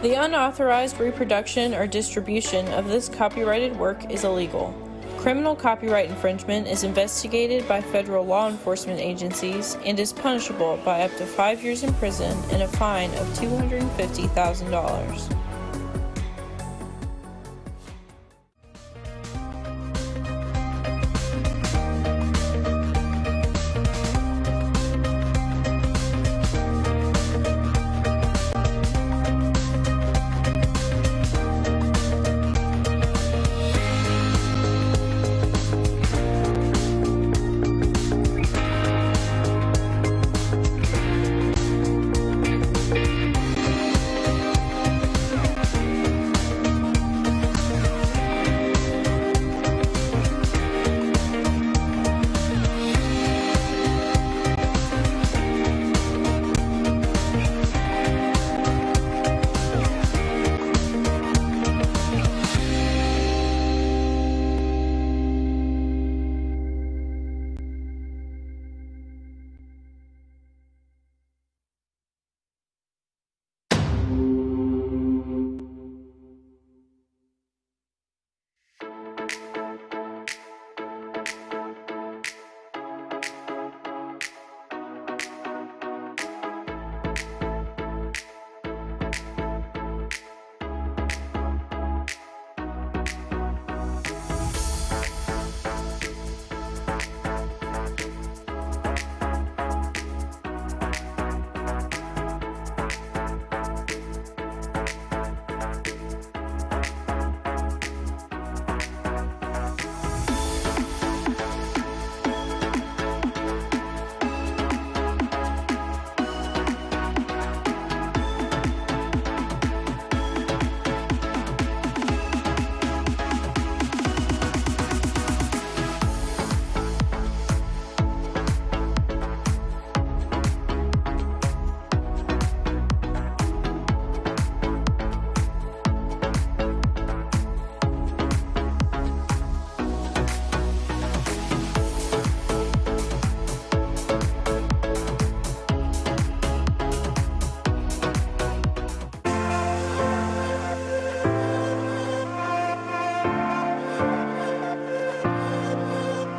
The unauthorized reproduction or distribution of this copyrighted work is illegal. Criminal copyright infringement is investigated by federal law enforcement agencies and is punishable by up to 5 years in prison and a fine of $250,000.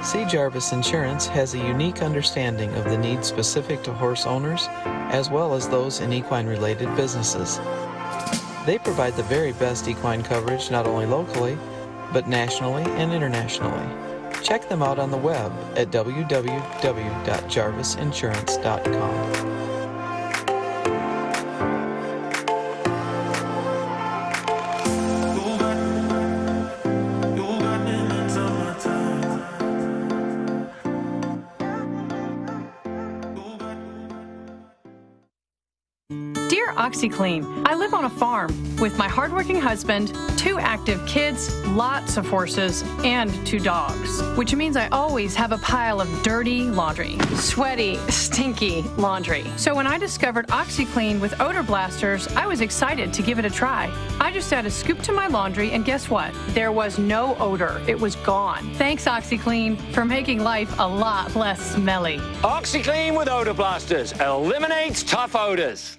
C. Jarvis Insurance has a unique understanding of the needs specific to horse owners, as well as those in equine-related businesses. They provide the very best equine coverage not only locally, but nationally and internationally. Check them out on the web at www.jarvisinsurance.com. OxyClean. I live on a farm with my hardworking husband, 2 active kids, lots of horses, and 2 dogs, which means I always have a pile of dirty laundry, sweaty, stinky laundry. So when I discovered OxyClean with odor blasters, I was excited to give it a try. I just add a scoop to my laundry, and guess what? There was no odor. It was gone. Thanks, OxyClean, for making life a lot less smelly. OxyClean with odor blasters eliminates tough odors.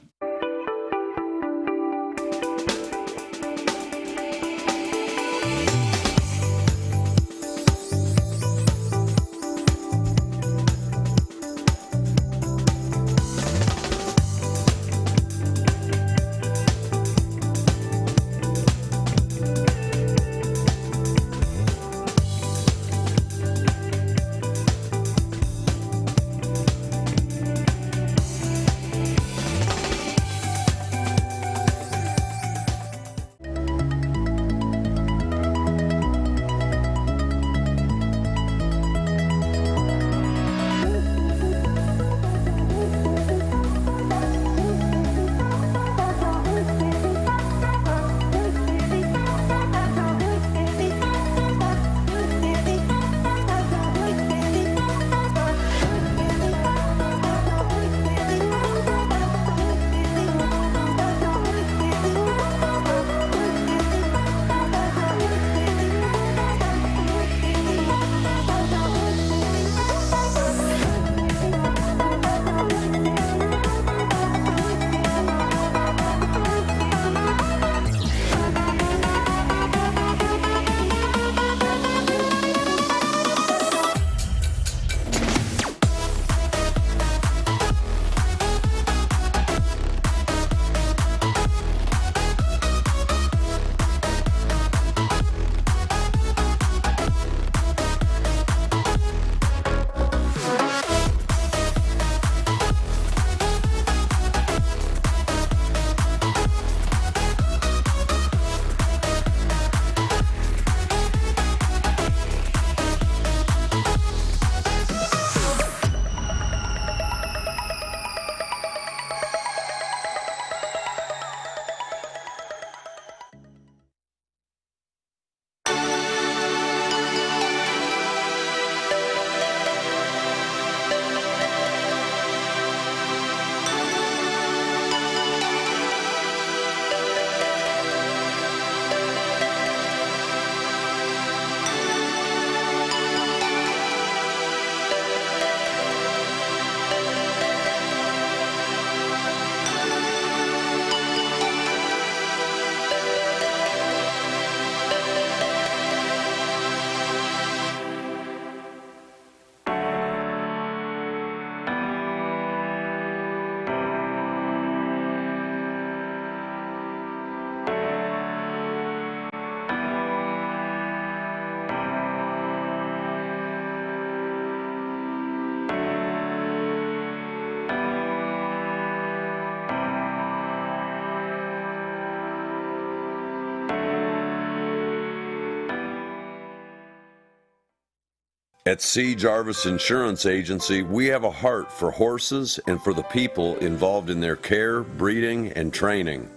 At C. Jarvis Insurance Agency, we have a heart for horses and for the people involved in their care, breeding, and training.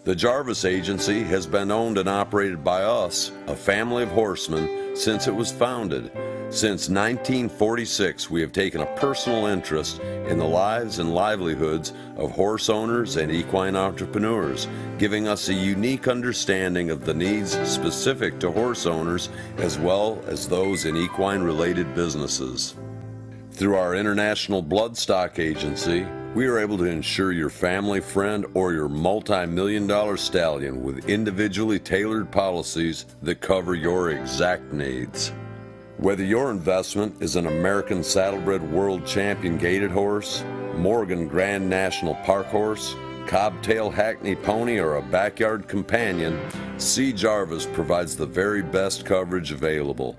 The Jarvis Agency has been owned and operated by us, a family of horsemen, since it was founded. Since 1946, we have taken a personal interest in the lives and livelihoods of horse owners and equine entrepreneurs, giving us a unique understanding of the needs specific to horse owners as well as those in equine-related businesses. Through our International Bloodstock Agency, we are able to insure your family, friend, or your multi-million-dollar stallion with individually tailored policies that cover your exact needs. Whether your investment is an American Saddlebred World Champion Gaited Horse, Morgan Grand National Park Horse, Cobtail Hackney Pony, or a backyard companion, C. Jarvis provides the very best coverage available.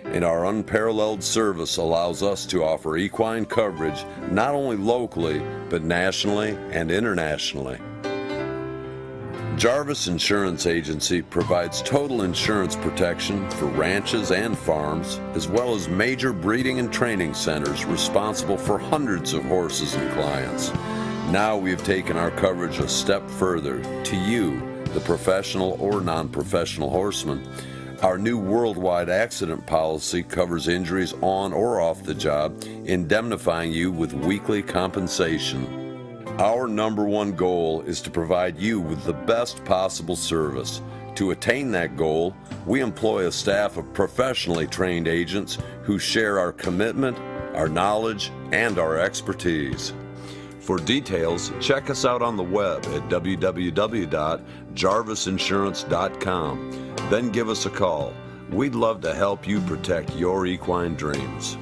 And our unparalleled service allows us to offer equine coverage not only locally, but nationally and internationally. Jarvis Insurance Agency provides total insurance protection for ranches and farms, as well as major breeding and training centers responsible for hundreds of horses and clients. Now we have taken our coverage a step further to you, the professional or non-professional horseman. Our new worldwide accident policy covers injuries on or off the job, indemnifying you with weekly compensation. Our number one goal is to provide you with the best possible service. To attain that goal, we employ a staff of professionally trained agents who share our commitment, our knowledge, and our expertise. For details, check us out on the web at www.jarvisinsurance.com. Then give us a call. We'd love to help you protect your equine dreams.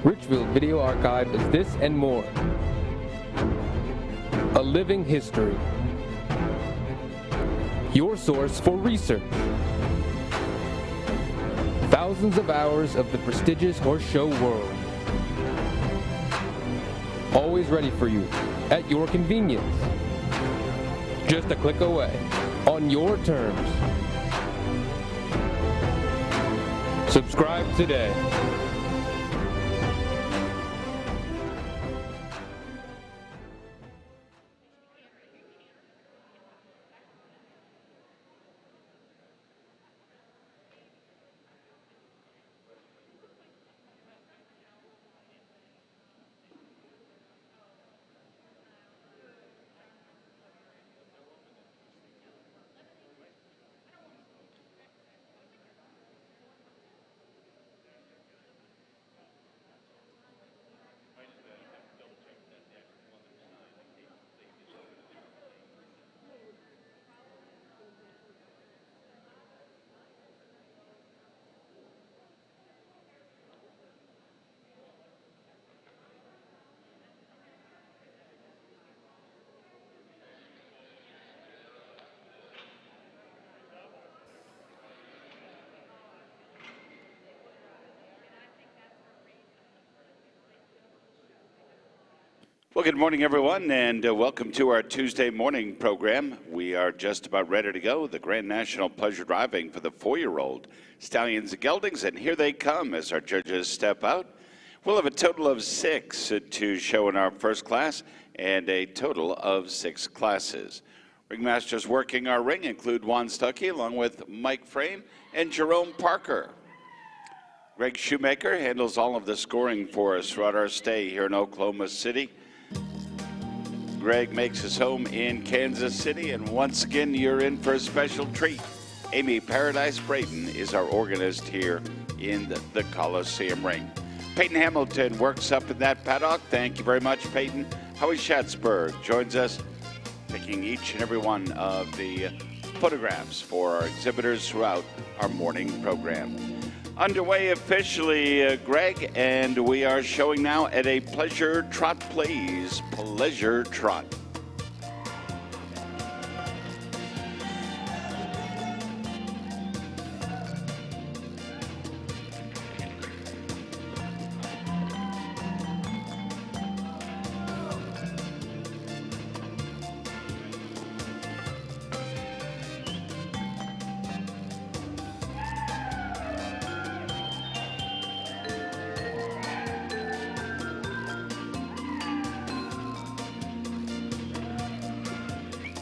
Richfield Video Archive is this and more. A living history. Your source for research. Thousands thousands of hours of the prestigious horse show world. Always ready for you, at your convenience. Just a click away, on your terms. Subscribe today. Well, good morning, everyone, and welcome to our Tuesday morning program. We are just about ready to go. The Grand National Pleasure Driving for the 4-year-old Stallions and Geldings, and here they come as our judges step out. We'll have a total of 6 to show in our first class and a total of 6 classes. Ringmasters working our ring include Juan Stuckey along with Mike Frame and Jerome Parker. Greg Shoemaker handles all of the scoring for us throughout our stay here in Oklahoma City. Greg makes his home in Kansas City, and once again, you're in for a special treat. Amy Paradise Braden is our organist here in the Coliseum ring. Peyton Hamilton works up in that paddock. Thank you very much, Peyton. Howie Schatzberg joins us, taking each and every one of the photographs for our exhibitors throughout our morning program. Underway officially, Greg, and we are showing now at a Pleasure Trot Plays. Pleasure Trot.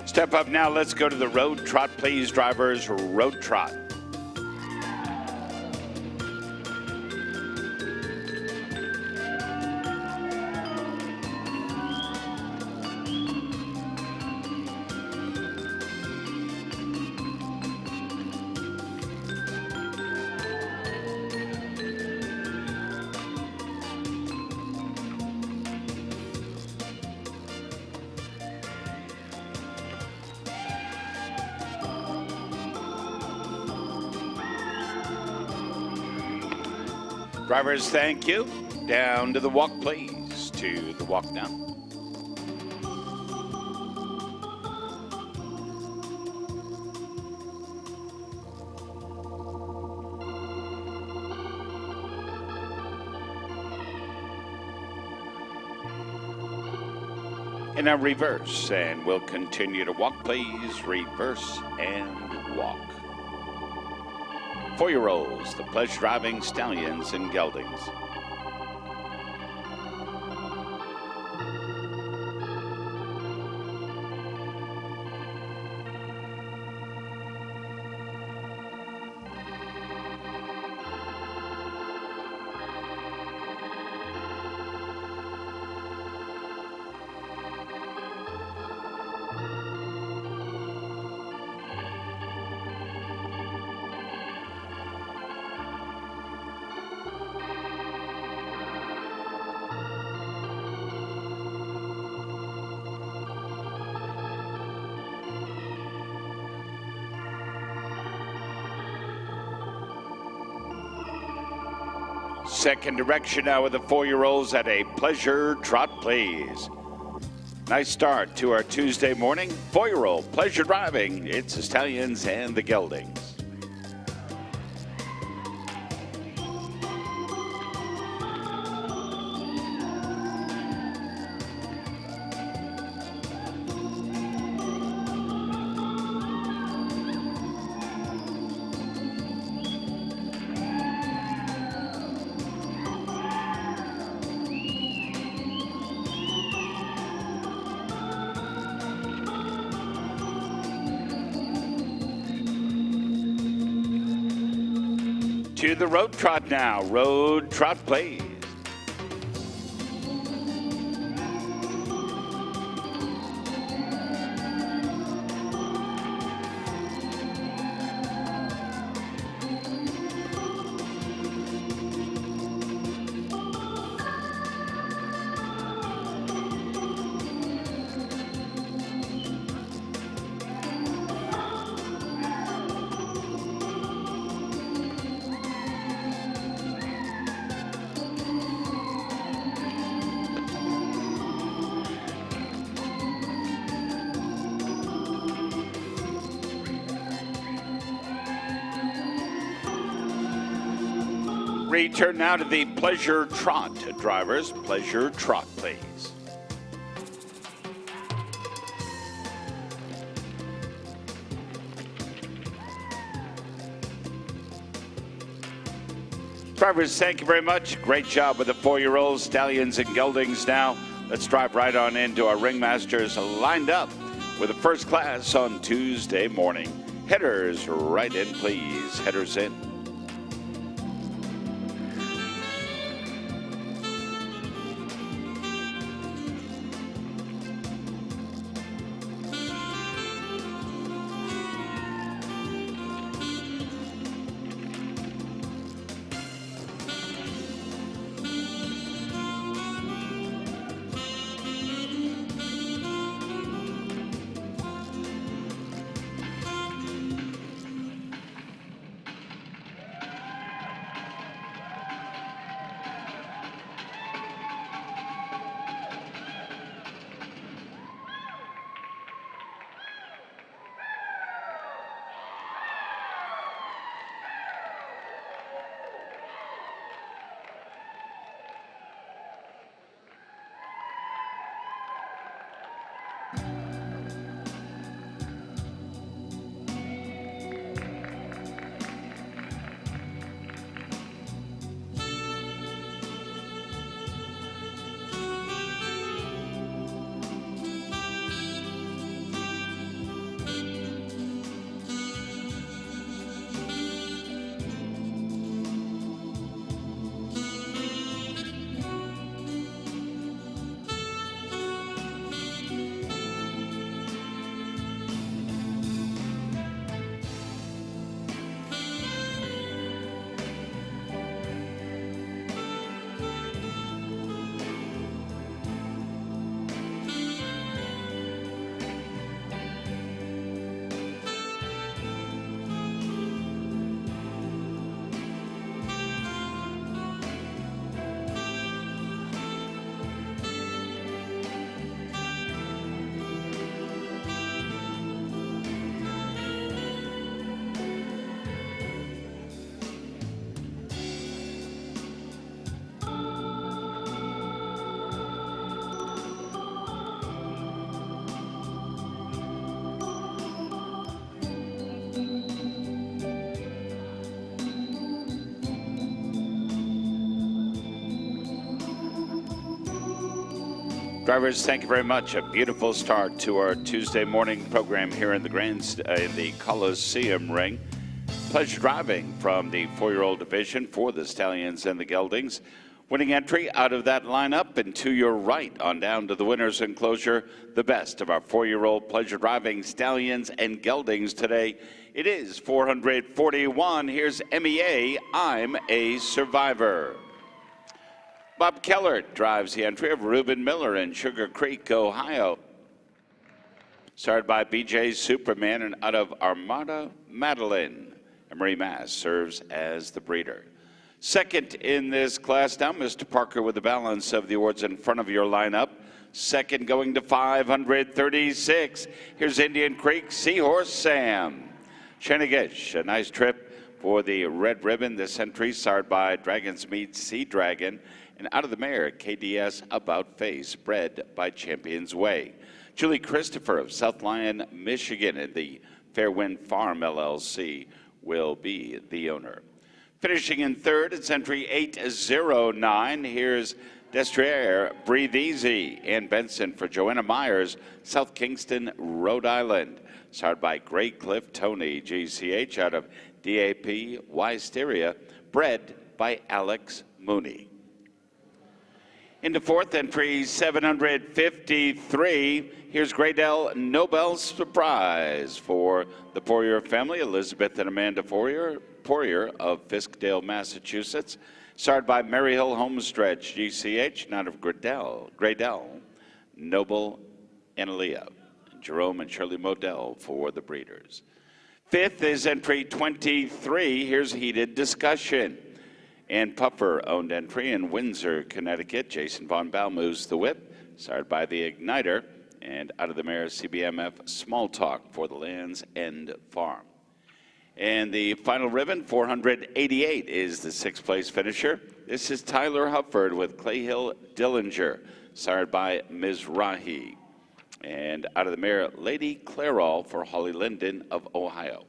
Step up now, let's go to the Road Trot Please Drivers Road Trot. Drivers, thank you. Down to the walk, please. To the walk now. And now reverse, and we'll continue to walk, please. Reverse and walk. 4-year-olds, the Pleasure Driving Stallions and Geldings. Second direction now with the 4-year-olds at a Pleasure Trot Please. Nice start to our Tuesday morning. 4-year-old Pleasure Driving. It's the Stallions and the Geldings. To the road trot now. Road trot, please. Return now to the pleasure trot. Drivers, pleasure trot, please. Drivers, thank you very much. Great job with the 4-year-olds, Stallions and Geldings now. Let's drive right on into our ringmasters lined up with the first class on Tuesday morning. Headers right in, please. Headers in. Drivers, thank you very much. A beautiful start to our Tuesday morning program here in the Coliseum ring. Pleasure driving from the 4-year-old division for the Stallions and the Geldings. Winning entry out of that lineup, and to your right on down to the winner's enclosure, the best of our 4-year-old pleasure driving Stallions and Geldings today. It is 441. Here's MEA, I'm a Survivor. Bob Keller drives the entry of Reuben Miller in Sugar Creek, Ohio. Started by BJ Superman and out of Armada, Madeline. Emery Mass serves as the breeder. Second in this class now, Mr. Parker with the balance of the awards in front of your lineup. Second going to 536. Here's Indian Creek, Seahorse Sam. Shenegish, a nice trip for the red ribbon. This entry started by Dragon's Meat Sea Dragon. And out of the mare, KDS About Face, bred by Champions Way. Julie Christopher of South Lyon, Michigan, and the Fairwind Farm LLC will be the owner. Finishing in third, it's entry 809. Here's Destrier, Breathe Easy, and Benson for Joanna Myers, South Kingston, Rhode Island. Started by Grey Cliff Tony, GCH, out of DAP, Wisteria, bred by Alex Mooney. Into fourth entry, 753. Here's Graydell Nobel Surprise for the Poirier family, Elizabeth and Amanda Poirier of Fiskdale, Massachusetts. Started by Maryhill Homestretch, GCH, out of Graydell, Noble and Aaliyah. Jerome and Shirley Modell for the breeders. Fifth is entry 23. Here's Heated Discussion. And Puffer owned entry in Windsor, Connecticut. Jason Von Balmu's the whip, started by the Igniter, and out of the mare CBMF Small Talk for the Land's End Farm. And the final ribbon, 488, is the sixth place finisher. This is Tyler Hufford with Clayhill Dillinger, started by Mizrahi. And out of the mare Lady Clairol for Holly Linden of Ohio.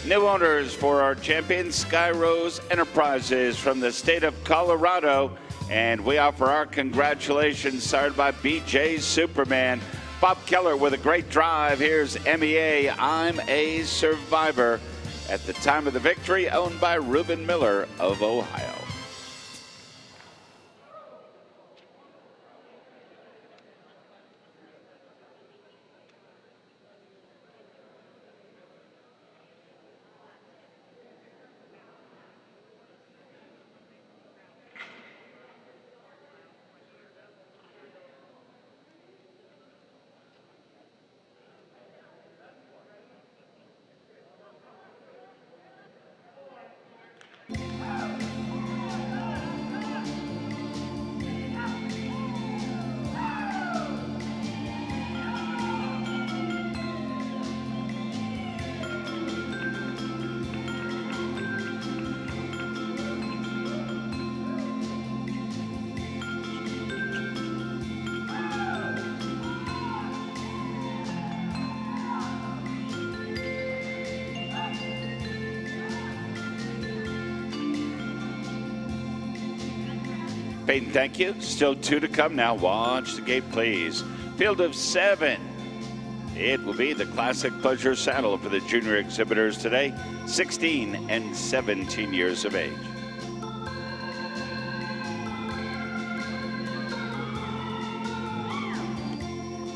New owners for our champion, Sky Rose Enterprises from the state of Colorado. And we offer our congratulations, started by BJ Superman. Bob Keller with a great drive. Here's MEA, I'm a Survivor. At the time of the victory, owned by Reuben Miller of Ohio. Peyton, thank you. Still two to come now. Watch the gate, please. Field of 7. It will be the Classic Pleasure Saddle for the junior exhibitors today, 16 and 17 years of age.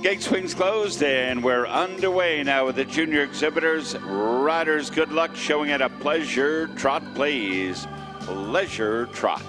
Gate swings closed, and we're underway now with the junior exhibitors. Riders, good luck showing at a Pleasure Trot, please. Pleasure Trot.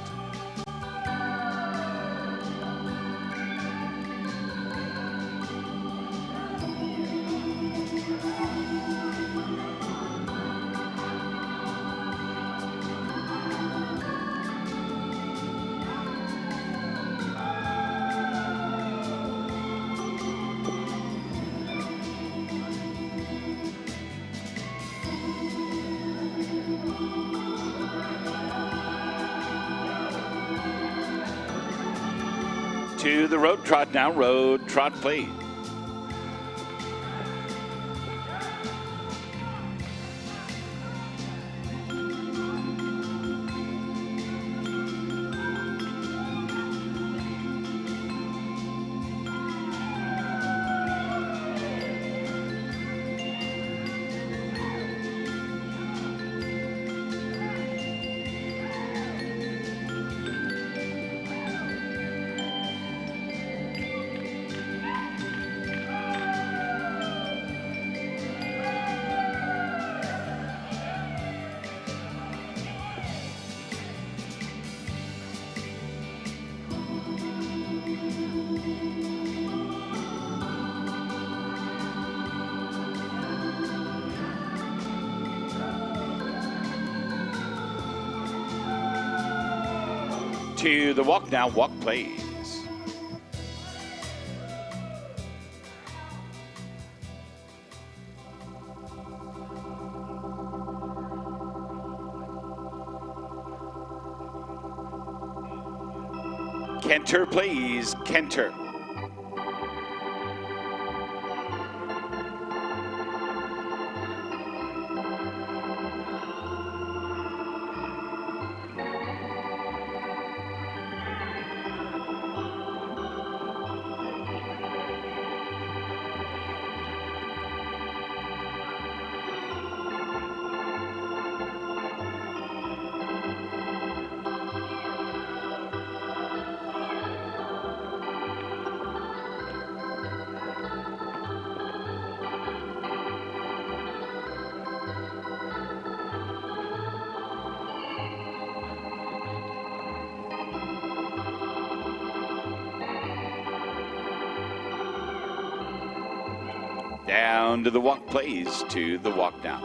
To the road trot now. Road trot, please. To the walk now. Walk, please. Canter, please. Canter. Down to the walk, please, to the walk now.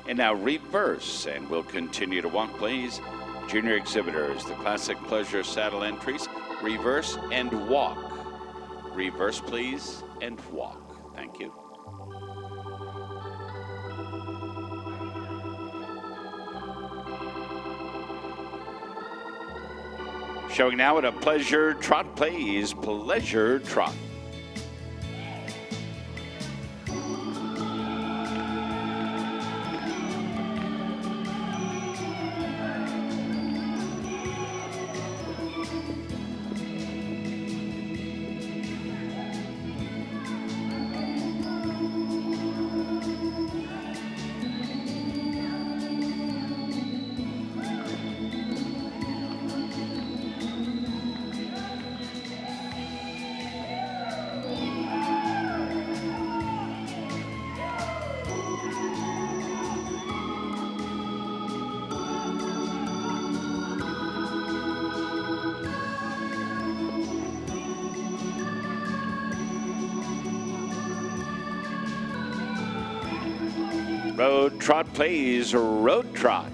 And now reverse, and we'll continue to walk, please. Junior exhibitors, the classic pleasure saddle entries, reverse and walk. Reverse, please, and walk. Thank you. Showing now at a pleasure trot, please. Pleasure trot. Road trot, please. Road trot.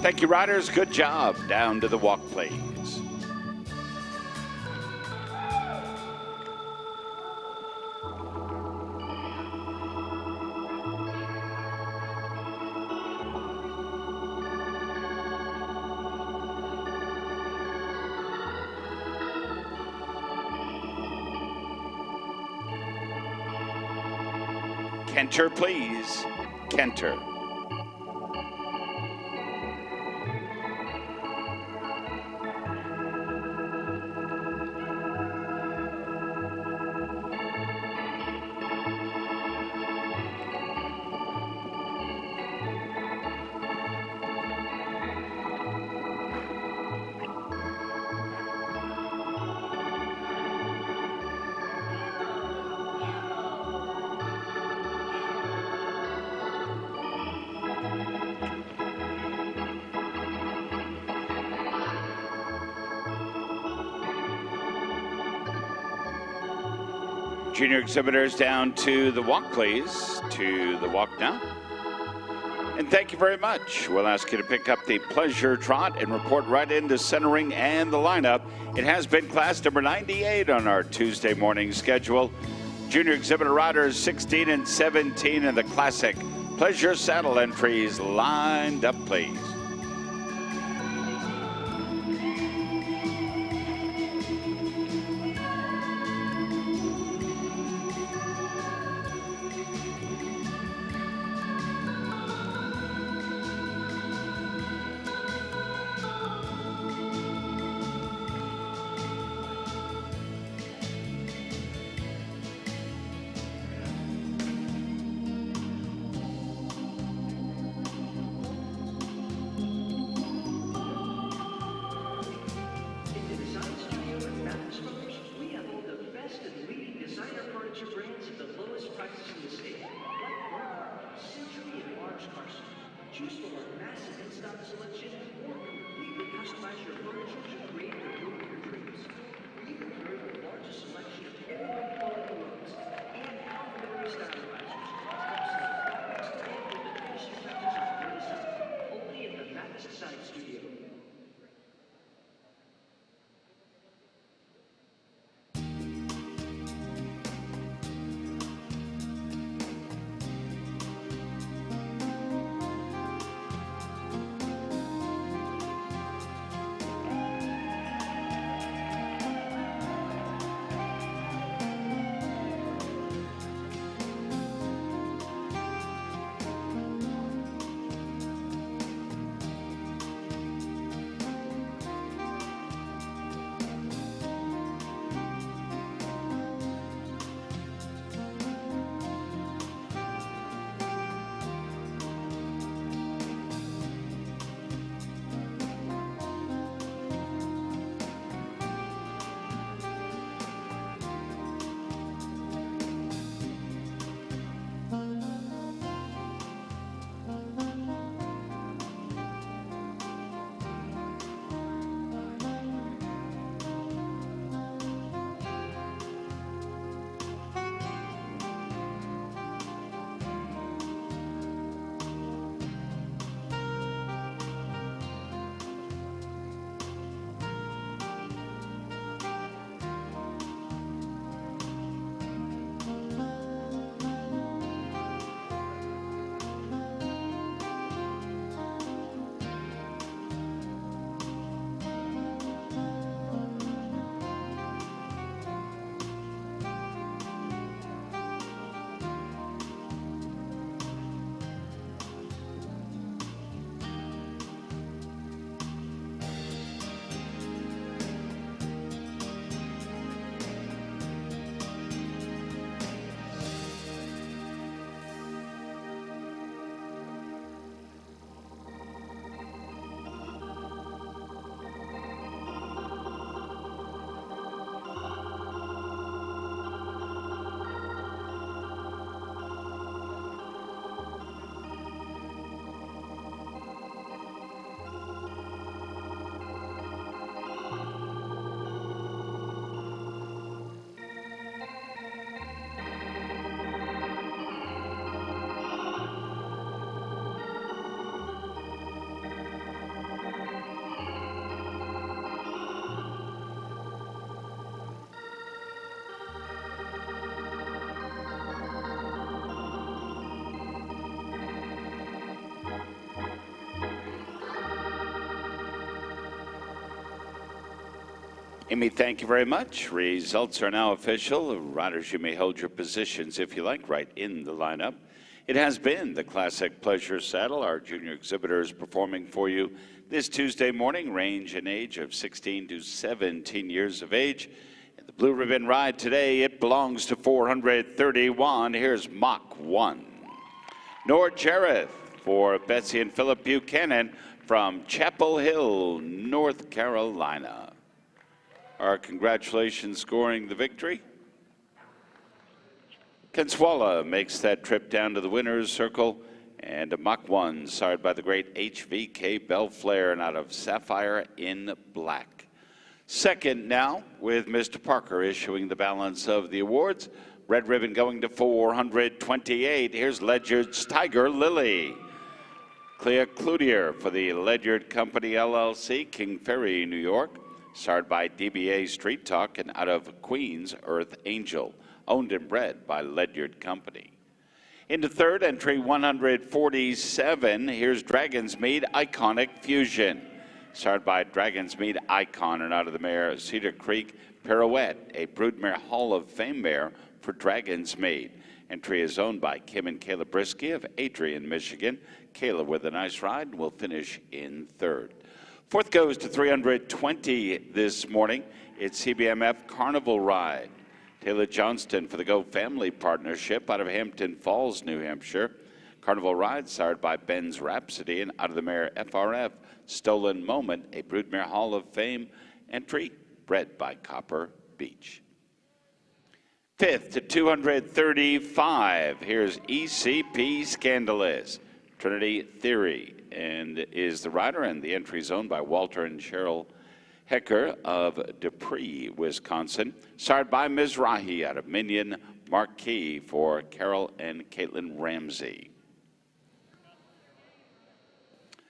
Thank you, riders. Good job. Down to the walk, please. Canter, please. Canter. Junior exhibitors down to the walk, please. To the walk now. And thank you very much. We'll ask you to pick up the pleasure trot and report right into centering and the lineup. It has been class number 98 on our Tuesday morning schedule. Junior exhibitor riders 16 and 17 in the classic pleasure saddle entries lined up, please. Amy, thank you very much. Results are now official. Riders, you may hold your positions if you like right in the lineup. It has been the Classic Pleasure Saddle. Our junior exhibitor is performing for you this Tuesday morning, range and age of 16 to 17 years of age. And the Blue Ribbon Ride today, it belongs to 431. Here's Mach 1. Nord Jareth for Betsy and Philip Buchanan from Chapel Hill, North Carolina. Our congratulations scoring the victory. Kenswalla makes that trip down to the winner's circle, and a Mach 1 sired by the great HVK Belflare and out of Sapphire in Black. Second now with Mr. Parker issuing the balance of the awards. Red ribbon going to 428. Here's Ledyard's Tiger Lily. Clea Cloutier for the Ledyard Company LLC, King Ferry, New York. Starred by DBA Street Talk and out of Queens, Earth Angel. Owned and bred by Ledyard Company. Into third, entry 147. Here's Dragon's Mead Iconic Fusion. Starred by Dragon's Mead Icon and out of the mare Cedar Creek Pirouette, a Broodmare Hall of Fame mare for Dragon's Mead. Entry is owned by Kim and Kayla Brisky of Adrian, Michigan. Kayla with a nice ride will finish in third. Fourth goes to 320 this morning. It's CBMF Carnival Ride. Taylor Johnston for the Go Family Partnership out of Hampton Falls, New Hampshire. Carnival Ride sired by Ben's Rhapsody and out of the mare FRF Stolen Moment, a Broodmare Hall of Fame entry bred by Copper Beach. Fifth to 235. Here's ECP Scandalous. Trinity Theory and is the rider, and the entry is owned by Walter and Cheryl Hecker of Dupree, Wisconsin. Sired by Mizrahi out of Minion Marquee for Carol and Caitlin Ramsey.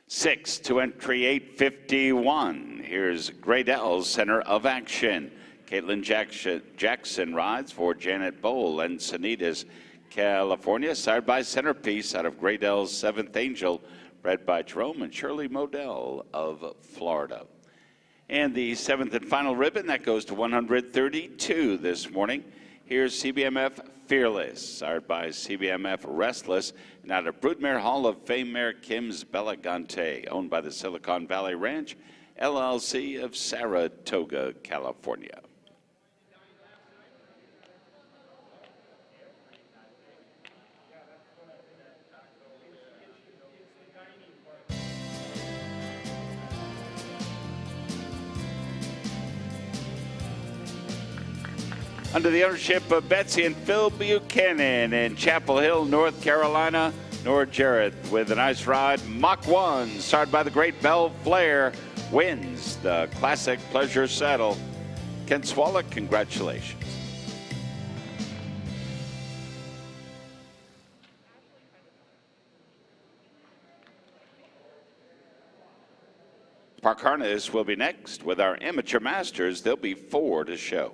Six to entry 851. Here's Graydell's Center of Action. Caitlin Jackson rides for Janet Bowl and Sanitas, California. Sired by Centerpiece out of Graydell's Seventh Angel, bred by Jerome and Shirley Modell of Florida. And the seventh and final ribbon, that goes to 132 this morning. Here's CBMF Fearless, sired by CBMF Restless, and out of Broodmare Hall of Fame mare Kim's Belagante, owned by the Silicon Valley Ranch, LLC of Saratoga, California. Under the ownership of Betsy and Phil Buchanan in Chapel Hill, North Carolina, Nord Jareth with a nice ride. Mach 1, started by the great Belflare, wins the Classic Pleasure Saddle. Kenswalla, congratulations. Park Harness will be next with our Amateur Masters. There'll be 4 to show.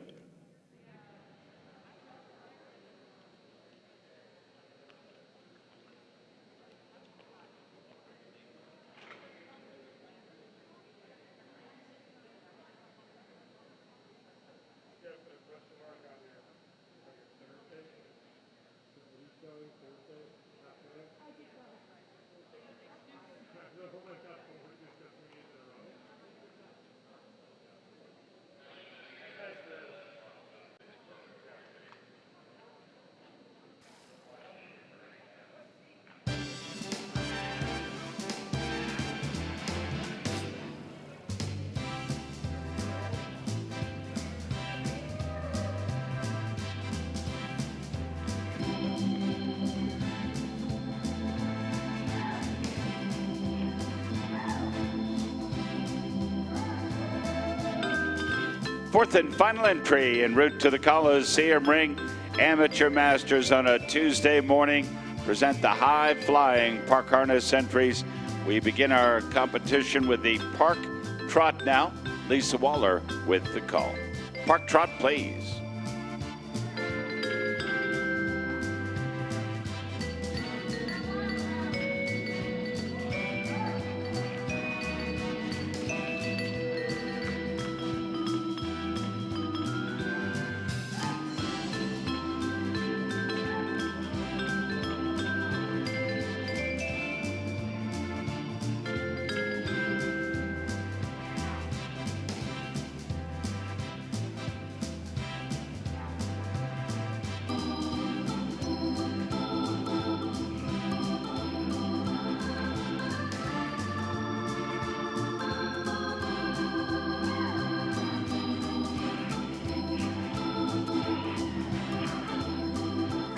Fourth and final entry en route to the Coliseum ring. Amateur Masters on a Tuesday morning present the high-flying Park Harness entries. We begin our competition with the Park Trot now. Lisa Waller with the call. Park Trot, please.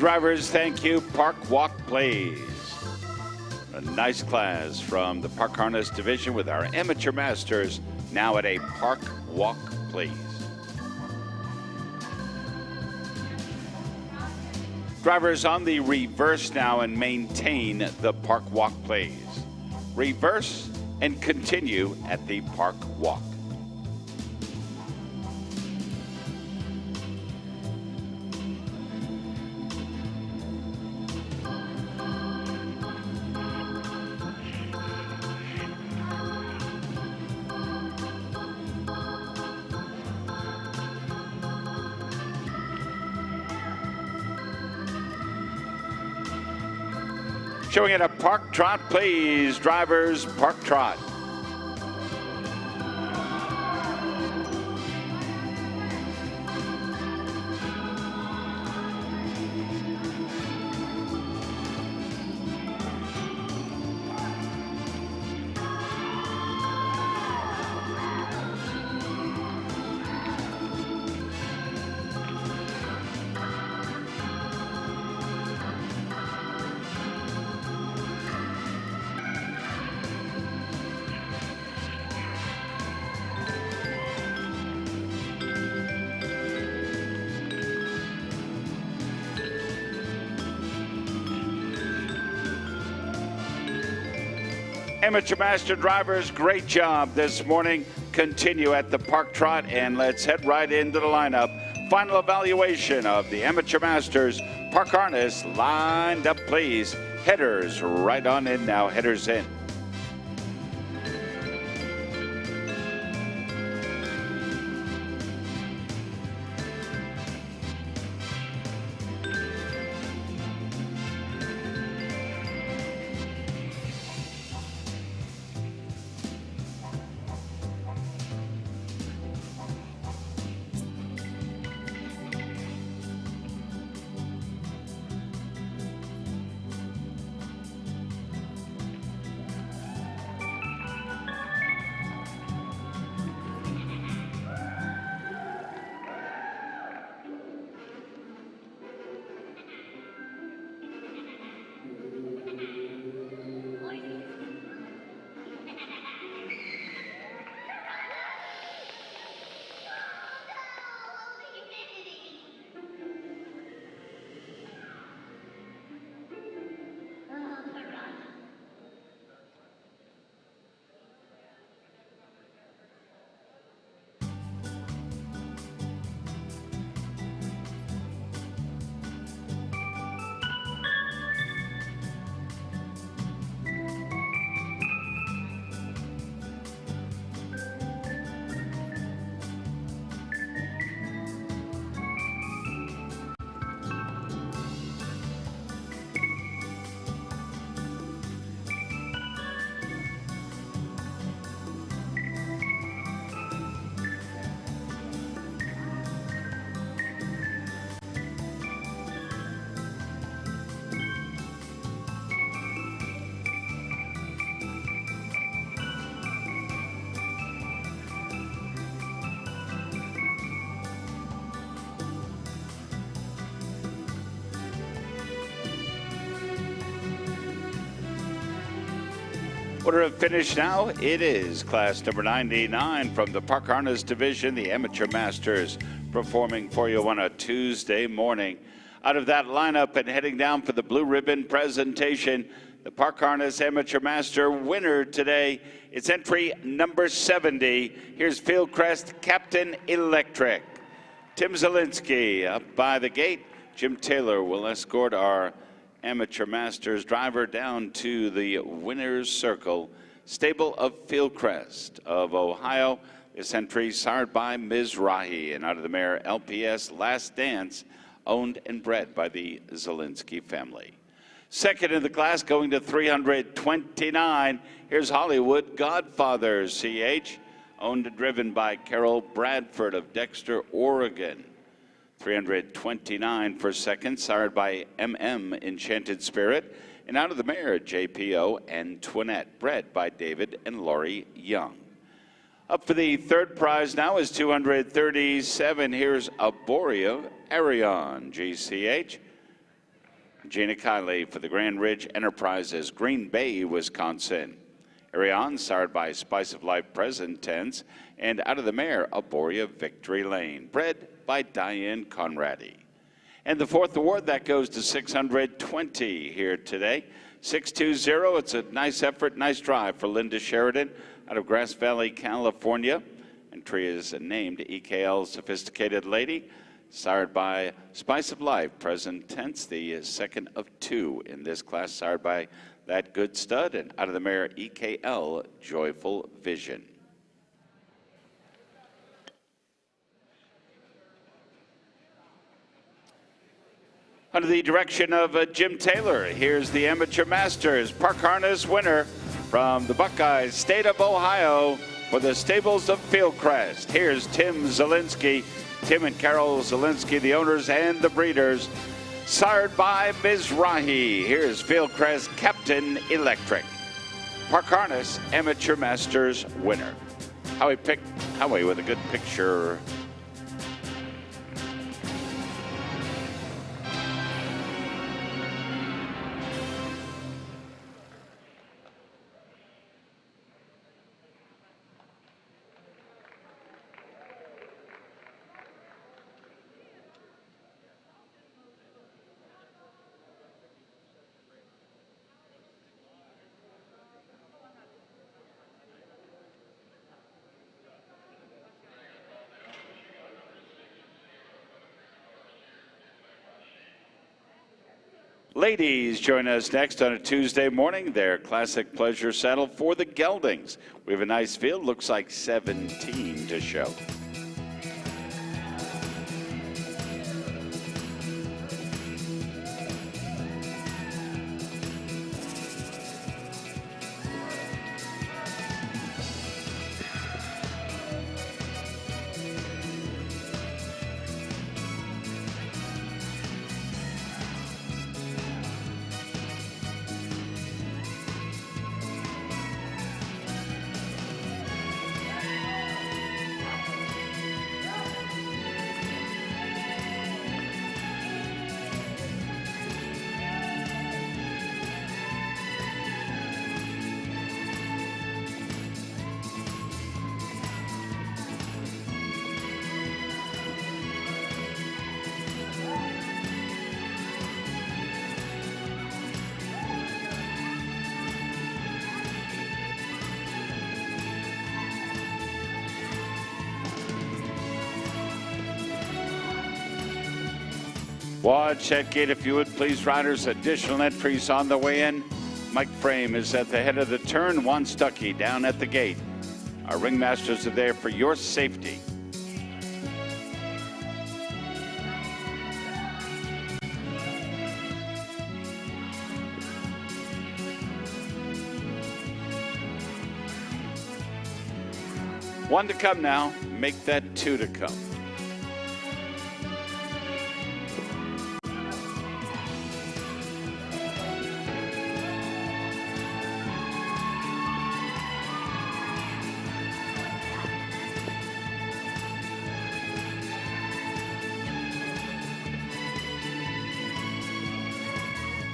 Drivers, thank you. Park Walk Plays. A nice class from the Park Harness Division with our amateur masters now at a Park Walk Plays. Drivers on the reverse now and maintain the Park Walk Plays. Reverse and continue at the Park Walk. Showing it a Park Trot, please. Drivers, Park Trot. Amateur master drivers, great job this morning. Continue at the Park Trot, and let's head right into the lineup. Final evaluation of the amateur masters. Park Harness lined up, please. Headers right on in now. Headers in. Order of finish now, it is class number 99 from the Park Harness Division, the Amateur Masters, performing for you on a Tuesday morning. Out of that lineup and heading down for the blue ribbon presentation, the Park Harness Amateur Master winner today, it's entry number 70. Here's Fieldcrest Captain Electric. Tim Zielinski up by the gate. Jim Taylor will escort our Amateur Masters driver down to the winner's circle. Stable of Fieldcrest of Ohio. This entry sired by Mizrahi, and out of the mare LPS Last Dance, owned and bred by the Zielinski family. Second in the class, going to 329. Here's Hollywood Godfather CH, owned and driven by Carol Bradford of Dexter, Oregon. 329 for second, sired by MM Enchanted Spirit. And out of the mare, JPO Antoinette, bred by David and Laurie Young. Up for the third prize now is 237. Here's Arborea Arion, GCH. Gina Kiley for the Grand Ridge Enterprises, Green Bay, Wisconsin. Ariane, sired by Spice of Life Present Tense, and Out of the Mare, Aboria Victory Lane, bred by Diane Conradi. And the fourth award, that goes to 620 here today. 620, it's a nice effort, nice drive for Linda Sheridan out of Grass Valley, California. Entry is named EKL Sophisticated Lady, sired by Spice of Life, present tense, the second of two in this class, sired by That Good Stud, and Out of the Mare, EKL Joyful Vision. Under the direction of Jim Taylor, here's the Amateur Masters Park Harness winner from the Buckeyes, state of Ohio, for the stables of Fieldcrest. Here's Tim Zielinski, Tim and Carol Zielinski, the owners and the breeders, sired by Mizrahi. Here's Fieldcrest Captain Electric. Park Harness Amateur Masters winner. Howie with a good picture. Ladies join us next on a Tuesday morning, their classic pleasure saddle for the geldings. We have a nice field, looks like 17 to show. Watch that gate if you would, please, riders. Additional entries on the way in. Mike Frame is at the head of the turn. Juan Stuckey down at the gate. Our ringmasters are there for your safety. One to come now. Make that two to come.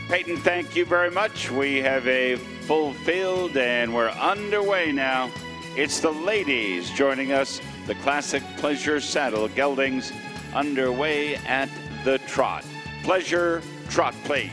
Peyton, thank you very much. We have a full field and we're underway now. It's the ladies joining us. The Classic Pleasure Saddle Geldings underway at the trot. Pleasure trot, please.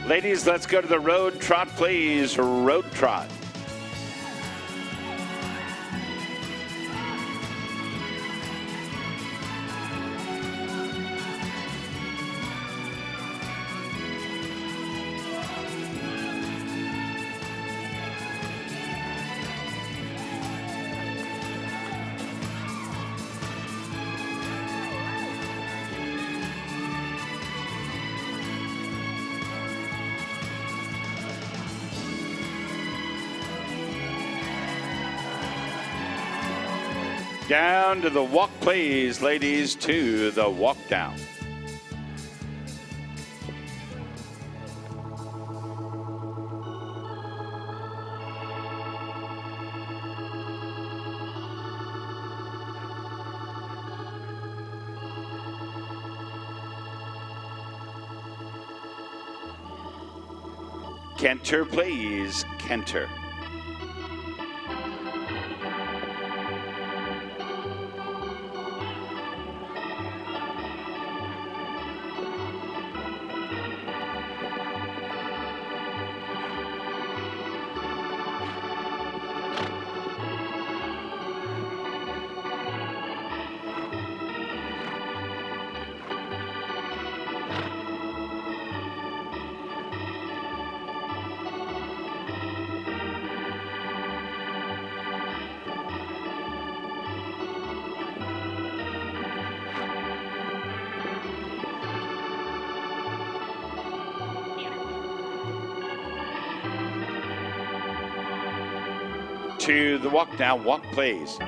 Ladies, let's go to the road trot, please. Road trot. Down to the walk, please, ladies, to the walk down. Canter, please, canter. To the walk now, walk please.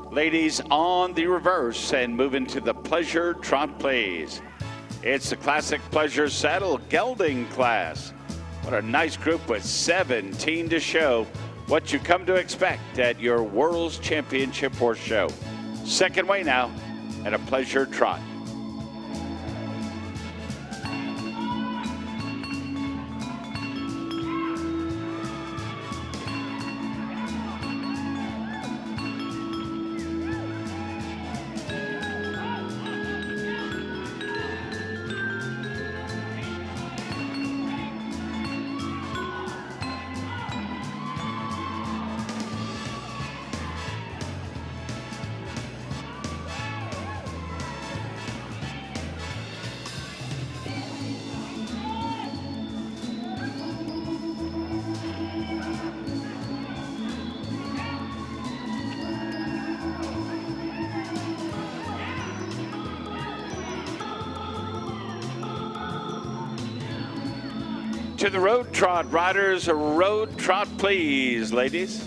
Ladies on the reverse and move into the pleasure trot please. It's the classic pleasure saddle gelding class. What a nice group with 17 to show. What you come to expect at your World's Championship Horse Show. Second way now at a pleasure trot. To the road trot riders, a road trot please, ladies.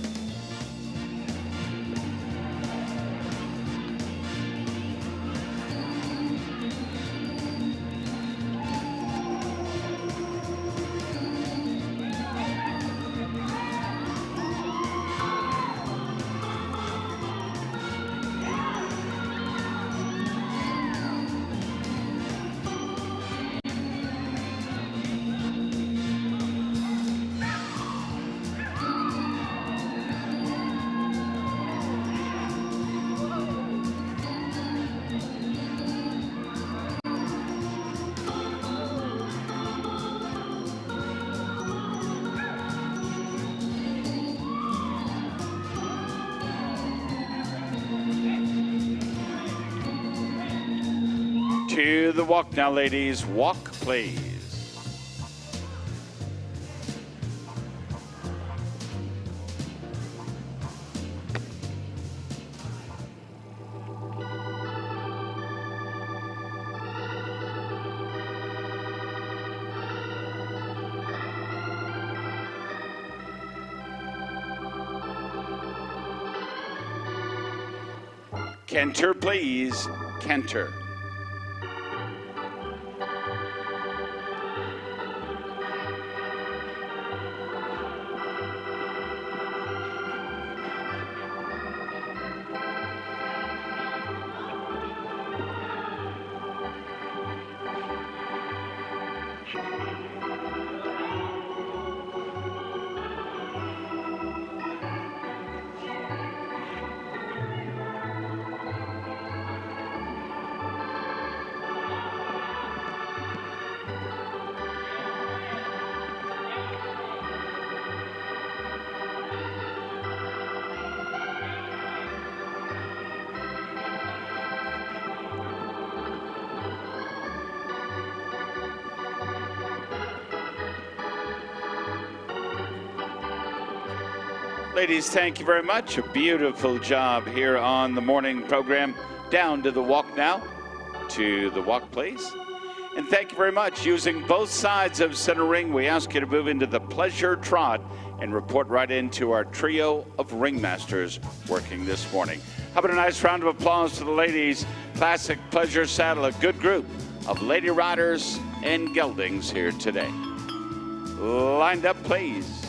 To the walk now, ladies. Walk, please. Canter, please. Canter. Ladies, thank you very much. A beautiful job here on the morning program. Down to the walk now, to the walk, please. And thank you very much. Using both sides of center ring, we ask you to move into the pleasure trot and report right into our trio of ringmasters working this morning. How about a nice round of applause to the ladies? Classic Pleasure Saddle, a good group of lady riders and geldings here today. Lined up, please.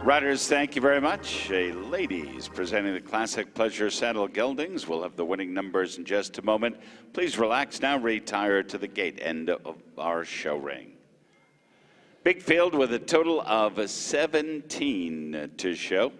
Riders, thank you very much. Ladies, presenting the Classic Pleasure Saddle Geldings. We'll have the winning numbers in just a moment. Please relax now, retire to the gate end of our show ring. Big field with a total of 17 to show.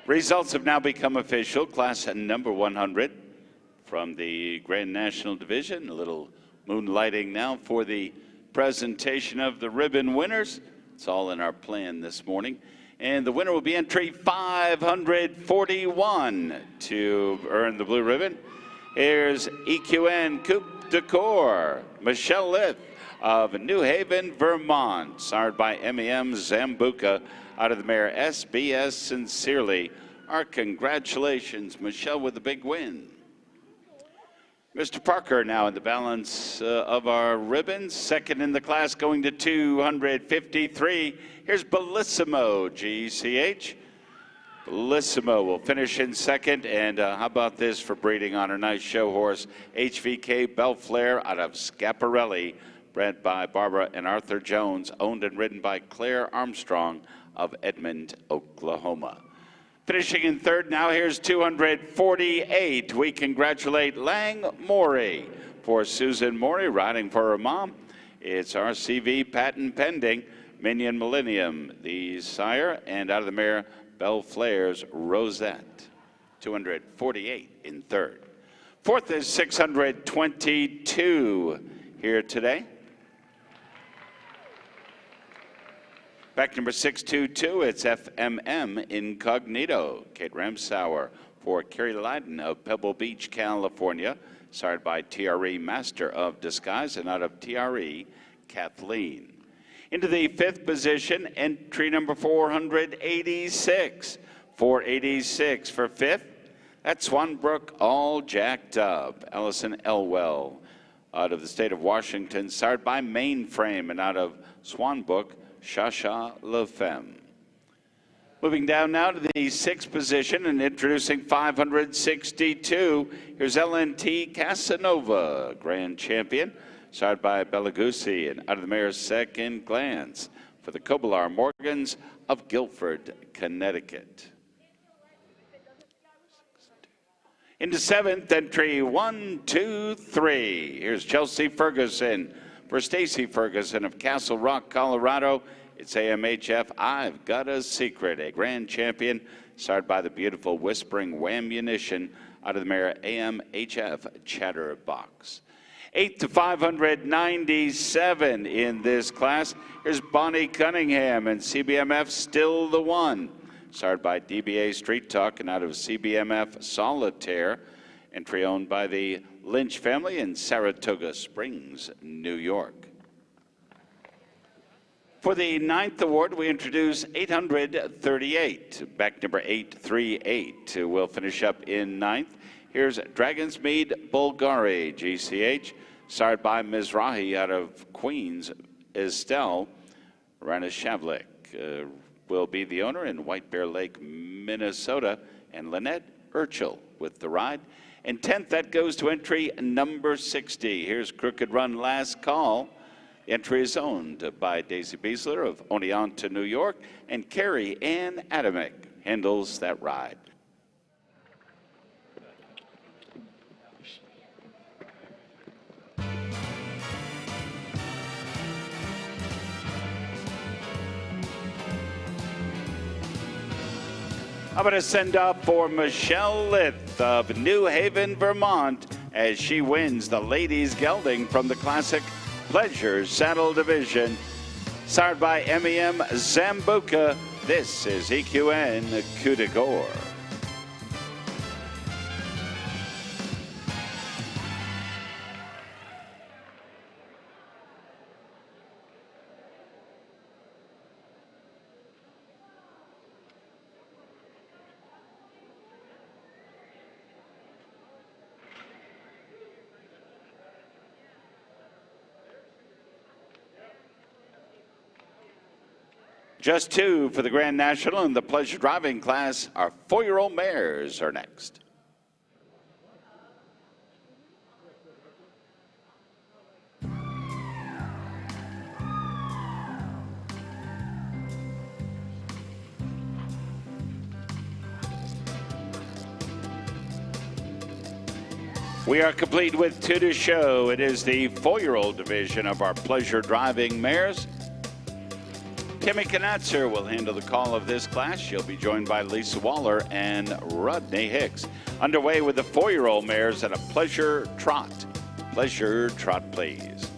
Results have now become official. Class number 100 from the Grand National Division. A little moonlighting now for the presentation of the ribbon winners. It's all in our plan this morning. And the winner will be entry 541 to earn the blue ribbon. Here's EQN Coupe de Corps, Michelle Lith of New Haven, Vermont, sired by MEM Zambuca out of the mare SBS Sincerely. Our congratulations, Michelle, with the big win. Mr. Parker now in the balance of our ribbons. Second in the class going to 253. Here's Bellissimo, GCH. Bellissimo will finish in second. And how about this for breeding on her nice show horse, HVK Belflare out of Scaparelli, bred by Barbara and Arthur Jones, owned and ridden by Claire Armstrong of Edmond, Oklahoma. Finishing in third now, here's 248. We congratulate Lang Morey for Susan Morey, riding for her mom. It's RCV patent pending, Minion Millennium, the sire, and out of the mare, Belflare's Rosette. 248 in third. Fourth is 622 here today. Back number 622, it's FMM Incognito. Kate Ramsauer for Carrie Lyden of Pebble Beach, California, sired by TRE Master of Disguise, and out of TRE Kathleen. Into the fifth position, entry number 486. 486 for fifth. That's Swanbrook All Jacked Up. Allison Elwell out of the state of Washington, sired by Mainframe, and out of Swanbrook, Shasha LaFemme. Moving down now to the sixth position and introducing 562. Here's LNT Casanova, grand champion, sired by Belagusi, and out of the mare's Second Glance for the Kobalar Morgans of Guilford, Connecticut. Into seventh, entry 1, 2, 3. Here's Chelsea Ferguson for Stacy Ferguson of Castle Rock, Colorado. It's AMHF I've Got a Secret, a grand champion, sired by the beautiful Whispering Whammunition out of the mare AMHF Chatterbox. 8 to 597 in this class. Here's Bonnie Cunningham and CBMF Still the One, sired by DBA Street Talk, and out of CBMF Solitaire, entry owned by the Lynch family in Saratoga Springs, New York. For the ninth award, we introduce 838. Back number 838 will finish up in ninth. Here's Dragon's Mead Bulgari, GCH, sired by Mizrahi out of Queens. Estelle Ranishavlik will be the owner in White Bear Lake, Minnesota, and Lynette Urchel with the ride. And 10th, that goes to entry number 60. Here's Crooked Run Last Call. The entry is owned by Daisy Beasler of Oneonta, New York, and Carrie Ann Adamick handles that ride. I'm going to send up for Michelle Lith of New Haven, Vermont, as she wins the ladies gelding from the Classic Pleasure Saddle Division. Sired by MEM Zambuca, this is EQN Coup de Gore. Just two for the Grand National in the pleasure driving class. Our 4-year-old mares are next. We are complete with two to show. It is the 4-year-old division of our pleasure driving mares. Timmy Knatzer will handle the call of this class. She'll be joined by Lisa Waller and Rodney Hicks. Underway with the 4-year-old mares at a pleasure trot. Pleasure trot, please.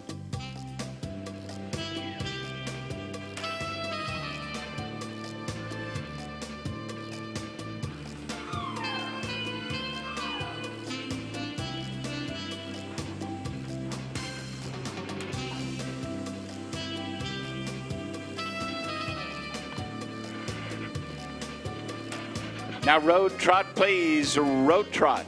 Now road trot, please. Road trot.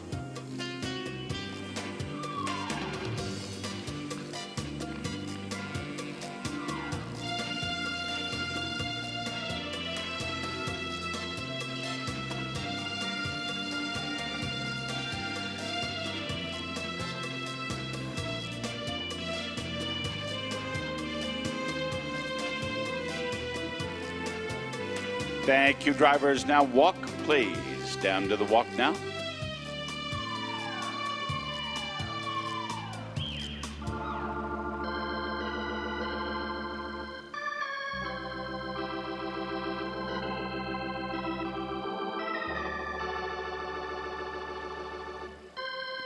Thank you, drivers. Now walk, please. Down to the walk now.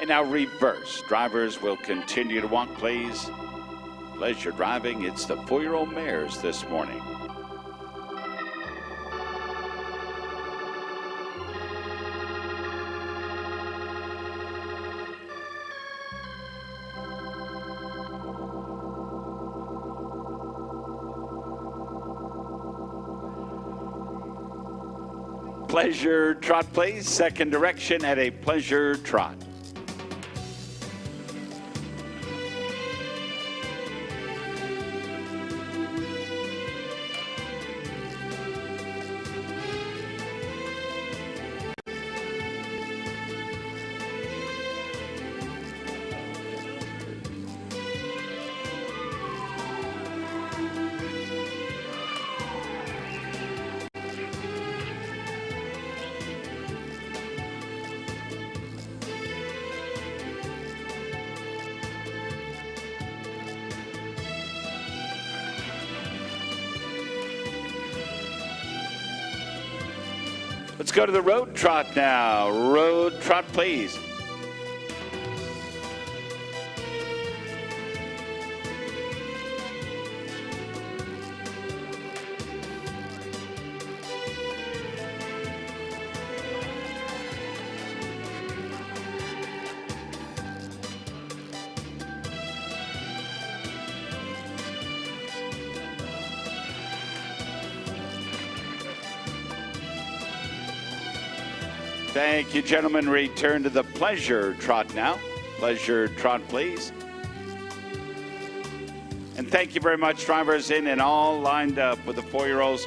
And now reverse. Drivers will continue to walk, please. Pleasure driving. It's the 4-year-old mares this morning. Pleasure trot, please. Second direction at a pleasure trot. Let's go to the road trot now. Road trot, please. Thank you, gentlemen. Return to the pleasure trot now. Pleasure trot, please. And thank you very much, drivers in and all lined up with the 4-year-olds.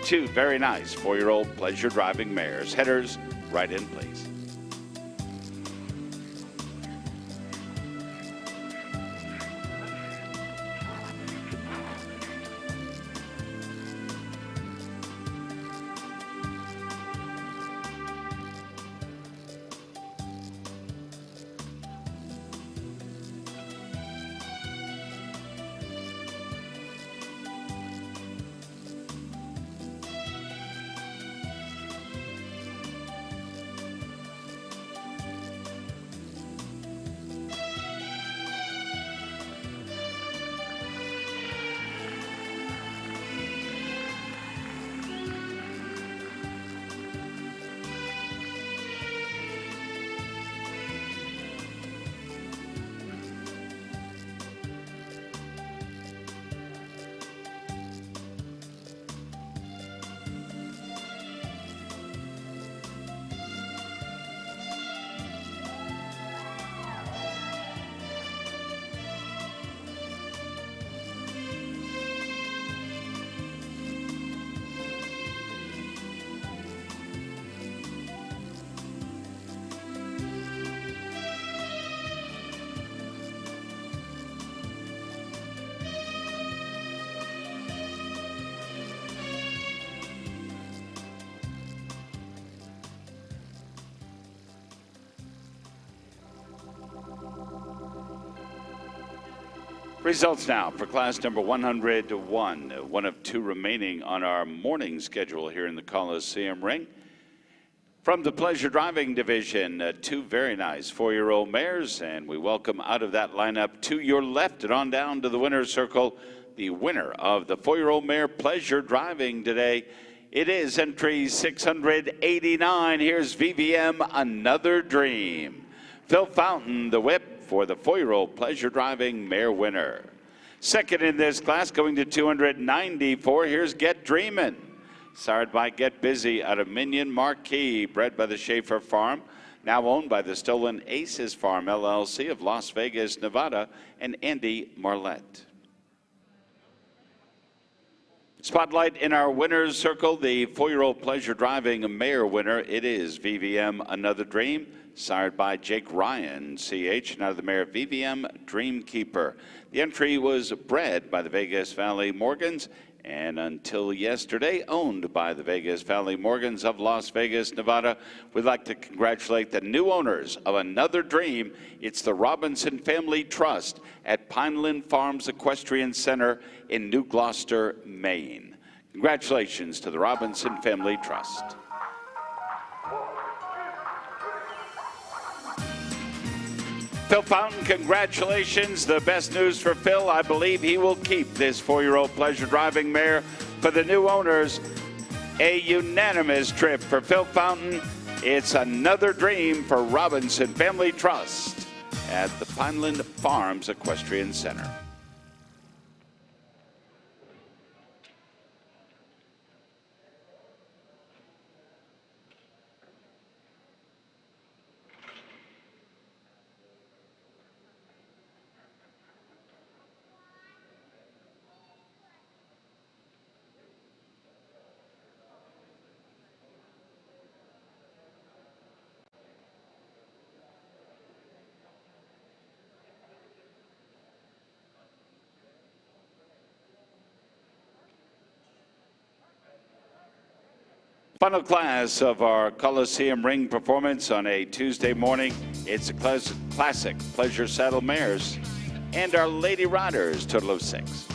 Two very nice 4-year-old pleasure driving mares. Headers right in, please. Results now for class number 101, one of two remaining on our morning schedule here in the Coliseum ring. From the pleasure driving division, two very nice 4-year-old mares, and we welcome out of that lineup to your left and on down to the winner's circle, the winner of the 4-year-old mare pleasure driving today. It is entry 689. Here's VVM Another Dream. Phil Fountain, the whip for the 4-year-old pleasure driving mare winner. Second in this class, going to 294, here's Get Dreamin'. Sired by Get Busy out of Minion Marquee, bred by the Schaefer Farm, now owned by the Stolen Aces Farm LLC of Las Vegas, Nevada, and Andy Marlette. Spotlight in our winner's circle, the 4-year-old pleasure driving mare winner. It is VVM Another Dream, sired by Jake Ryan, CH, and out of the mare VVM Dreamkeeper. The entry was bred by the Vegas Valley Morgans and until yesterday owned by the Vegas Valley Morgans of Las Vegas, Nevada. We'd like to congratulate the new owners of Another Dream. It's the Robinson Family Trust at Pineland Farms Equestrian Center in New Gloucester, Maine. Congratulations to the Robinson Family Trust. Phil Fountain, congratulations. The best news for Phil, I believe he will keep this 4-year-old pleasure driving mare for the new owners. A unanimous trip for Phil Fountain. It's Another Dream for Robinson Family Trust at the Pineland Farms Equestrian Center. Final class of our Coliseum ring performance on a Tuesday morning. It's a classic pleasure saddle mares and our lady riders, total of 6.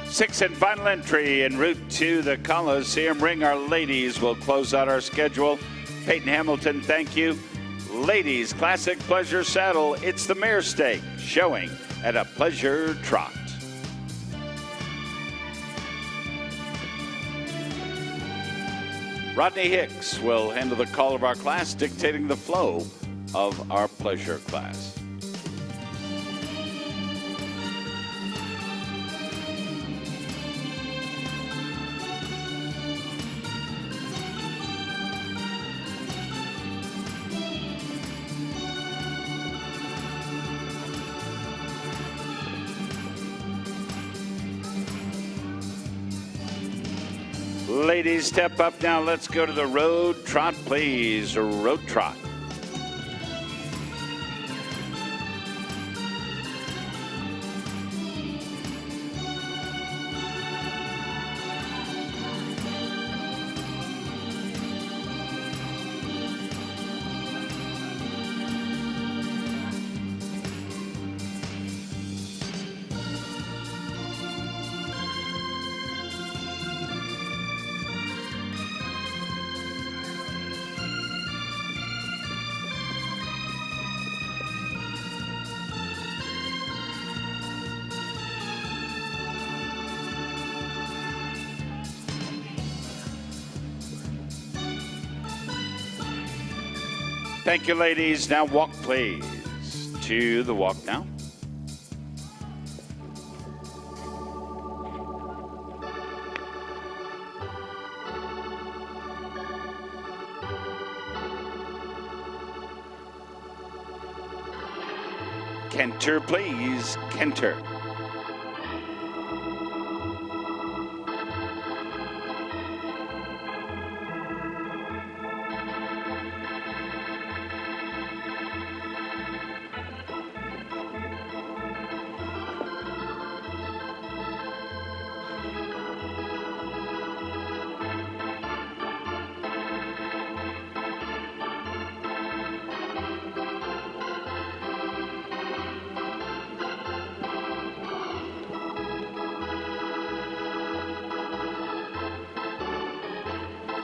Sixth and final entry en route to the Coliseum ring. Our ladies will close out our schedule. Peyton Hamilton, thank you. Ladies Classic Pleasure Saddle, it's the mare stake showing at a pleasure trot. Rodney Hicks will handle the call of our class, dictating the flow of our pleasure class. Ladies, step up now. Let's go to the road trot, please. Road trot. Thank you, ladies. Now walk, please. To the walk now. Canter, please. Canter.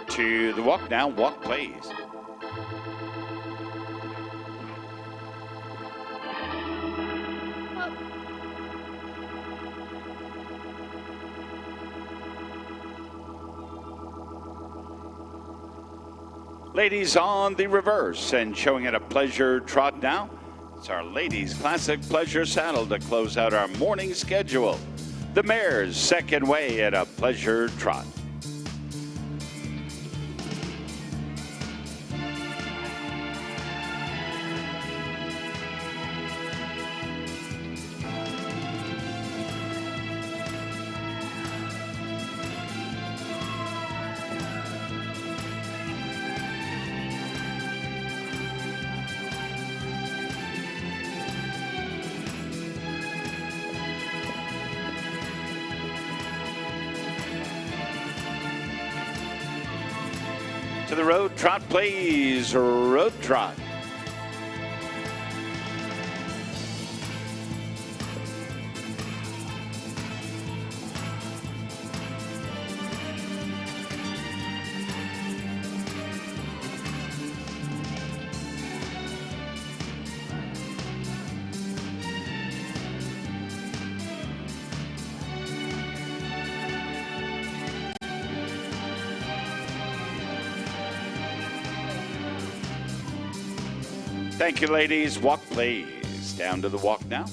To the walk now. Walk, please. Ladies on the reverse and showing it a pleasure trot now. It's our ladies classic pleasure saddle to close out our morning schedule. The mare's second way at a pleasure trot. To the road trot, please. Road trot. Thank you, ladies. Walk, please. Down to the walk now.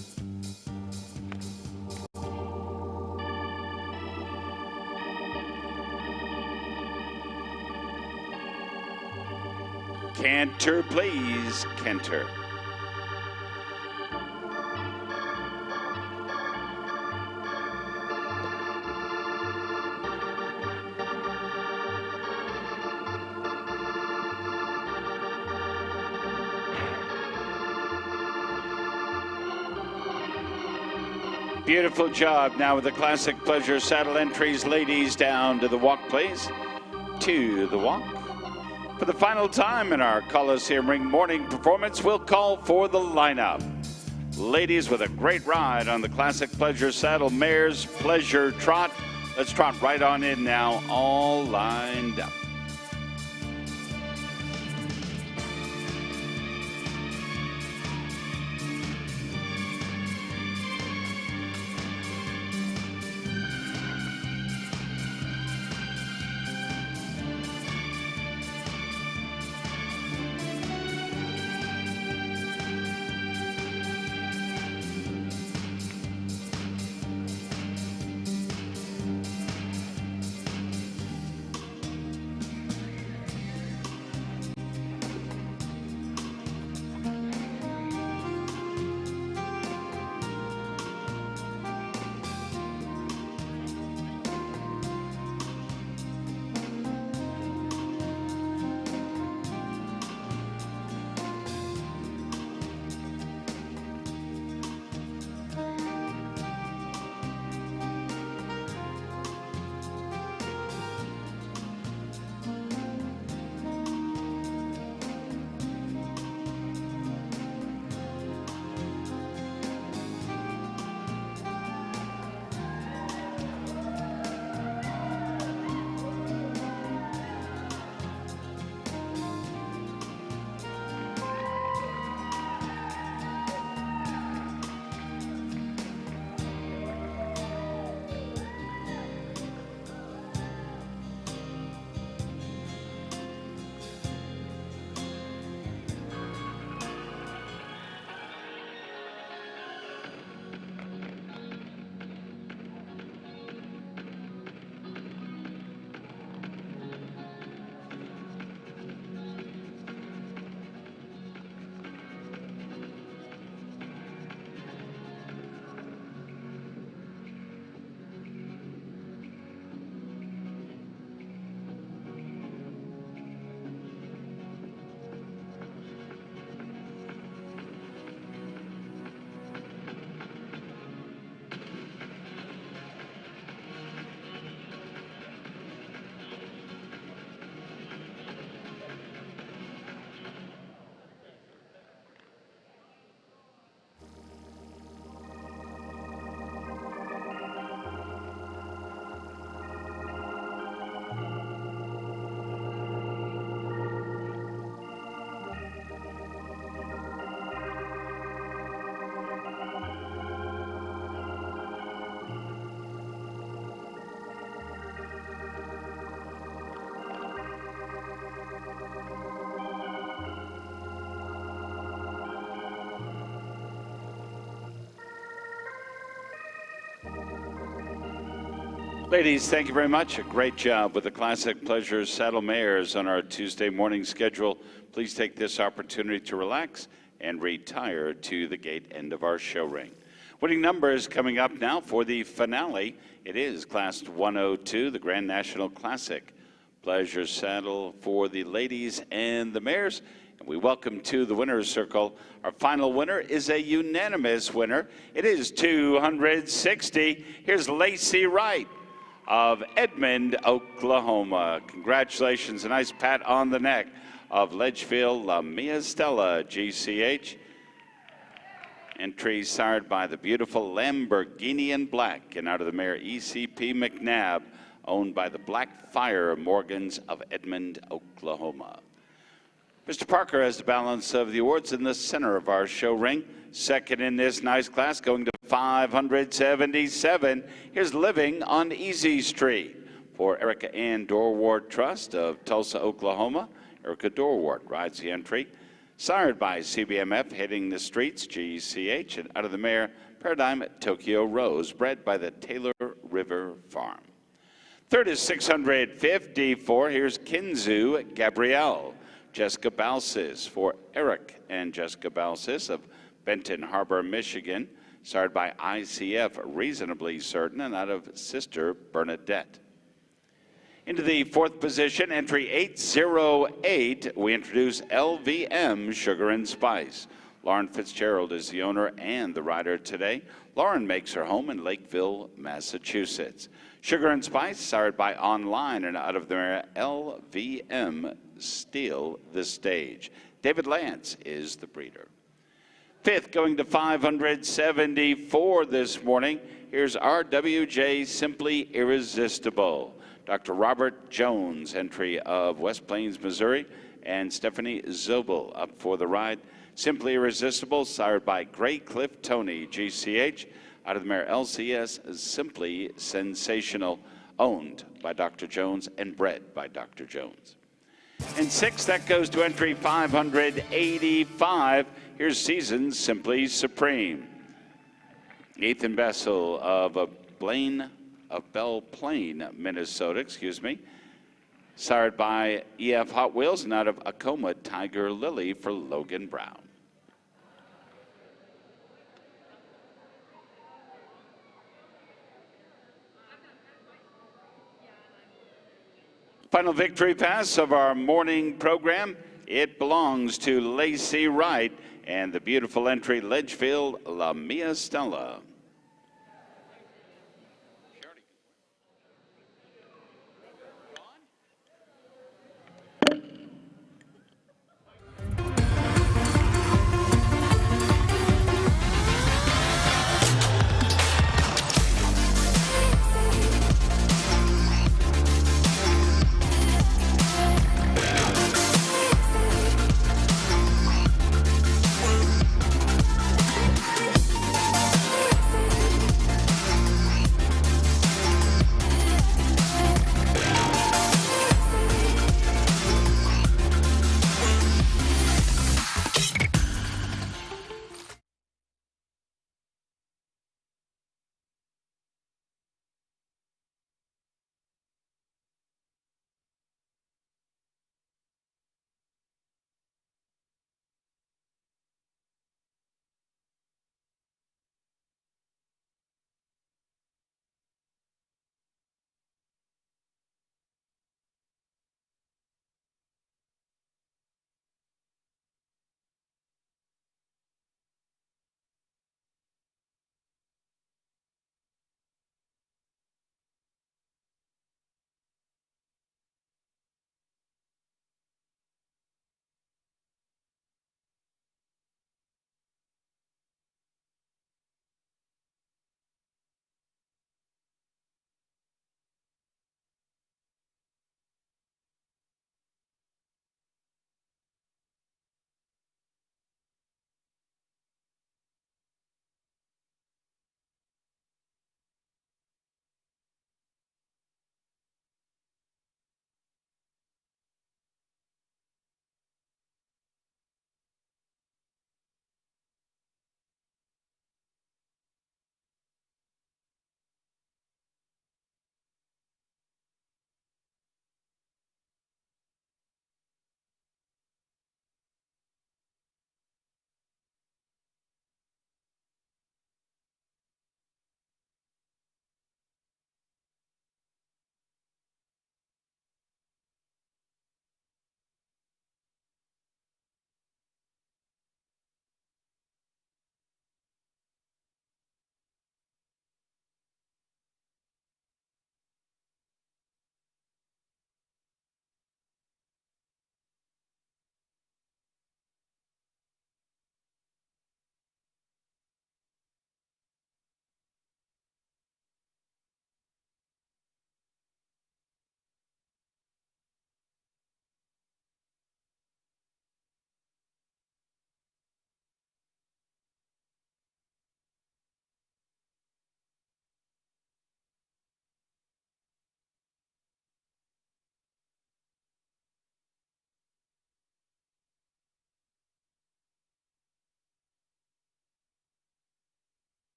Canter, please. Canter. Beautiful job now with the classic pleasure saddle entries. Ladies, down to the walk, please. To the walk. For the final time in our Coliseum Ring morning performance, we'll call for the lineup. Ladies with a great ride on the classic pleasure saddle mare's pleasure trot. Let's trot right on in now, all lined up. Ladies, thank you very much. A great job with the Classic Pleasure Saddle Mares on our Tuesday morning schedule. Please take this opportunity to relax and retire to the gate end of our show ring. Winning numbers coming up now for the finale. It is Class 102, the Grand National Classic Pleasure Saddle for the ladies and the mares. And we welcome to the winner's circle. Our final winner is a unanimous winner. It is 260. Here's Lacey Wright of Edmond, Oklahoma. Congratulations, a nice pat on the neck of Ledgefield La Mia Stella, GCH. Entry sired by the beautiful Lamborghini in black, and out of the mare ECP McNabb, owned by the Black Fire Morgans of Edmond, Oklahoma. Mr. Parker has the balance of the awards in the center of our show ring. Second in this nice class, going to 577. Here's Living on Easy Street for Erica Ann Dorwart Trust of Tulsa, Oklahoma. Erica Dorwart rides the entry. Sired by CBMF, Hitting the Streets, GCH, and out of the mare, Paradigm at Tokyo Rose, bred by the Taylor River Farm. Third is 654. Here's Kinzu Gabrielle. Jessica Balsis for Eric and Jessica Balsis of Benton Harbor, Michigan. Sired by ICF, Reasonably Certain, and out of Sister Bernadette. Into the fourth position, entry 808, we introduce LVM Sugar and Spice. Lauren Fitzgerald is the owner and the rider today. Lauren makes her home in Lakeville, Massachusetts. Sugar and Spice, sired by Online, and out of their LVM Steal the Stage. David Lance is the breeder. Fifth, going to 574 this morning. Here's RWJ Simply Irresistible. Dr. Robert Jones, entry of West Plains, Missouri, and Stephanie Zobel up for the ride. Simply Irresistible, sired by Gray Cliff Tony, GCH, out of the mare LCS Simply Sensational, owned by Dr. Jones and bred by Dr. Jones. And sixth, that goes to entry 585. Here's Seasons Simply Supreme. Nathan Bessel of Belle Plaine, Minnesota, sired by EF Hot Wheels, and out of Acoma Tiger Lily for Logan Brown. Final victory pass of our morning program. It belongs to Lacey Wright and the beautiful entry Ledgefield La Mia Stella.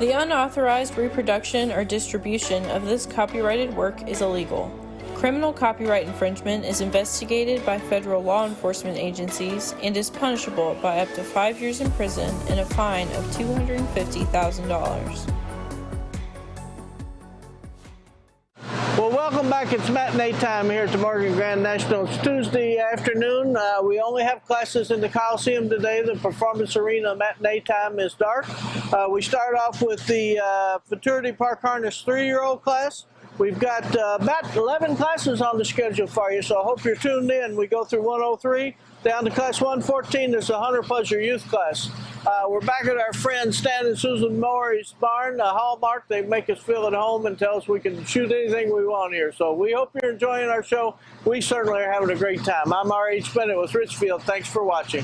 The unauthorized reproduction or distribution of this copyrighted work is illegal. Criminal copyright infringement is investigated by federal law enforcement agencies and is punishable by up to 5 years in prison and a fine of $250,000. Well, welcome back. It's matinee time here at the Morgan Grand National. It's Tuesday afternoon. We only have classes in the Coliseum today. The Performance Arena matinee time is dark. We start off with the Futurity Park Harness 3-year-old class. We've got about 11 classes on the schedule for you, so I hope you're tuned in. We go through 103 down to class 114. There's the Hunter Pleasure Youth class. We're back at our friend Stan and Susan Maury's barn, Hallmark. They make us feel at home and tell us we can shoot anything we want here. So we hope you're enjoying our show. We certainly are having a great time. I'm R.H. Bennett with Richfield. Thanks for watching.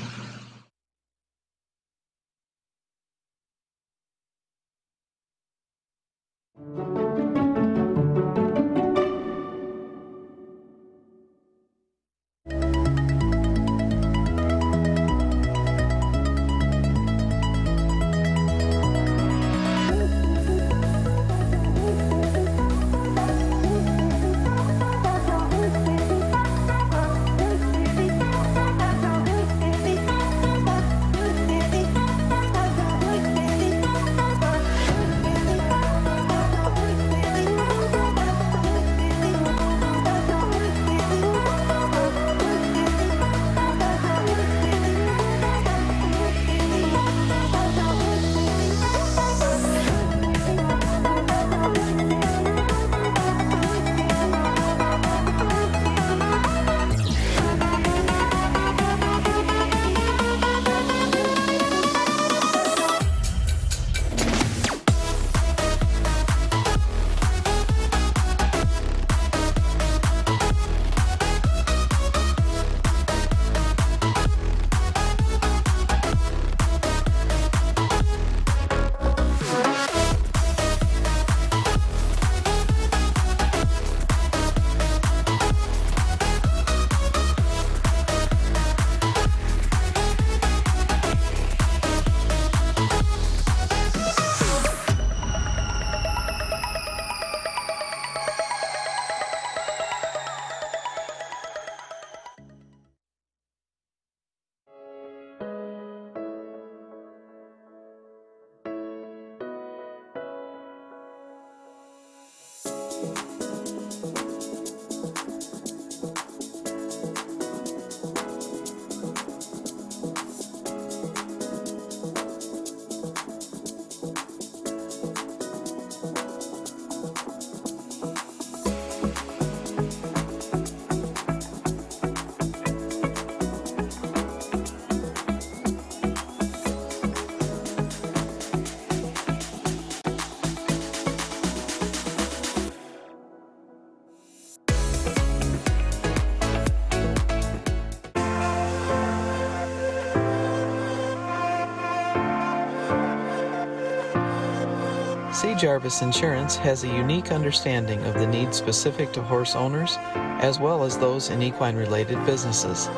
C. Jarvis Insurance has a unique understanding of the needs specific to horse owners, as well as those in equine-related businesses.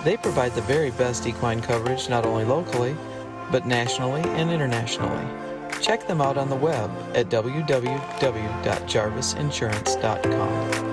They provide the very best equine coverage not only locally, but nationally and internationally. Check them out on the web at www.jarvisinsurance.com.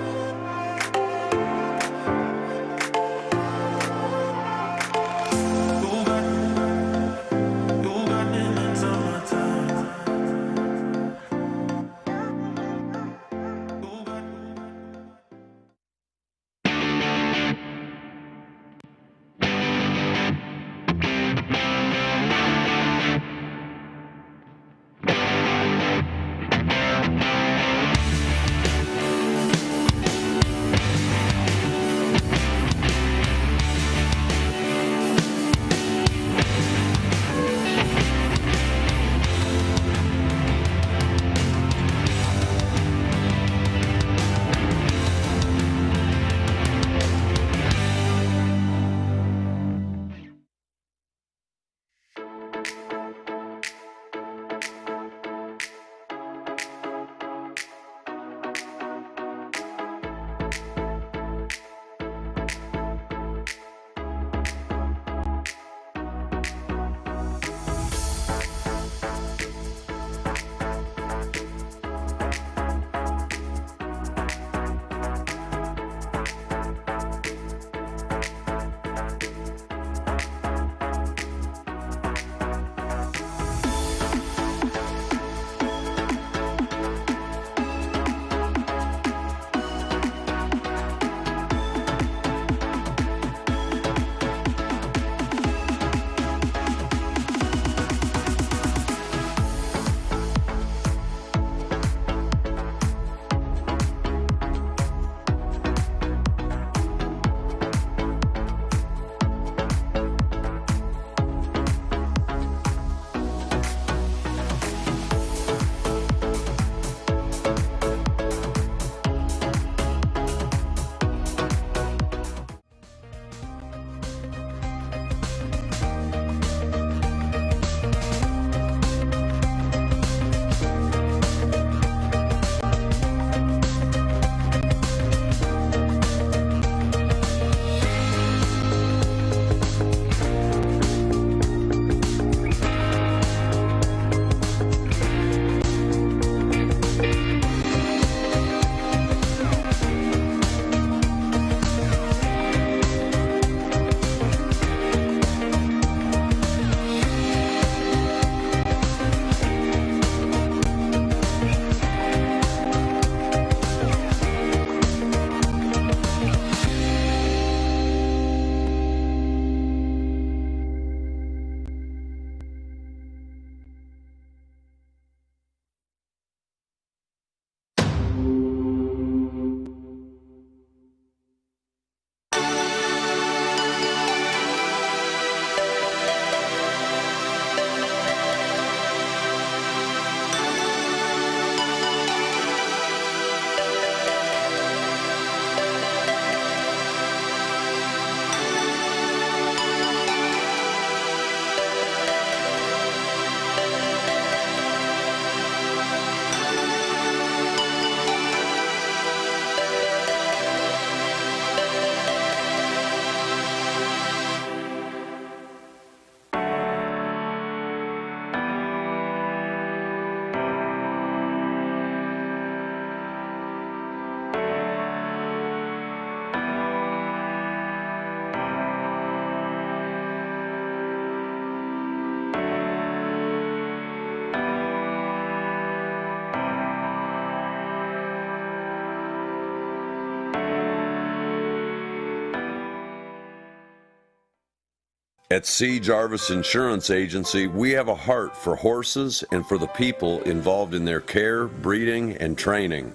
At C. Jarvis Insurance Agency, we have a heart for horses and for the people involved in their care, breeding, and training.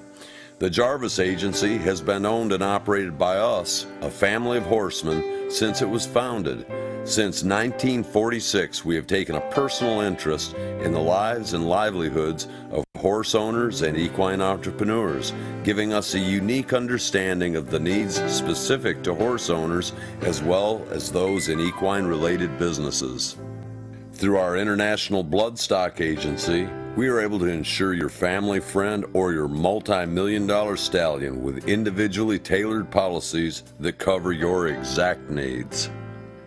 The Jarvis Agency has been owned and operated by us, a family of horsemen, since it was founded. Since 1946, we have taken a personal interest in the lives and livelihoods of horse owners and equine entrepreneurs, giving us a unique understanding of the needs specific to horse owners as well as those in equine-related businesses. Through our International Bloodstock Agency, we are able to insure your family, friend, or your multi-million-dollar stallion with individually tailored policies that cover your exact needs.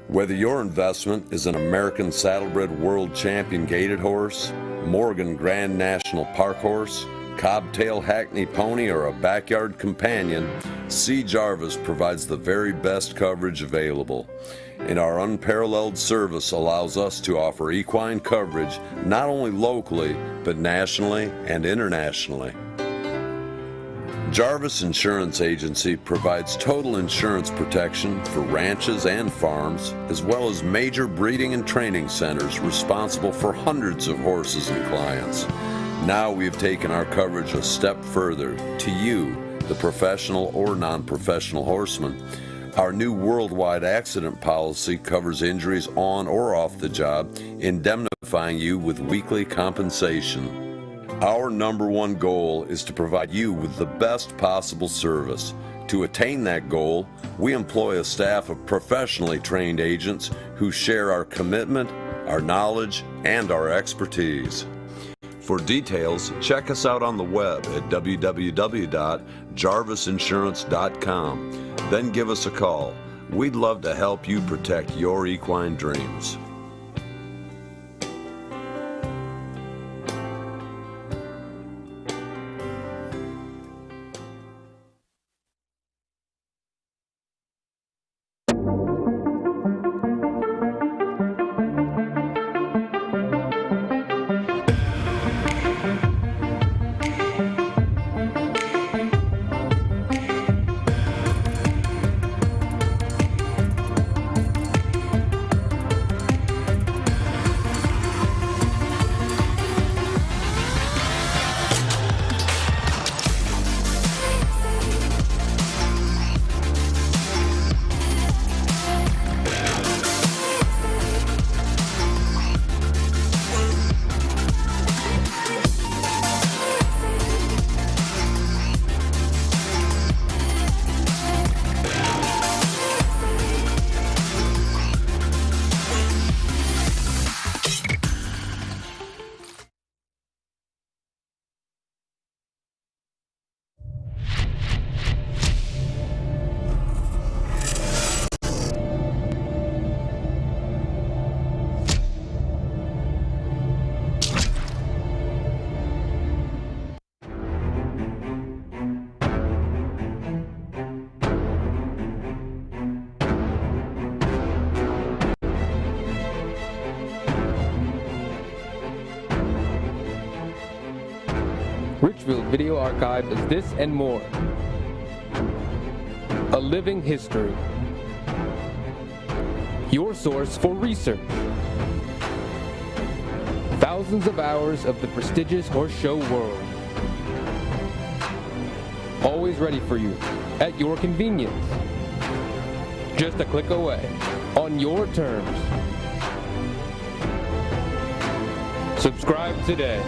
Whether your investment is an American Saddlebred World Champion Gaited Horse, Morgan Grand National Park Horse, Cobtail Hackney Pony, or a backyard companion, C. Jarvis provides the very best coverage available. And our unparalleled service allows us to offer equine coverage not only locally, but nationally and internationally. Jarvis Insurance Agency provides total insurance protection for ranches and farms, as well as major breeding and training centers responsible for hundreds of horses and clients. Now we have taken our coverage a step further to you, the professional or non-professional horseman. Our new worldwide accident policy covers injuries on or off the job, indemnifying you with weekly compensation. Our number one goal is to provide you with the best possible service. To attain that goal, we employ a staff of professionally trained agents who share our commitment, our knowledge, and our expertise. For details, check us out on the web at www.jarvisinsurance.com. Then give us a call. We'd love to help you protect your equine dreams. Richfield Video Archive is this and more. A living history. Your source for research. Thousands of hours of the prestigious horse show world. Always ready for you, at your convenience. Just a click away, on your terms. Subscribe today.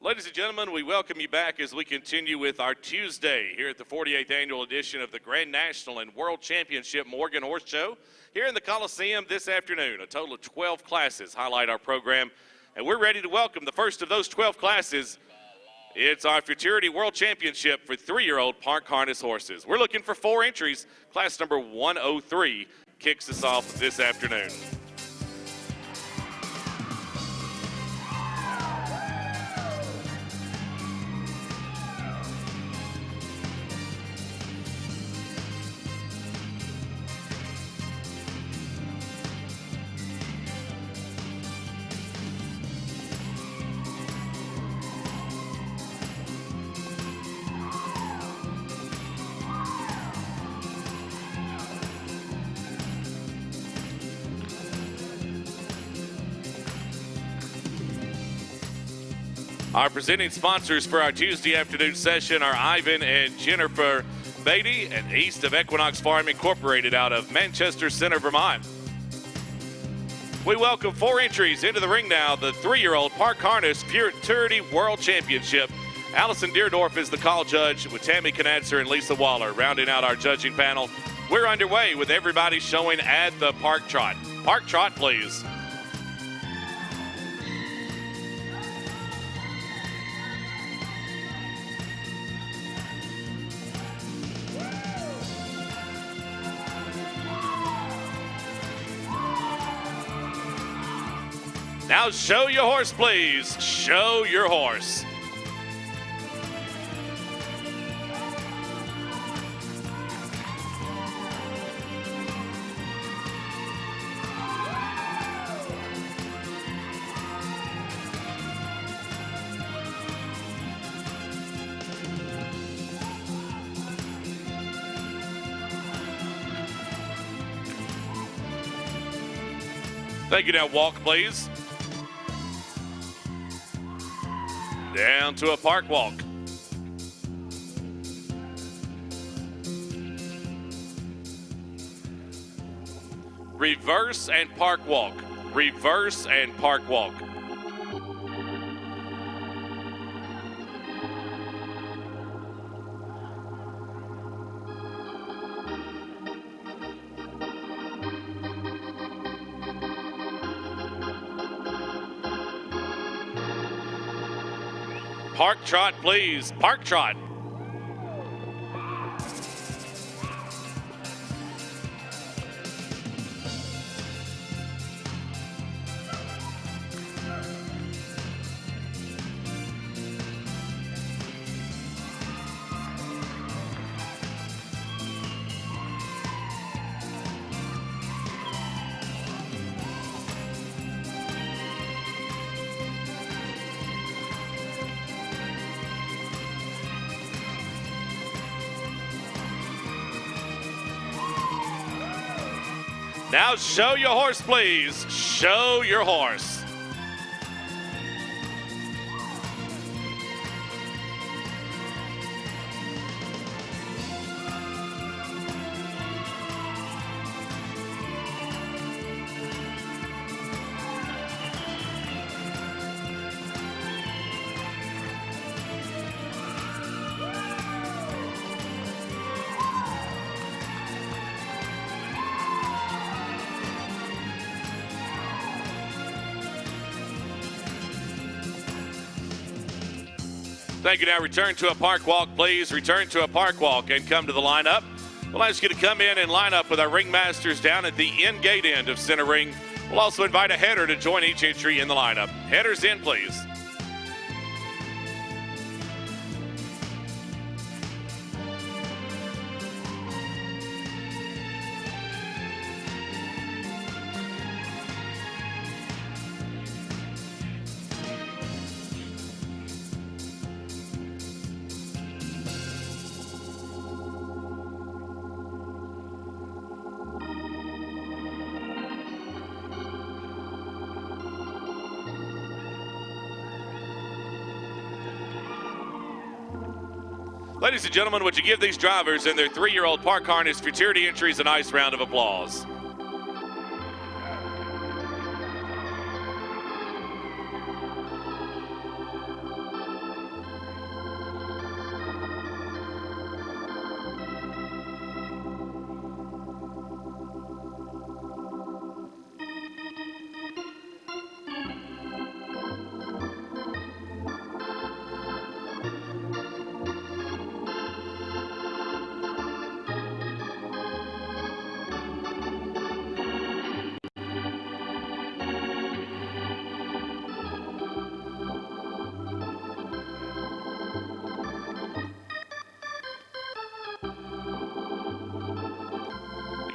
Ladies and gentlemen, we welcome you back as we continue with our Tuesday here at the 48th annual edition of the Grand National and World Championship Morgan Horse Show here in the Coliseum this afternoon. A total of 12 classes highlight our program, and we're ready to welcome the first of those 12 classes. It's our Futurity World Championship for 3-year-old park harness horses. We're looking for 4 entries. Class number 103 kicks us off this afternoon. Our presenting sponsors for our Tuesday afternoon session are Ivan and Jennifer Beatty and East of Equinox Farm Incorporated out of Manchester Center, Vermont. We welcome 4 entries into the ring now, the 3-year-old Park Harness Futurity World Championship. Allison Deerdorf is the call judge with Tammy Knatzer and Lisa Waller rounding out our judging panel. We're underway with everybody showing at the Park Trot. Park Trot, please. Now show your horse, please. Show your horse. Thank you. Now walk, please. Down to a park walk. Reverse and park walk. Reverse and park walk. Park Trot, please. Park Trot. Now show your horse, please. Show your horse. Thank you. Now return to a park walk, please. Return to a park walk and come to the lineup. We'll ask you to come in and line up with our ringmasters down at the end gate end of center ring. We'll also invite a header to join each entry in the lineup. Headers in, please. Ladies and gentlemen, would you give these drivers and their 3-year-old park harness Futurity entries a nice round of applause?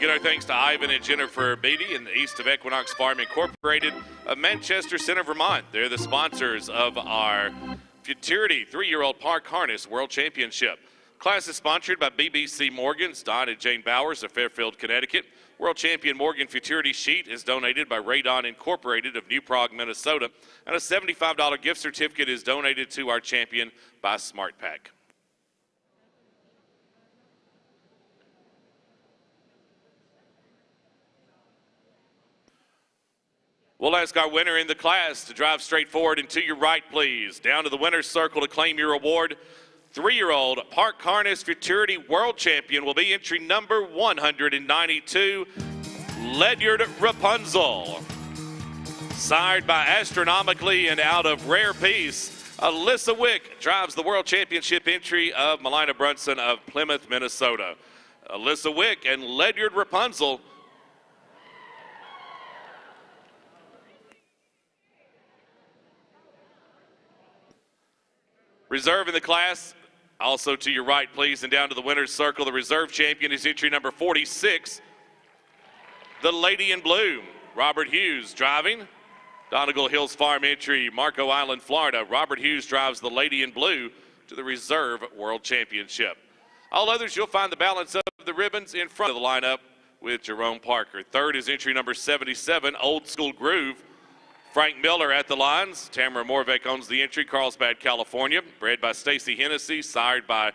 Again, our thanks to Ivan and Jennifer Beatty in the East of Equinox Farm Incorporated of Manchester Center, Vermont. They're the sponsors of our Futurity 3-year-old Park Harness World Championship. Class is sponsored by BBC Morgan's Don and Jane Bowers of Fairfield, Connecticut. World Champion Morgan Futurity Sheet is donated by Radon Incorporated of New Prague, Minnesota. And a $75 gift certificate is donated to our champion by Smart Pack. We'll ask our winner in the class to drive straight forward and to your right, please. Down to the winner's circle to claim your award. 3-year-old Park Harness Futurity World Champion will be entry number 192, Ledyard Rapunzel. Sired by Astronomically and out of Rare Peace, Alyssa Wick drives the World Championship entry of Melina Brunson of Plymouth, Minnesota. Alyssa Wick and Ledyard Rapunzel reserve in the class, also to your right, please, and down to the winner's circle. The reserve champion is entry number 46, the Lady in Blue. Robert Hughes driving. Donegal Hills Farm entry, Marco Island, Florida. Robert Hughes drives the Lady in Blue to the Reserve World Championship. All others, you'll find the balance of the ribbons in front of the lineup with Jerome Parker. Third is entry number 77, Old School Groove. Frank Miller at the lines. Tamara Morvek owns the entry, Carlsbad, California. Bred by Stacy Hennessy, sired by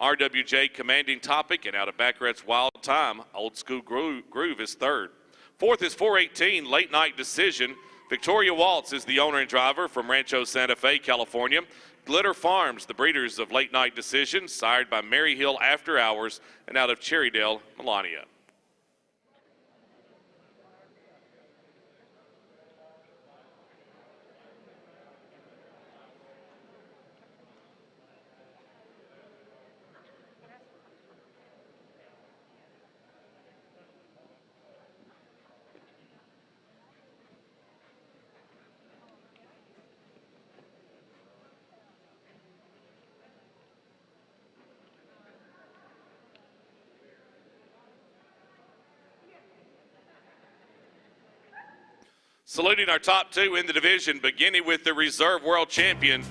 RWJ Commanding Topic, and out of Baccarat's Wild Time, Old School Groove is third. Fourth is 418, Late Night Decision. Victoria Waltz is the owner and driver from Rancho Santa Fe, California. Glitter Farms, the breeders of Late Night Decision, sired by Mary Hill After Hours, and out of Cherrydale, Melania. Saluting our top two in the division, beginning with the Reserve World Champion.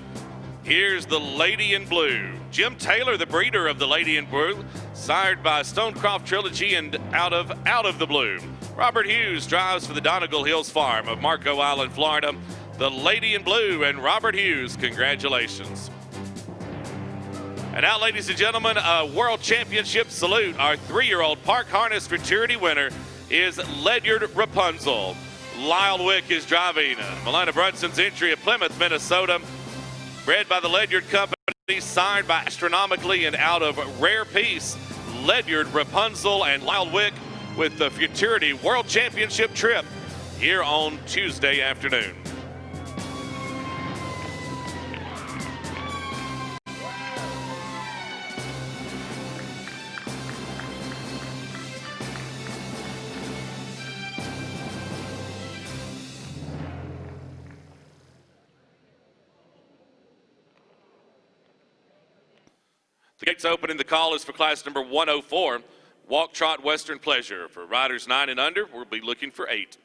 Here's the Lady in Blue. Jim Taylor, the breeder of the Lady in Blue, sired by Stonecroft Trilogy and Out of the Blue. Robert Hughes drives for the Donegal Hills Farm of Marco Island, Florida. The Lady in Blue and Robert Hughes, congratulations. And now, ladies and gentlemen, a World Championship salute. Our 3-year-old Park Harness Futurity winner is Ledyard Rapunzel. Lyle Wick is driving Melina Brunson's entry of Plymouth, Minnesota. Bred by the Ledyard Company, signed by Astronomically and out of Rare Peace. Ledyard, Rapunzel, and Lyle Wick with the Futurity World Championship trip here on Tuesday afternoon. The gates open and the call is for class number 104, Walk Trot Western Pleasure. For riders 9 and under, we'll be looking for 8.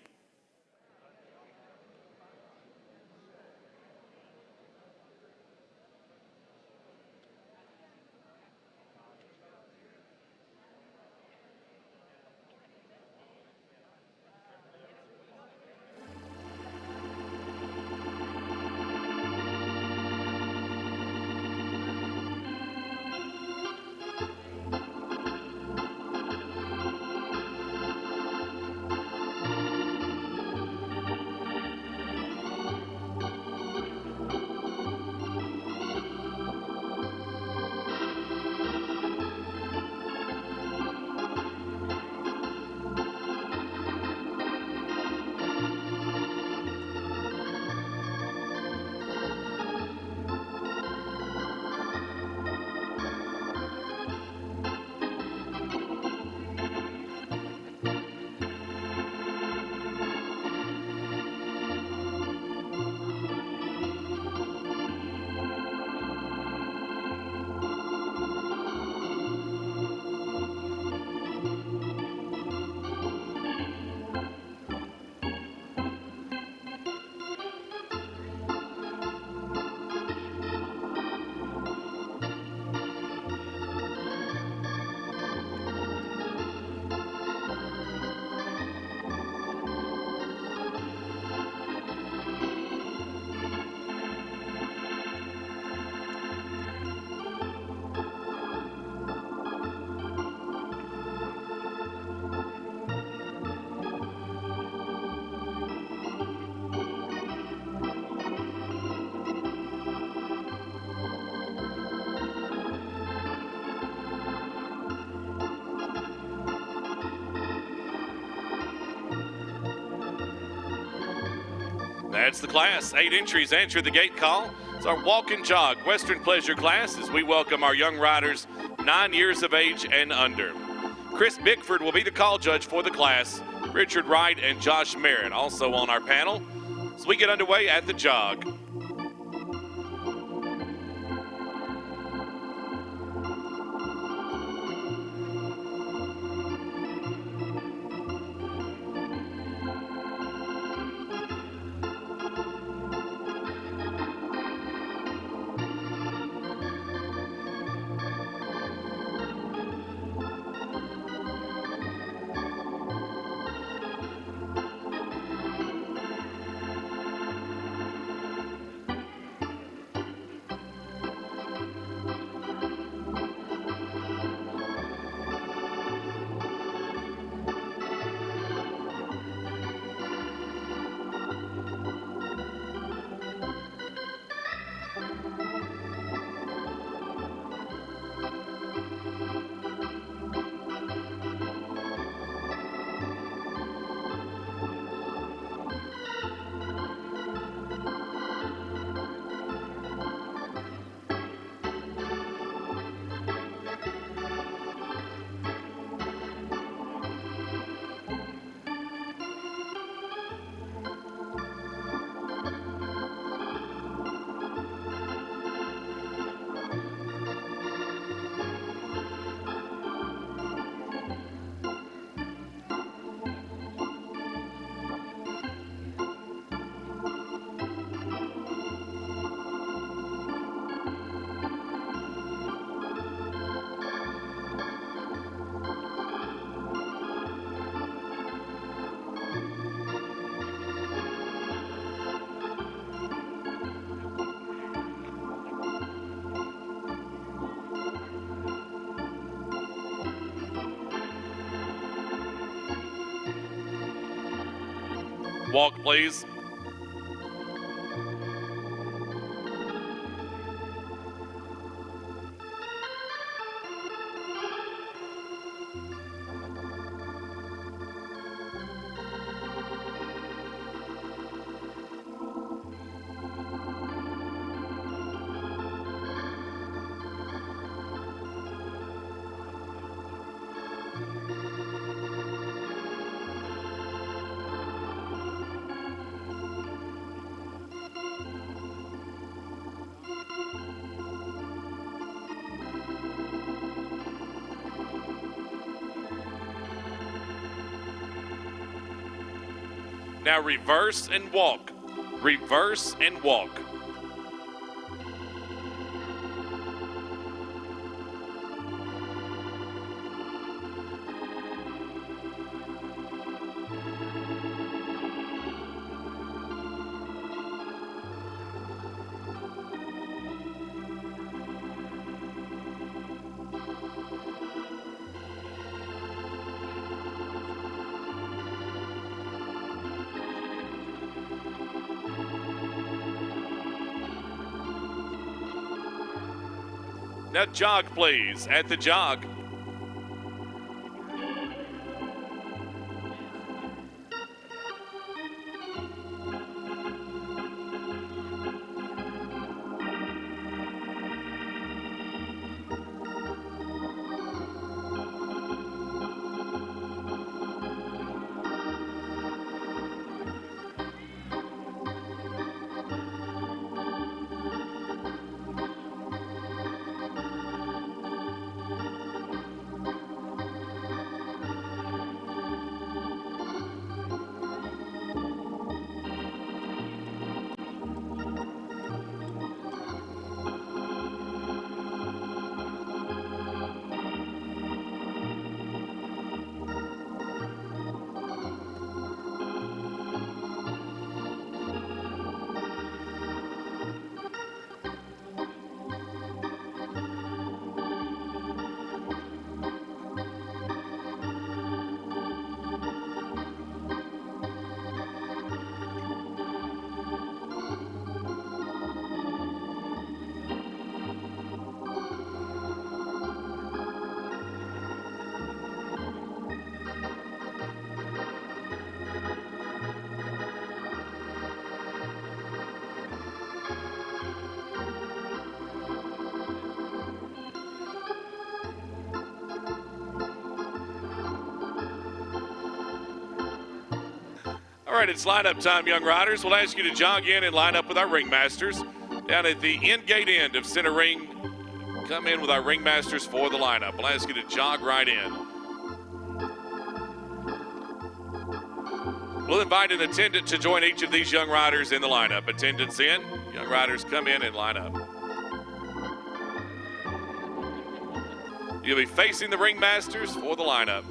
That's the class. 8 entries answer the gate call. It's our walk and jog Western Pleasure class as we welcome our young riders 9 years of age and under. Chris Bickford will be the call judge for the class. Richard Wright and Josh Merritt also on our panel as we get underway at the jog. Walk, please. Now reverse and walk. Reverse and walk. Now jog, please, at the jog. All right, it's lineup time, young riders. We'll ask you to jog in and line up with our ringmasters. Down at the end gate end of center ring, come in with our ringmasters for the lineup. We'll ask you to jog right in. We'll invite an attendant to join each of these young riders in the lineup. Attendants in, young riders come in and line up. You'll be facing the ringmasters for the lineup.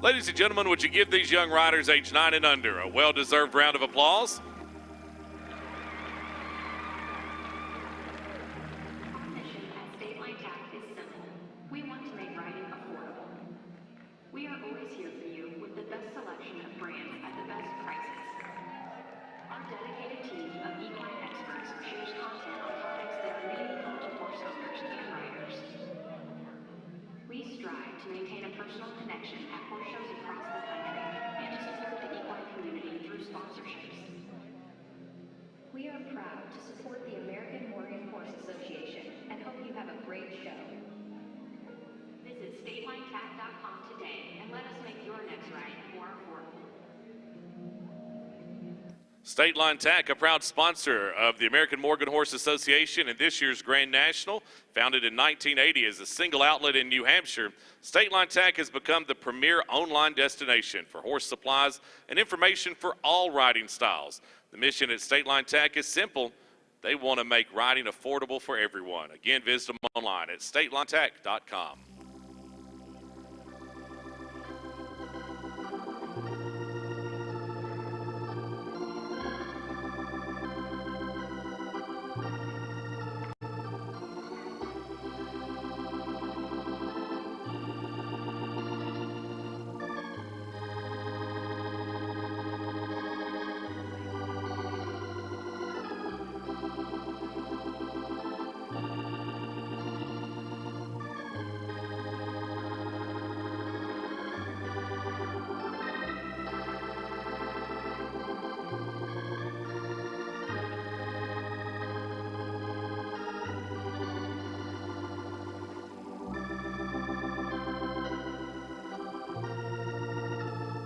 Ladies and gentlemen, would you give these young riders age 9 and under a well-deserved round of applause? Our mission at State Line TAC is simple. We want to make riding affordable. We are always here for you with the best selection of brands at the best prices. Our dedicated team of equine experts shares content on topics that are meaningful to horse owners and riders. We strive to maintain a personal connection at horse shows across the country and to support the equine community through sponsorships. We are proud to support the American Morgan Horse Association and hope you have a great show. Visit statelinetac.com today and let us make your next ride more affordable. State Line TAC, a proud sponsor of the American Morgan Horse Association and this year's Grand National. Founded in 1980 as a single outlet in New Hampshire, State Line TAC has become the premier online destination for horse supplies and information for all riding styles. The mission at State Line TAC is simple. They want to make riding affordable for everyone. Again, visit them online at statelinetac.com.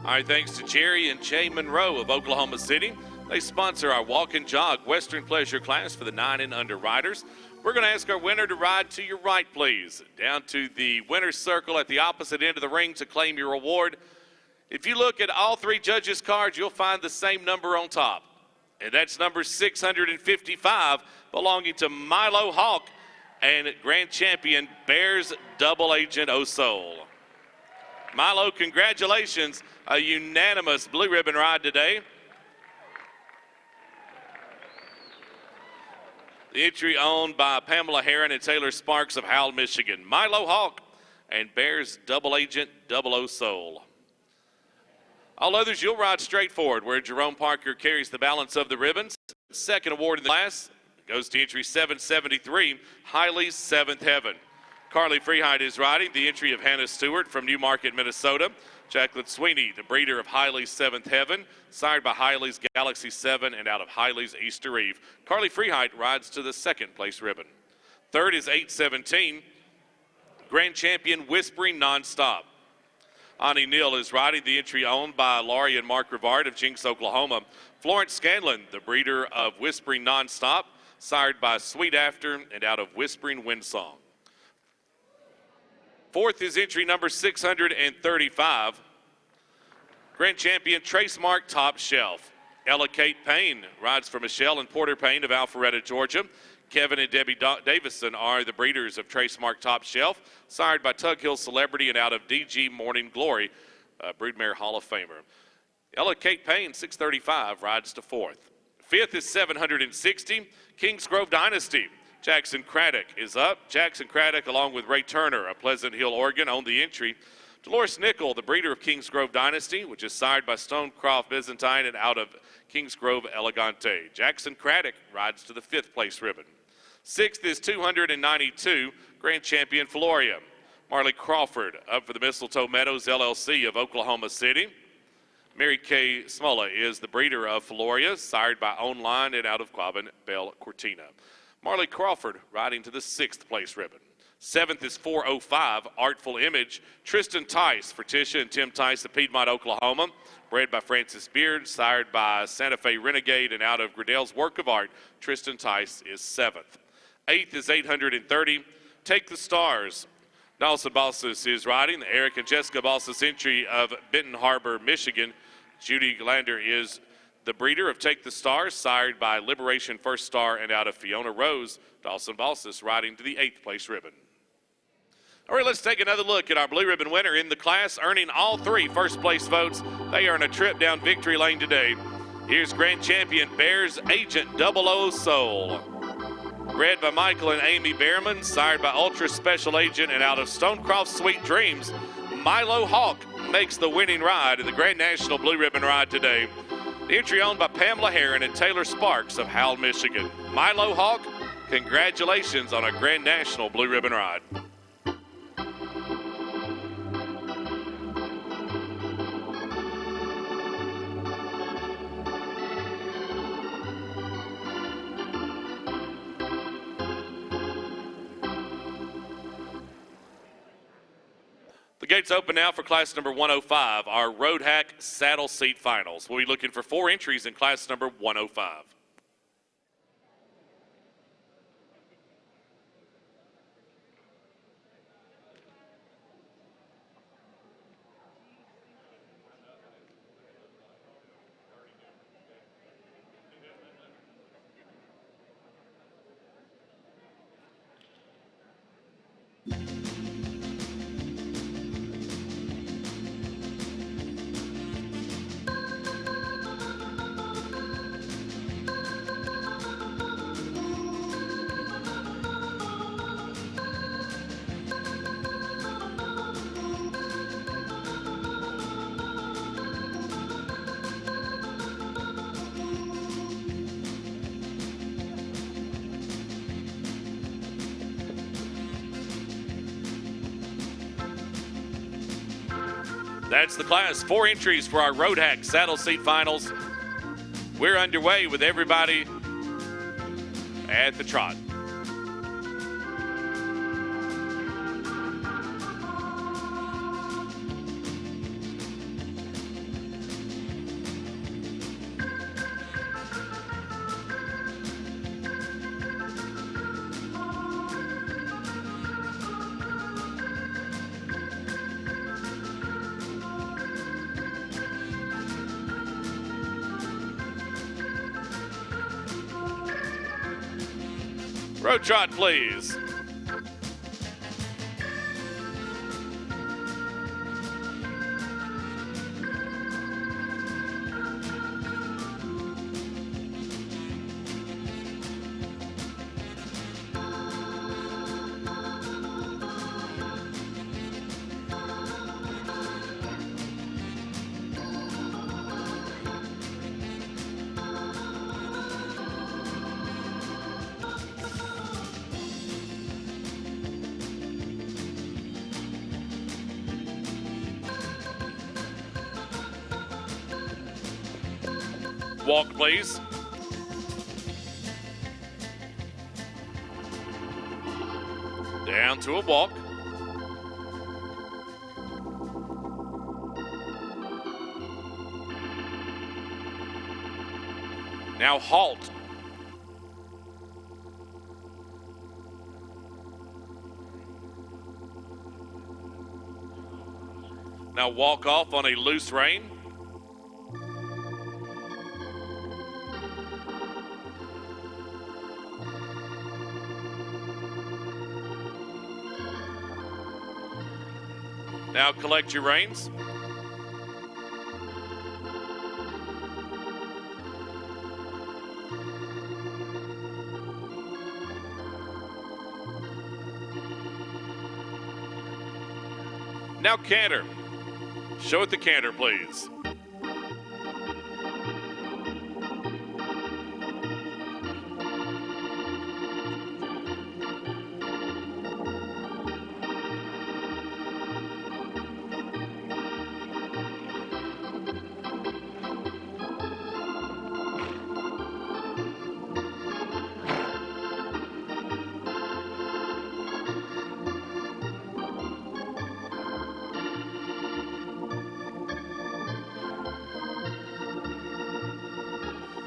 All right, thanks to Jerry and Jay Monroe of Oklahoma City. They sponsor our walk and jog Western Pleasure class for the 9 and under riders. We're going to ask our winner to ride to your right, please, down to the winner's circle at the opposite end of the ring to claim your award. If you look at all three judges' cards, you'll find the same number on top, and that's number 655, belonging to Milo Hawk and grand champion Bears Double Agent O'Soul. Milo, congratulations. A unanimous blue ribbon ride today. The entry owned by Pamela Herron and Taylor Sparks of Howell, Michigan. Milo Hawk and Bears Double Agent Double O Soul. All others, you'll ride straight forward where Jerome Parker carries the balance of the ribbons. Second award in the class goes to entry 773, Hiley's Seventh Heaven. Carly Freeheid is riding the entry of Hannah Stewart from Newmarket, Minnesota. Jacqueline Sweeney, the breeder of Hiley's Seventh Heaven, sired by Hiley's Galaxy 7 and out of Hiley's Easter Eve. Carly Freeheid rides to the second place ribbon. Third is 817, grand champion Whispering Nonstop. Ani Neal is riding the entry owned by Laurie and Mark Rivard of Jinx, Oklahoma. Florence Scanlon, the breeder of Whispering Nonstop, sired by Sweet After and out of Whispering Windsong. Fourth is entry number 635, grand champion Trace Mark Top Shelf. Ella Kate Payne rides for Michelle and Porter Payne of Alpharetta, Georgia. Kevin and Debbie Davison are the breeders of Trace Mark Top Shelf, sired by Tug Hill Celebrity and out of DG Morning Glory, Broodmare Hall of Famer. Ella Kate Payne, 635, rides to fourth. Fifth is 760, Kings Grove Dynasty. Jackson Craddock is up. Jackson Craddock, along with Ray Turner of Pleasant Hill, Oregon, own the entry. Dolores Nickel, the breeder of Kingsgrove Dynasty, which is sired by Stonecroft Byzantine and out of Kingsgrove Elegante. Jackson Craddock rides to the 5th place ribbon. 6th is 292, Grand Champion Floria. Marley Crawford up for the Mistletoe Meadows LLC of Oklahoma City. Mary Kay Smolla is the breeder of Floria, sired by Online and out of Quabbin Bell Cortina. Marley Crawford riding to the 6th place ribbon. 7th is 405, Artful Image. Tristan Tice for Tisha and Tim Tice of Piedmont, Oklahoma. Bred by Francis Beard, sired by Santa Fe Renegade and out of Gradell's Work of Art. Tristan Tice is 7th. 8th is 830, Take the Stars. Dawson Balsas is riding. The Eric and Jessica Balsas entry of Benton Harbor, Michigan. Judy Glander is the breeder of Take the Stars, sired by Liberation First Star and out of Fiona Rose. Dawson Balsas riding to the 8th place ribbon. All right, let's take another look at our blue ribbon winner in the class, earning all 3 first-place votes. They earn a trip down victory lane today. Here's Grand Champion Bears Agent 00 Soul. Bred by Michael and Amy Behrman, sired by Ultra Special Agent and out of Stonecroft Sweet Dreams. Milo Hawk makes the winning ride in the Grand National Blue Ribbon Ride today. The entry owned by Pamela Heron and Taylor Sparks of Howell, Michigan. Milo Hawk, congratulations on a Grand National Blue Ribbon Ride. The gates open now for class number 105, our Road Hack Saddle Seat Finals. We'll be looking for 4 entries in class number 105. That's the class. 4 entries for our Road Hack Saddle Seat Finals. We're underway with everybody at the trot. Road trot, please. Walk, please. Down to a walk. Now halt. Now walk off on a loose rein. Now collect your reins. Now canter. Show it the canter, please.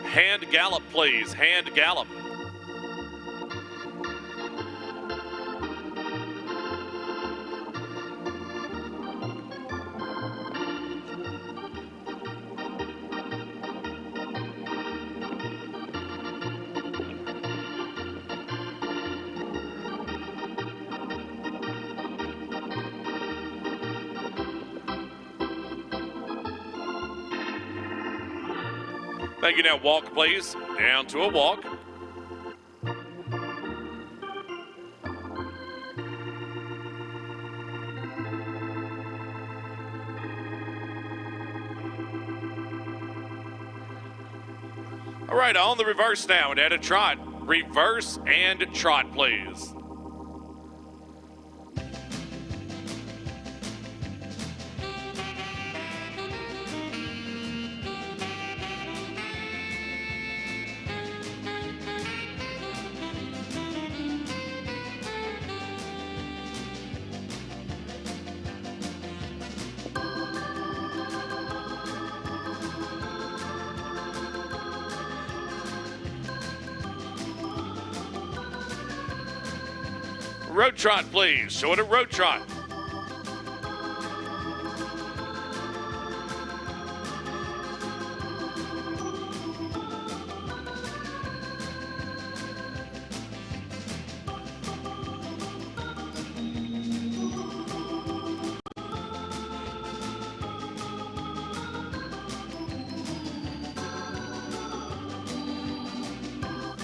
Hand gallop, please. Hand gallop. Thank you. Now walk, please. Down to a walk. All right, on the reverse now and at a trot. Reverse and trot, please. Road trot, please. Show it a road trot.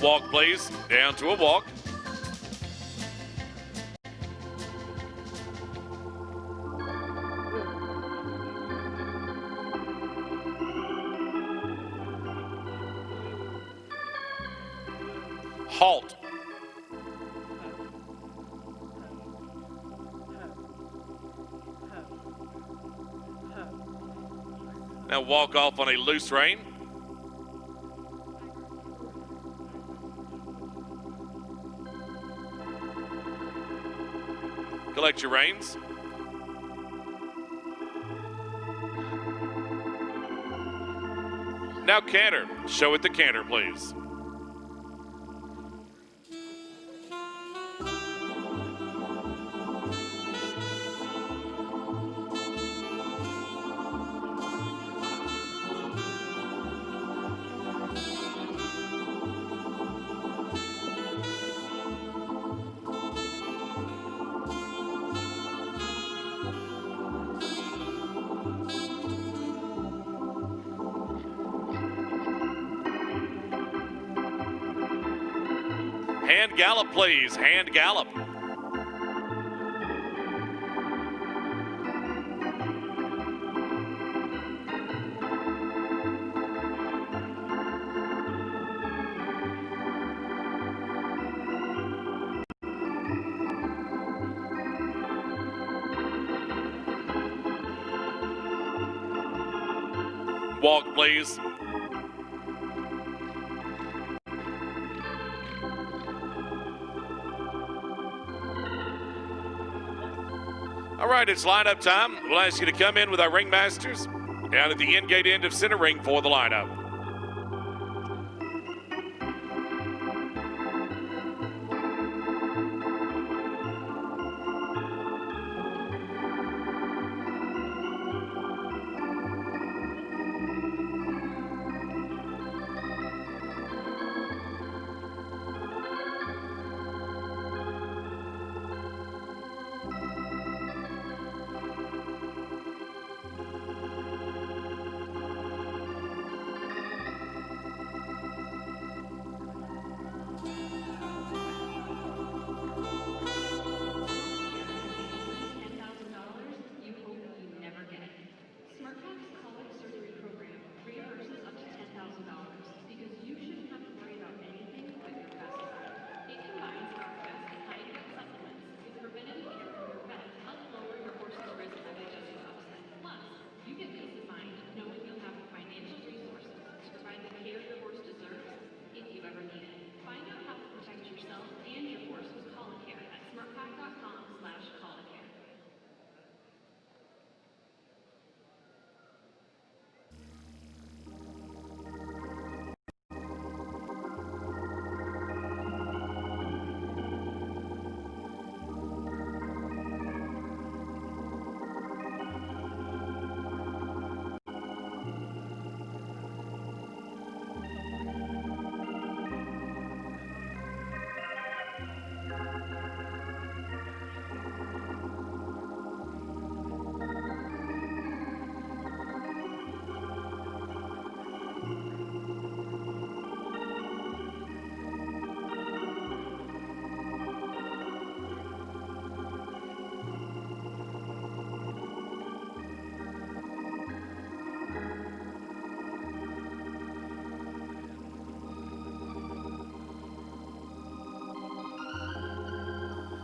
Walk, please. Down to a walk. Halt. Now walk off on a loose rein. Collect your reins. Now canter. Show it the canter, please. Hand gallop, please. Hand gallop. Walk, please. All right, it's lineup time. We'll ask you to come in with our ringmasters down at the in-gate end of center ring for the lineup.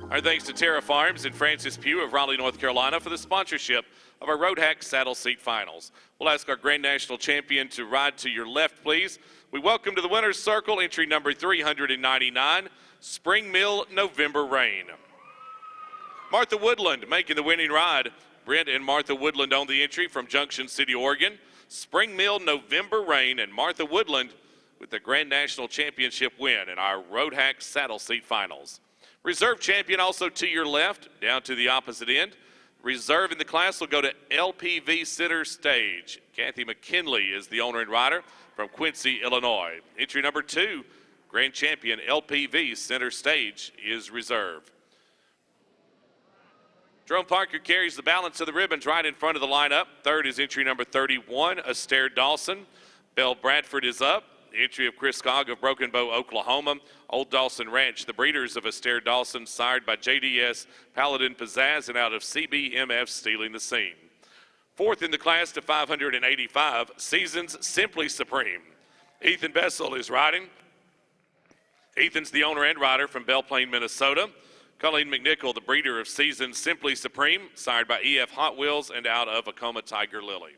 Our thanks to Terra Farms and Francis Pugh of Raleigh, North Carolina for the sponsorship of our Road Hack Saddle Seat Finals. We'll ask our Grand National champion to ride to your left, please. We welcome to the winner's circle entry number 399, Spring Mill November Rain. Martha Woodland making the winning ride. Brent and Martha Woodland on the entry from Junction City, Oregon. Spring Mill November Rain and Martha Woodland with the Grand National Championship win in our Road Hack Saddle Seat Finals. Reserve champion also to your left, down to the opposite end. Reserve in the class will go to LPV Center Stage. Kathy McKinley is the owner and rider from Quincy, Illinois. Entry number 2, Grand Champion LPV Center Stage is reserve. Jerome Parker carries the balance of the ribbons right in front of the lineup. Third is entry number 31, Astaire Dawson. Belle Bradford is up. The entry of Chris Cogg of Broken Bow, Oklahoma. Old Dawson Ranch, the breeders of Astaire Dawson, sired by JDS Paladin Pizzazz and out of CBMF Stealing the Scene. Fourth in the class to 585, Seasons Simply Supreme. Ethan Bessel is riding. Ethan's the owner and rider from Belle Plaine, Minnesota. Colleen McNichol, the breeder of Seasons Simply Supreme, sired by EF Hot Wheels and out of Acoma Tiger Lily.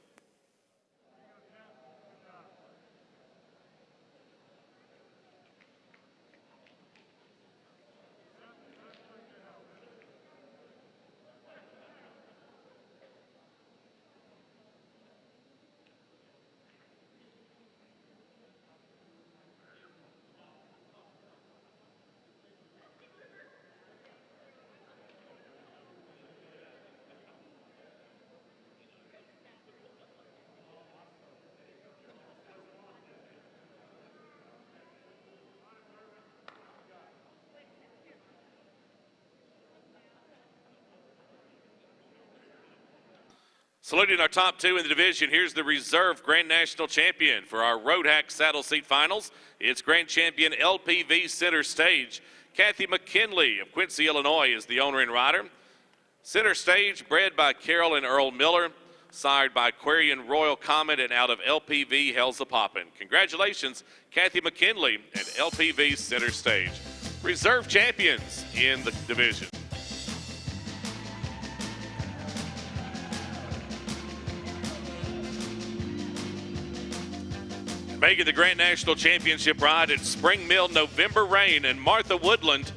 Saluting our top 2 in the division, here's the reserve Grand National champion for our Road Hack Saddle Seat Finals. It's Grand Champion LPV Center Stage. Kathy McKinley of Quincy, Illinois is the owner and rider. Center Stage, bred by Carol and Earl Miller, sired by Aquarian Royal Comet and out of LPV Hell's a Poppin'. Congratulations, Kathy McKinley and LPV Center Stage. Reserve champions in the division. Making the Grand National Championship ride at Spring Mill November Rain and Martha Woodland.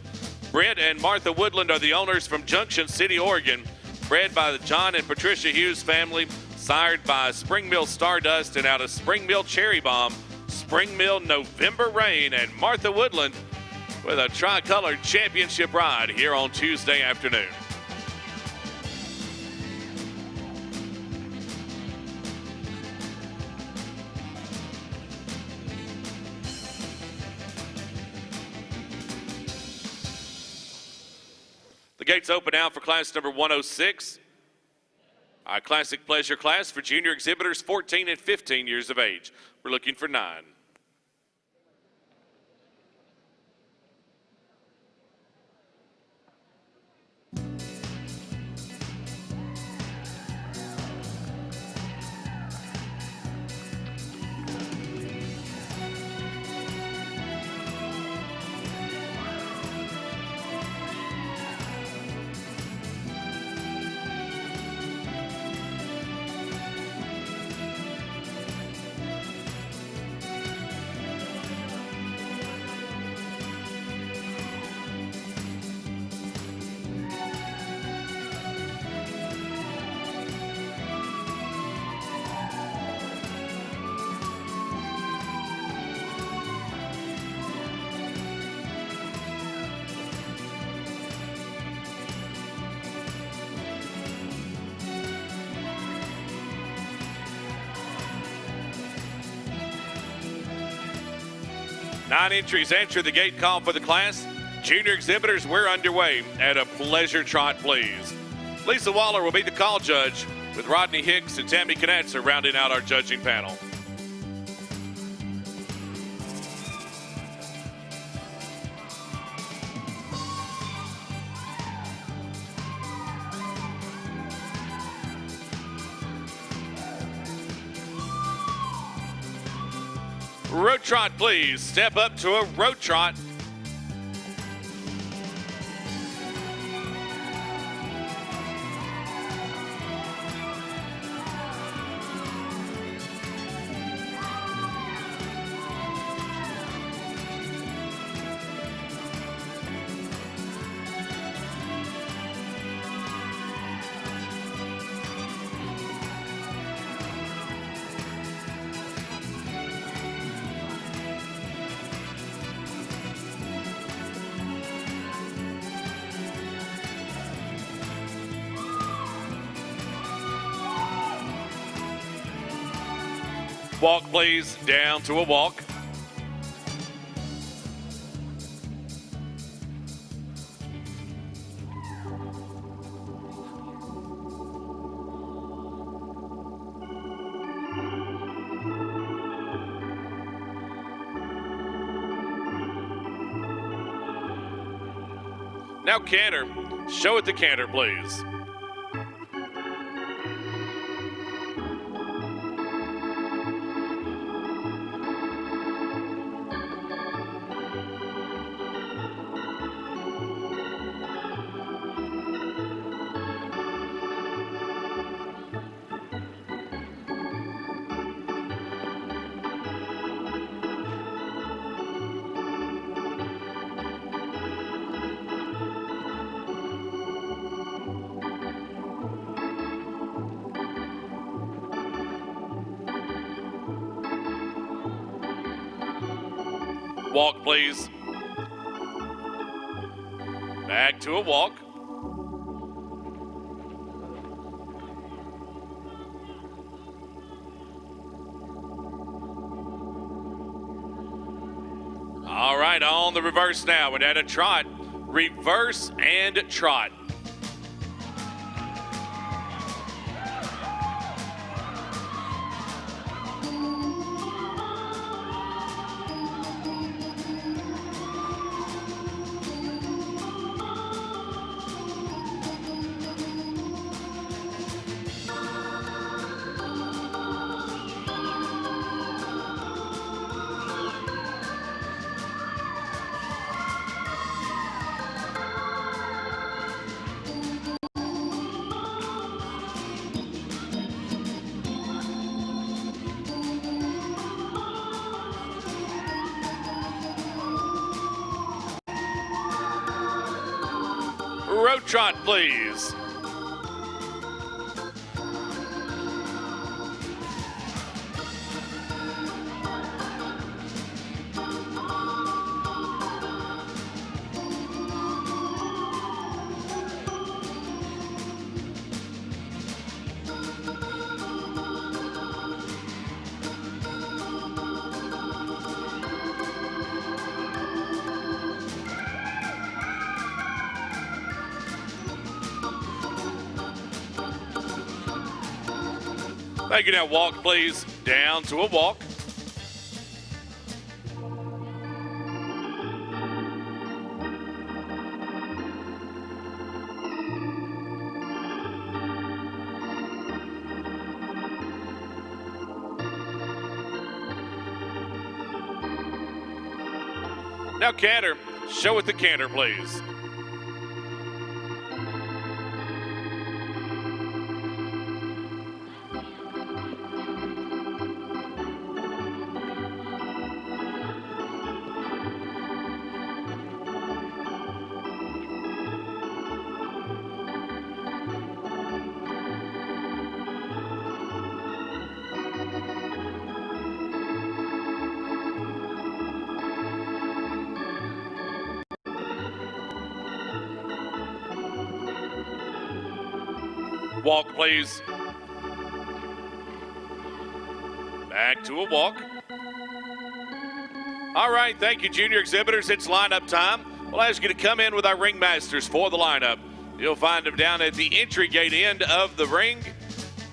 Brent and Martha Woodland are the owners from Junction City, Oregon. Bred by the John and Patricia Hughes family, sired by Spring Mill Stardust and out of Spring Mill Cherry Bomb. Spring Mill November Rain and Martha Woodland with a tricolored championship ride here on Tuesday afternoon. The gates open now for class number 106, our Classic Pleasure class for junior exhibitors 14 and 15 years of age. We're looking for 9. Nine entries enter the gate call for the class. Junior exhibitors, we're underway at a pleasure trot, please. Lisa Waller will be the call judge, with Rodney Hicks and Tammy Knatzer rounding out our judging panel. Road trot, please. Step up to a road trot. Walk, please. Down to a walk. Now canter. Show it the canter, please. Walk, please. Back to a walk. All right, on the reverse now. And at a trot. Reverse and trot. Road trot, please. Thank you. Now walk, please. Down to a walk. Now canter. Show it the canter, please. Walk, please. Back to a walk. All right, thank you, junior exhibitors. It's lineup time. We'll ask you to come in with our ringmasters for the lineup. You'll find them down at the entry gate end of the ring,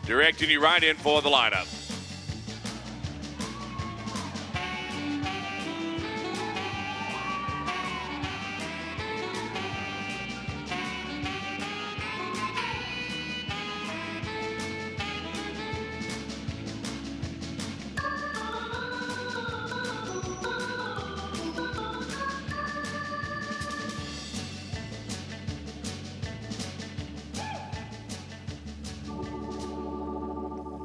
directing you right in for the lineup.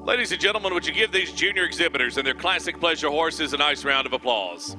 Ladies and gentlemen, would you give these junior exhibitors and their classic pleasure horses a nice round of applause?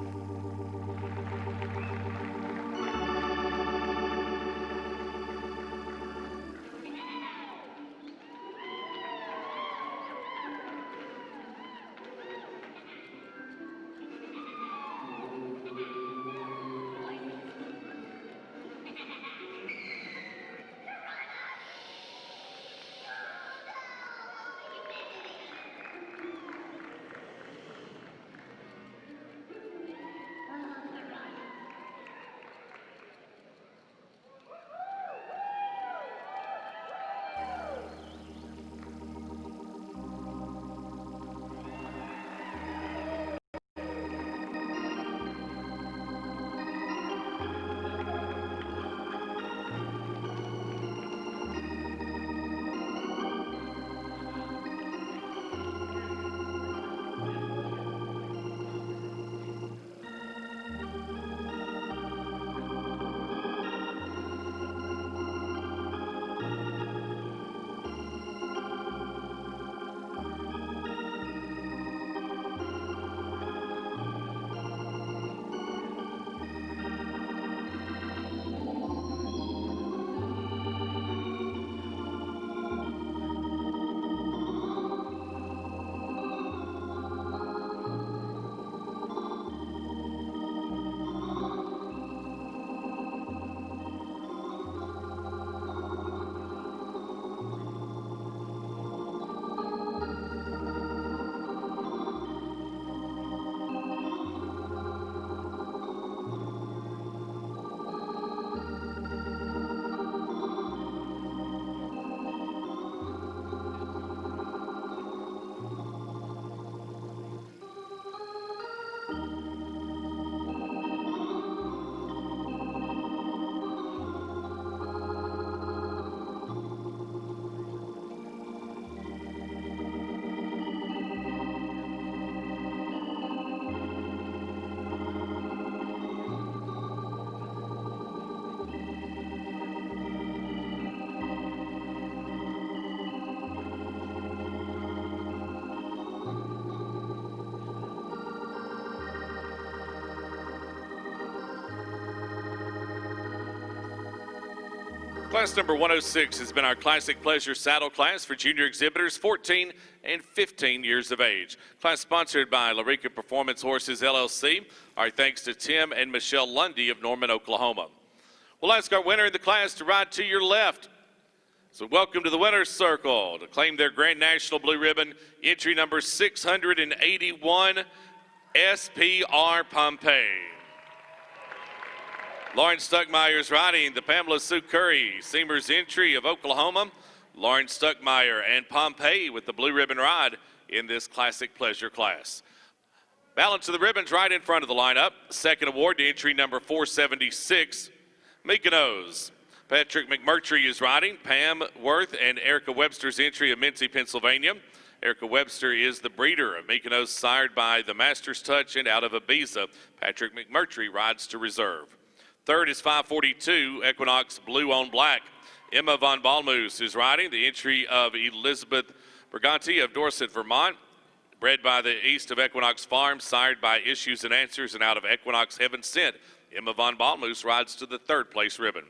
Class number 106 has been our Classic Pleasure Saddle class for junior exhibitors 14 and 15 years of age. Class sponsored by Larica Performance Horses, LLC. Our thanks to Tim and Michelle Lundy of Norman, Oklahoma. We'll ask our winner in the class to ride to your left. So welcome to the winner's circle to claim their Grand National Blue Ribbon, entry number 681, SPR Pompey. Lauren Stuckmeyer is riding the Pamela Sue Curry Seamers entry of Oklahoma. Lauren Stuckmeyer and Pompey with the blue ribbon ride in this Classic Pleasure class. Balance of the ribbons right in front of the lineup. Second award to entry number 476, Mykonos. Patrick McMurtry is riding Pam Worth and Erica Webster's entry of Mincy, Pennsylvania. Erica Webster is the breeder of Mykonos, sired by the Master's Touch and out of Ibiza. Patrick McMurtry rides to reserve. Third is 542, Equinox Blue on Black. Emma von Balmoose is riding the entry of Elizabeth Briganti of Dorset, Vermont. Bred by the East of Equinox Farm, sired by Issues and Answers and out of Equinox Heaven Sent. Emma von Balmoose rides to the third place ribbon.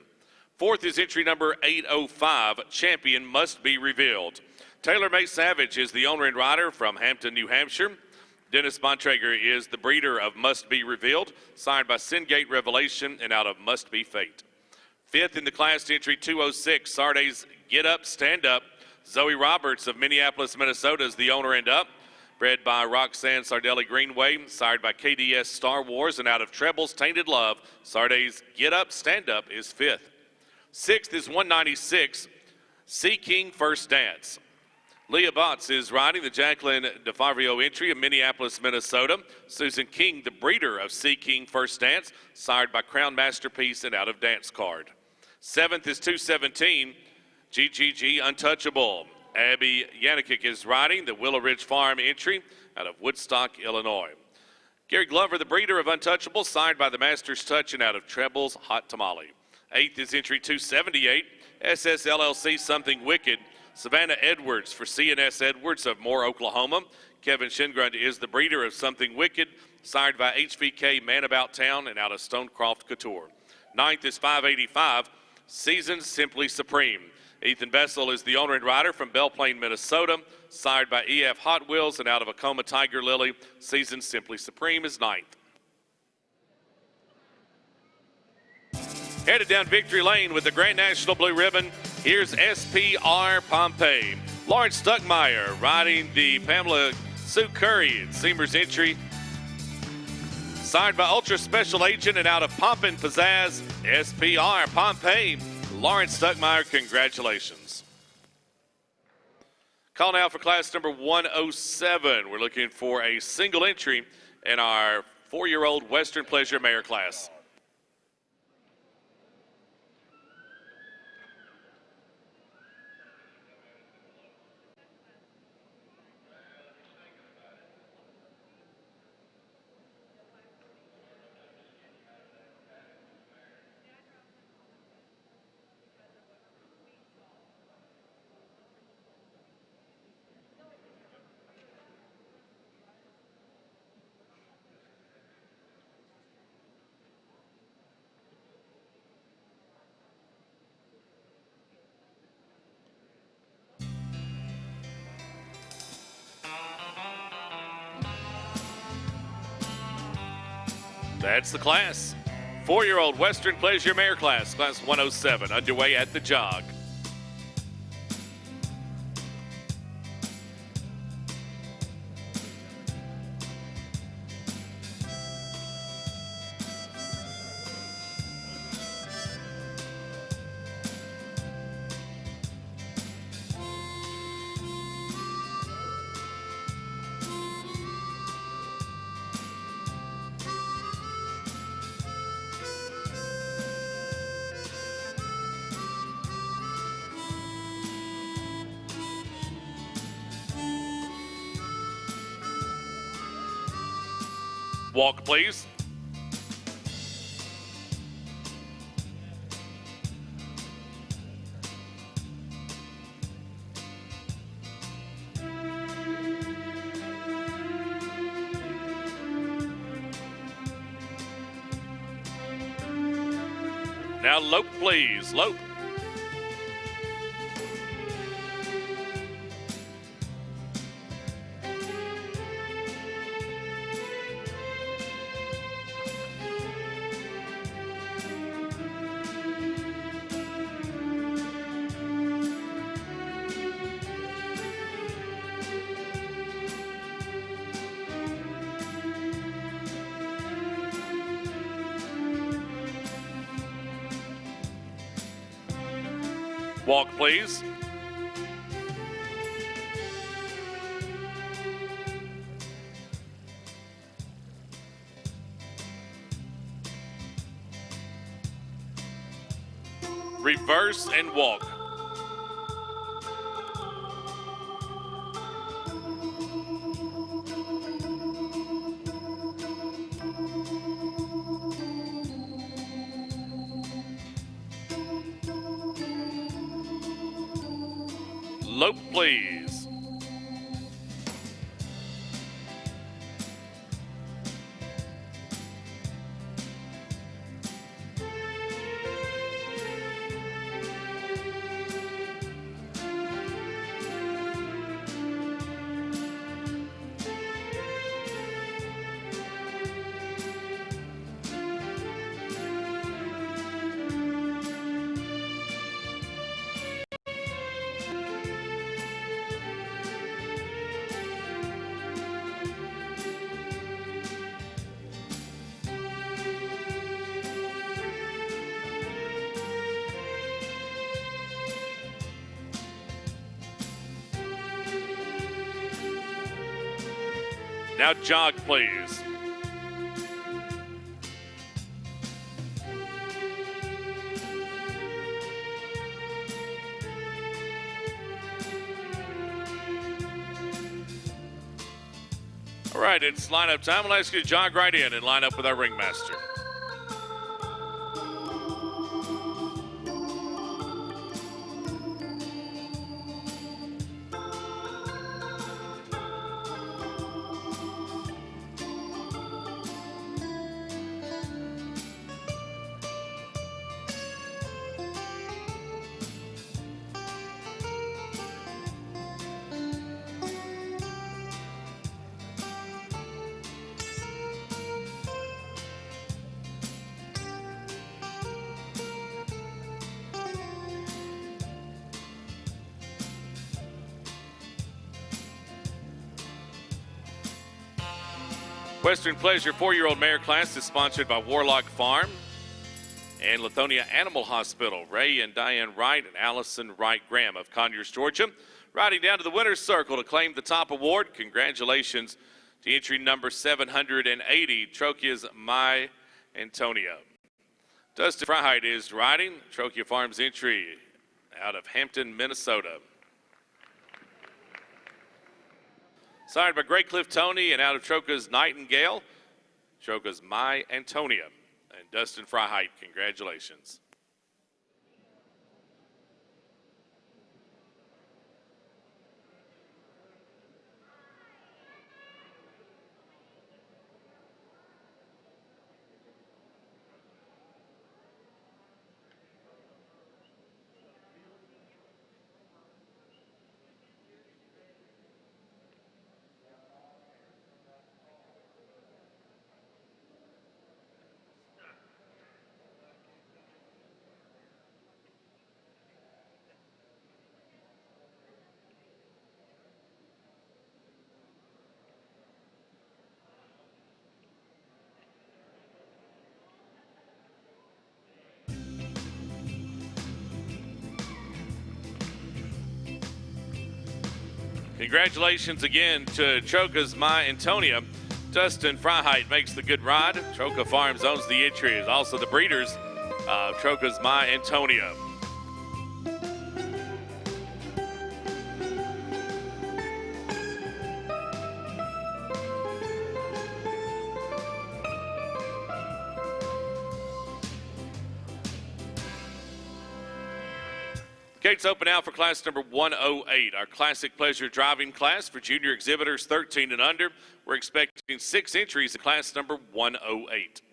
Fourth is entry number 805, Champion Must Be Revealed. Taylor May Savage is the owner and rider from Hampton, New Hampshire. Dennis Bontrager is the breeder of Must Be Revealed, signed by Singate Revelation and out of Must Be Fate. Fifth in the class entry 206, Sarday's Get Up, Stand Up. Zoe Roberts of Minneapolis, Minnesota is the owner and up. Bred by Roxanne Sardelli Greenway, sired by KDS Star Wars and out of Treble's Tainted Love. Sarday's Get Up, Stand Up is fifth. Sixth is 196, Sea King First Dance. Leah Botts is riding the Jacqueline DeFavio entry of Minneapolis, Minnesota. Susan King, the breeder of Sea King First Dance, sired by Crown Masterpiece and out of Dance Card. Seventh is 217, GGG Untouchable. Abby Yannick is riding the Willow Ridge Farm entry out of Woodstock, Illinois. Gary Glover, the breeder of Untouchable, signed by the Master's Touch and out of Treble's Hot Tamale. Eighth is entry 278, SSLLC Something Wicked. Savannah Edwards for CNS Edwards of Moore, Oklahoma. Kevin Shingrund is the breeder of Something Wicked, sired by HVK Man About Town and out of Stonecroft Couture. Ninth is 585, Seasoned Simply Supreme. Ethan Bessel is the owner and rider from Belle Plaine, Minnesota, sired by EF Hot Wheels and out of Acoma Tiger Lily. Seasoned Simply Supreme is ninth. Headed down victory lane with the Grand National Blue Ribbon, here's SPR Pompey. Lawrence Stuckmeyer riding the Pamela Sue Curry and Seamers entry, signed by Ultra Special Agent and out of Pompin Pizzazz, SPR Pompey. Lawrence Stuckmeyer, congratulations. Call now for class number 107. We're looking for a single entry in our 4-year-old Western Pleasure Mare class. That's the class. 4-year-old Western Pleasure Mare class, class 107, underway at the jog. Walk, please. Now lope, please. Lope. Walk, please. Reverse and walk. Lope, please. Now jog, please. All right, it's lineup time. We'll ask you to jog right in and line up with our ringmaster. Western Pleasure 4-year-old mare class is sponsored by Warlock Farm and Lithonia Animal Hospital. Ray and Diane Wright and Allison Wright Graham of Conyers, Georgia, riding down to the winner's circle to claim the top award. Congratulations to entry number 780, Trochea's My Antonia. Dustin Freiheit is riding Trochea Farms entry out of Hampton, Minnesota. Signed by Great Cliff Tony and out of Troca's Nightingale, Troca's My Antonia. And Dustin Freiheit, congratulations. Congratulations again to Troca's My Antonia. Dustin Freiheit makes the good ride. Troca Farms owns the entry. Is also the breeders of Troca's My Antonia. Gates open out for class number 108, our Classic Pleasure Driving class for junior exhibitors 13 and under. We're expecting 6 entries in class number 108.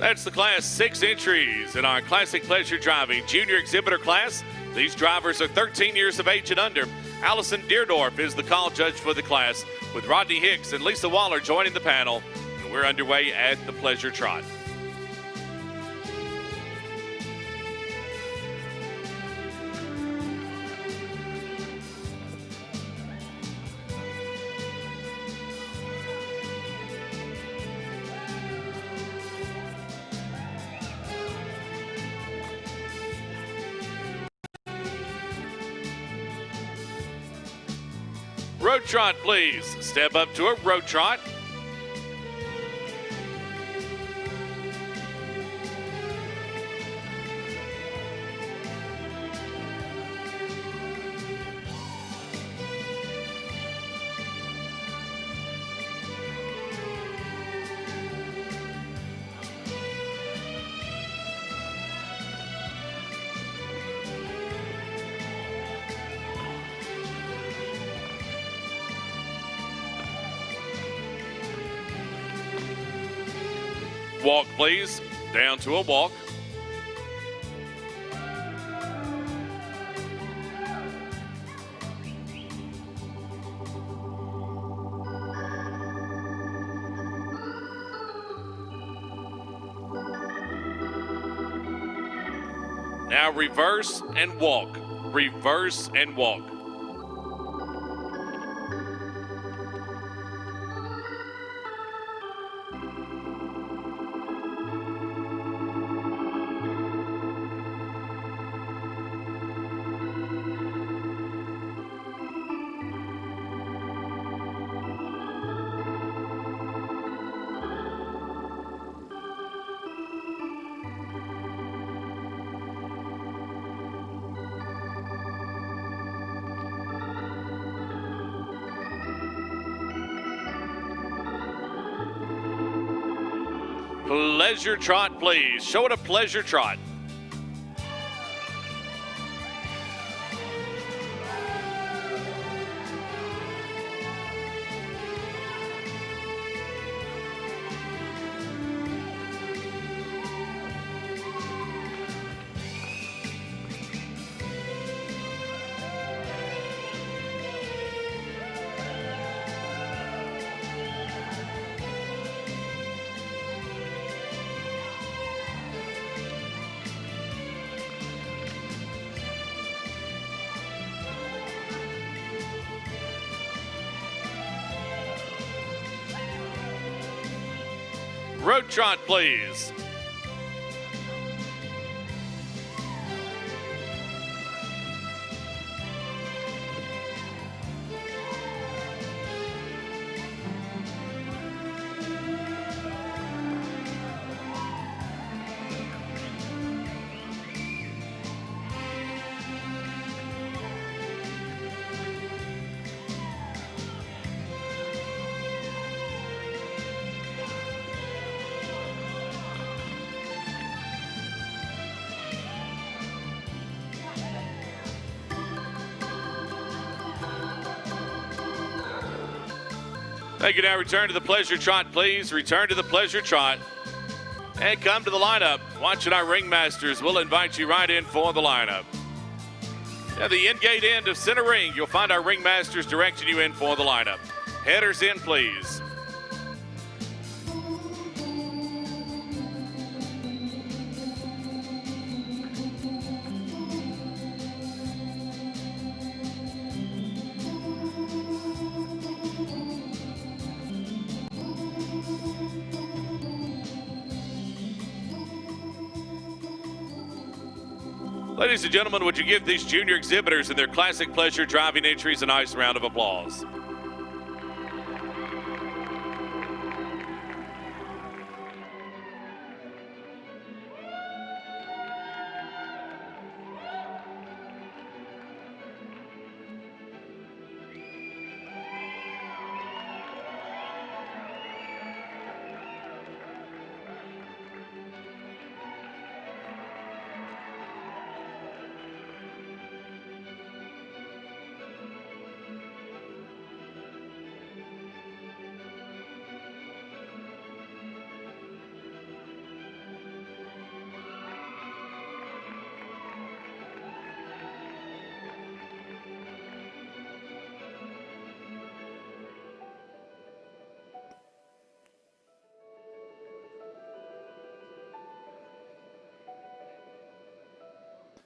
That's the Class 6 entries in our Classic Pleasure Driving Junior Exhibitor class. These drivers are 13 years of age and under. Allison Deerdorf is the call judge for the class, with Rodney Hicks and Lisa Waller joining the panel. And we're underway at the Pleasure Trot. Road trot, please. Step up to a road trot. Walk, please. Down to a walk. Now reverse and walk. Reverse and walk. Pleasure trot, please. Show it a pleasure trot. Road trot, please. Thank you. Now return to the pleasure trot, please. Return to the pleasure trot. And come to the lineup. Watching our ringmasters, we'll invite you right in for the lineup. At the in-gate end of center ring, you'll find our ringmasters directing you in for the lineup. Headers in, please. Ladies and gentlemen, would you give these junior exhibitors and their classic pleasure driving entries a nice round of applause?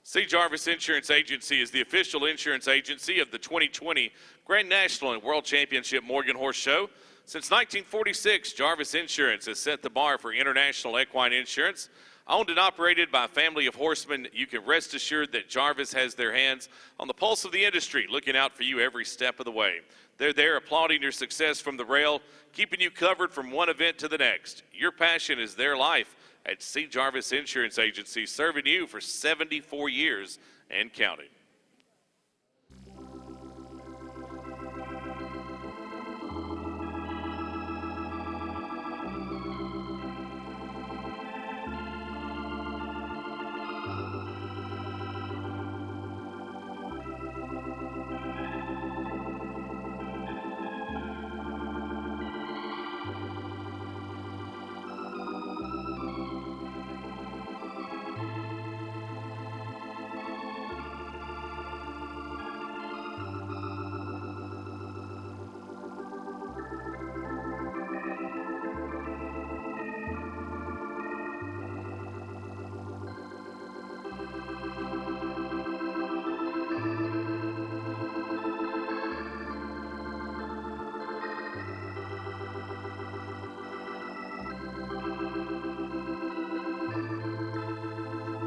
C. Jarvis Insurance Agency is the official insurance agency of the 2020 Grand National and World Championship Morgan Horse Show. Since 1946, Jarvis Insurance has set the bar for international equine insurance. Owned and operated by a family of horsemen, you can rest assured that Jarvis has their hands on the pulse of the industry, looking out for you every step of the way. They're there applauding your success from the rail, keeping you covered from one event to the next. Your passion is their life at C. Jarvis Insurance Agency, serving you for 74 years and counting.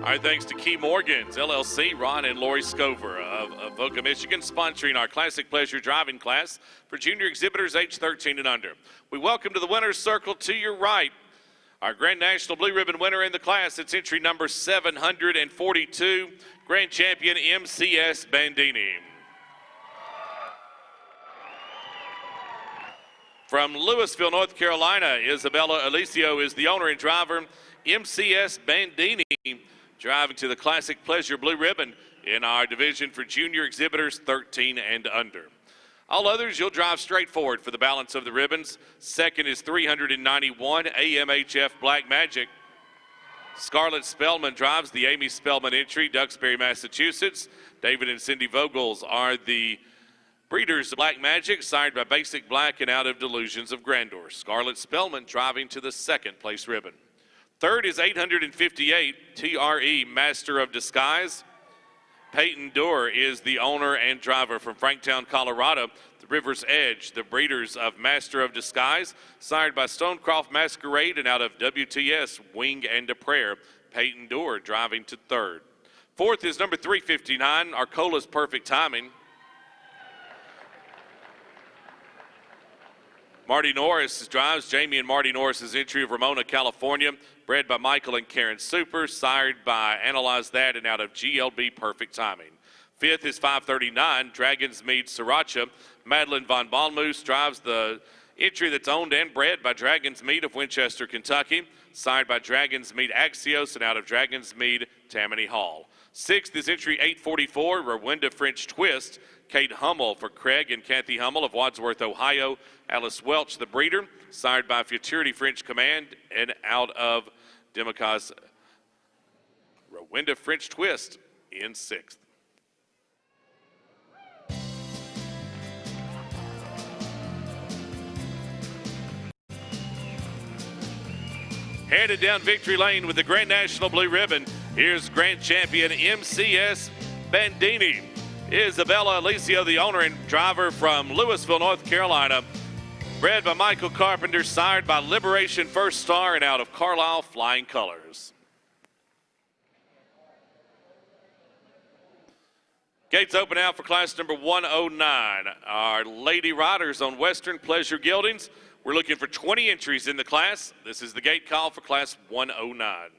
All right, thanks to Key Morgans, LLC, Ron and Lori Scover of Avoca, Michigan, sponsoring our Classic Pleasure driving class for junior exhibitors age 13 and under. We welcome to the winner's circle to your right our Grand National Blue Ribbon winner in the class. It's entry number 742, Grand Champion MCS Bandini. From Louisville, North Carolina, Isabella Alicio is the owner and driver. MCS Bandini driving to the Classic Pleasure Blue Ribbon in our division for junior exhibitors 13 and under. All others, you'll drive straight forward for the balance of the ribbons. Second is 391 AMHF Black Magic. Scarlett Spellman drives the Amy Spellman entry, Duxbury, Massachusetts. David and Cindy Vogels are the breeders of Black Magic, sired by Basic Black and out of Delusions of Grandeur. Scarlett Spellman driving to the second place ribbon. Third is 858 TRE Master of Disguise. Peyton Doerr is the owner and driver from Franktown, Colorado. The River's Edge, the breeders of Master of Disguise, sired by Stonecroft Masquerade and out of WTS Wing and a Prayer. Peyton Doerr driving to third. Fourth is number 359, Arcola's Perfect Timing. Marty Norris drives Jamie and Marty Norris's entry of Ramona, California, bred by Michael and Karen Super, sired by Analyze That and out of GLB Perfect Timing. Fifth is 539, Dragon's Mead Sriracha. Madeline Von Balmoose drives the entry that's owned and bred by Dragon's Mead of Winchester, Kentucky, sired by Dragon's Mead Axios and out of Dragon's Mead Tammany Hall. Sixth is entry 844, Rwanda French Twist. Kate Hummel for Craig and Kathy Hummel of Wadsworth, Ohio. Alice Welch, the breeder, sired by Futurity French Command and out of Democas. Rwanda French Twist in sixth. Headed down victory lane with the Grand National Blue Ribbon, here's Grand Champion MCS Bandini. Isabella Alicio, the owner and driver from Louisville, North Carolina. Bred by Michael Carpenter, sired by Liberation First Star and out of Carlisle Flying Colors. Gates open out for class number 109. Our Lady Riders on Western Pleasure Geldings. We're looking for 20 entries in the class. This is the gate call for class 109.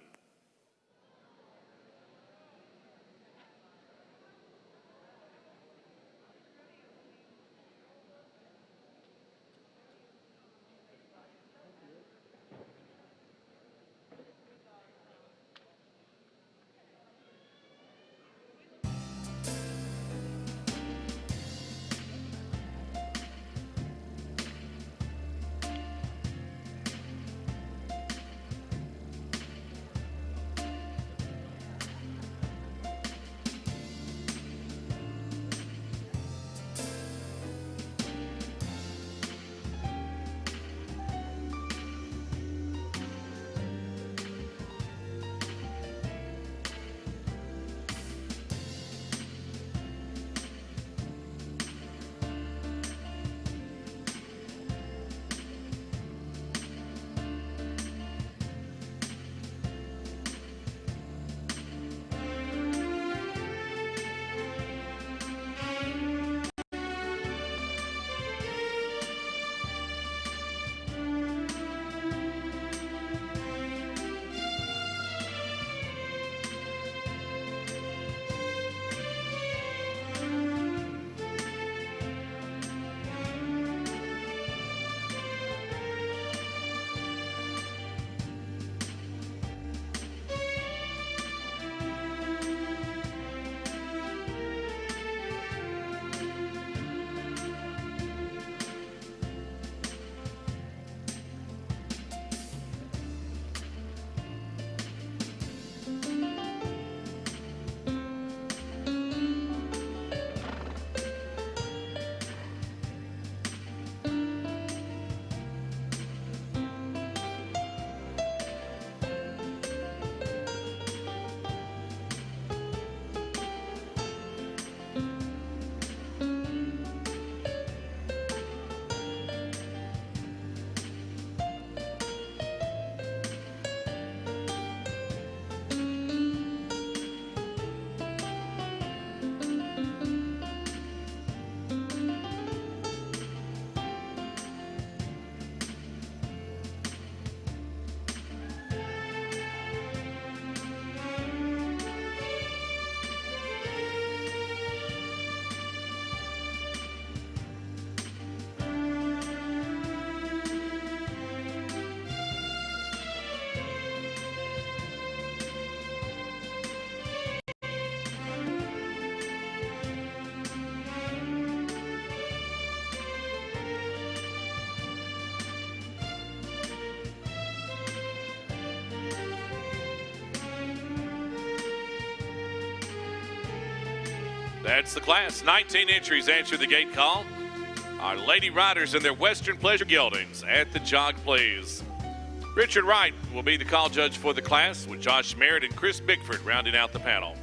That's the class. 19 entries answer the gate call. Our Lady Riders in their Western Pleasure Geldings at the jog, please. Richard Wright will be the call judge for the class, with Josh Merritt and Chris Bickford rounding out the panel.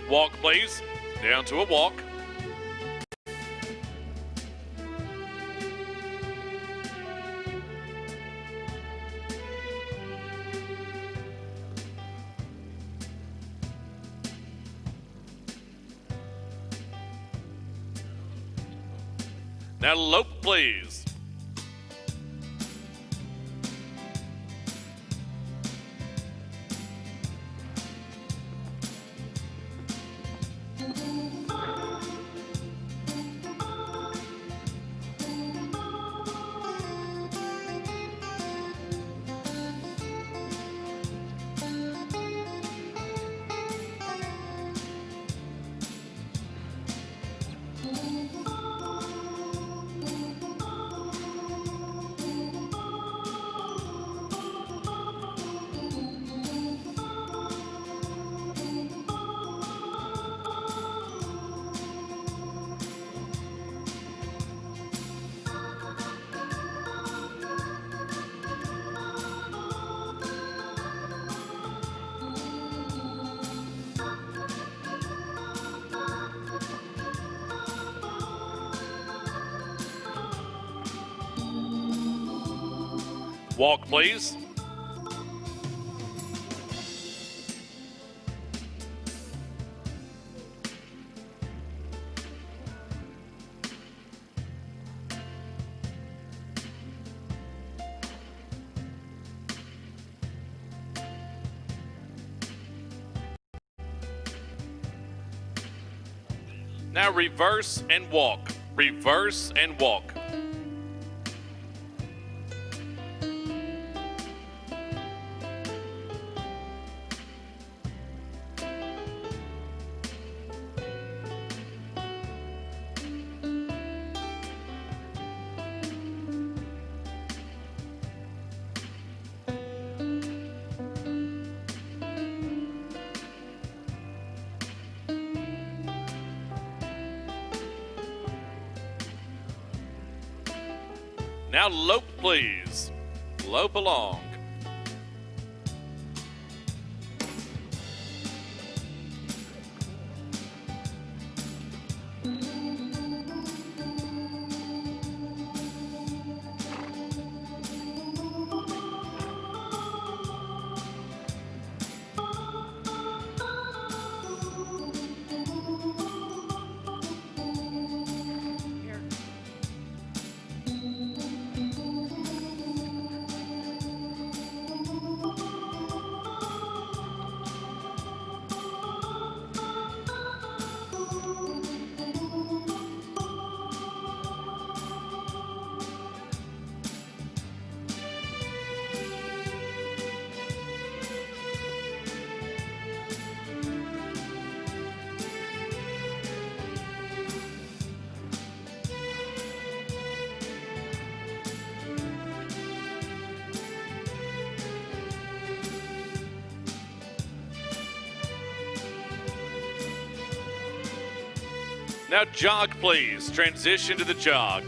Walk, please. Down to a walk. Now lope, please. Walk, please. Now reverse and walk. Reverse and walk. Now lope, please. Lope along. Now jog, please. Transition to the jog.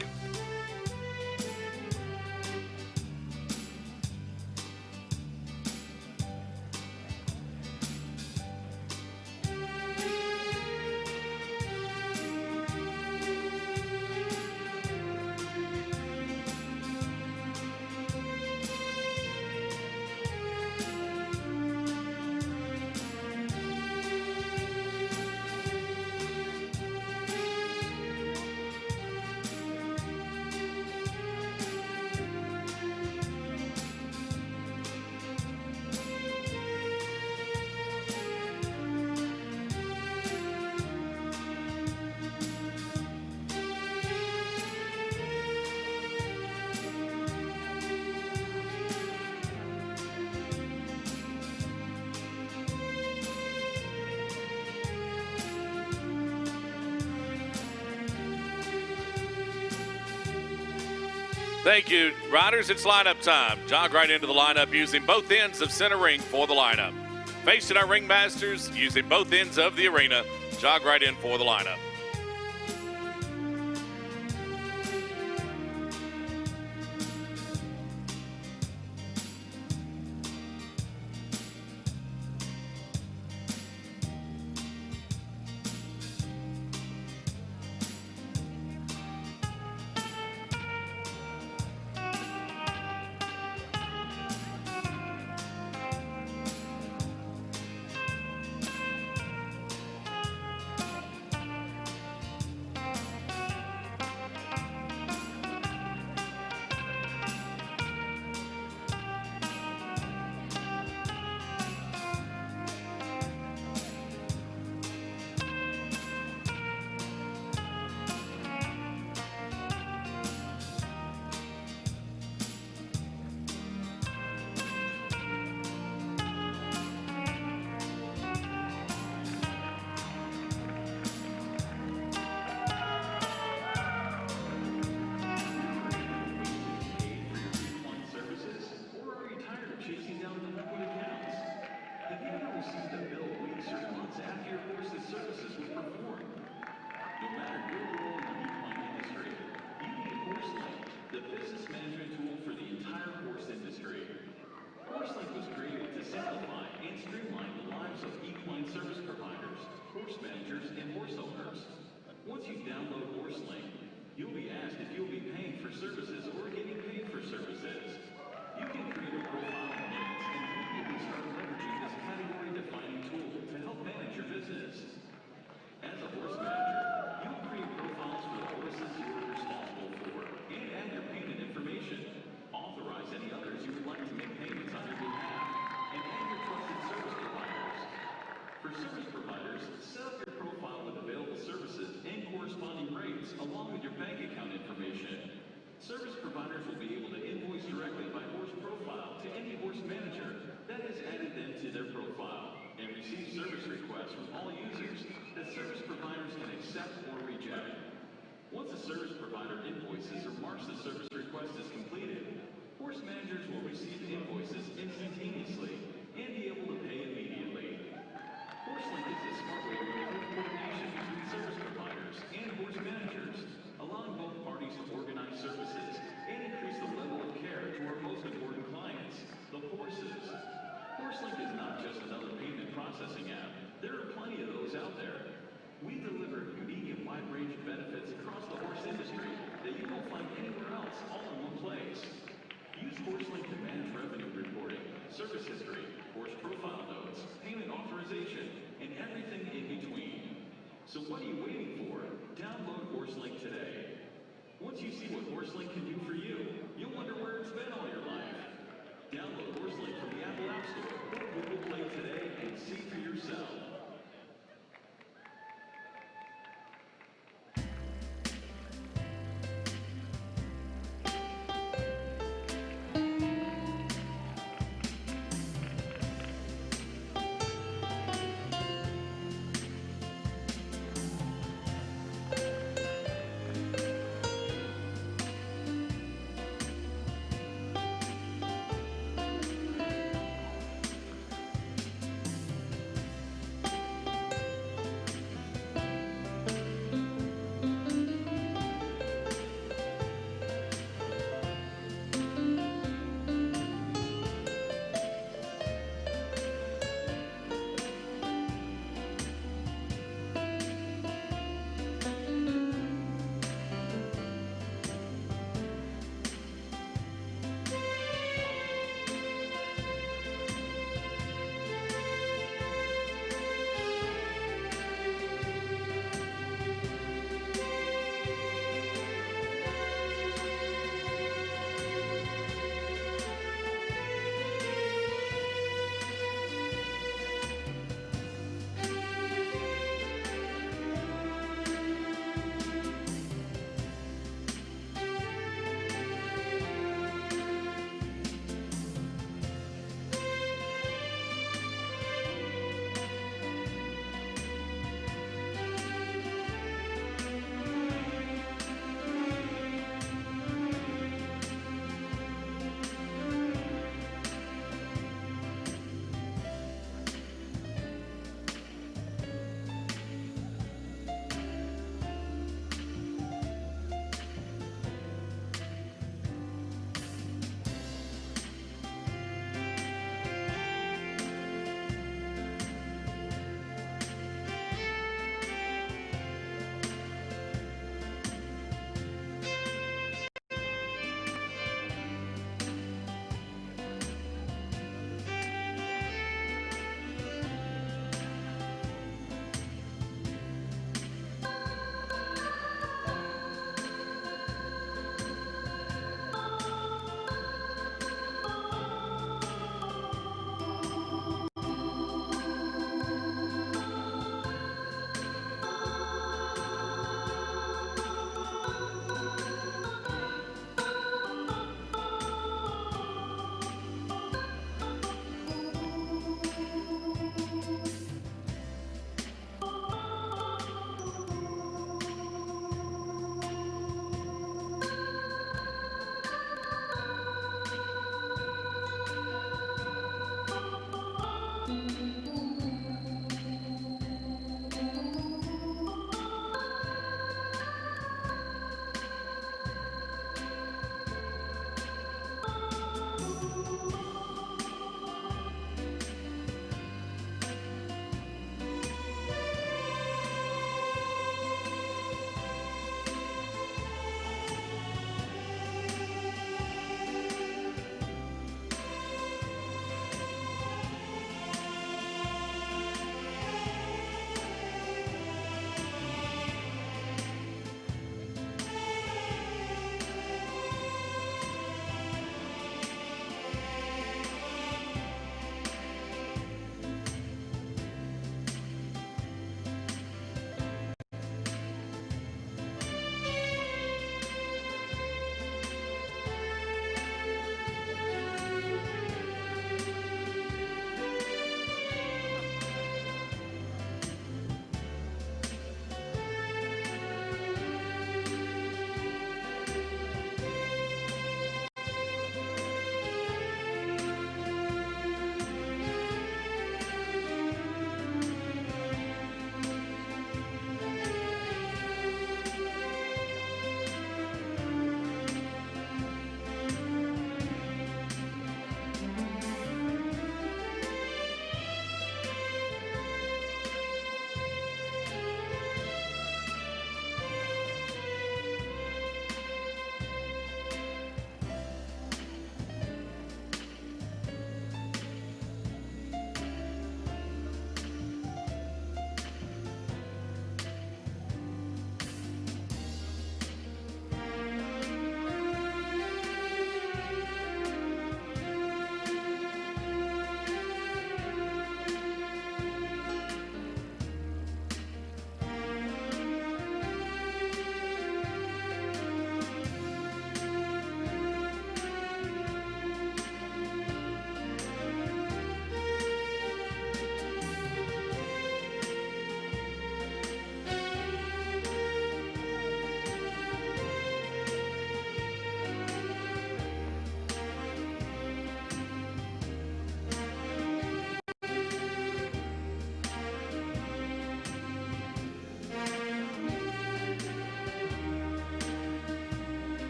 Thank you. Riders, it's lineup time. Jog right into the lineup using both ends of center ring for the lineup. Facing our ringmasters using both ends of the arena. Jog right in for the lineup.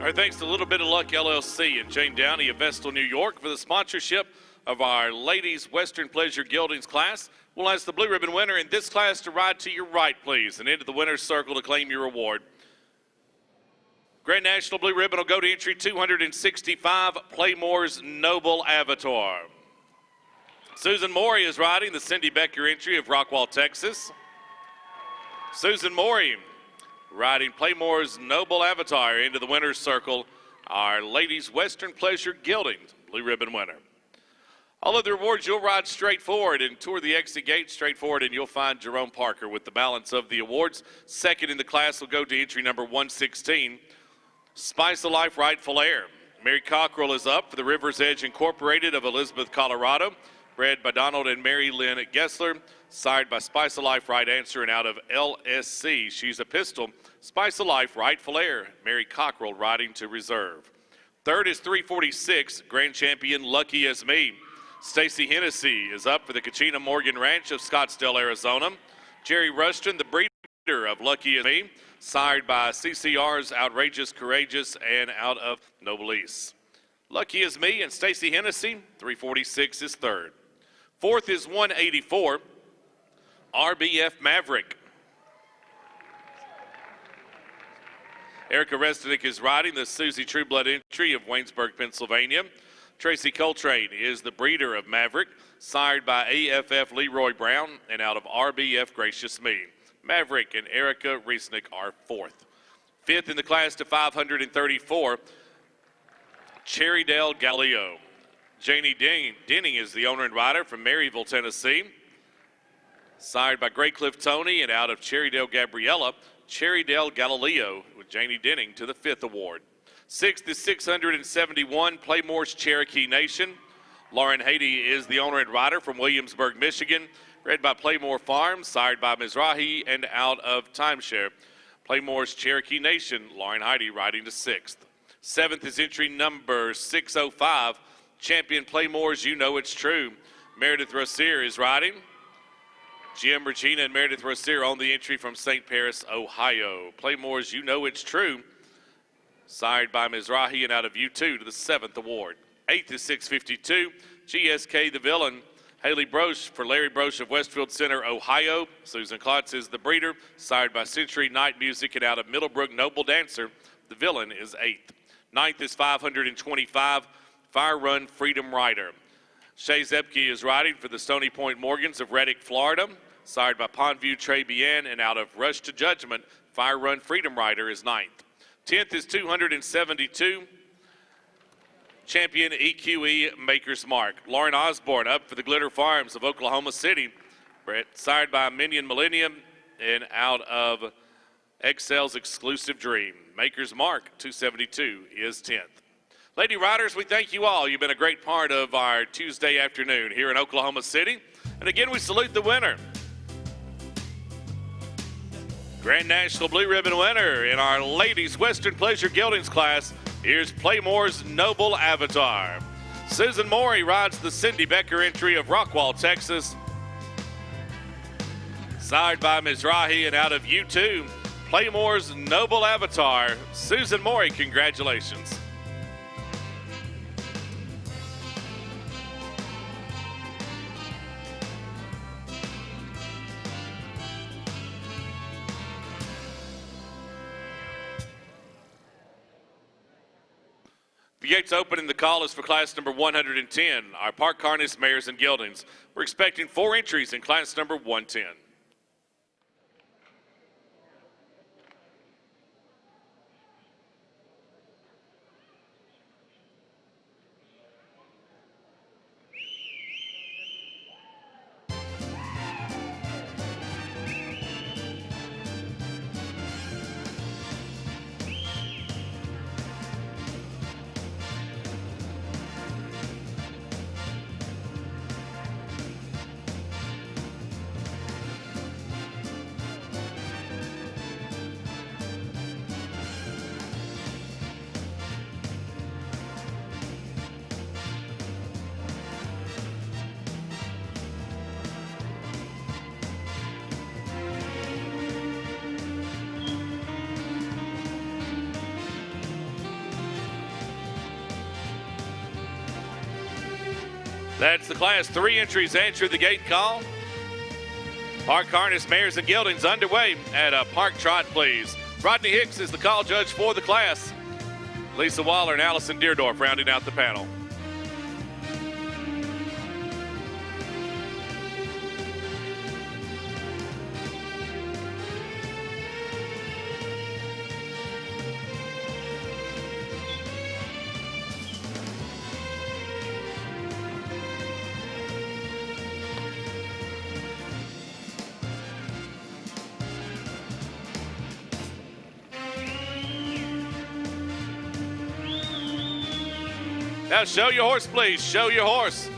Our thanks to Little Bit of Luck LLC and Jane Downey of Vestal, New York for the sponsorship of our Ladies Western Pleasure Geldings class. We'll ask the blue ribbon winner in this class to ride to your right, please, and into the winner's circle to claim your award. Grand National Blue Ribbon will go to entry 265, Playmore's Noble Avatar. Susan Morey is riding the Cindy Becker entry of Rockwall, Texas. Susan Morey riding Playmore's Noble Avatar into the winner's circle, our Ladies Western Pleasure Geldings Blue Ribbon winner. All of the rewards, you'll ride straight forward and toward the exit gate straight forward, and you'll find Jerome Parker with the balance of the awards. Second in the class will go to entry number 116, Spice of Life Rightful Heir. Mary Cockrell is up for the River's Edge Incorporated of Elizabeth, Colorado, bred by Donald and Mary Lynn Gessler, sired by Spice of Life Right Answer and out of LSC. She's a pistol. Spice of Life Rightful Heir. Mary Cockrell riding to reserve. Third is 346, Grand Champion Lucky As Me. Stacy Hennessy is up for the Kachina Morgan Ranch of Scottsdale, Arizona. Jerry Rushton, the breeder of Lucky As Me, sired by CCR's Outrageous Courageous and out of Noblesse. Lucky As Me and Stacy Hennessy, 346 is third. Fourth is 184, RBF Maverick. Erica Restinick is riding the Susie Trueblood entry of Waynesburg, Pennsylvania. Tracy Coltrane is the breeder of Maverick, sired by AFF Leroy Brown and out of RBF Gracious Me. Maverick and Erica Restinick are fourth. Fifth in the class to 534, Cherrydale Galileo. Janie Denning is the owner and rider from Maryville, Tennessee. Sired by Grey Cliff Tony and out of Cherrydale Gabriella, Cherrydale Galileo with Janie Denning to the fifth award. Sixth is 671, Playmore's Cherokee Nation. Lauren Haiti is the owner and rider from Williamsburg, Michigan. Bred by Playmore Farms, sired by Mizrahi and out of Timeshare. Playmore's Cherokee Nation, Lauren Haiti riding to sixth. Seventh is entry number 605, Champion Playmore's You Know It's True. Meredith Rossier is riding. Jim, Regina, and Meredith Rossier on the entry from St. Paris, Ohio. Playmore's You Know It's True, sired by Mizrahi and out of U2 to the seventh award. Eighth is 652, GSK the Villain. Haley Broche for Larry Broche of Westfield Center, Ohio. Susan Klotz is the breeder, sired by Century Night Music and out of Middlebrook Noble Dancer. The Villain is eighth. Ninth is 525, Fire Run Freedom Rider. Shay Zepke is riding for the Stony Point Morgans of Reddick, Florida, sired by Pondview Trey Bien and out of Rush to Judgment. Fire Run Freedom Rider is ninth. 10th is 272, Champion EQE Maker's Mark. Lauren Osborne up for the Glitter Farms of Oklahoma City, sired by Minion Millennium and out of Excel's Exclusive Dream. Maker's Mark, 272, is 10th. Lady Riders, we thank you all. You've been a great part of our Tuesday afternoon here in Oklahoma City. And again, we salute the winner. Grand National Blue Ribbon winner in our Ladies Western Pleasure Geldings class. Here's Playmore's Noble Avatar. Susan Morey rides the Cindy Becker entry of Rockwall, Texas. Sired by Mizrahi and out of U2, Playmore's Noble Avatar. Susan Morey, congratulations. The gates open and the call is for class number 110, our Park Harness Mares and Geldings. We're expecting 4 entries in class number 110. That's the Class 3 entries answer the gate call. Park harness, mares, and geldings underway at a park trot, please. Rodney Hicks is the call judge for the class. Lisa Waller and Allison Deerdorf rounding out the panel. Now show your horse, please. Show your horse.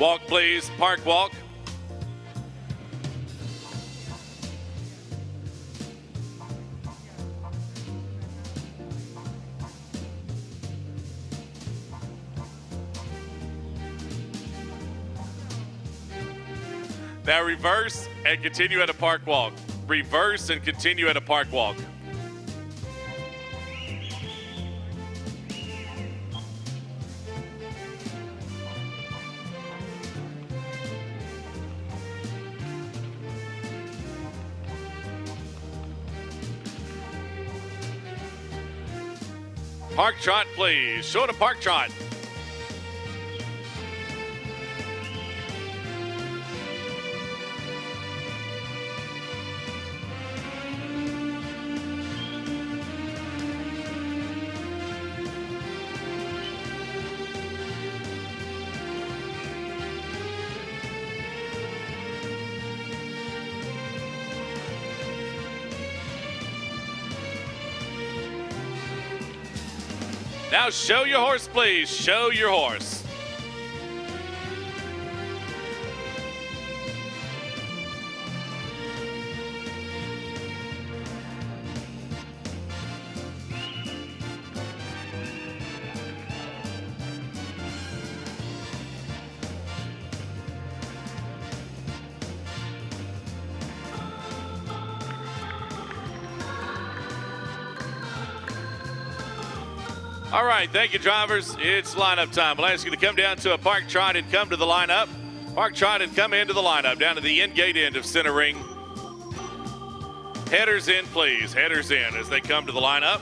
Walk, please. Park walk. Now reverse and continue at a park walk. Reverse and continue at a park walk. Park trot, please. Show the park trot. Now show your horse, please. Show your horse. All right, thank you, drivers. It's lineup time. We'll ask you to come down to a park trot and come to the lineup. Park trot and come into the lineup, down to the end gate end of center ring. Headers in, please. Headers in as they come to the lineup.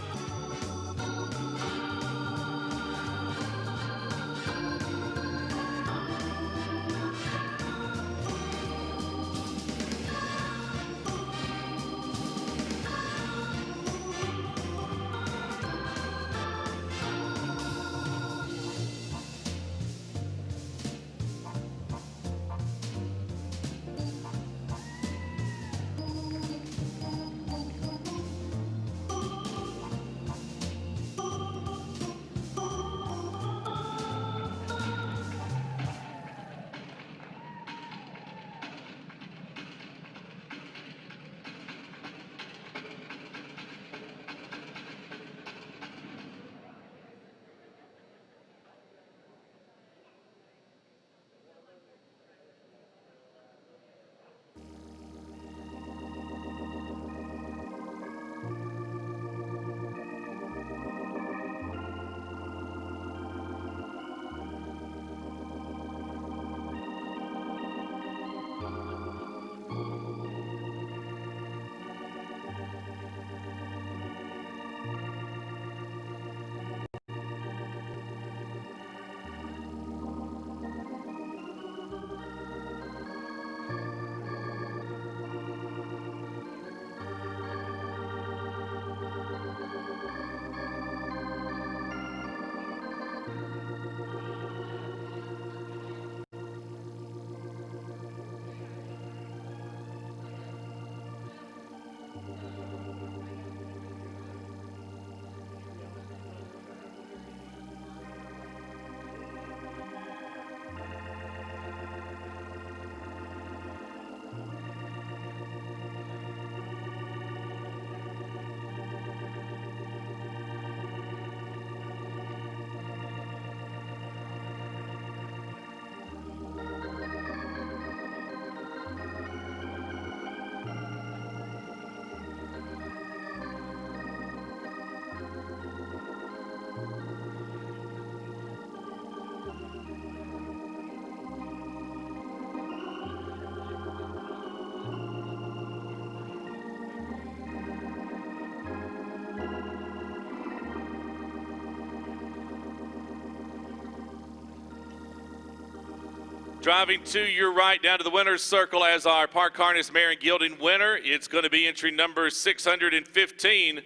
Driving to your right down to the winner's circle as our Park Harness Mare and Gilding winner. It's going to be entry number 615,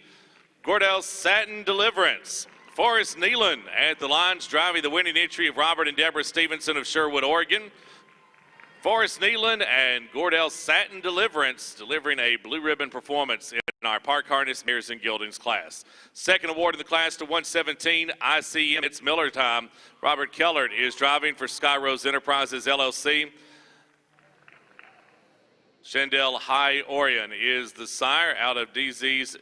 Gordell Satin Deliverance. Forrest Nealon at the lines driving the winning entry of Robert and Deborah Stevenson of Sherwood, Oregon. Forrest Nealon and Gordell Satin Deliverance delivering a blue ribbon performance in our Park Harness Mares and Gildings class. Second award in the class to 117, ICM. It's Miller time. Robert Kellert is driving for Skyrose Enterprises, LLC. Shandell High Orion is the sire out of DZ's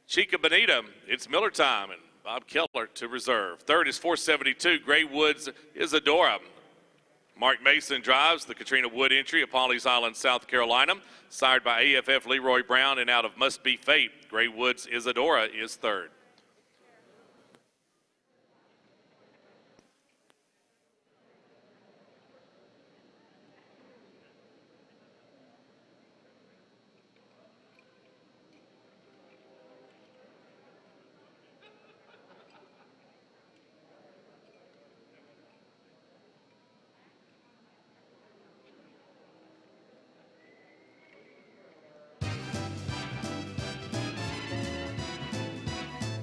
Chica Bonita. It's Miller time, and Bob Kellert to reserve. Third is 472, Gray Woods Isadora. Mark Mason drives the Katrina Wood entry of Pawleys Island, South Carolina, sired by AFF Leroy Brown, and out of Must Be Fate, Gray Woods Isadora is third.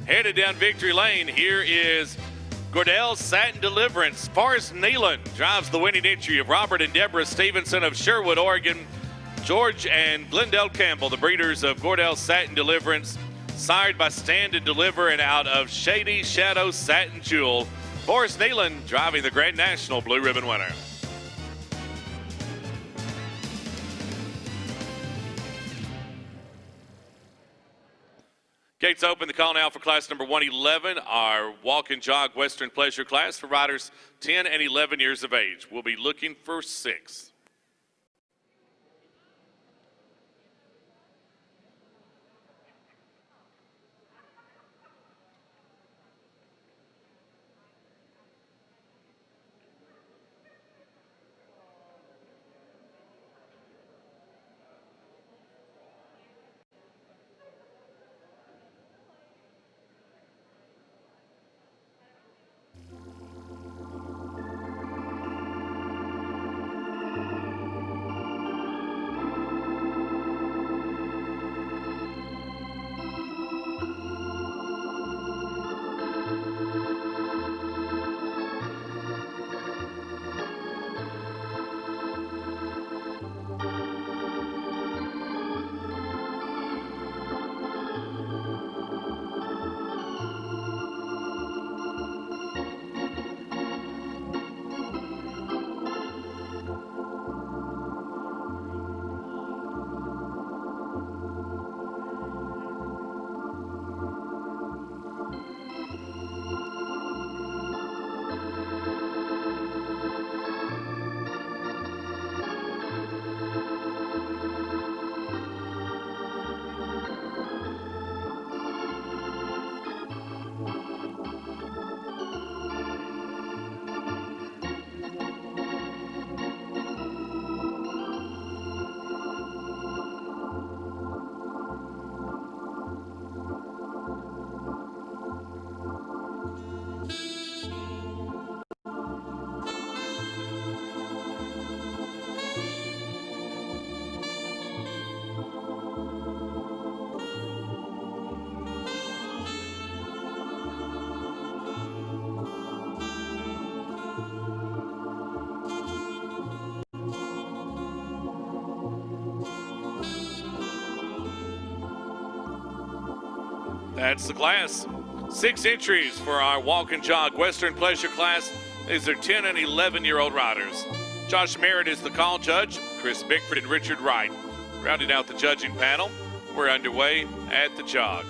Headed down victory lane, here is Gordell Satin Deliverance. Forrest Nealon drives the winning entry of Robert and Deborah Stevenson of Sherwood, Oregon. George and Glendale Campbell, the breeders of Gordell Satin Deliverance, sired by Stand and Deliver and out of Shady Shadow Satin Jewel. Forrest Nealon driving the Grand National Blue Ribbon winner. Gates open. The call now for class number 111, our walk and jog Western Pleasure class for riders 10 and 11 years of age. We'll be looking for 6. That's the class. 6 entries for our walk and jog Western Pleasure class. These are 10 and 11-year-old riders. Josh Merritt is the call judge, Chris Bickford and Richard Wright. Rounding out the judging panel, we're underway at the jog.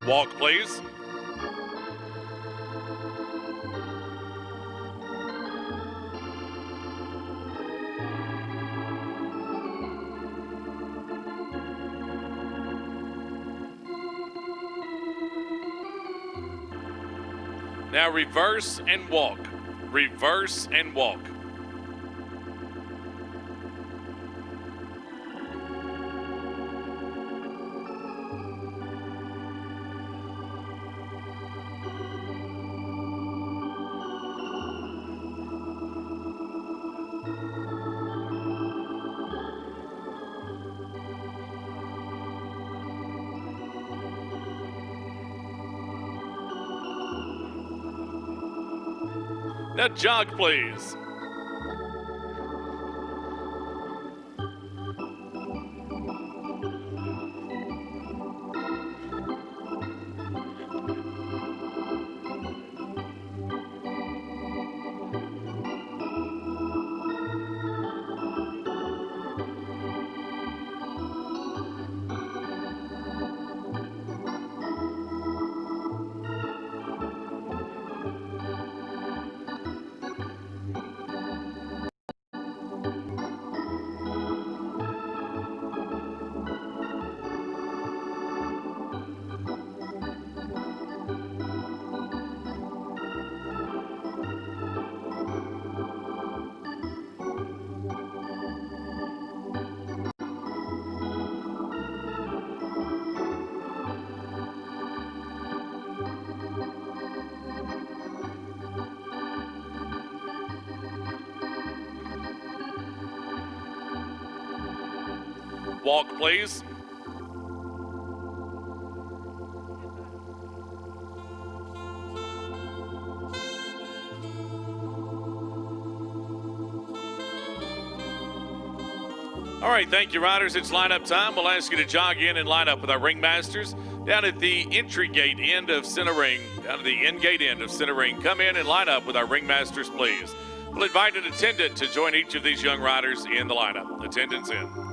Walk, please. Now reverse and walk. Reverse and walk. Now jog, please. Walk, please. All right, thank you, riders. It's lineup time. We'll ask you to jog in and line up with our ringmasters down at the entry gate end of center ring, down at the end gate end of center ring. Come in and line up with our ringmasters, please. We'll invite an attendant to join each of these young riders in the lineup. Attendants in.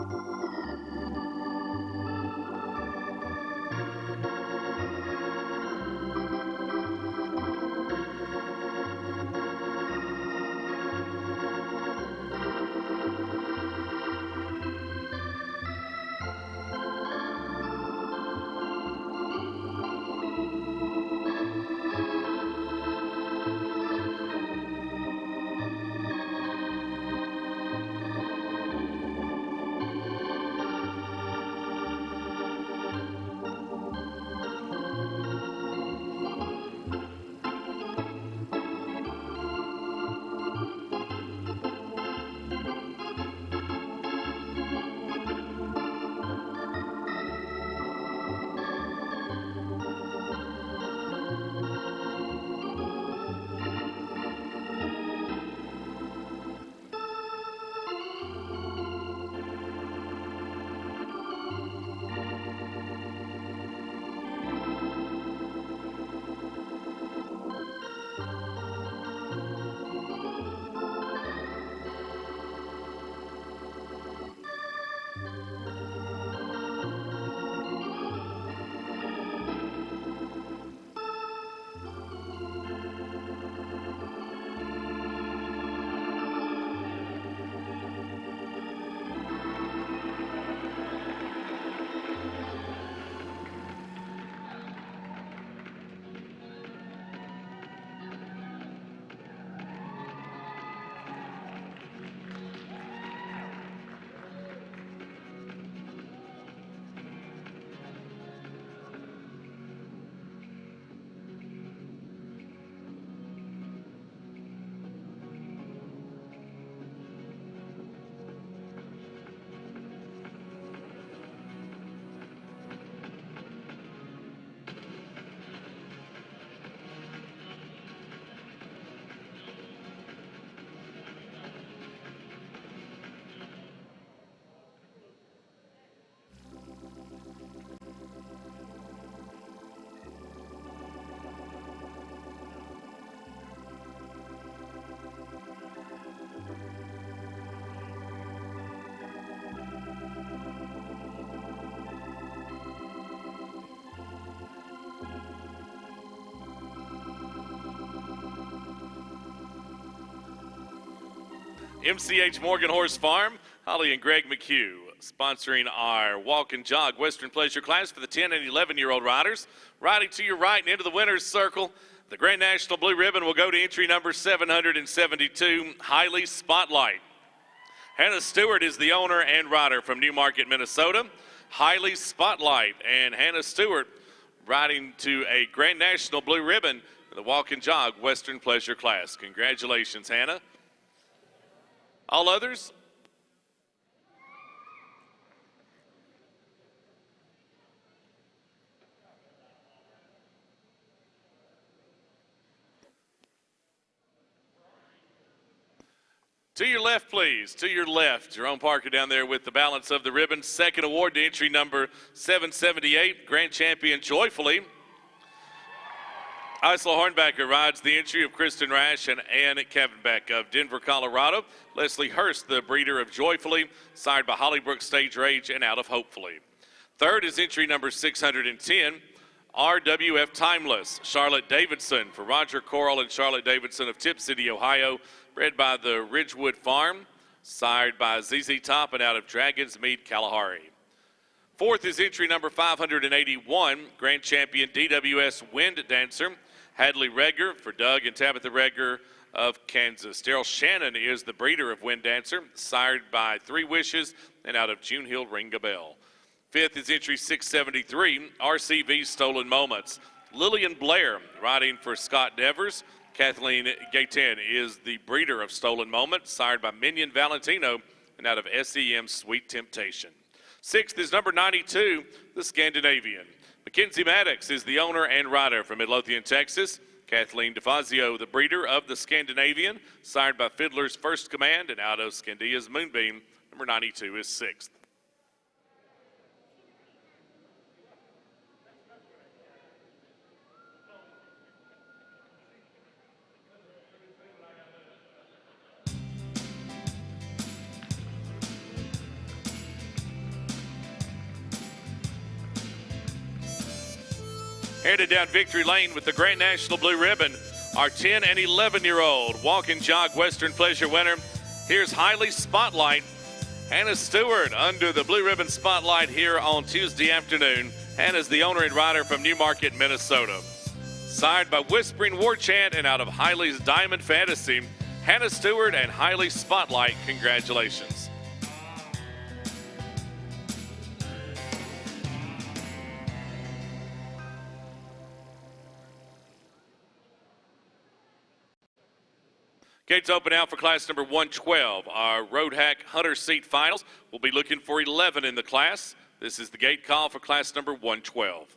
MCH Morgan Horse Farm, Holly and Greg McHugh, sponsoring our walk and jog Western Pleasure class for the 10 and 11-year-old riders. Riding to your right and into the winner's circle, the Grand National Blue Ribbon will go to entry number 772, Highly Spotlight. Hannah Stewart is the owner and rider from Newmarket, Minnesota. Highly Spotlight, and Hannah Stewart riding to a Grand National Blue Ribbon in the walk and jog Western Pleasure class. Congratulations, Hannah. All others? To your left, please. To your left. Jerome Parker down there with the balance of the ribbon. Second award to entry number 778, Grand Champion Joyfully. Isla Hornbacker rides the entry of Kristen Rash and Ann Kevenbeck of Denver, Colorado. Leslie Hurst, the breeder of Joyfully, sired by Hollybrook Stage Rage and Out of Hopefully. Third is entry number 610, RWF Timeless. Charlotte Davidson for Roger Coral and Charlotte Davidson of Tip City, Ohio. Bred by the Ridgewood Farm, sired by ZZ Top and out of Dragons Mead, Kalahari. Fourth is entry number 581, Grand Champion DWS Wind Dancer, Hadley Regger for Doug and Tabitha Regger of Kansas. Daryl Shannon is the breeder of Wind Dancer, sired by Three Wishes and out of June Hill Ring a Bell. Fifth is entry 673, RCV Stolen Moments. Lillian Blair riding for Scott Devers. Kathleen Gayten is the breeder of Stolen Moment, sired by Minion Valentino and out of SEM Sweet Temptation. Sixth is number 92, the Scandinavian. Mackenzie Maddox is the owner and rider from Midlothian, Texas. Kathleen DeFazio, the breeder of the Scandinavian, sired by Fiddler's First Command and out of Scandia's Moonbeam. Number 92 is sixth. Headed down victory lane with the Grand National Blue Ribbon, our 10 and 11-year-old walk and jog Western Pleasure winner. Here's Highly Spotlight. Hannah Stewart under the Blue Ribbon Spotlight here on Tuesday afternoon. Hannah's the owner and rider from Newmarket, Minnesota. Sired by Whispering War Chant and out of Highly's Diamond Fantasy, Hannah Stewart and Highly Spotlight, congratulations. Gates open out for class number 112. Our Road Hack Hunter Seat Finals. We'll be looking for 11 in the class. This is the gate call for class number 112.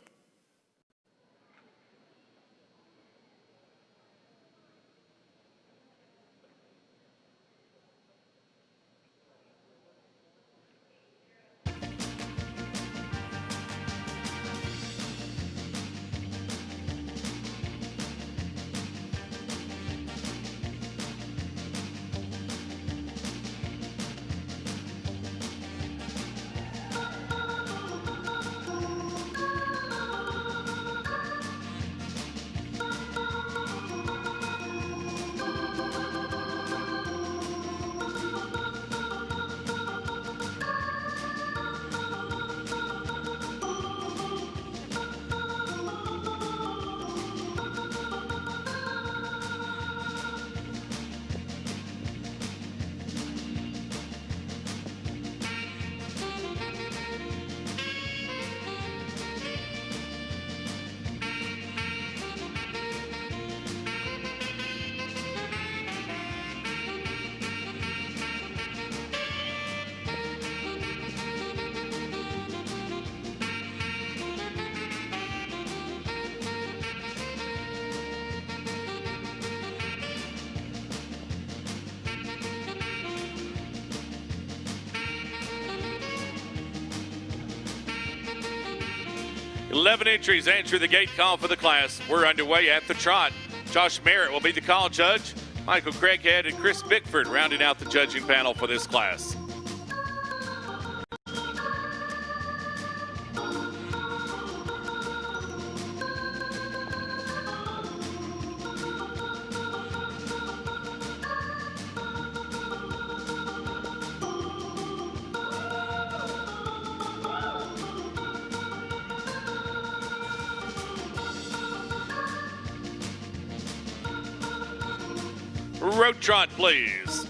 Eleven entries answer the gate call for the class. We're underway at the trot. Josh Merritt will be the call judge. Michael Craighead and Chris Bickford rounding out the judging panel for this class. Road trot, please.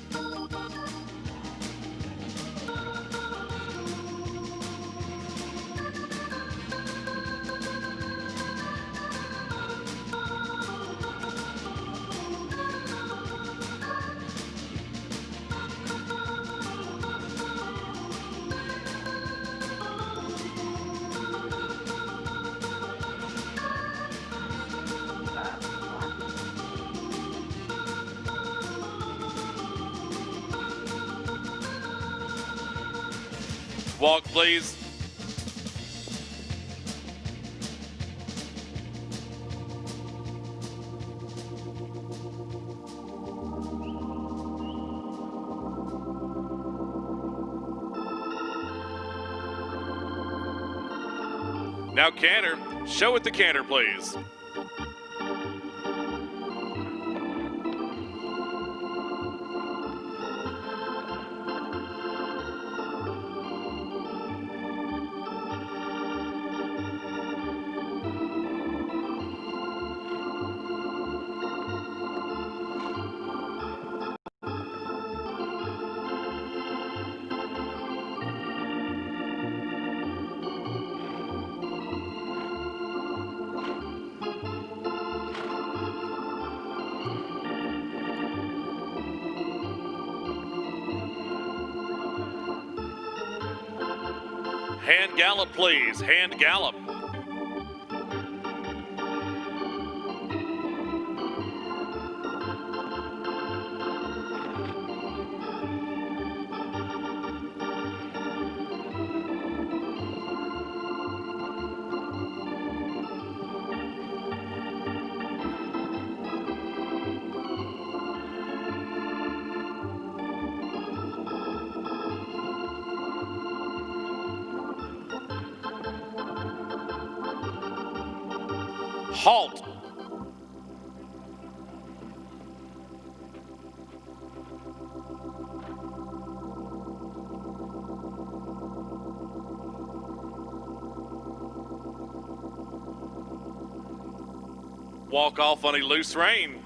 Walk, please. Now canter. Show it the canter, please. Hand gallop, please. Hand gallop. Halt. Walk off on a loose rein.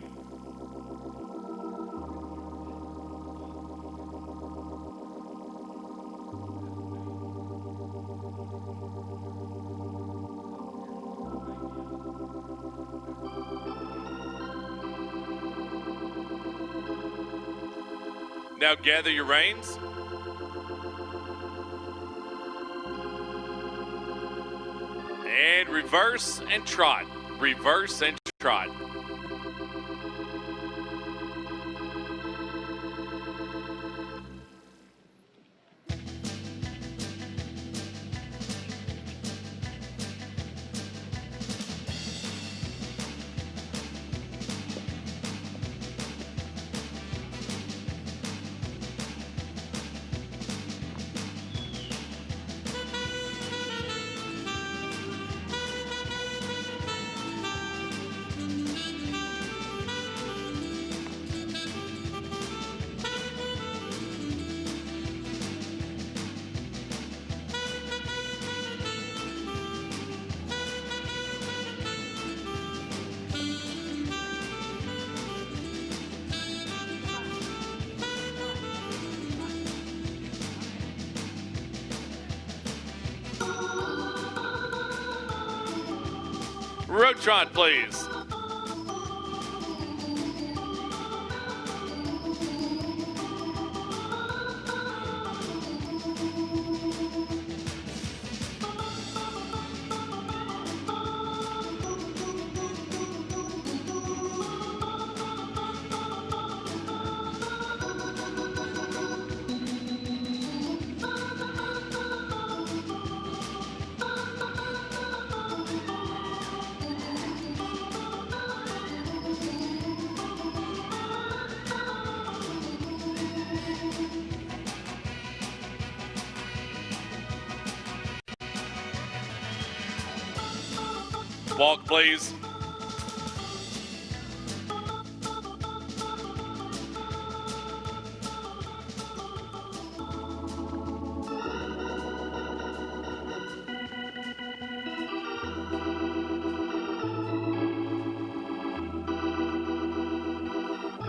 Now gather your reins. And reverse and trot. Reverse and trot. Road trot, please. Walk, please.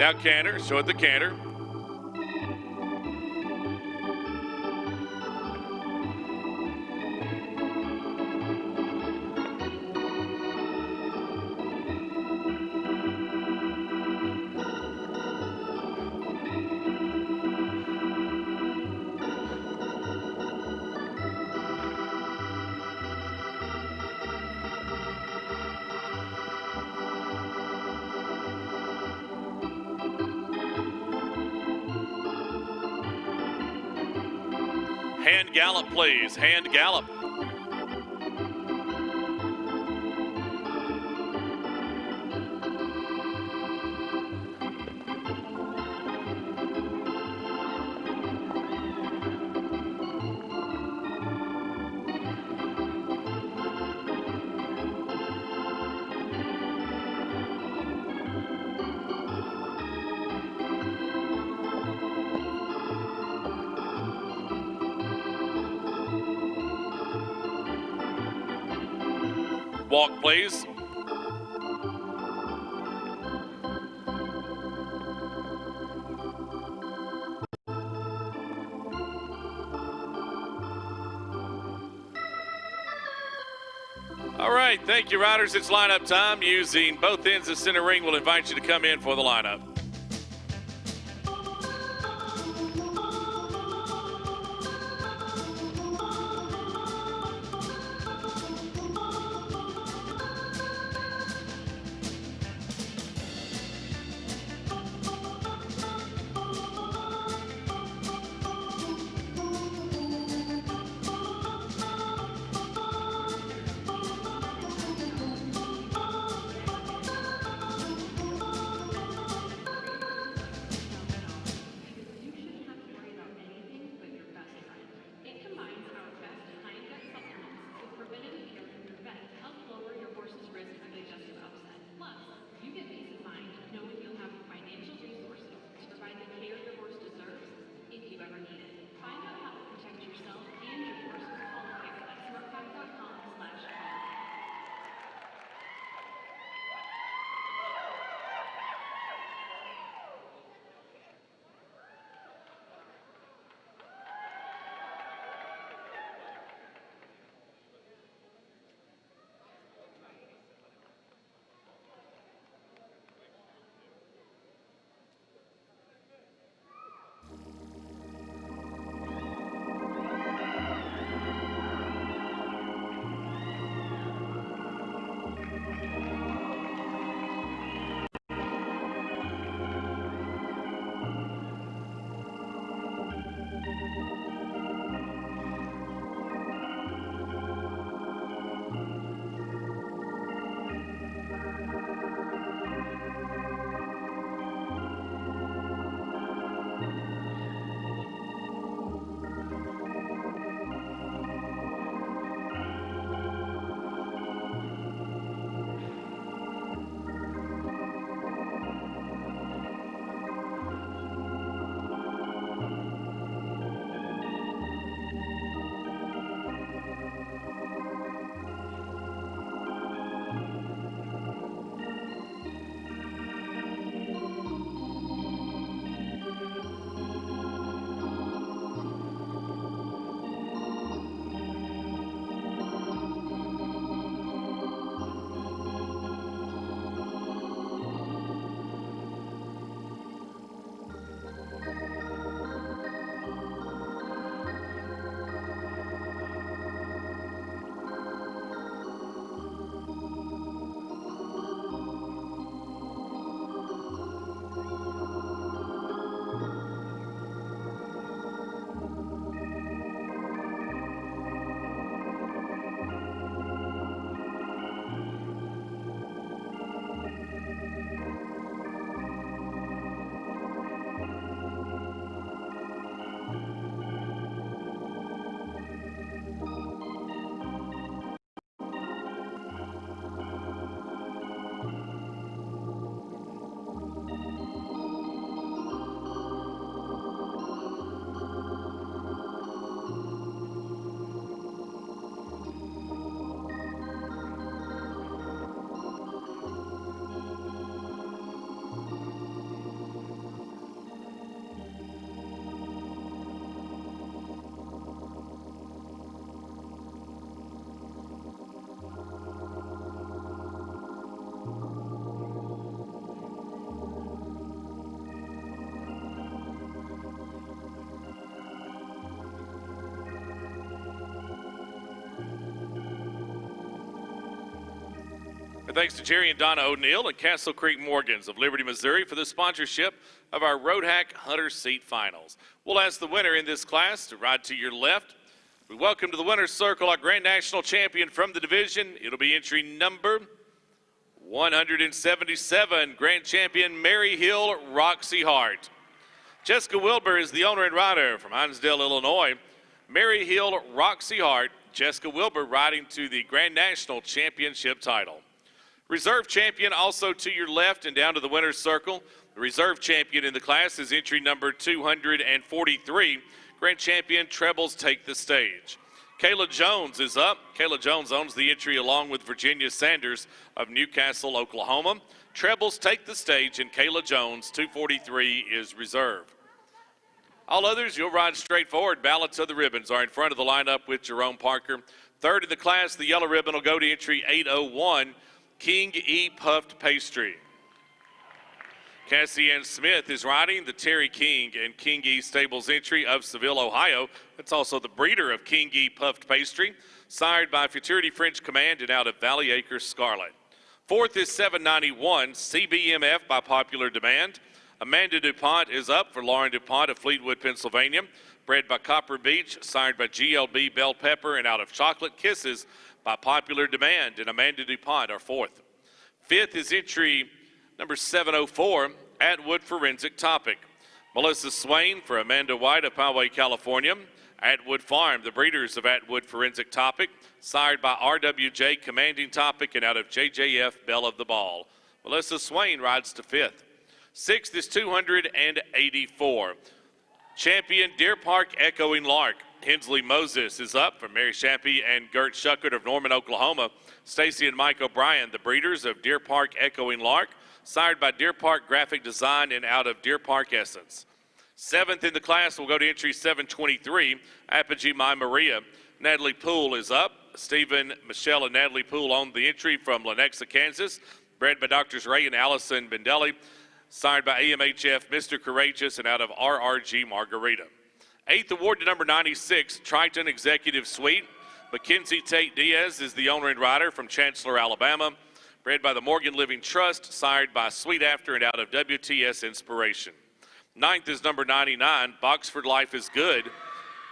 Now canter, show it the canter. Hand gallop, please. Hand gallop. Walk, please. All right, thank you, riders. It's lineup time. Using both ends of center ring, we'll invite you to come in for the lineup. And thanks to Jerry and Donna O'Neill and Castle Creek Morgans of Liberty, Missouri for the sponsorship of our Road Hack Hunter Seat Finals. We'll ask the winner in this class to ride to your left. We welcome to the winner's circle our Grand National champion from the division. It'll be entry number 177, Grand Champion Mary Hill Roxy Hart. Jessica Wilbur is the owner and rider from Hinesdale, Illinois. Mary Hill Roxy Hart, Jessica Wilbur riding to the Grand National Championship title. Reserve champion also to your left and down to the winner's circle. The reserve champion in the class is entry number 243. Grand Champion Trebles take the stage. Kayla Jones is up. Kayla Jones owns the entry along with Virginia Sanders of Newcastle, Oklahoma. Trebles take the stage and Kayla Jones, 243, is reserve. All others, you'll ride straight forward. Ballots of the ribbons are in front of the lineup with Jerome Parker. Third in the class, the yellow ribbon will go to entry 801, King E. Puffed Pastry. Cassie Ann Smith is riding the Terry King and King E Stables entry of Seville, Ohio. That's also the breeder of King E Puffed Pastry, sired by Futurity French Command and out of Valley Acres Scarlet. Fourth is 791, CBMF by popular demand. Amanda DuPont is up for Lauren DuPont of Fleetwood, Pennsylvania. Bred by Copper Beach, sired by GLB Bell Pepper and out of Chocolate Kisses by popular demand, and Amanda DuPont are fourth. Fifth is entry number 704, Atwood Forensic Topic. Melissa Swain for Amanda White of Poway, California. Atwood Farm, the breeders of Atwood Forensic Topic, sired by RWJ Commanding Topic and out of JJF Bell of the Ball. Melissa Swain rides to fifth. Sixth is 284. Champion Deer Park Echoing Lark. Hensley Moses is up for Mary Shampy and Gert Shuckert of Norman, Oklahoma. Stacy and Mike O'Brien, the breeders of Deer Park Echoing Lark, sired by Deer Park Graphic Design and out of Deer Park Essence. Seventh in the class will go to entry 723, Apogee My Maria. Natalie Poole is up. Stephen, Michelle, and Natalie Poole own the entry from Lenexa, Kansas. Bred by Drs. Ray and Allison Bendelli. Signed by AMHF Mr. Courageous and out of RRG Margarita. Eighth award to number 96, Triton Executive Suite. Mackenzie Tate Diaz is the owner and rider from Chancellor, Alabama. Bred by the Morgan Living Trust, sired by Sweet After and out of WTS Inspiration. Ninth is number 99, Boxford Life is Good.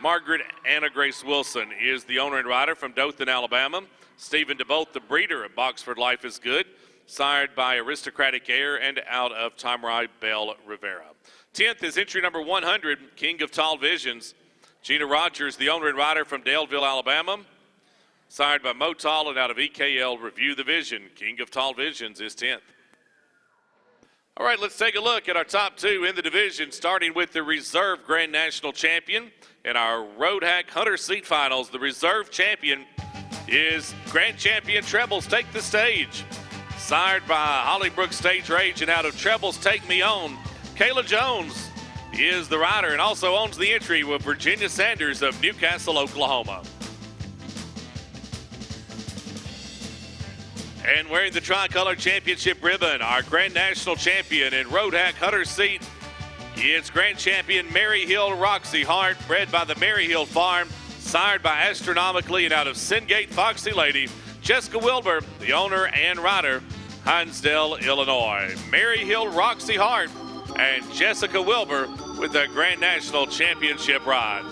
Margaret Anna Grace Wilson is the owner and rider from Dothan, Alabama. Stephen DeBolt, the breeder of Boxford Life is Good, sired by Aristocratic Air and out of Tamarai Bell Rivera. 10th is entry number 100, King of Tall Visions. Gina Rogers, the owner and rider from Daleville, Alabama. Sired by Motal and out of EKL Review the Vision. King of Tall Visions is 10th. All right, let's take a look at our top two in the division, starting with the reserve Grand National champion. In our Road Hack Hunter Seat Finals, the reserve champion is Grand Champion Trebles Take the Stage. Sired by Hollybrook Stage Rage and out of Trebles Take Me On, Kayla Jones is the rider and also owns the entry with Virginia Sanders of Newcastle, Oklahoma. And wearing the tricolor championship ribbon, our Grand National champion in Road Hack Hunter Seat, it's Grand Champion Mary Hill Roxy Hart, bred by the Mary Hill Farm, sired by Astronomically and out of Singate Foxy Lady, Jessica Wilbur, the owner and rider, Hinesdale, Illinois. Mary Hill Roxy Hart and Jessica Wilbur with the Grand National Championship ride.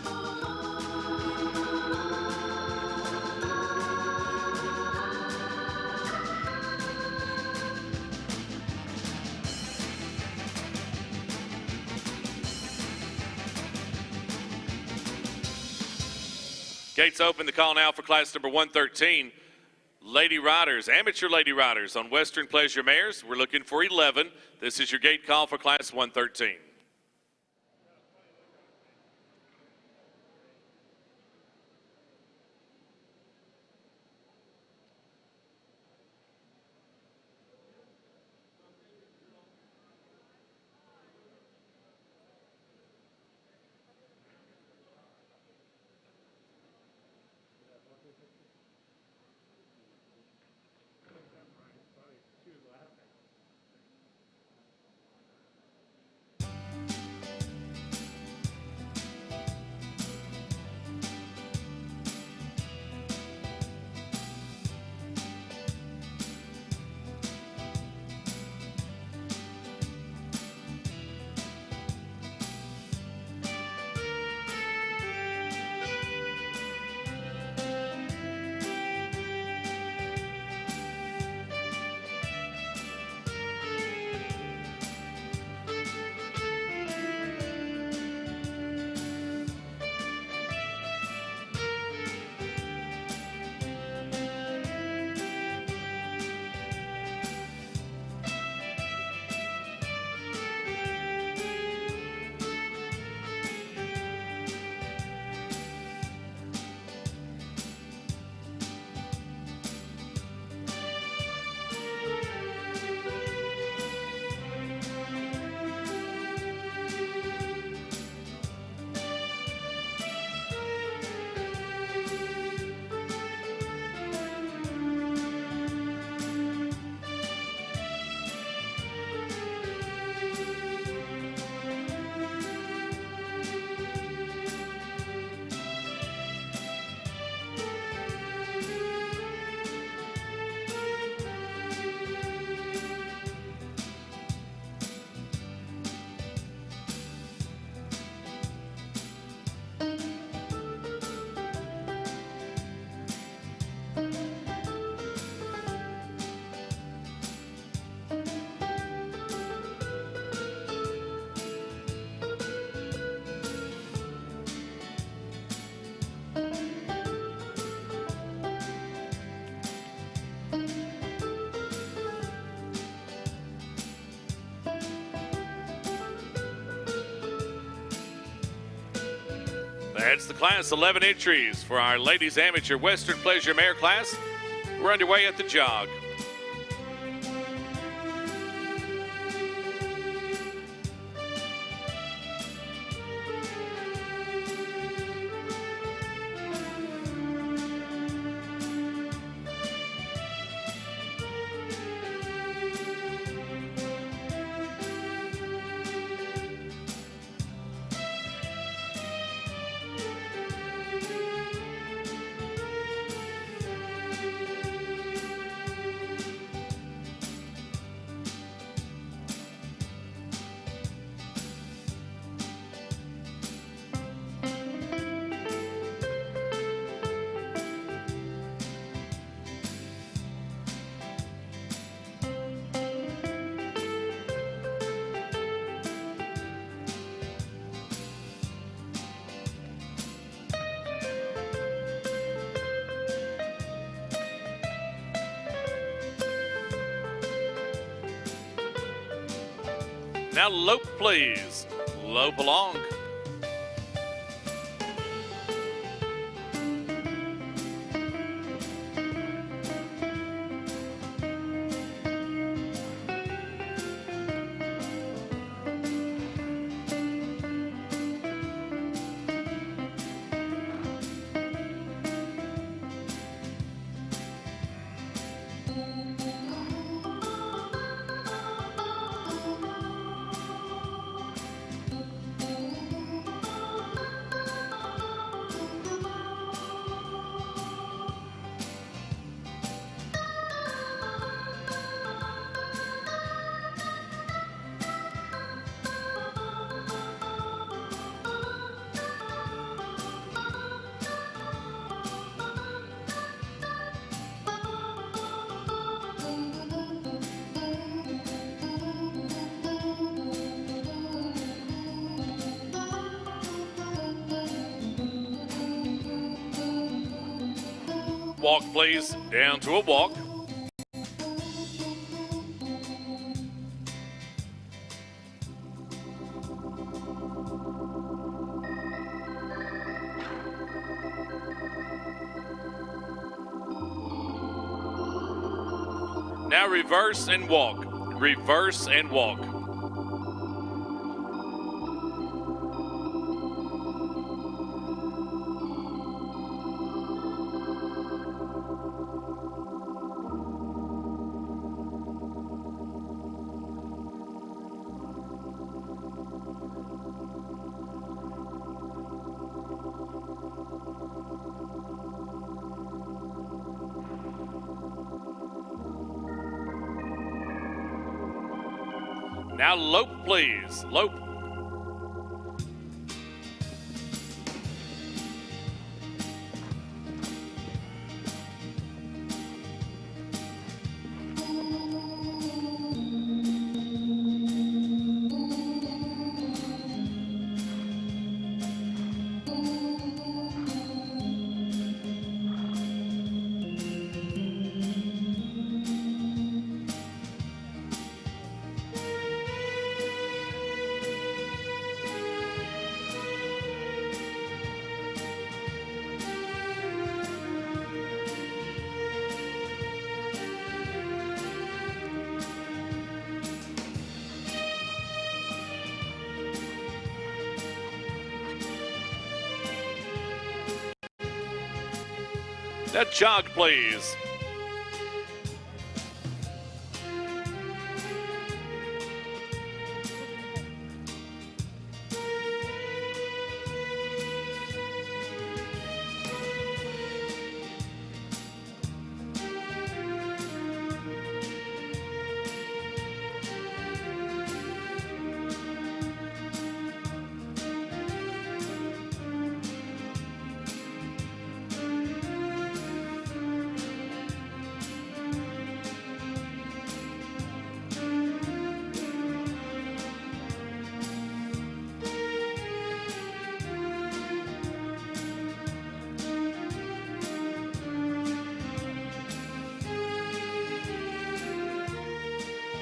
Gates open. The call now for class number 113. Lady Riders, amateur Lady Riders on Western Pleasure Mares. We're looking for 11. This is your gate call for class 113. That's the class 11 entries for our ladies amateur Western Pleasure Mare class. We're underway at the jog. Now lope, please. Lope along. Walk, please. Down to a walk. Now reverse and walk. Reverse and walk. Now lope, please. Lope. Now jog, please.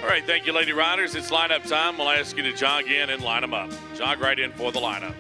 All right, thank you, Lady Riders. It's lineup time. We'll ask you to jog in and line them up. Jog right in for the lineup.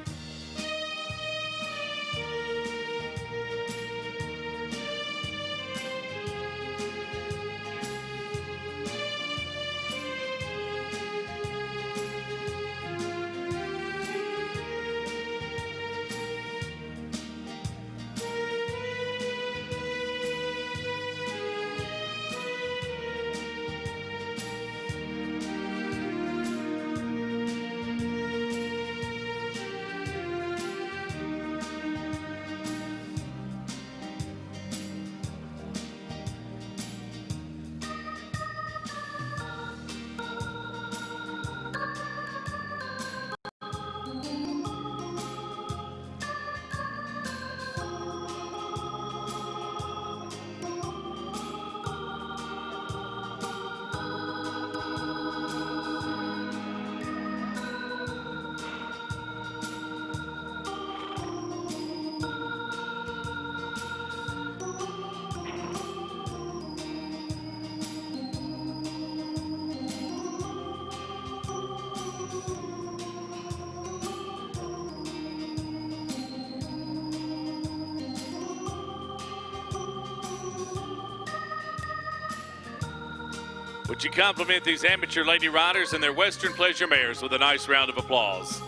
Would you compliment these amateur lady riders and their Western Pleasure mares with a nice round of applause?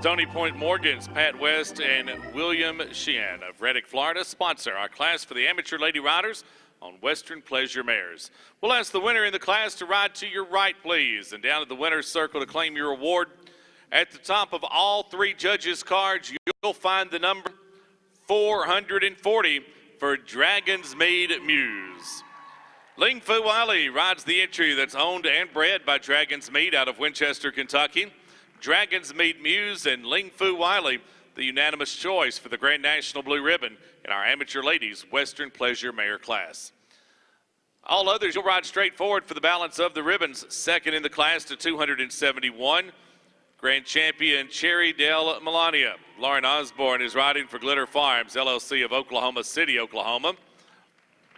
Stony Point Morgan's Pat West and William Sheehan of Reddick, Florida, sponsor our class for the amateur lady riders on Western Pleasure mares. We'll ask the winner in the class to ride to your right, please, and down at the winner's circle to claim your award. At the top of all three judges' cards, you'll find the number 440 for Dragon's Maid Muse. Ling Fu Wiley rides the entry that's owned and bred by Dragon's Maid out of Winchester, Kentucky. Dragon's Maid Muse and Ling Fu Wiley, the unanimous choice for the Grand National Blue Ribbon in our amateur ladies Western Pleasure mare class. All others, you'll ride straight forward for the balance of the ribbons. Second in the class to 271, Grand Champion Cherry Del Melania. Lauren Osborne is riding for Glitter Farms, LLC of Oklahoma City, Oklahoma.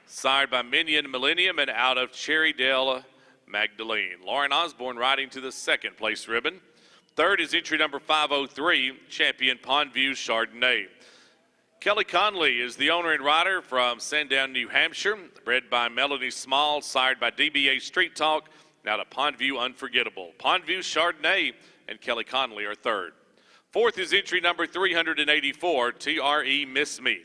Sired by Minion Millennium and out of Cherry Del Magdalene. Lauren Osborne riding to the second place ribbon. Third is entry number 503, Champion Pondview Chardonnay. Kelly Conley is the owner and rider from Sandown, New Hampshire, bred by Melanie Small, sired by DBA Street Talk, now to Pondview Unforgettable. Pondview Chardonnay and Kelly Conley are third. Fourth is entry number 384, TRE Miss Me.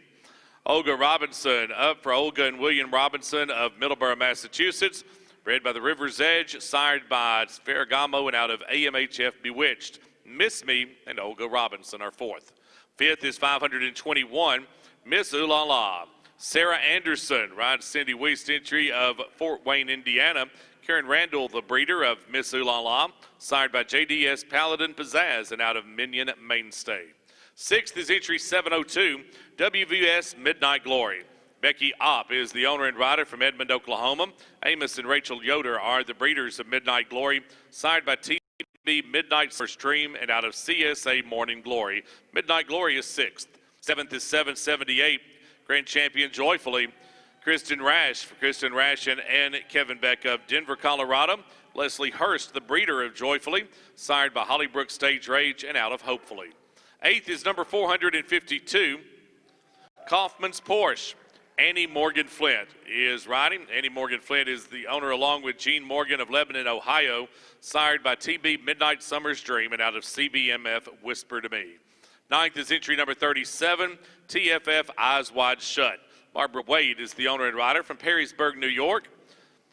Olga Robinson, up for Olga and William Robinson of Middleborough, Massachusetts, bred by the River's Edge, sired by Ferragamo and out of AMHF Bewitched. Miss Me and Olga Robinson are fourth. Fifth is 521, Miss Ooh La La. Sarah Anderson rides Cindy Weist entry of Fort Wayne, Indiana. Karen Randall, the breeder of Miss Ooh La La, sired by JDS Paladin Pizzazz and out of Minion Mainstay. Sixth is entry 702, WVS Midnight Glory. Becky Opp is the owner and rider from Edmond, Oklahoma. Amos and Rachel Yoder are the breeders of Midnight Glory, sired by TB Midnight First Dream and out of CSA Morning Glory. Midnight Glory is sixth. Seventh is 778, Grand Champion Joyfully. Kristen Rash for Kristen Rash and Kevin Beck of Denver, Colorado. Leslie Hurst, the breeder of Joyfully, sired by Hollybrook Stage Rage and out of Hopefully. Eighth is number 452, Kaufman's Porsche. Annie Morgan Flint is riding. Annie Morgan Flint is the owner along with Gene Morgan of Lebanon, Ohio, sired by TB Midnight Summer's Dream and out of CBMF Whisper to Me. Ninth is entry number 37, TFF Eyes Wide Shut. Barbara Wade is the owner and rider from Perrysburg, New York.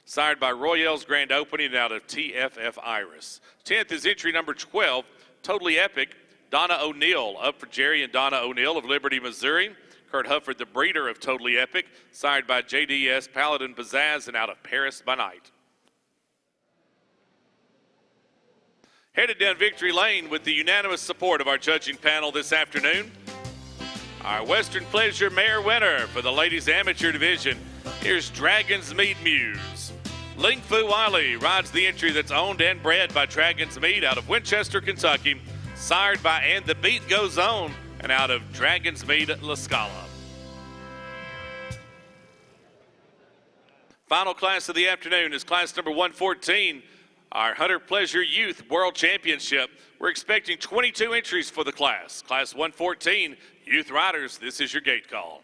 Sired by Royale's Grand Opening out of TFF Iris. 10th is entry number 12, Totally Epic. Donna O'Neill up for Jerry and Donna O'Neill of Liberty, Missouri. Kurt Hufford, the breeder of Totally Epic, sired by JDS Paladin Bazaz and out of Paris by Night. Headed down victory lane with the unanimous support of our judging panel this afternoon. Our Western Pleasure Mare winner for the ladies amateur division. Here's Dragon's Mead Muse. Ling Fu Wiley rides the entry that's owned and bred by Dragon's Mead out of Winchester, Kentucky. Sired by And the Beat Goes On and out of Dragon's Mead La Scala. Final class of the afternoon is class number 114, our Hunter Pleasure Youth World Championship. We're expecting 22 entries for the class. Class 114, youth riders, this is your gate call.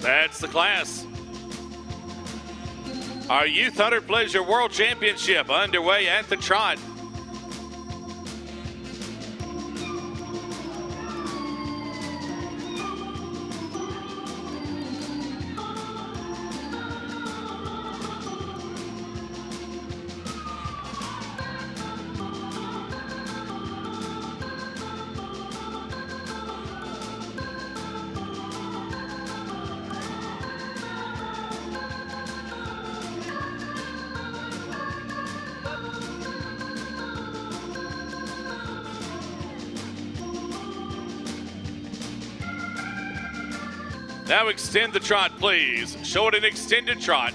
That's the class. Our Youth Hunter Pleasure World Championship underway at the trot. Now extend the trot, please. Show it an extended trot.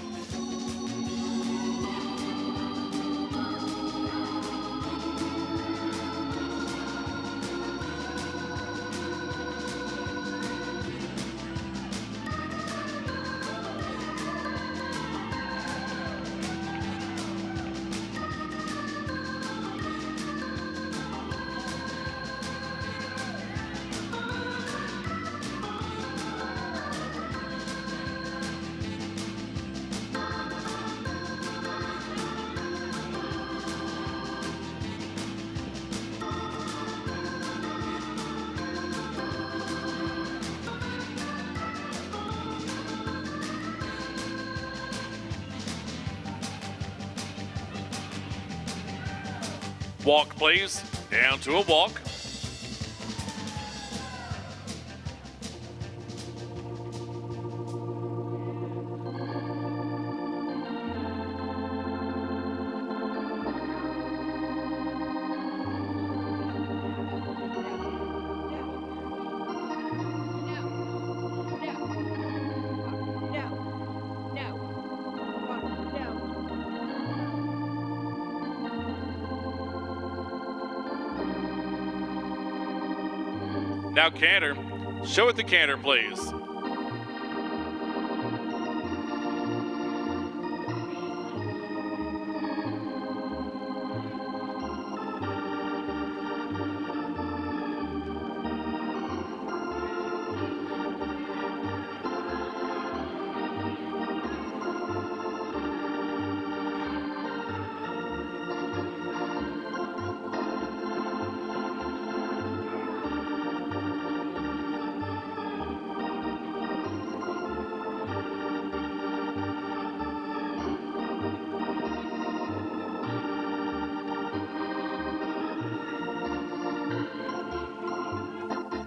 Walk, please. Down to a walk. Now canter. Show it the canter, please.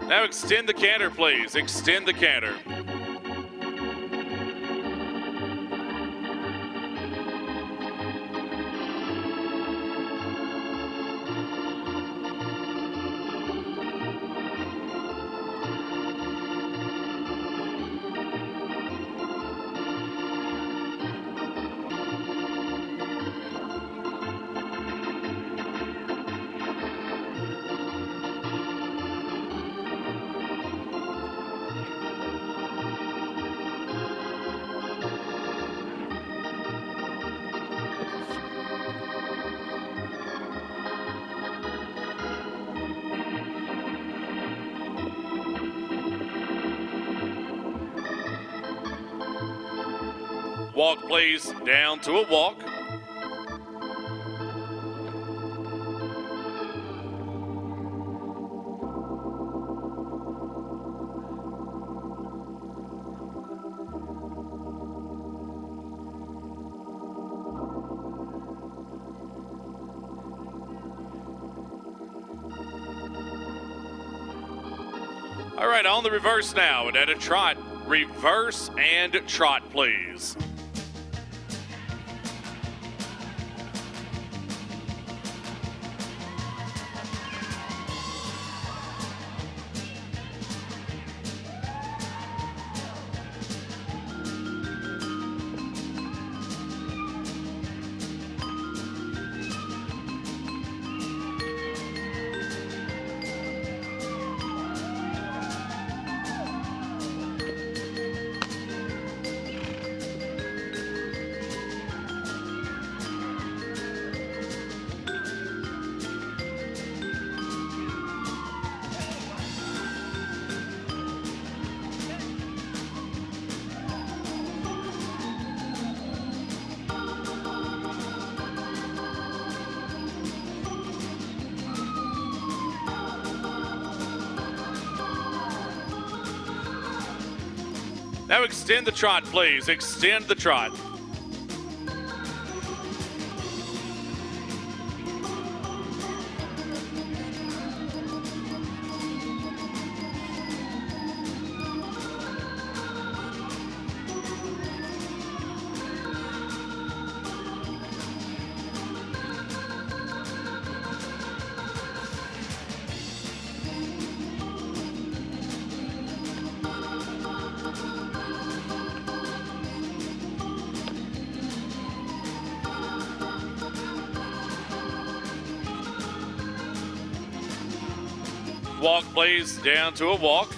Now extend the canter, please. Extend the canter. Walk, please, down to a walk. All right, on the reverse now, and at a trot. Reverse and trot, please. Now extend the trot, please. Extend the trot. Walk, please, down to a walk.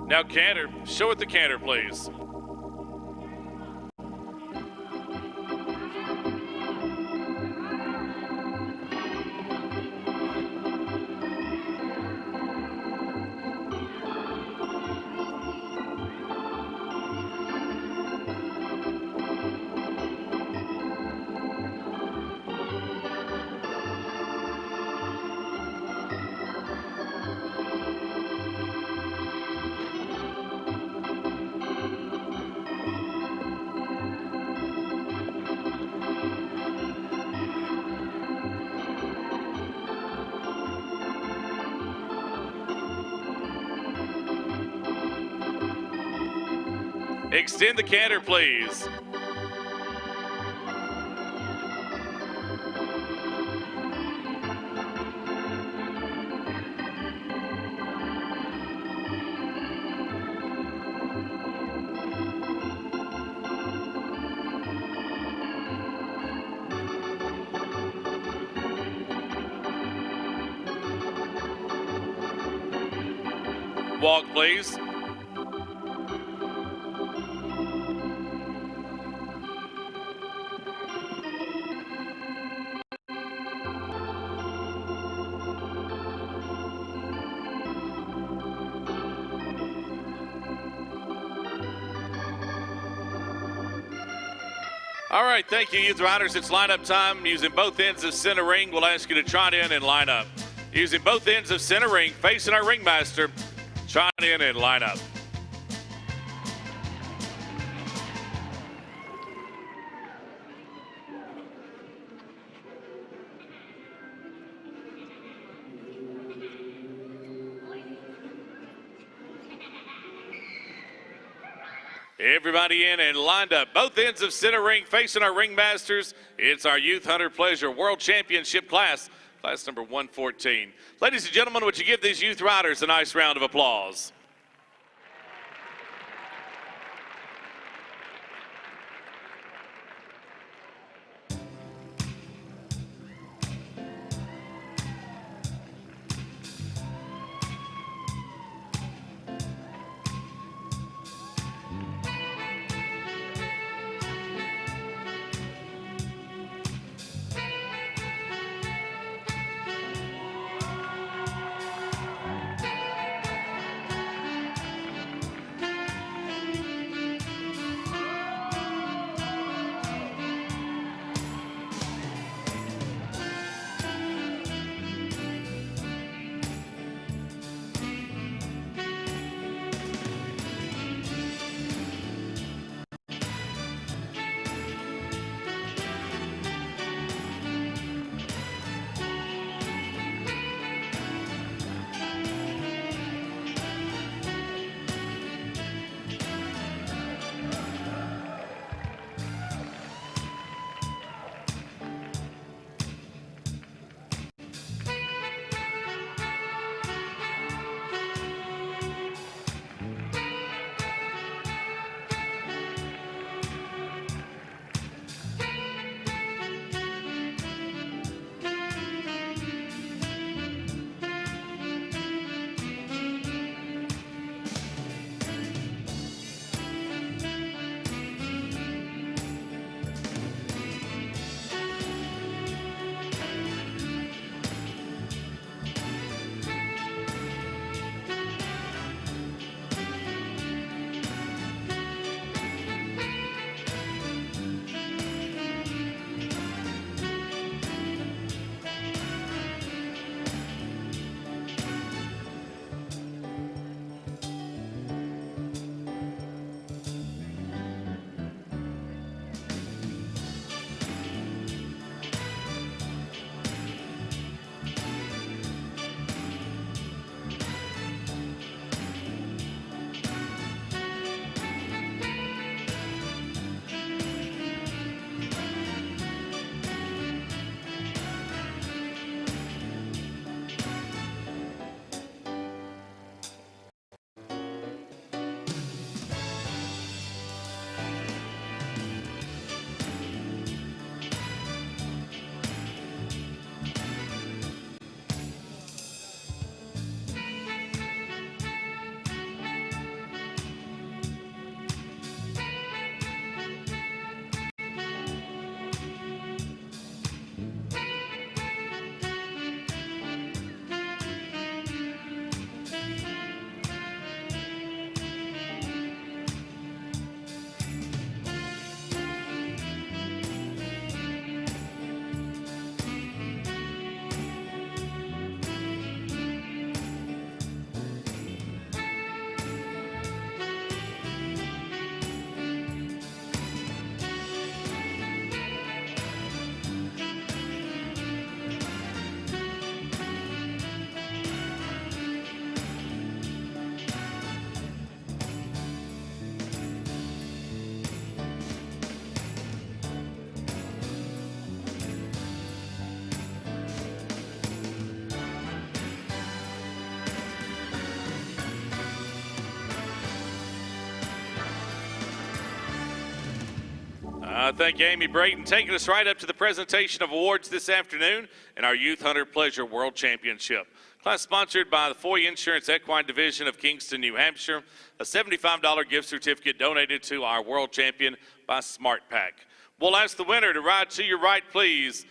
Now canter, show it the canter, please. Extend the canter, please. Walk, please. All right, thank you, youth riders. It's lineup time. Using both ends of center ring, we'll ask you to trot in and line up. Using both ends of center ring, facing our ringmaster, trot in and line up. Everybody in and lined up. Both ends of center ring facing our ringmasters. It's our Youth Hunter Pleasure World Championship class, class number 114. Ladies and gentlemen, would you give these youth riders a nice round of applause? Thank you, Amy Brayton, taking us right up to the presentation of awards this afternoon in our Youth Hunter Pleasure World Championship. Class sponsored by the Foy Insurance Equine Division of Kingston, New Hampshire. A $75 gift certificate donated to our world champion by Smart Pack. We'll ask the winner to ride to your right, please.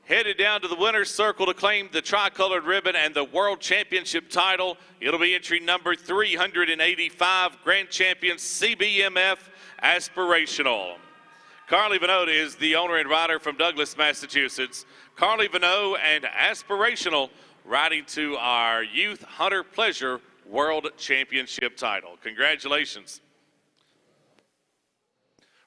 Headed down to the winner's circle to claim the tricolored ribbon and the world championship title. It'll be entry number 385, Grand Champion CBMF Aspirational. Carly Vanot is the owner and rider from Douglas, Massachusetts. Carly Vanot and Aspirational riding to our Youth Hunter Pleasure World Championship title. Congratulations.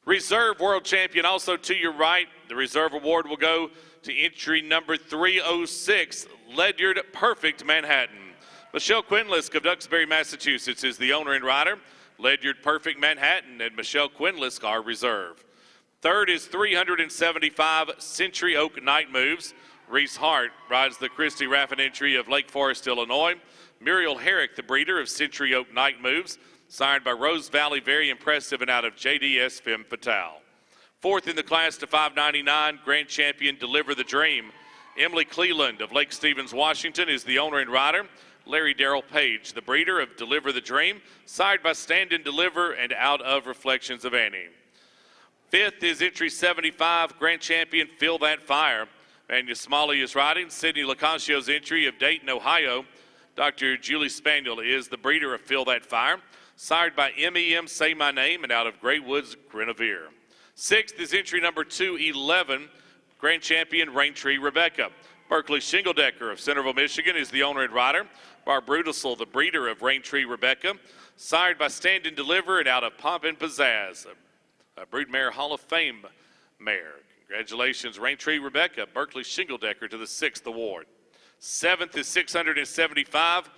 Reserve World Champion also to your right. The Reserve Award will go to entry number 306, Ledyard Perfect Manhattan. Michelle Quinlisk of Duxbury, Massachusetts is the owner and rider. Ledyard Perfect Manhattan and Michelle Quinlisk are reserve. Third is 375 Century Oak Night Moves. Reese Hart rides the Christy Raffin entry of Lake Forest, Illinois. Muriel Herrick, the breeder of Century Oak Night Moves, signed by Rose Valley, very impressive and out of JDS Femme Fatale. Fourth in the class to 599, Grand Champion Deliver the Dream. Emily Cleland of Lake Stevens, Washington is the owner and rider. Larry Darrell Page, the breeder of Deliver the Dream, signed by Stand and Deliver and out of Reflections of Annie. Fifth is entry 75, Grand Champion Feel That Fire. Mania Smalley is riding. Sidney Lacancio's entry of Dayton, Ohio. Dr. Julie Spaniel is the breeder of Feel That Fire, sired by MEM Say My Name and out of Grey Woods, Grenadier. Sixth is entry number 211, Grand Champion Raintree Rebecca. Berkeley Shingledecker of Centerville, Michigan is the owner and rider. Barb Brudisel, the breeder of Raintree Rebecca, sired by Stand and Deliver and out of Pomp and Pizzazz, a Broodmare Hall of Fame mare. Congratulations, Raintree Rebecca, Berkeley Shingledecker to the 6th award. Seventh is 675,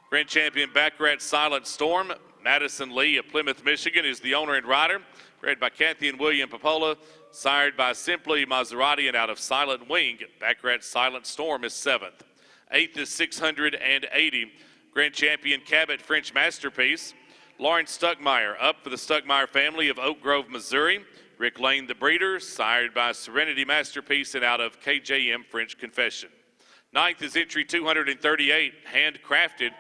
Grand Champion Baccarat Silent Storm. Madison Lee of Plymouth, Michigan is the owner and rider. Bred by Kathy and William Popola, sired by Simply Maserati and out of Silent Wing. Baccarat Silent Storm is 7th. Eighth is 680, Grand Champion Cabot French Masterpiece. Lauren Stuckmeyer up for the Stuckmeyer family of Oak Grove, Missouri. Rick Lane, the breeder, sired by Serenity Masterpiece and out of KJM French Confession. Ninth is entry 238, Handcrafted.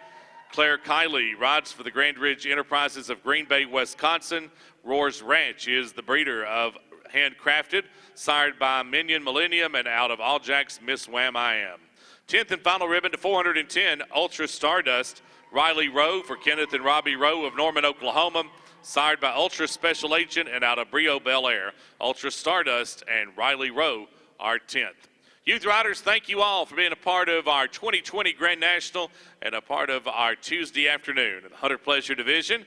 Claire Kiley rides for the Grand Ridge Enterprises of Green Bay, Wisconsin. Roars Ranch is the breeder of Handcrafted, sired by Minion Millennium and out of All Jacks Miss Wham I Am. 10th and final ribbon to 410, Ultra Stardust. Riley Rowe for Kenneth and Robbie Rowe of Norman, Oklahoma, sired by Ultra Special Agent and out of Brio Bel Air. Ultra Stardust and Riley Rowe are 10th. Youth riders, thank you all for being a part of our 2020 Grand National and a part of our Tuesday afternoon in the Hunter Pleasure Division.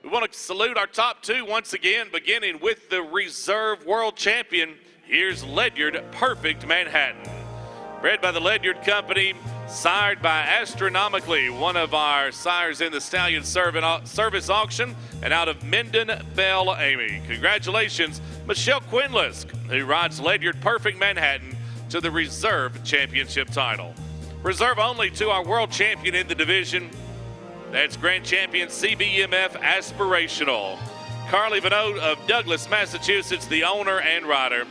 We want to salute our top two once again, beginning with the Reserve World Champion. Here's Ledyard Perfect Manhattan. Bred by the Ledyard Company, sired by Astronomically, one of our sires in the Stallion Service Auction, and out of Minden, Bell Amy. Congratulations, Michelle Quinlisk, who rides Ledyard Perfect Manhattan to the Reserve Championship title. Reserve only to our world champion in the division. That's Grand Champion CBMF Aspirational. Carly Vanot of Douglas, Massachusetts, the owner and rider.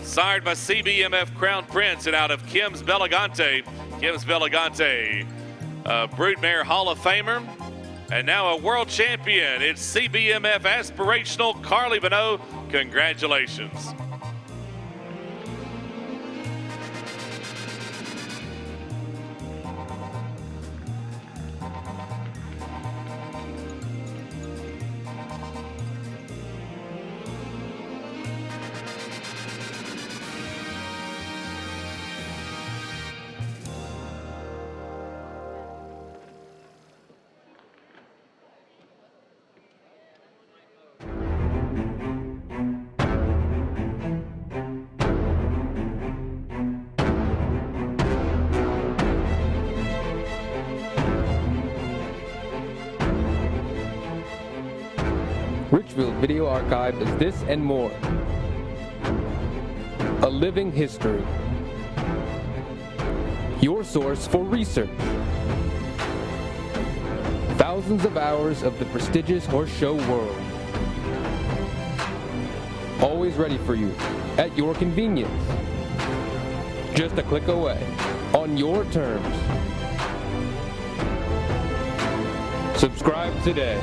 Sired by CBMF Crown Prince and out of Kim's Belagante. Kim's Belagante, Broodmare Hall of Famer. And now a world champion. It's CBMF Aspirational Carly Vanot. Congratulations. Richfield Video Archive is this and more. A living history. Your source for research. Thousands of hours of the prestigious horse show world. always ready for you at your convenience. Just a click away on your terms. Subscribe today.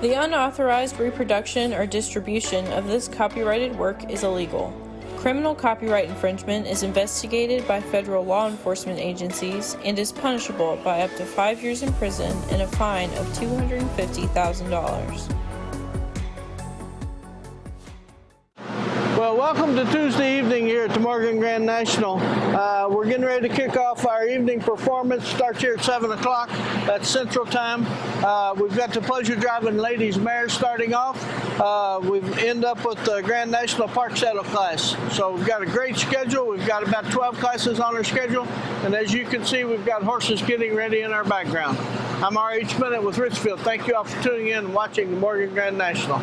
The unauthorized reproduction or distribution of this copyrighted work is illegal. Criminal copyright infringement is investigated by federal law enforcement agencies and is punishable by up to 5 years in prison and a fine of $250,000. Well, welcome to Tuesday evening here at the Morgan Grand National. We're getting ready to kick off our evening performance. Starts here at 7 o'clock. That's Central Time. We've got the pleasure driving ladies mares starting off. We end up with the Grand National Park Saddle class. So we've got a great schedule. We've got about 12 classes on our schedule. And as you can see, we've got horses getting ready in our background. I'm R.H. Bennett with Richfield. Thank you all for tuning in and watching the Morgan Grand National.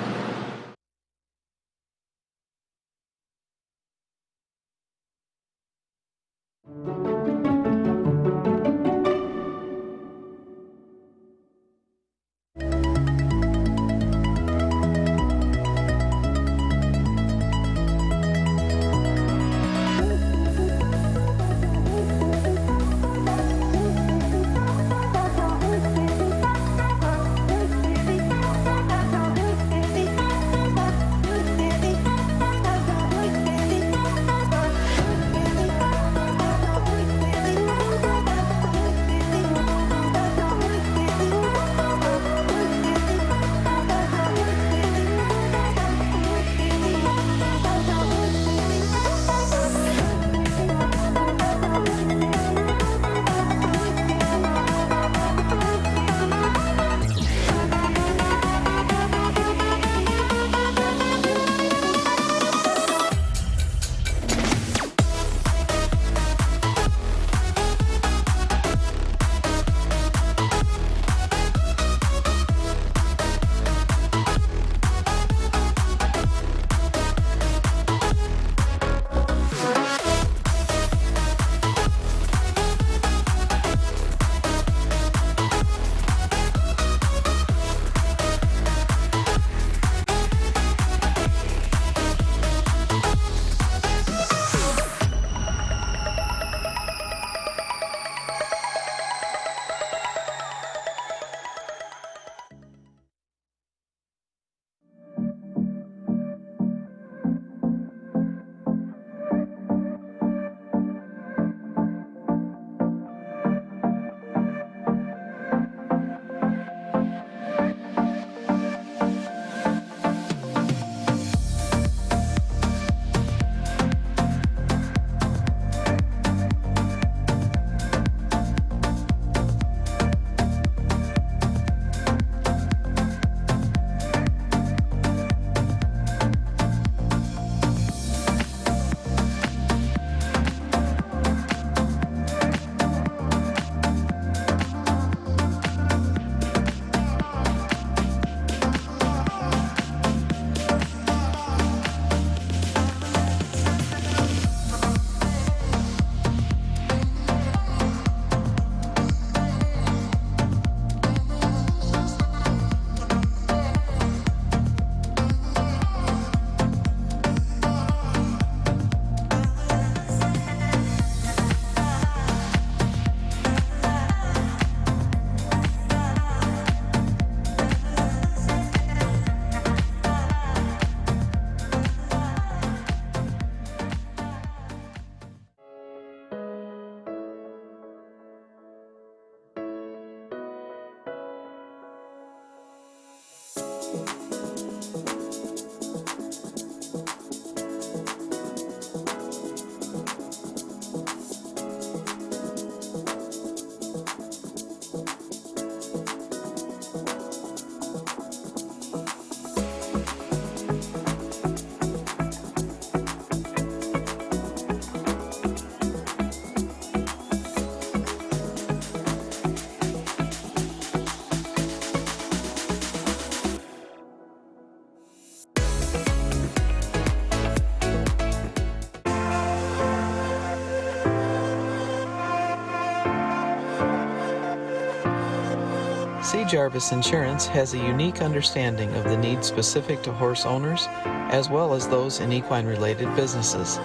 C. Jarvis Insurance has a unique understanding of the needs specific to horse owners, as well as those in equine-related businesses.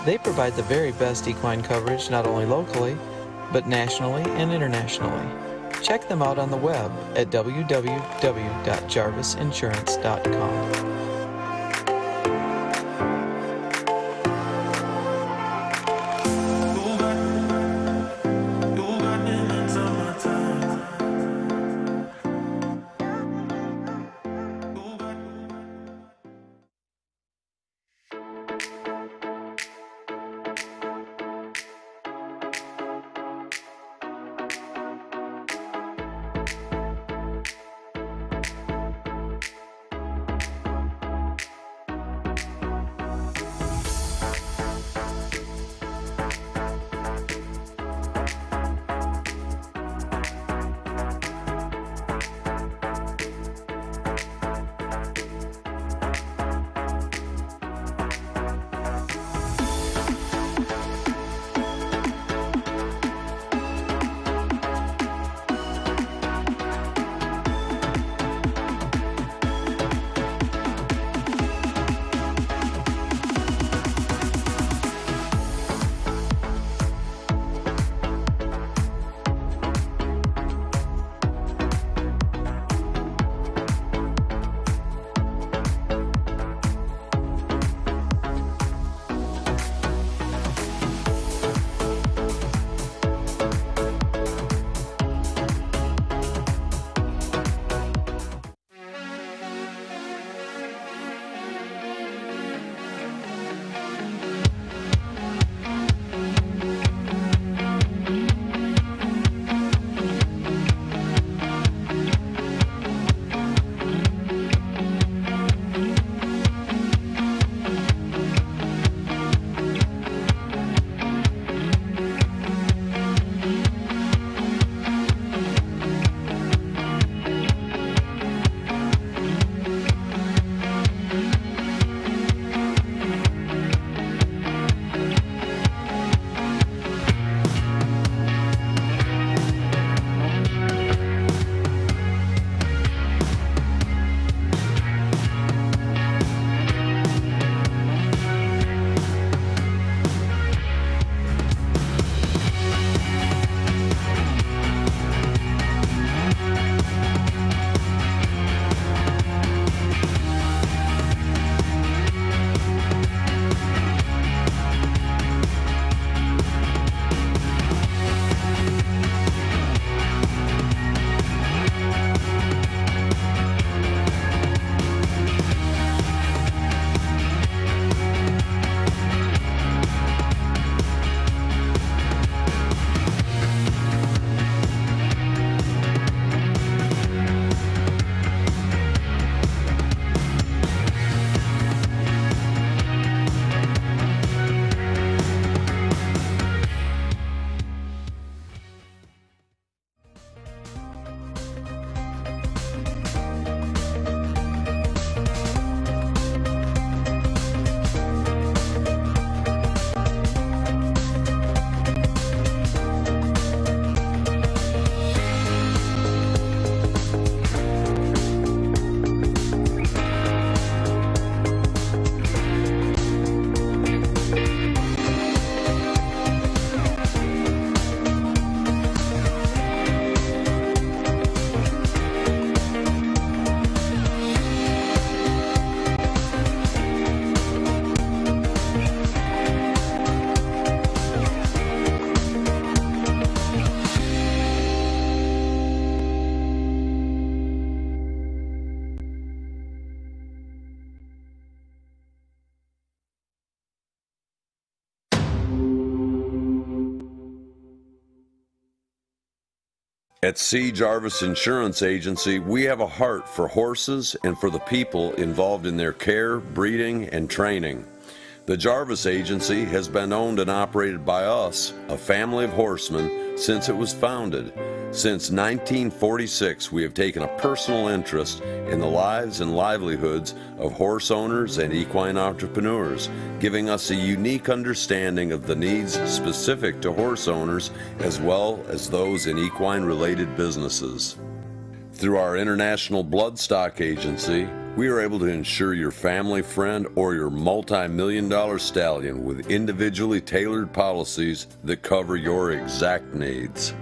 They provide the very best equine coverage not only locally, but nationally and internationally. Check them out on the web at www.jarvisinsurance.com. At C. Jarvis Insurance Agency, we have a heart for horses and for the people involved in their care, breeding, and training. The Jarvis Agency has been owned and operated by us, a family of horsemen, since it was founded. Since 1946, we have taken a personal interest in the lives and livelihoods of horse owners and equine entrepreneurs, giving us a unique understanding of the needs specific to horse owners as well as those in equine-related businesses. Through our International Bloodstock Agency, we are able to insure your family friend or your multi-million-dollar stallion with individually tailored policies that cover your exact needs.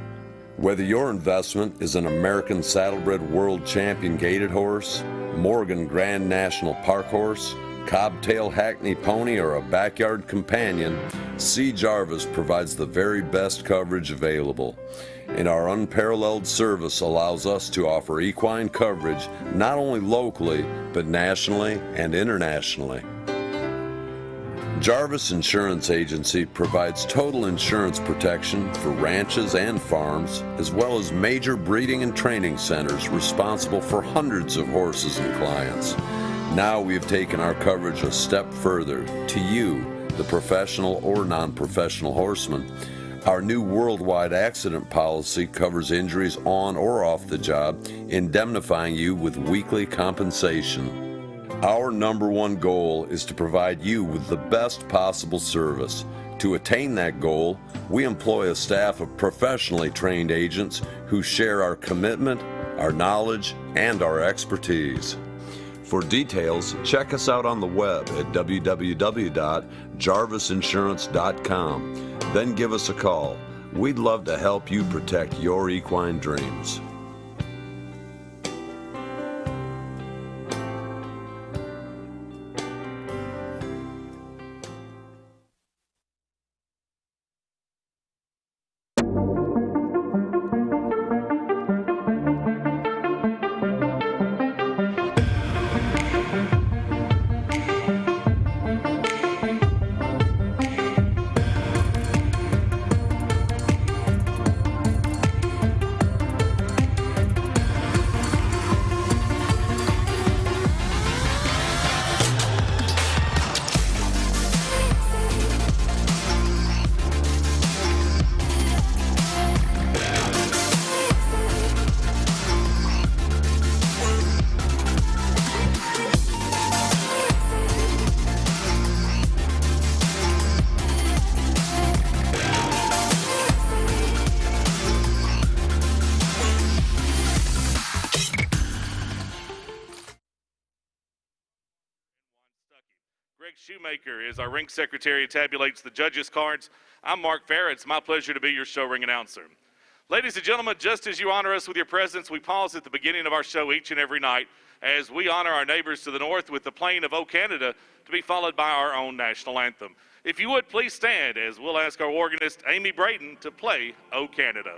Whether your investment is an American Saddlebred World Champion Gaited Horse, Morgan Grand National Park Horse, Cobtail Hackney Pony, or a backyard companion, C. Jarvis provides the very best coverage available. And our unparalleled service allows us to offer equine coverage not only locally, but nationally and internationally. Jarvis Insurance Agency provides total insurance protection for ranches and farms, as well as major breeding and training centers responsible for hundreds of horses and clients. Now we have taken our coverage a step further to you, the professional or non-professional horseman. Our new worldwide accident policy covers injuries on or off the job, indemnifying you with weekly compensation. Our number one goal is to provide you with the best possible service. To attain that goal, we employ a staff of professionally trained agents who share our commitment, our knowledge, and our expertise. For details, check us out on the web at www.jarvisinsurance.com. Then give us a call. We'd love to help you protect your equine dreams. Shoemaker is our ring secretary and tabulates the judges' cards. I'm Mark Farrett. It's my pleasure to be your show ring announcer. Ladies and gentlemen, just as you honor us with your presence, we pause at the beginning of our show each and every night as we honor our neighbors to the north with the Plain of O Canada, to be followed by our own national anthem. If you would, please stand as we'll ask our organist, Amy Brayton, to play O Canada.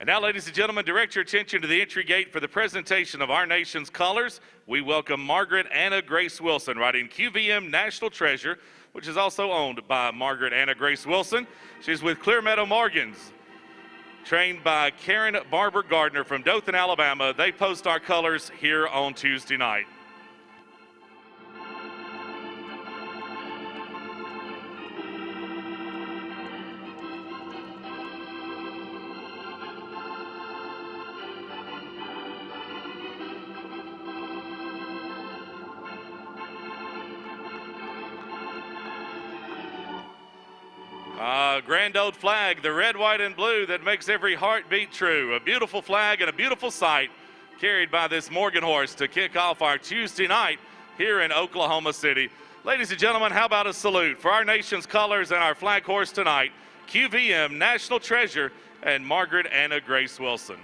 And now, ladies and gentlemen, direct your attention to the entry gate for the presentation of our nation's colors. We welcome Margaret Anna Grace Wilson, riding QVM National Treasure, which is also owned by Margaret Anna Grace Wilson. She's with Clear Meadow Morgans, trained by Karen Barber Gardner from Dothan, Alabama. They post our colors here on Tuesday night. Grand old flag, the red, white, and blue that makes every heart beat true. A beautiful flag and a beautiful sight carried by this Morgan horse to kick off our Tuesday night here in Oklahoma City. Ladies and gentlemen, how about a salute for our nation's colors and our flag horse tonight, QVM National Treasure and Margaret Anna Grace Wilson.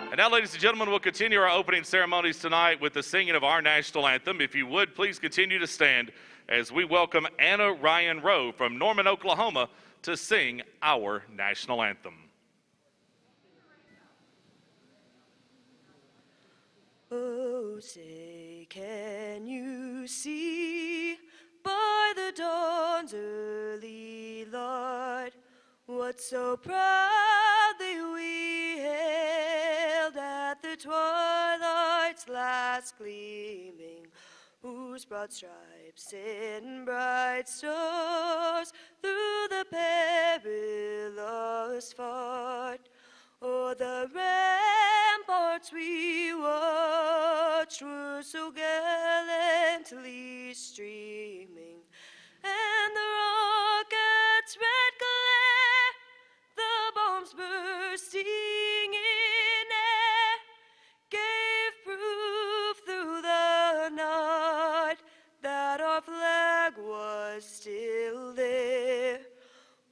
And now, ladies and gentlemen, we'll continue our opening ceremonies tonight with the singing of our national anthem. If you would, please continue to stand as we welcome Anna Ryan Rowe from Norman, Oklahoma, to sing our national anthem. Oh, say, can you see by the dawn's early light what so proudly we hailed at the twilight's last gleaming, whose broad stripes and bright stars through the perilous fight o'er the ramparts we watched were so gallantly streaming, and the rocket's red glare, the bombs bursting in air, gave proof through the night that our flag was still there.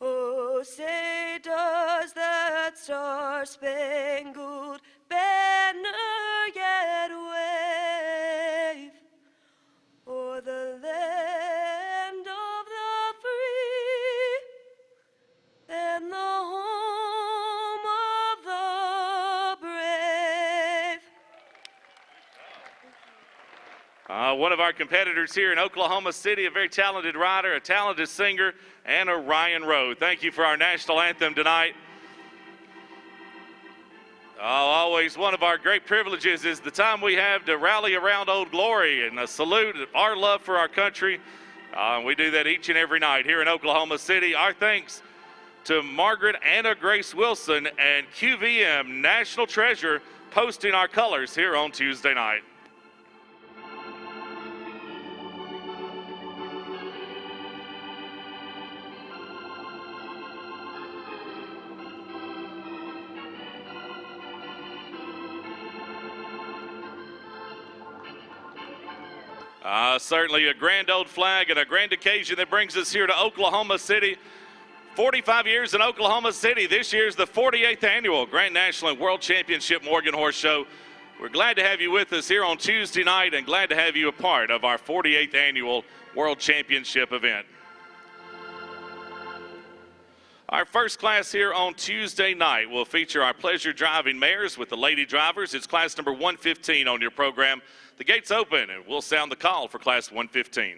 Oh, say, does that star-spangled banner yet wave o'er the land of the free and the home of the brave? One of our competitors here in Oklahoma City, a very talented rider, a talented singer, Anna Ryan Rowe. Thank you for our national anthem tonight. Always one of our great privileges is the time we have to rally around Old Glory and a salute our love for our country. We do that each and every night here in Oklahoma City. Our thanks to Margaret Anna Grace Wilson and QVM National Treasure posting our colors here on Tuesday night. Certainly a grand old flag and a grand occasion that brings us here to Oklahoma City. 45 years in Oklahoma City. This year's the 48th annual Grand National and World Championship Morgan Horse Show. We're glad to have you with us here on Tuesday night and glad to have you a part of our 48th annual World Championship event. Our first class here on Tuesday night will feature our pleasure driving mares with the lady drivers. It's class number 115 on your program. The gates open and we'll sound the call for class 115.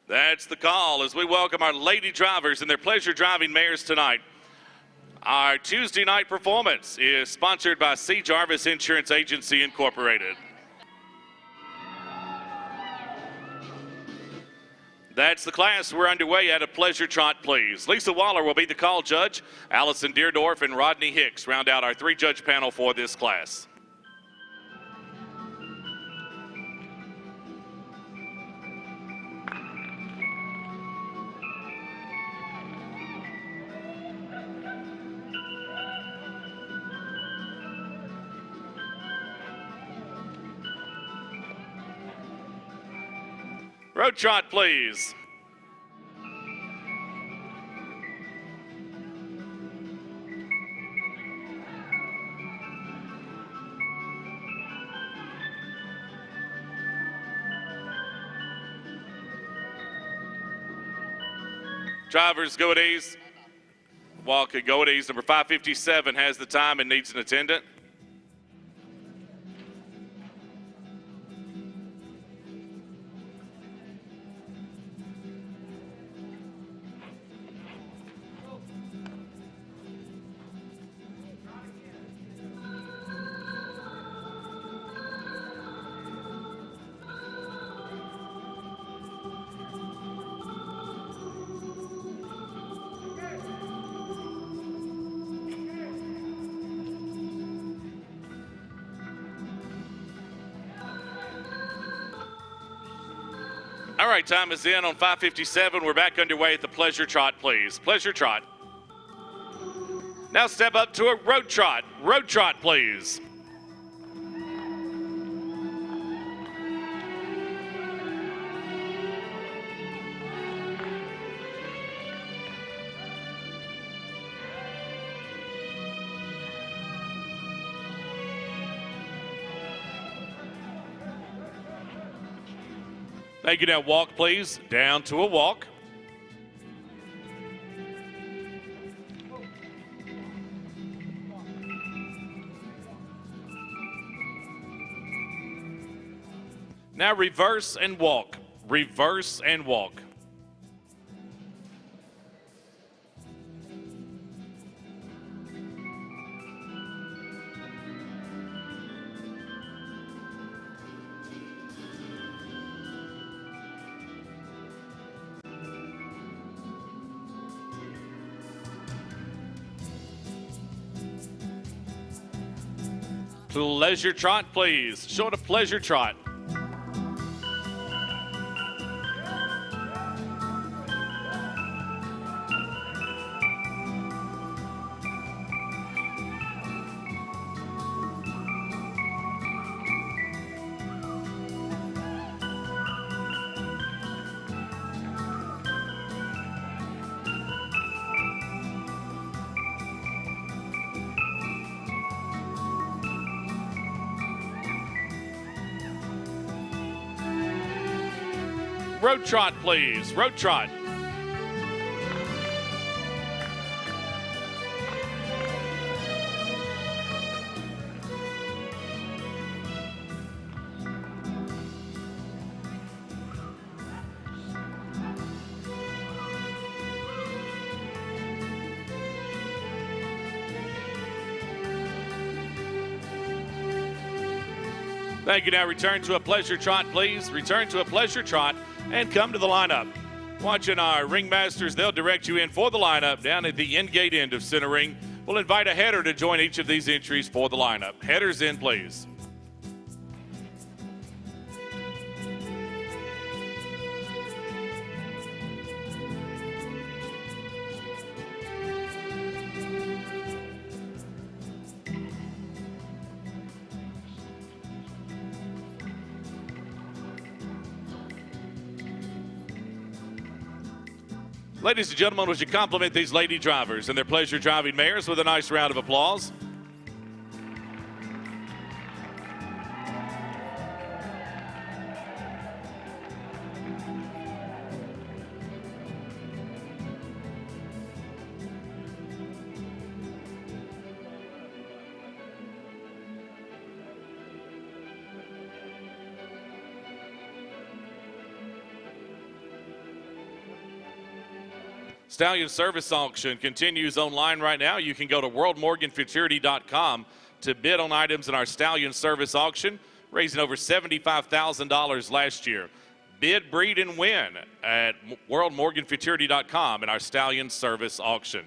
That's the call as we welcome our lady drivers and their pleasure driving mares tonight. Our Tuesday night performance is sponsored by C. Jarvis Insurance Agency, Incorporated. That's the class. We're underway at a pleasure trot, please. Lisa Waller will be the call judge. Allison Deerdorf and Rodney Hicks round out our three-judge panel for this class. Road trot, please. Drivers, go at ease. Walk and go at ease. Number 557 has the time and needs an attendant. All right, time is in on 5:57. We're back underway at the Pleasure Trot, please. Pleasure Trot. Now step up to a road trot. Road trot, please. Thank you. Now walk, please. Down to a walk. Now reverse and walk. Reverse and walk. Pleasure trot, please. Show it a pleasure trot. Road trot, please. Road trot. Thank you. Now return to a pleasure trot, please. Return to a pleasure trot and come to the lineup. Watching our ringmasters, they'll direct you in for the lineup down at the end gate end of center ring. We'll invite a header to join each of these entries for the lineup. Headers in, please. Ladies and gentlemen, would you compliment these lady drivers and their pleasure driving mares with a nice round of applause? Stallion Service Auction continues online right now. You can go to worldmorganfuturity.com to bid on items in our Stallion Service Auction, raising over $75,000 last year. Bid, breed, and win at worldmorganfuturity.com in our Stallion Service Auction.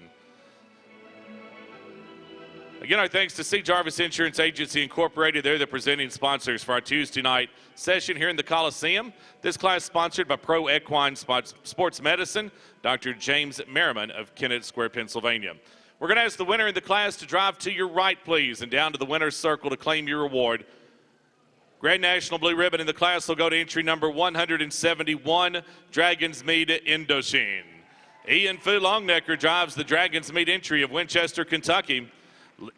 Again, our thanks to C. Jarvis Insurance Agency Incorporated. They're the presenting sponsors for our Tuesday night session here in the Coliseum. This class sponsored by Pro Equine Sports Medicine, Dr. James Merriman of Kennett Square, Pennsylvania. We're going to ask the winner in the class to drive to your right, please, and down to the winner's circle to claim your reward. Grand National Blue Ribbon in the class will go to entry number 171, Dragon's Mead Indochine. Ian Fu Longnecker drives the Dragon's Mead entry of Winchester, Kentucky.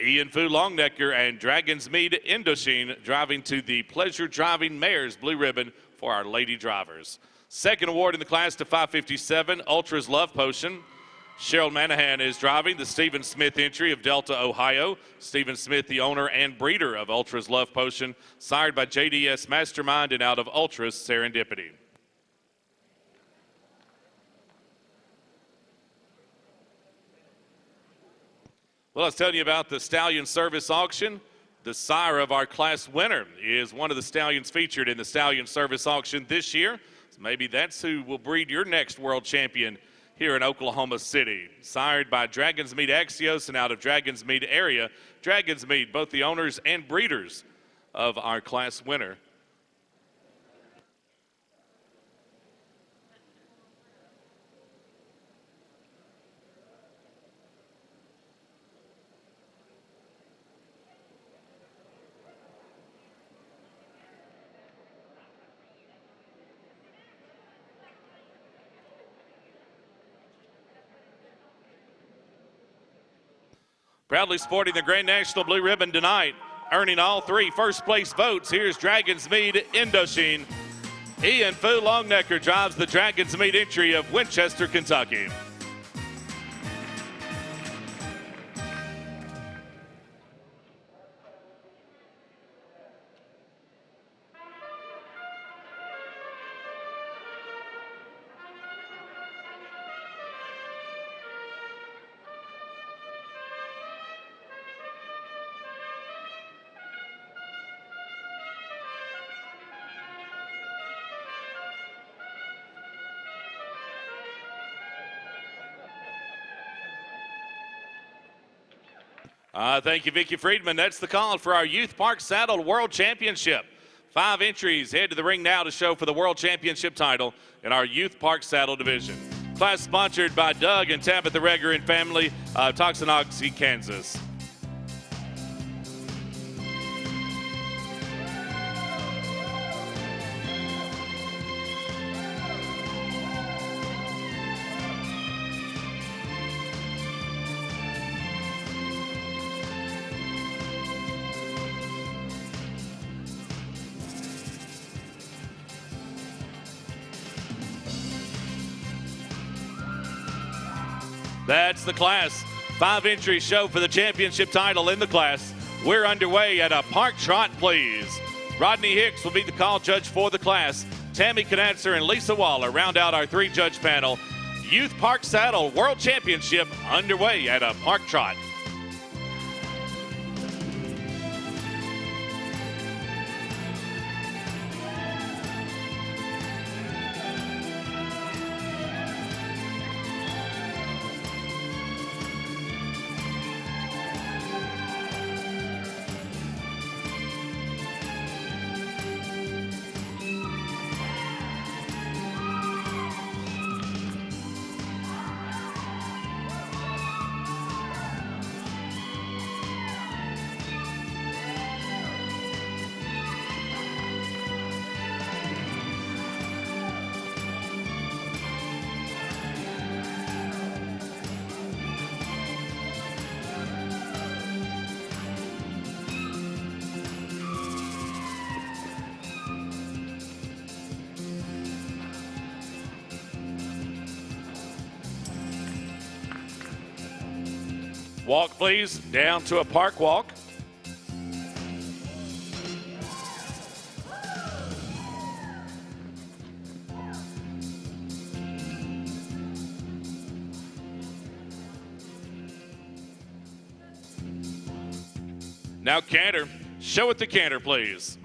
Ian Fu Longnecker and Dragon's Mead Indochine driving to the Pleasure Driving Mares Blue Ribbon for our lady drivers. Second award in the class to 557, Ultra's Love Potion. Cheryl Manahan is driving the Stephen Smith entry of Delta, Ohio. Stephen Smith, the owner and breeder of Ultra's Love Potion, sired by JDS Mastermind and out of Ultra's Serendipity. Well, I was telling you about the Stallion Service Auction. The sire of our class winner is one of the stallions featured in the Stallion Service Auction this year. So maybe that's who will breed your next world champion here in Oklahoma City. Sired by Dragon's Mead Axios and out of Dragon's Mead area. Dragon's Mead, both the owners and breeders of our class winner. Proudly sporting the Grand National blue ribbon tonight, earning all 3 first place votes. Here's Dragons Mead Indochine. Ian Fu Longnecker drives the Dragons Mead entry of Winchester, Kentucky. Thank you, Vicki Friedman. That's the call for our Youth Park Saddle World Championship. 5 entries head to the ring now to show for the World Championship title in our Youth Park Saddle division. Class sponsored by Doug and Tabitha Reger and family of Toxinoxie, Kansas. That's the class. 5 entries show for the championship title in the class. We're underway at a park trot, please. Rodney Hicks will be the call judge for the class. Tammy Knatzer and Lisa Waller round out our 3-judge panel. Youth Park Saddle World Championship underway at a park trot. Walk, please, down to a park walk. Now canter. Show it the canter, please.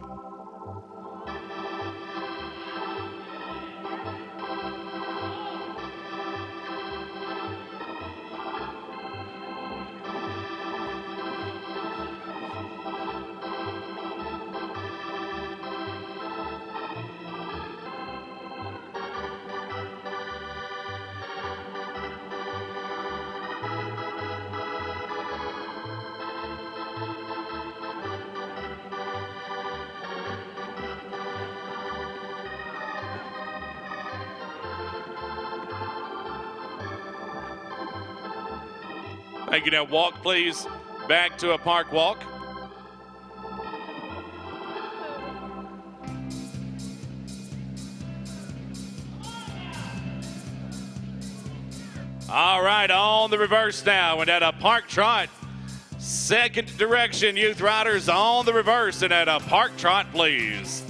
Thank you. Now walk, please, back to a park walk. All right, on the reverse now and at a park trot. Second direction, youth riders on the reverse and at a park trot, please.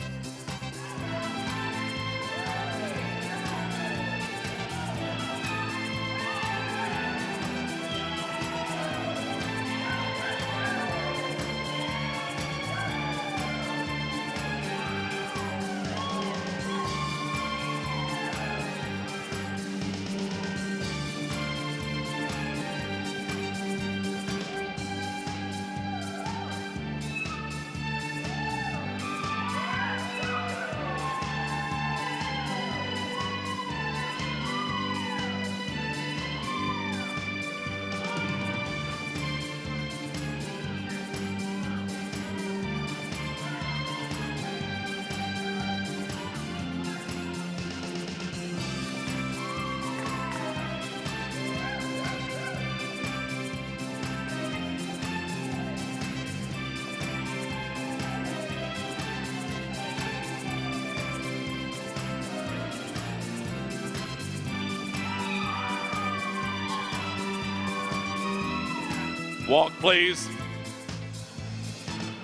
Walk, please.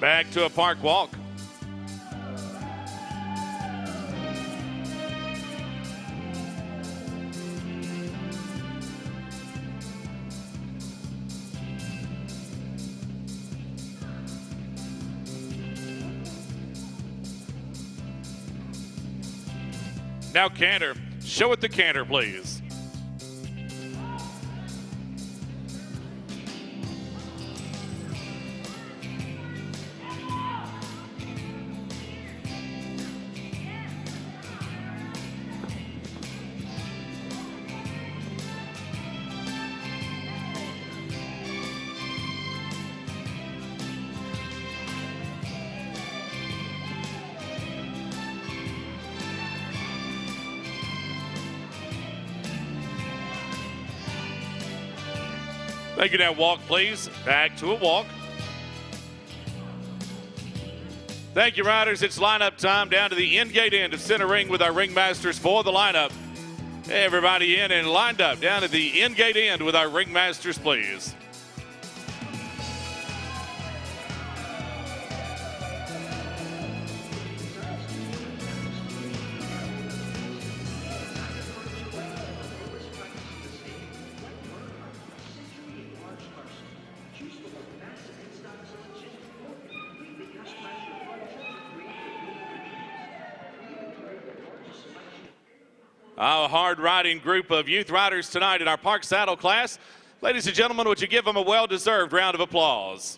Back to a park walk. Now canter. Show it the canter, please. Thank you. Now walk, please. Back to a walk. Thank you, riders. It's lineup time down to the end gate end of center ring with our ringmasters for the lineup. Everybody in and lined up down to the end gate end with our ringmasters, please. A hard-riding group of youth riders tonight in our Park Saddle class. Ladies and gentlemen, would you give them a well-deserved round of applause?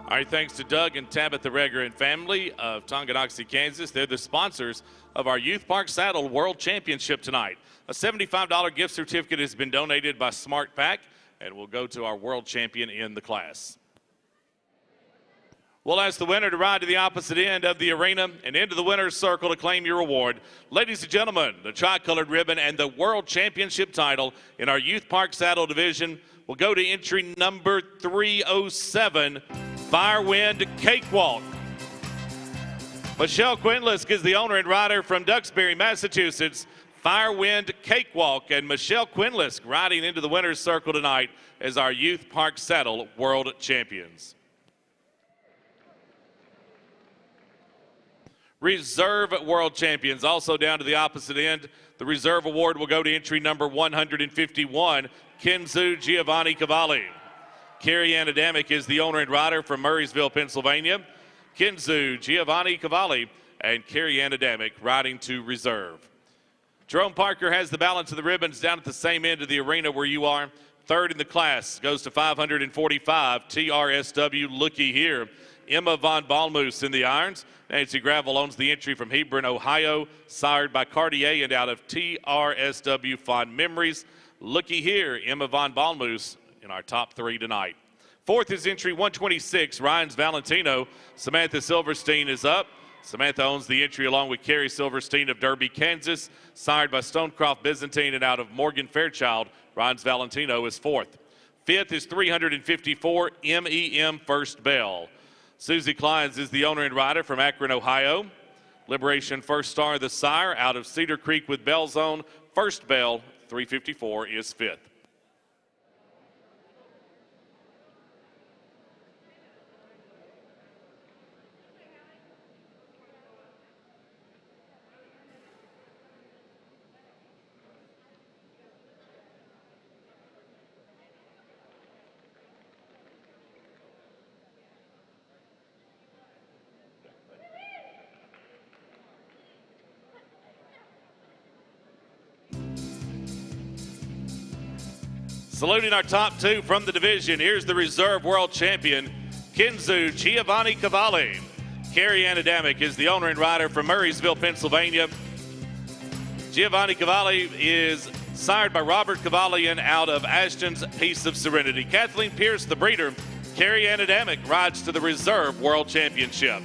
All right, thanks to Doug and Tabitha Reger and family of Tonganoxie, Kansas. They're the sponsors of our Youth Park Saddle World Championship tonight. A $75 gift certificate has been donated by Smart Pack and will go to our world champion in the class. We'll ask the winner to ride to the opposite end of the arena and into the winner's circle to claim your award. Ladies and gentlemen, the tricolored ribbon and the world championship title in our Youth Park Saddle division will go to entry number 307, Firewind Cakewalk. Michelle Quinlisk is the owner and rider from Duxbury, Massachusetts. Firewind Cakewalk, and Michelle Quinlisk riding into the winner's circle tonight as our Youth Park Saddle World Champions. Reserve World Champions, also down to the opposite end. The Reserve Award will go to entry number 151, Kenzu Giovanni Cavalli. Carrie Ann Adamick is the owner and rider from Murraysville, Pennsylvania. Kenzu Giovanni Cavalli and Carrie Ann Adamick riding to Reserve. Jerome Parker has the balance of the ribbons down at the same end of the arena where you are. Third in the class goes to 545, TRSW Looky Here. Emma Von Balmoose in the irons. Nancy Gravel owns the entry from Hebron, Ohio, sired by Cartier and out of TRSW Fond Memories. Looky Here, Emma Von Balmoose in our top three tonight. Fourth is entry 126, Ryan's Valentino. Samantha Silverstein is up. Samantha owns the entry along with Carrie Silverstein of Derby, Kansas, sired by Stonecroft Byzantine and out of Morgan Fairchild. Ryan's Valentino is fourth. Fifth is 354, MEM First Bell. Susie Kleins is the owner and rider from Akron, Ohio. Liberation First Star, the sire, out of Cedar Creek with Bell Zone. First bell, 354 is fifth. Saluting our top two from the division, here's the reserve world champion, Kenzu Giovanni Cavalli. Carrie Adamick is the owner and rider from Murraysville, Pennsylvania. Giovanni Cavalli is sired by Robert Cavallian out of Ashton's Piece of Serenity. Kathleen Pierce, the breeder. Carrie Adamick rides to the reserve world championship.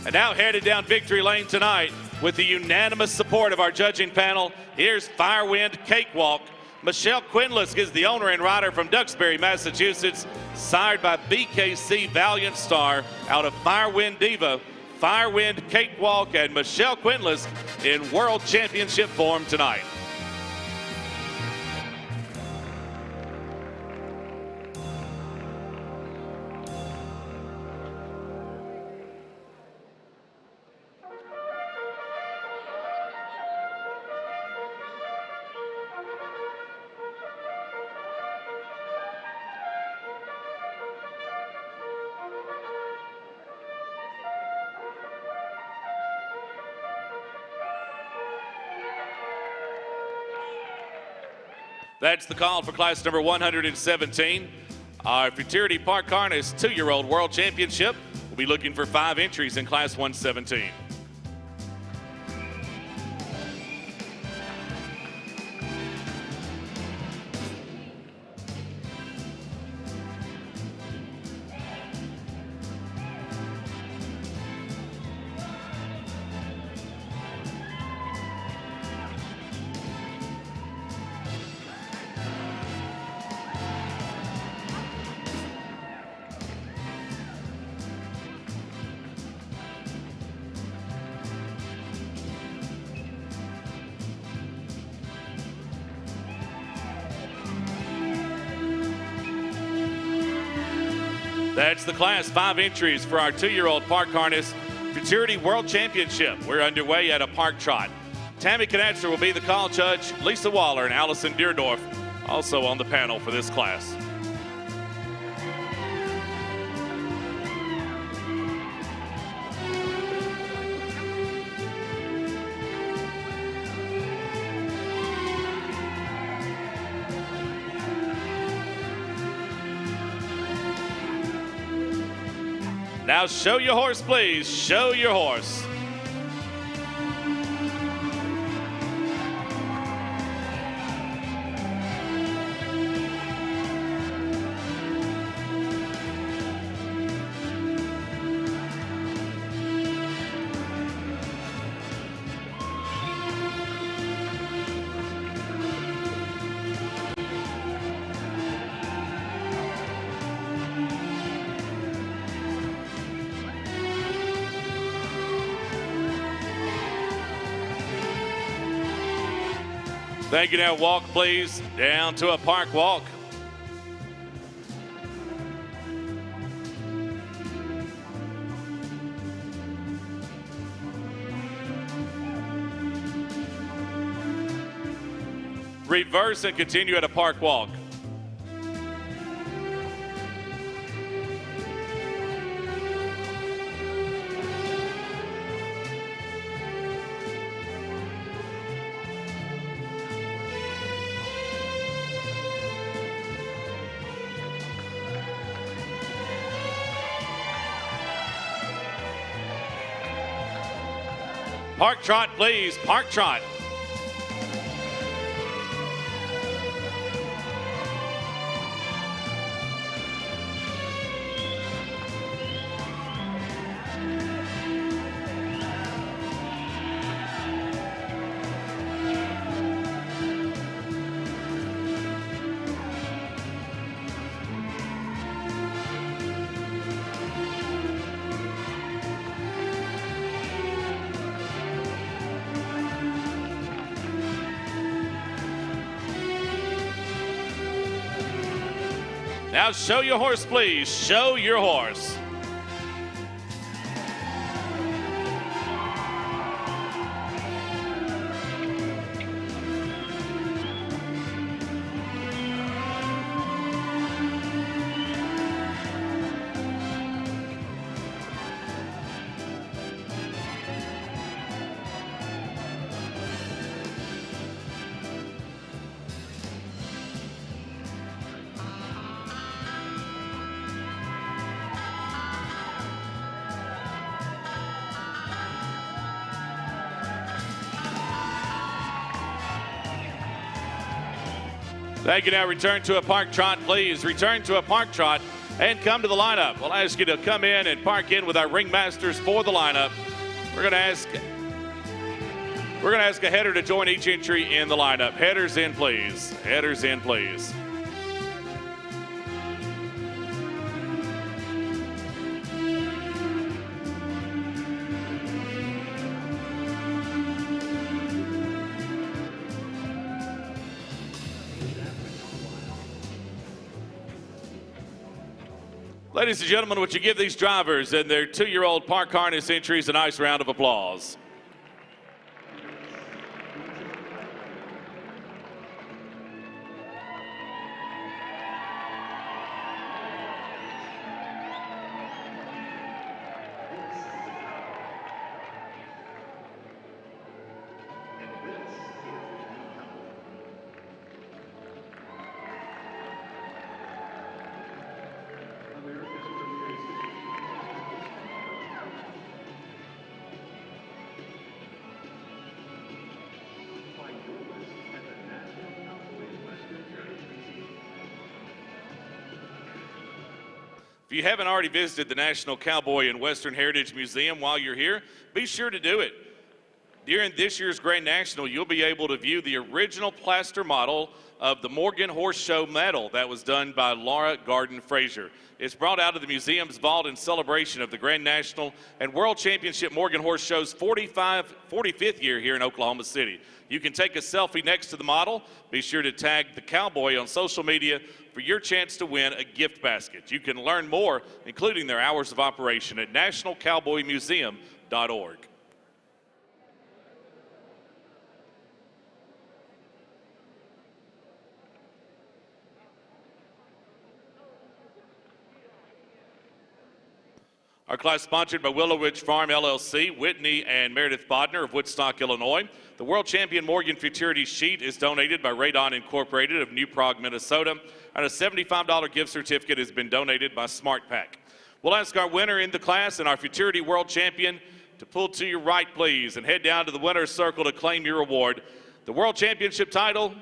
And now headed down victory lane tonight, with the unanimous support of our judging panel, here's Firewind Cakewalk. Michelle Quinlisk is the owner and rider from Duxbury, Massachusetts, sired by BKC Valiant Star out of Firewind Diva. Firewind Cakewalk and Michelle Quinlisk in World Championship form tonight. That's the call for class number 117. Our Futurity Park Harness 2-year-old World Championship. We'll be looking for 5 entries in class 117. That's the class, 5 entries for our 2-year-old Park Harness Futurity World Championship. We're underway at a park trot. Tammy Knatzer will be the call judge. Lisa Waller and Allison Deerdorf also on the panel for this class. Now show your horse, please. Show your horse. Thank you. Now walk, please, down to a park walk. Reverse and continue at a park walk. Park trot, please. Park trot. Now show your horse, please. Show your horse. Thank you. Now return to a park trot, please. Return to a park trot and come to the lineup. We'll ask you to come in and park in with our ringmasters for the lineup. We're going to ask a header to join each entry in the lineup. Headers in, please. Headers in, please. Ladies and gentlemen, would you give these drivers and their 2-year-old park harness entries a nice round of applause? If you haven't already visited the National Cowboy and Western Heritage Museum while you're here, be sure to do it. During this year's Grand National, you'll be able to view the original plaster model of the Morgan Horse Show medal that was done by Laura Garden Frazier. It's brought out of the museum's vault in celebration of the Grand National and World Championship Morgan Horse Show's 45th year here in Oklahoma City. You can take a selfie next to the model. Be sure to tag the Cowboy on social media for your chance to win a gift basket. You can learn more, including their hours of operation, at nationalcowboymuseum.org. Our class sponsored by Willow Ridge Farm, LLC, Whitney and Meredith Bodner of Woodstock, Illinois. The World Champion Morgan Futurity Sheet is donated by Radon Incorporated of New Prague, Minnesota, and a $75 gift certificate has been donated by SmartPack. We'll ask our winner in the class and our Futurity World Champion to pull to your right, please, and head down to the winner's circle to claim your award. The World Championship title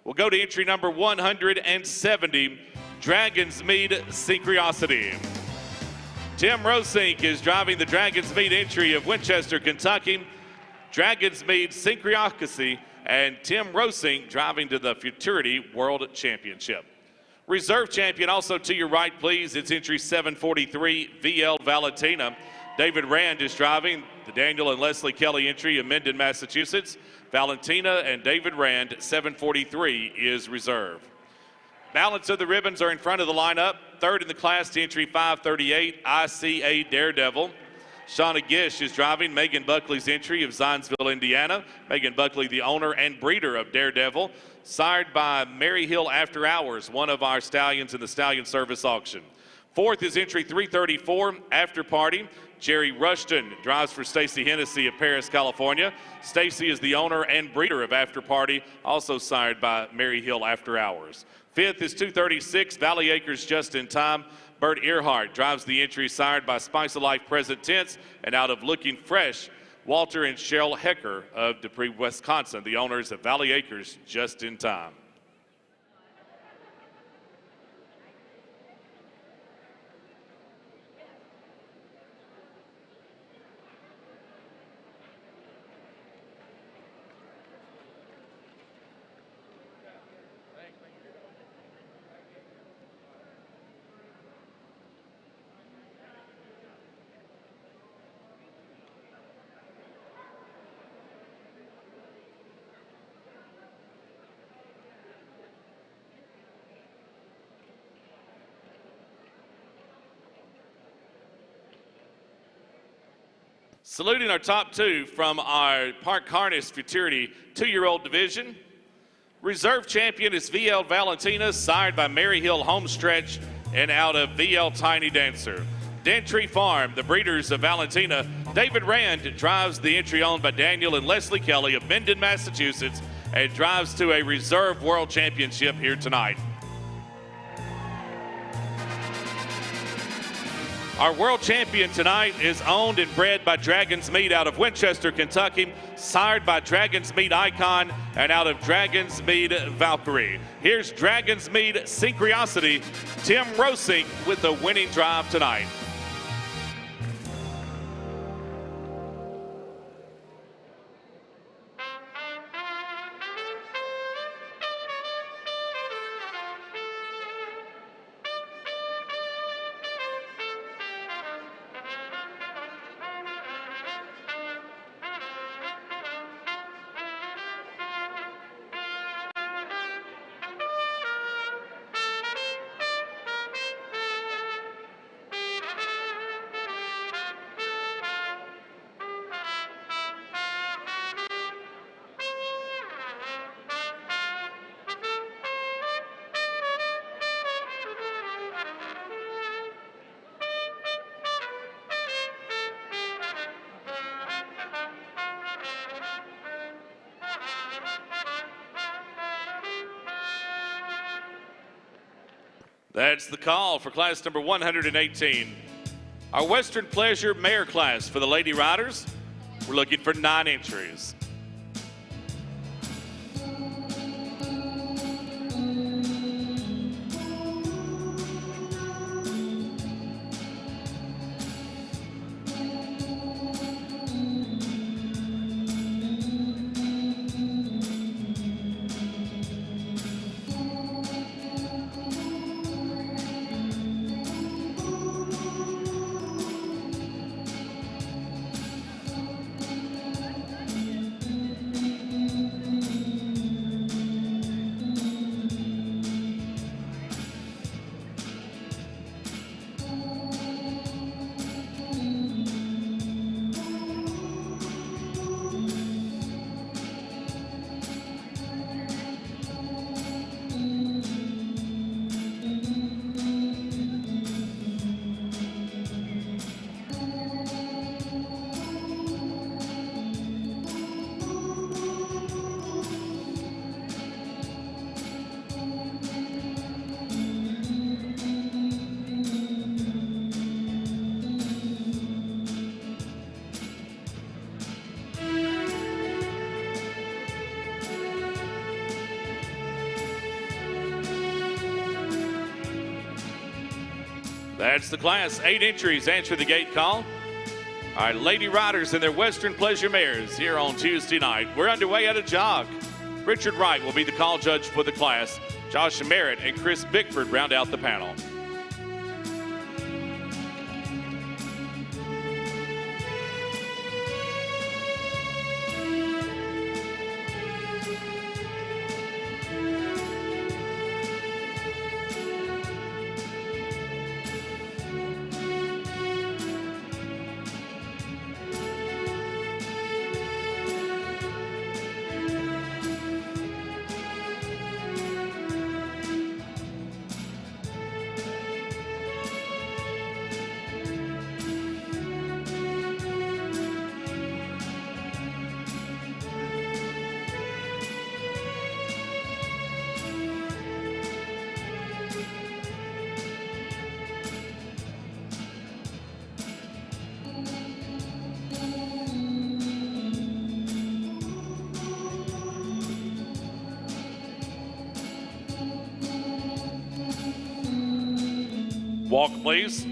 will go to entry number 170, Dragon's Mead Synchronicity. Tim Rosink is driving the Dragon's Mead entry of Winchester, Kentucky. Dragon's Mead Synchronicity, and Tim Rosink driving to the Futurity World Championship. Reserve champion also to your right, please. It's entry 743, VL Valentina. David Rand is driving the Daniel and Leslie Kelly entry of Mendon, Massachusetts. Valentina and David Rand, 743 is reserve. Balance of the ribbons are in front of the lineup. Third in the class to entry 538, ICA Daredevil. Shauna Gish is driving Megan Buckley's entry of Zionsville, Indiana. Megan Buckley, the owner and breeder of Daredevil, sired by Mary Hill After Hours, one of our stallions in the Stallion Service auction. Fourth is entry 334, After Party. Jerry Rushton drives for Stacy Hennessy of Paris, California. Stacy is the owner and breeder of After Party, also sired by Mary Hill After Hours. Fifth is 236, Valley Acres Just in Time. Bert Earhart drives the entry sired by Spice of Life Present Tense, and out of Looking Fresh, Walter and Cheryl Hecker of Dupree, Wisconsin, the owners of Valley Acres Just in Time. Saluting our top two from our Park Harness Futurity 2-year-old division. Reserve champion is VL Valentina, sired by Mary Hill Homestretch and out of VL Tiny Dancer. Dantry Farm, the breeders of Valentina. David Rand drives the entry owned by Daniel and Leslie Kelly of Mendon, Massachusetts, and drives to a reserve world championship here tonight. Our world champion tonight is owned and bred by Dragon's Meat out of Winchester, Kentucky, sired by Dragon's Meat Icon and out of Dragon's Meat Valkyrie. Here's Dragon's Meat Synchronicity, Tim Rosing with the winning drive tonight. That's the call for class number 118. Our Western Pleasure Mare class for the Lady Riders. We're looking for 9 entries. That's the class. 8 entries answer the gate call. Our Lady Riders and their Western Pleasure Mares here on Tuesday night. We're underway at a jog. Richard Wright will be the call judge for the class. Josh Merritt and Chris Bickford round out the panel. Walk, please.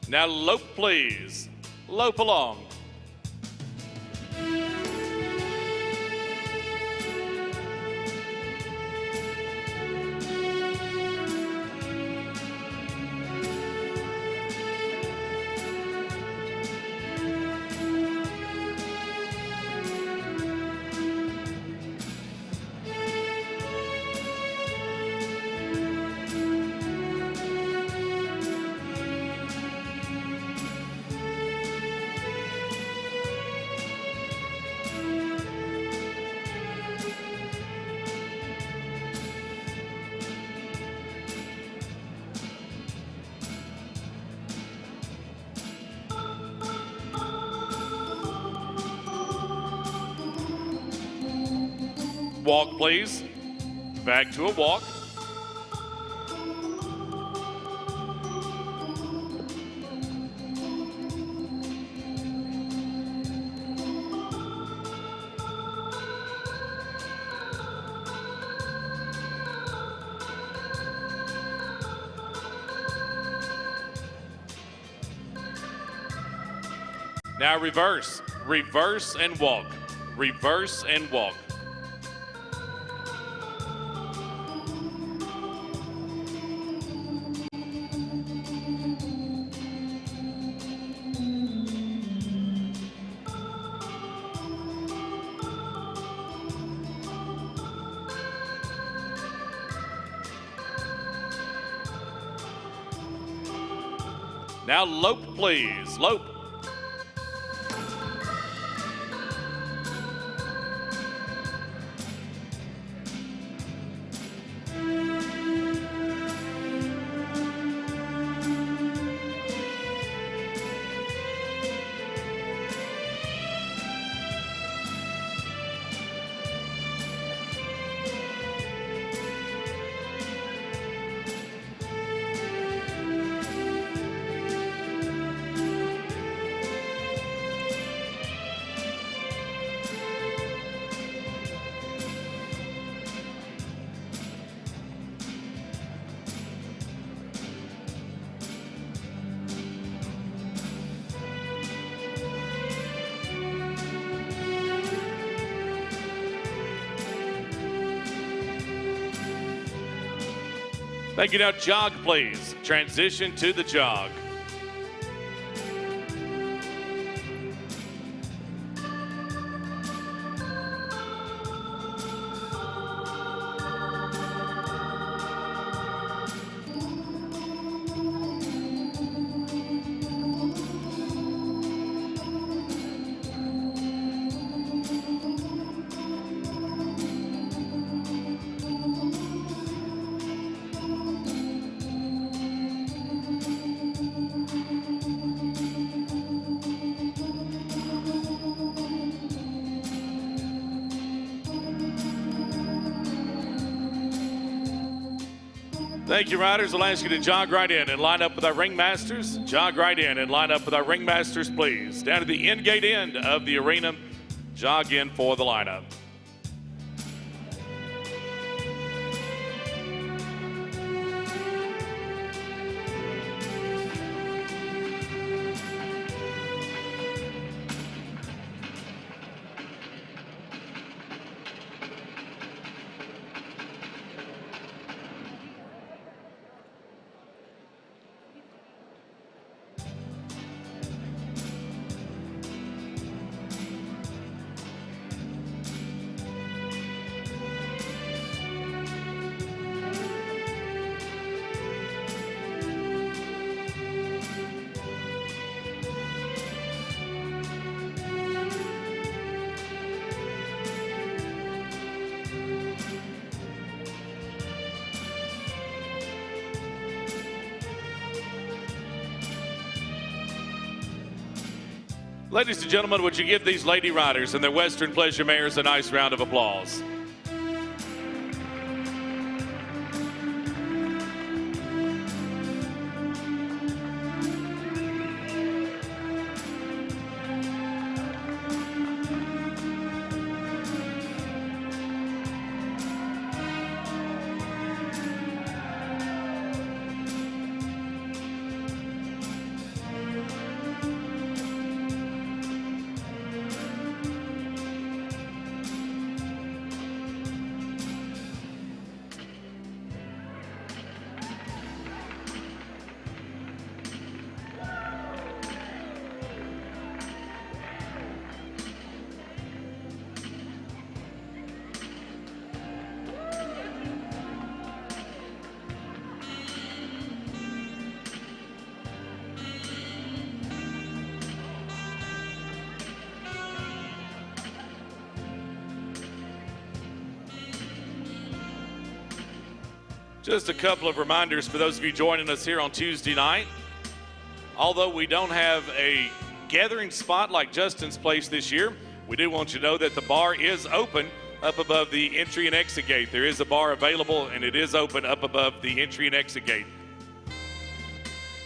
Now lope, please. Lope along. walk, please. Back to a walk. Now reverse, reverse and walk, reverse and walk. Now lope, please, lope. Thank you. Now jog, please. Transition to the jog. Thank you, riders. I'll ask you to jog right in and line up with our ringmasters. Jog right in and line up with our ringmasters, please. Down to the end gate end of the arena. Jog in for the lineup. Ladies and gentlemen, would you give these lady riders and their Western Pleasure Mares a nice round of applause? Just a couple of reminders for those of you joining us here on Tuesday night. Although we don't have a gathering spot like Justin's Place this year, we do want you to know that the bar is open up above the entry and exit gate. There is a bar available, and it is open up above the entry and exit gate.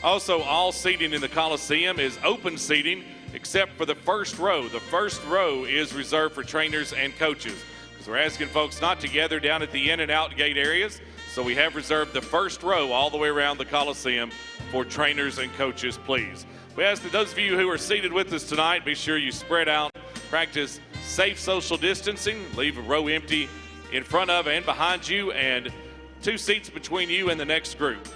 Also, all seating in the Coliseum is open seating except for the first row. The first row is reserved for trainers and coaches, because we're asking folks not to gather down at the in and out gate areas. So we have reserved the first row all the way around the Coliseum for trainers and coaches, please. We ask that those of you who are seated with us tonight, be sure you spread out, practice safe social distancing, leave a row empty in front of and behind you, and 2 seats between you and the next group.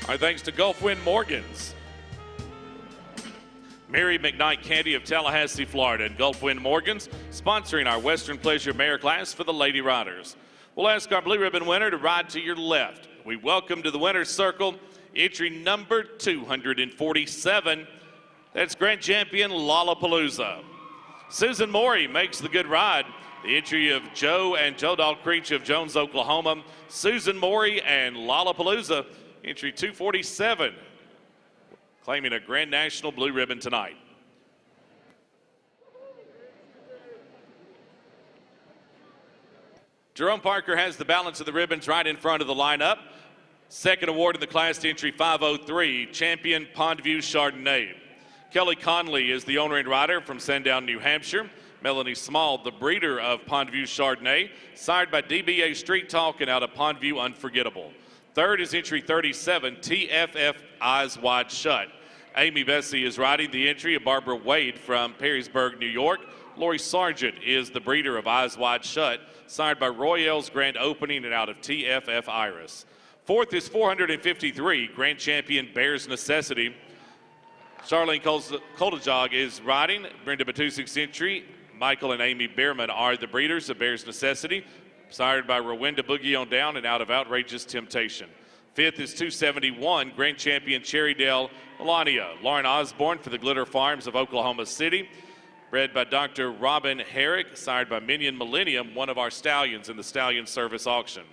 Our thanks to Gulfwind Morgans, Mary McKnight Candy of Tallahassee, Florida, and Gulfwind Morgans sponsoring our Western Pleasure Mare class for the Lady Riders. We'll ask our blue ribbon winner to ride to your left. We welcome to the winner's circle entry number 247. That's Grand Champion Lollapalooza. Susan Morey makes the good ride. The entry of Joe and Joe Dalcreech of Jones, Oklahoma. Susan Morey and Lollapalooza, entry 247, claiming a Grand National blue ribbon tonight. Jerome Parker has the balance of the ribbons right in front of the lineup. Second award in the class to entry 503, Champion Pondview Chardonnay. Kelly Conley is the owner and rider from Sandown, New Hampshire. Melanie Small, the breeder of Pondview Chardonnay, sired by DBA Street Talk and out of Pondview Unforgettable. Third is entry 37, TFF Eyes Wide Shut. Amy Bessie is riding the entry of Barbara Wade from Perrysburg, New York. Lori Sargent is the breeder of Eyes Wide Shut, sired by Royale's Grand Opening and out of TFF Iris. Fourth is 453, Grand Champion Bears Necessity. Charlene Koldajog is riding. Brenda Batusik's entry. Michael and Amy Behrman are the breeders of Bears Necessity, sired by Rowenda Boogie on Down and out of Outrageous Temptation. Fifth is 271, Grand Champion Cherrydale Melania. Lauren Osborne for the Glitter Farms of Oklahoma City. Bred by Dr. Robin Herrick, sired by Minion Millennium, one of our stallions in the Stallion Service Auction.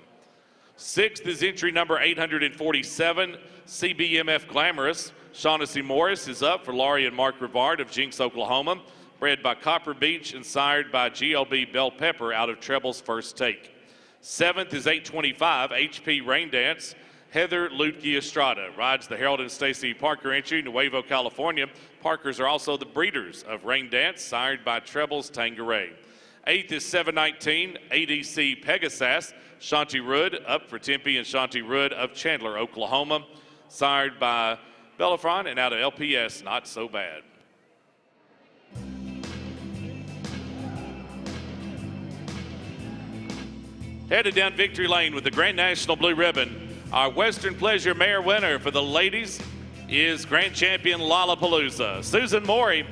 Sixth is entry number 847, CBMF Glamorous. Shaughnessy Morris is up for Laurie and Mark Rivard of Jinx, Oklahoma. Bred by Copper Beach and sired by GLB Bell Pepper out of Treble's First Take. Seventh is 825, HP Rain Dance. Heather Lutke Estrada rides the Harold and Stacy Parker entry, Nuevo, California. Parkers are also the breeders of Rain Dance, sired by Treble's Tangeray. Eighth is 719, ADC Pegasus. Shanti Rood up for Tempe and Shanti Rood of Chandler, Oklahoma. Sired by Bellafron and out of LPS, Not So Bad. Headed down victory lane with the Grand National blue ribbon. Our Western Pleasure Mare winner for the ladies is Grand Champion Lollapalooza. Susan Morey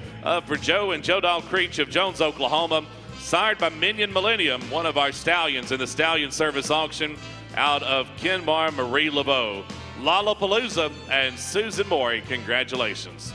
for Joe and Joe Dalcreech of Jones, Oklahoma. Sired by Minion Millennium, one of our stallions in the Stallion Service Auction out of Kenmar Marie Laveau. Lollapalooza and Susan Morey, congratulations.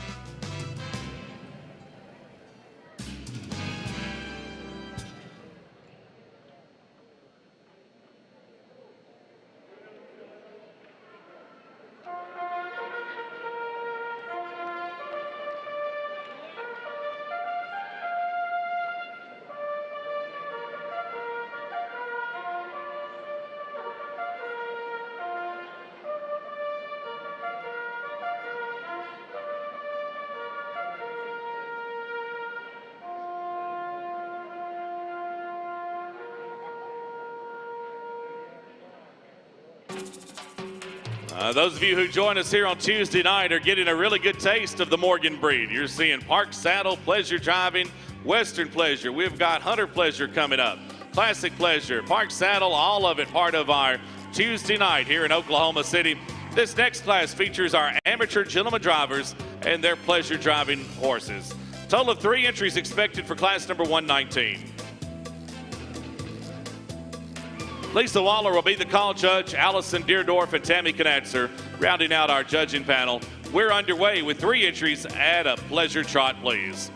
Those of you who join us here on Tuesday night are getting a really good taste of the Morgan breed. You're seeing Park Saddle, Pleasure Driving, Western Pleasure. We've got Hunter Pleasure coming up, Classic Pleasure, Park Saddle, all of it part of our Tuesday night here in Oklahoma City. This next class features our amateur gentleman drivers and their pleasure driving horses. Total of 3 entries expected for class number 119. Lisa Waller will be the call judge. Allison Deerdorf and Tammy Knatzer rounding out our judging panel. We're underway with 3 entries at a pleasure trot, please.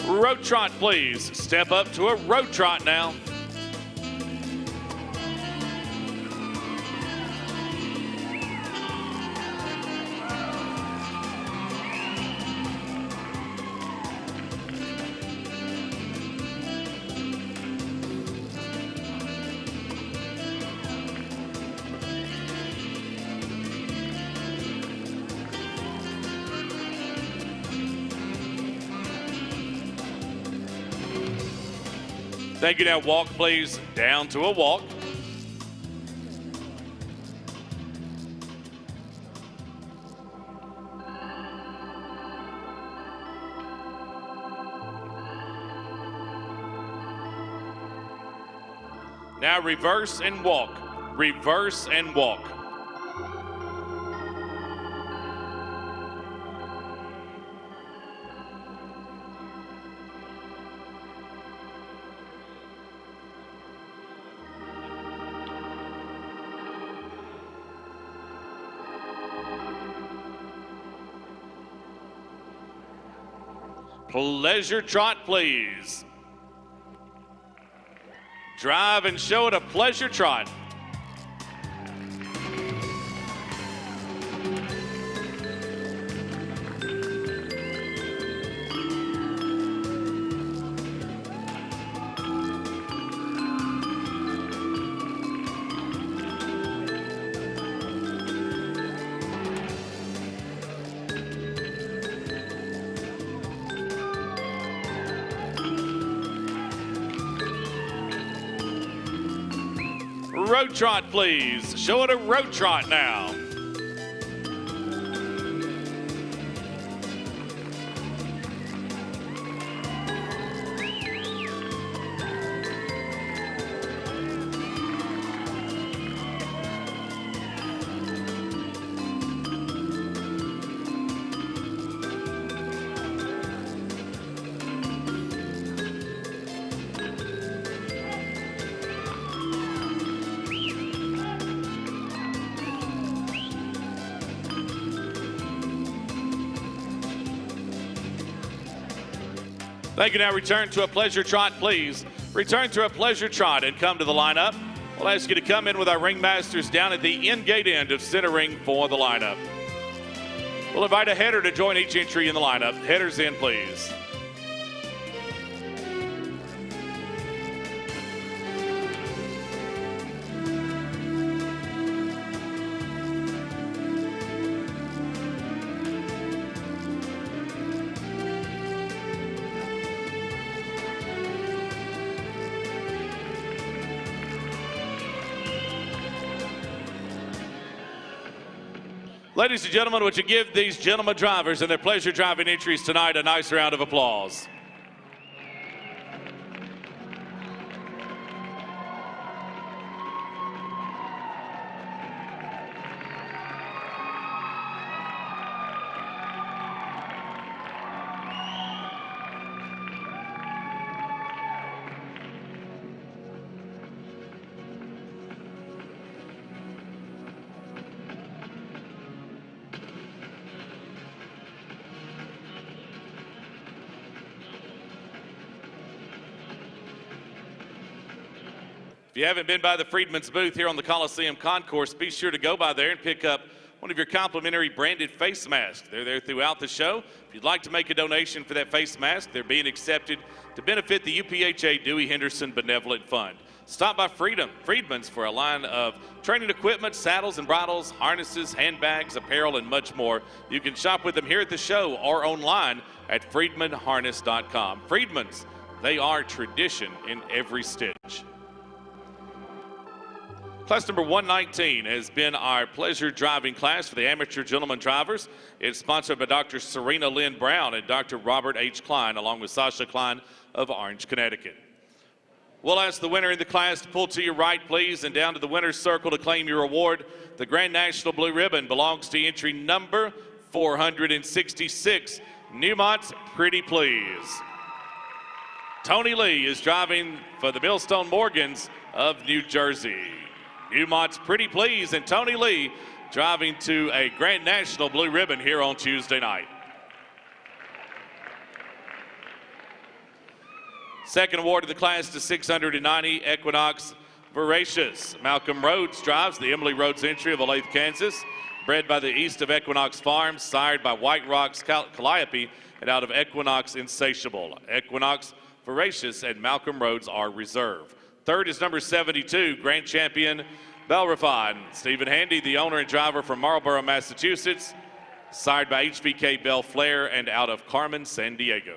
Road trot, please. Step up to a road trot now. Thank you. Now walk, please. Down to a walk. Now reverse and walk. Reverse and walk. Pleasure trot, please. Drive and show it a pleasure trot. Road trot, please. Show it a road trot now. Thank you. Now return to a pleasure trot, please. Return to a pleasure trot and come to the lineup. We'll ask you to come in with our ringmasters down at the end gate end of center ring for the lineup. We'll invite a header to join each entry in the lineup. Headers in, please. Ladies and gentlemen, would you give these gentlemen drivers and their pleasure driving entries tonight a nice round of applause? If you haven't been by the Freedman's booth here on the Coliseum Concourse, be sure to go by there and pick up one of your complimentary branded face masks. They're there throughout the show. If you'd like to make a donation for that face mask, they're being accepted to benefit the UPHA Dewey Henderson Benevolent Fund. Stop by Friedman's for a line of training equipment, saddles and bridles, harnesses, handbags, apparel, and much more. You can shop with them here at the show or online at friedmanharness.com. Friedman's, they are tradition in every stitch. Class number 119 has been our pleasure driving class for the amateur gentleman drivers. It's sponsored by Dr. Serena Lynn Brown and Dr. Robert H. Klein, along with Sasha Klein of Orange, Connecticut. We'll ask the winner in the class to pull to your right, please, and down to the winner's circle to claim your award. The Grand National Blue Ribbon belongs to entry number 466, Newmont's Pretty Please. Tony Lee is driving for the Millstone Morgans of New Jersey. Newmont's Pretty Please and Tony Lee driving to a Grand National Blue Ribbon here on Tuesday night. Second award of the class to 690, Equinox Voracious. Malcolm Rhodes drives the Emily Rhodes entry of Olathe, Kansas. Bred by the East of Equinox Farms, sired by White Rocks Calliope, and out of Equinox Insatiable. Equinox Voracious and Malcolm Rhodes are reserved. Third is number 72, Grand Champion Belrafon. Stephen Handy, the owner and driver from Marlborough, Massachusetts, sired by HVK Bel Flair and out of Carmen, San Diego.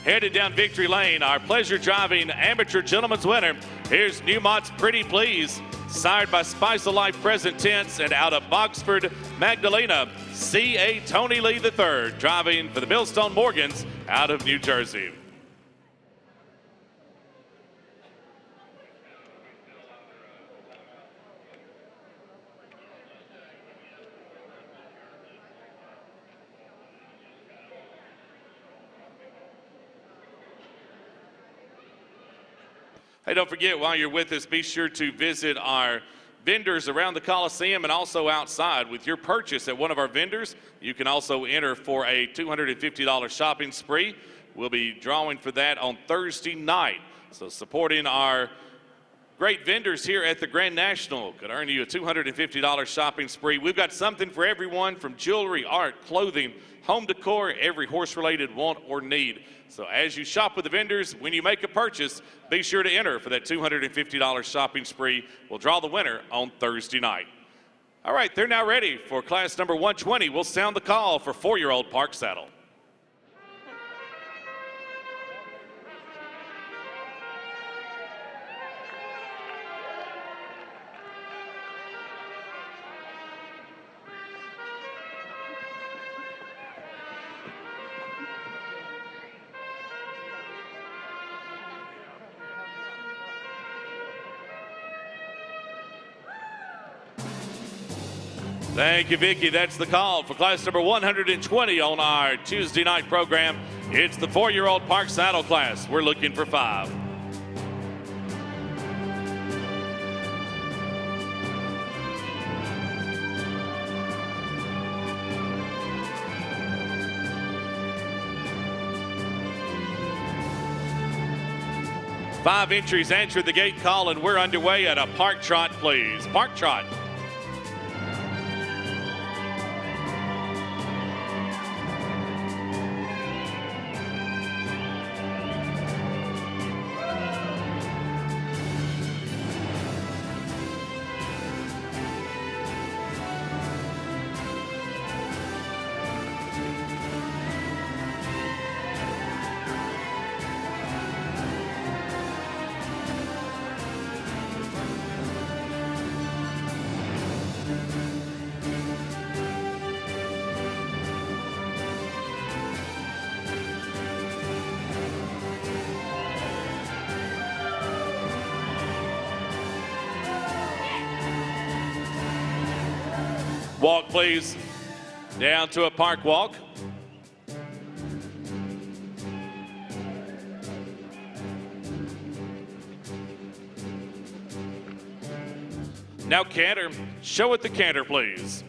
Headed down victory lane, our pleasure driving amateur gentleman's winner. Here's Newmont's Pretty Please, sired by Spice of Life present tense and out of Boxford, Magdalena, C.A. Tony Lee III, driving for the Millstone Morgans out of New Jersey. Hey, don't forget, while you're with us, be sure to visit our vendors around the Coliseum and also outside. With your purchase at one of our vendors, you can also enter for a $250 shopping spree. We'll be drawing for that on Thursday night. So supporting our great vendors here at the Grand National could earn you a $250 shopping spree. We've got something for everyone, from jewelry, art, clothing, home decor, every horse-related want or need. So as you shop with the vendors, when you make a purchase, be sure to enter for that $250 shopping spree. We'll draw the winner on Thursday night. All right, they're now ready for class number 120. We'll sound the call for 4-year-old Park Saddle. Thank you, Vicki. That's the call for class number 120 on our Tuesday night program. It's the 4-year-old Park Saddle class. We're looking for 5. Five entries answered the gate call, and we're underway at a park trot, please. Park trot. Walk, please. down to a park walk. Now canter. Show it the canter, please.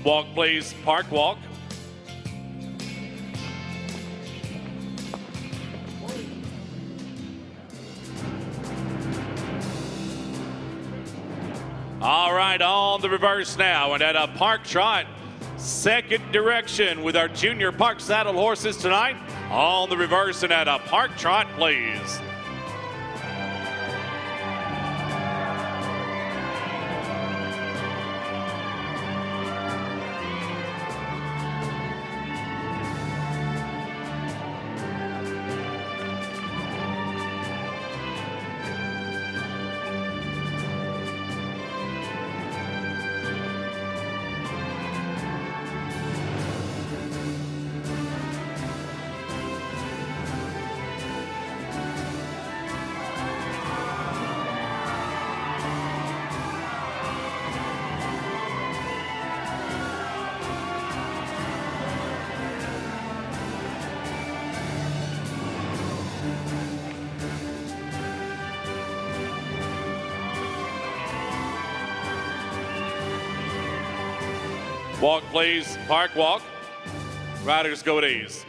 Walk, please. Park walk. All right, on the reverse now, and at a park trot, second direction with our junior park saddle horses tonight. On the reverse and at a park trot, please. Walk, please. Park walk. Riders go at ease.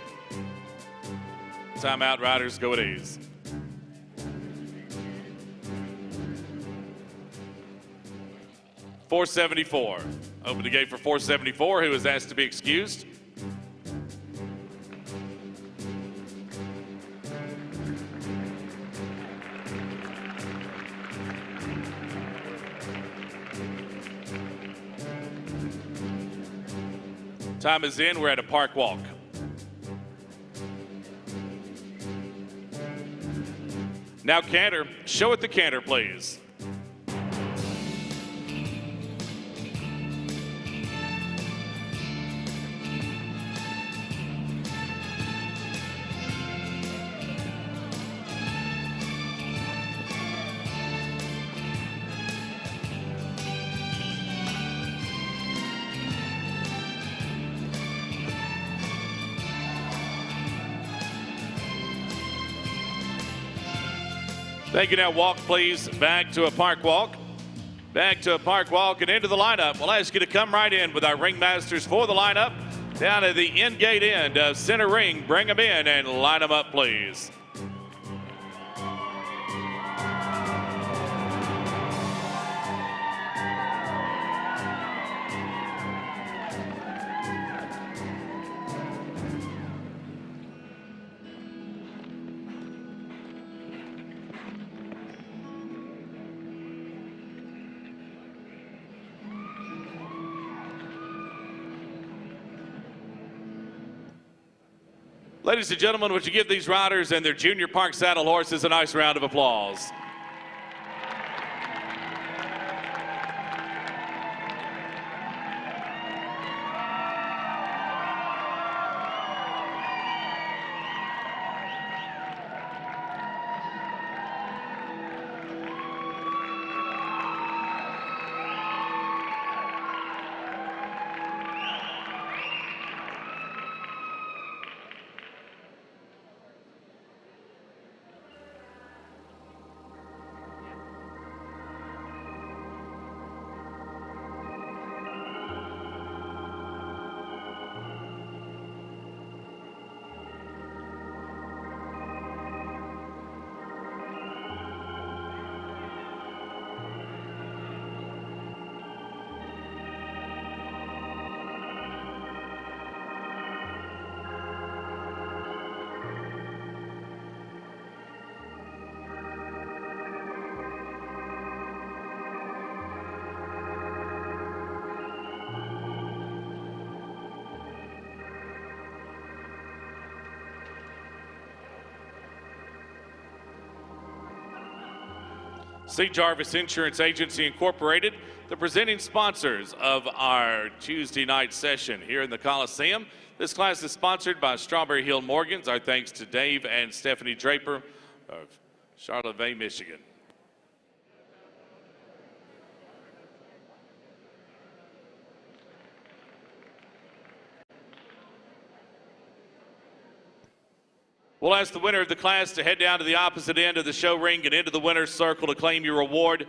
Timeout, riders go at ease. .474. Open the gate for .474, who is asked to be excused. Time is in. We're at a park walk. Now canter. Show it the canter, please. Thank you. Now walk, please, back to a park walk. Back to a park walk and into the lineup. We'll ask you to come right in with our ringmasters for the lineup. Down at the end gate end of center ring. Bring them in and line them up, please. Ladies and gentlemen, would you give these riders and their junior park saddle horses a nice round of applause? C. Jarvis Insurance Agency Incorporated, the presenting sponsors of our Tuesday night session here in the Coliseum. This class is sponsored by Strawberry Hill Morgans. Our thanks to Dave and Stephanie Draper of Charlottesville, Michigan. We'll ask the winner of the class to head down to the opposite end of the show ring and into the winner's circle to claim your reward.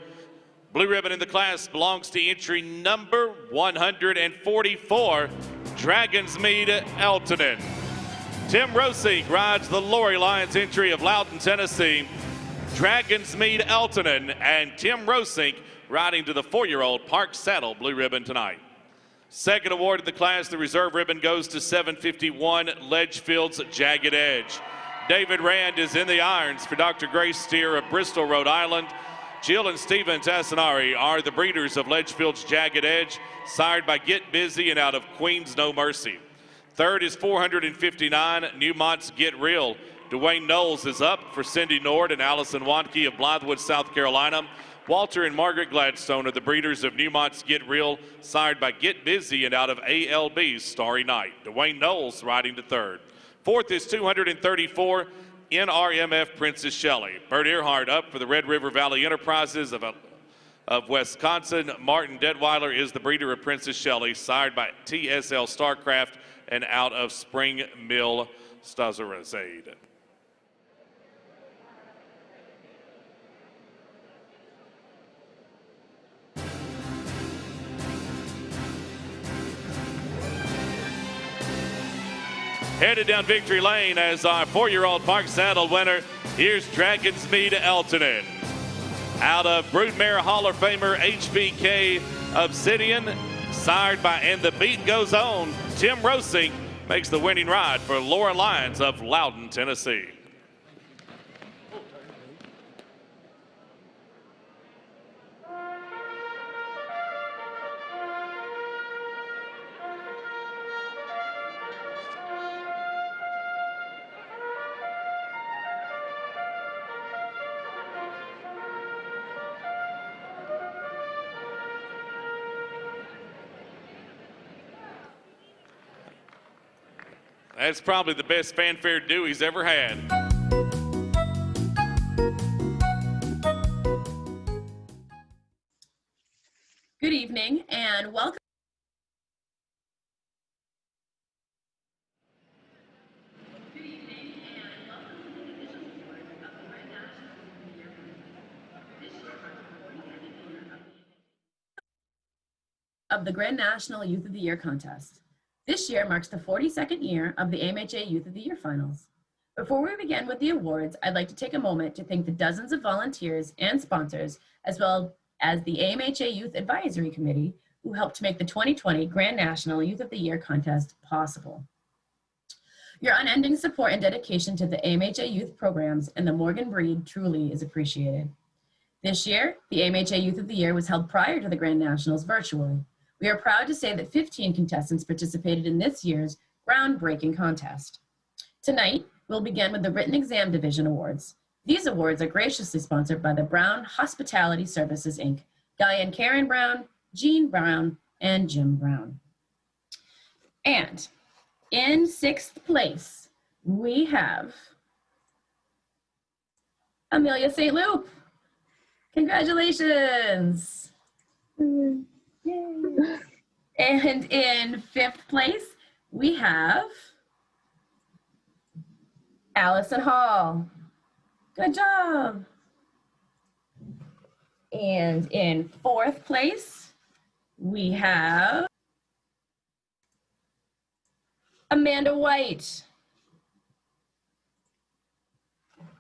Blue ribbon in the class belongs to entry number 144, Dragonsmead Eltonin. Tim Rosig rides the Lori Lions entry of Loudon, Tennessee. Dragonsmead Eltonin and Tim Rosig riding to the 4-year-old Park Saddle blue ribbon tonight. Second award of the class, the reserve ribbon goes to 751 Ledgefield's Jagged Edge. David Rand is in the irons for Dr. Grace Steer of Bristol, Rhode Island. Jill and Stephen Tassinari are the breeders of Ledgefield's Jagged Edge, sired by Get Busy and out of Queens No Mercy. Third is 459 Newmont's Get Real. Dwayne Knowles is up for Cindy Nord and Allison Wadke of Blythewood, South Carolina. Walter and Margaret Gladstone are the breeders of Newmont's Get Real, sired by Get Busy and out of ALB's Starry Night. Dwayne Knowles riding to third. Fourth is 234 NRMF Princess Shelley. Bert Earhart up for the Red River Valley Enterprises of Wisconsin. Martin Detweiler is the breeder of Princess Shelley, sired by TSL Starcraft and out of Spring Mill, Stazerazade. Headed down victory lane as our 4-year-old Park Saddle winner. Here's Dragonsmead Eltonin. Out of Broodmare Hall of Famer HBK Obsidian, sired by And the Beat Goes On. Tim Rosing makes the winning ride for Laura Lyons of Loudon, Tennessee. That's probably the best fanfare Dewey's ever had. Good evening and welcome. Of the Grand National Youth of the Year contest. This year marks the 42nd year of the AMHA Youth of the Year finals. Before we begin with the awards, I'd like to take a moment to thank the dozens of volunteers and sponsors, as well as the AMHA Youth Advisory Committee, who helped to make the 2020 Grand National Youth of the Year contest possible. Your unending support and dedication to the AMHA Youth programs and the Morgan breed truly is appreciated. This year, the AMHA Youth of the Year was held prior to the Grand Nationals virtually. We are proud to say that 15 contestants participated in this year's groundbreaking contest. Tonight, we'll begin with the Written Exam Division Awards. These awards are graciously sponsored by the Brown Hospitality Services, Inc., Diane Karen Brown, Jean Brown, and Jim Brown. And in 6th place, we have Amelia St. Loup. Congratulations. Yay. And in 5th place, we have Allison Hall. Good job. And in 4th place, we have Amanda White.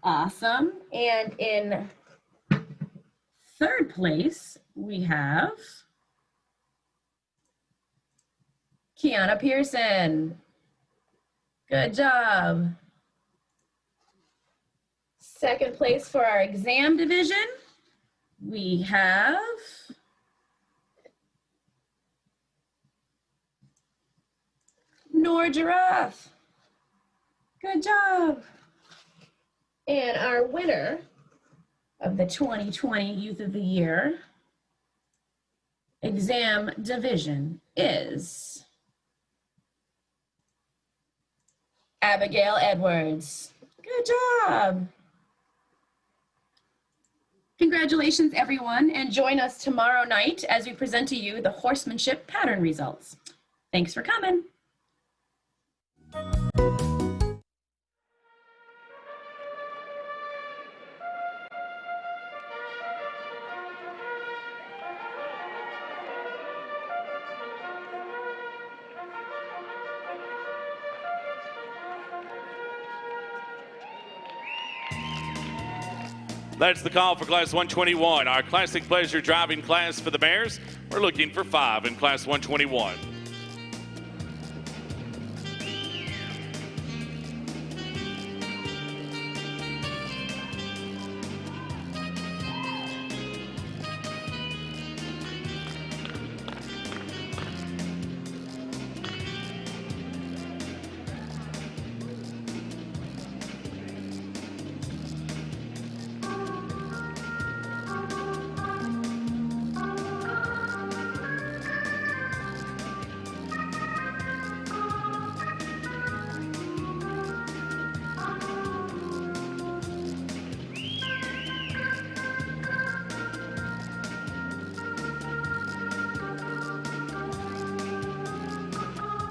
Awesome. And in 3rd place, we have Kiana Pearson. Good job. 2nd place for our exam division, we have Nor Giraffe. Good job. And our winner of the 2020 Youth of the Year exam division is Abigail Edwards. Good job. Congratulations, everyone, and join us tomorrow night as we present to you the horsemanship pattern results. Thanks for coming. That's the call for Class 121, our classic pleasure driving class for the mares. We're looking for 5 in Class 121.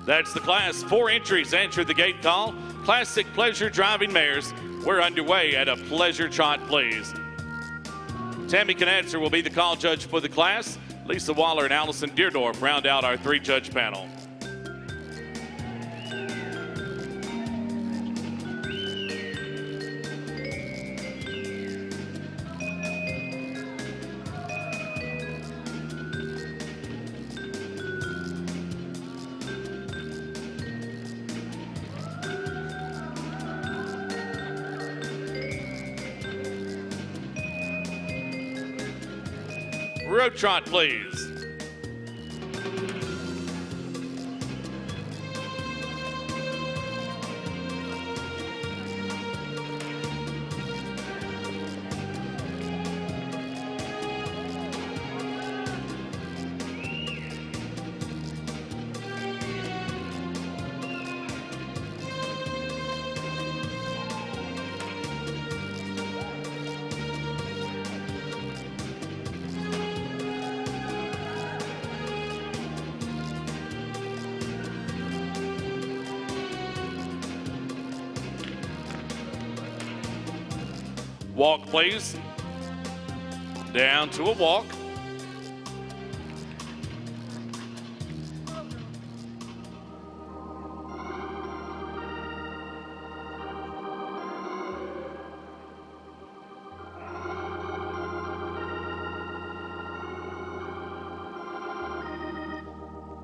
That's the class. 4 entries answered the gate call. Classic pleasure driving mares. We're underway at a pleasure trot, please. Tammy Knatzer will be the call judge for the class. Lisa Waller and Allison Deerdorf round out our 3-judge panel. Road trot, please. Walk, please. Down to a walk.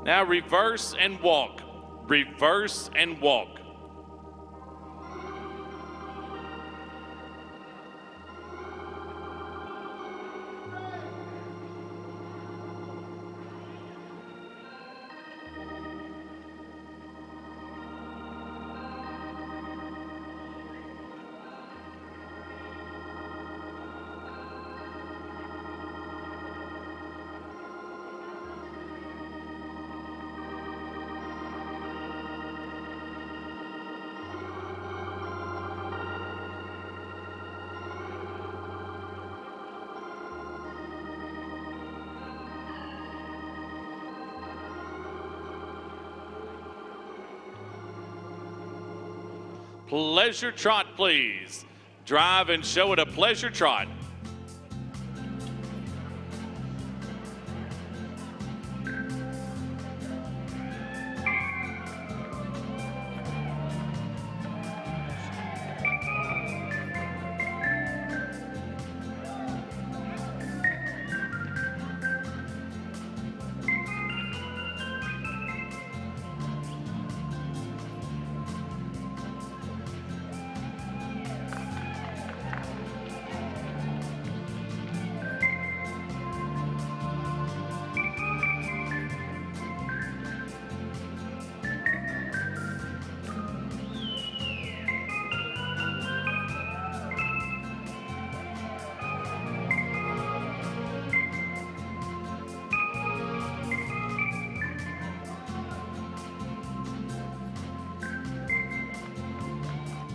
Now reverse and walk. Reverse and walk. Pleasure trot, please. Drive and show it a pleasure trot.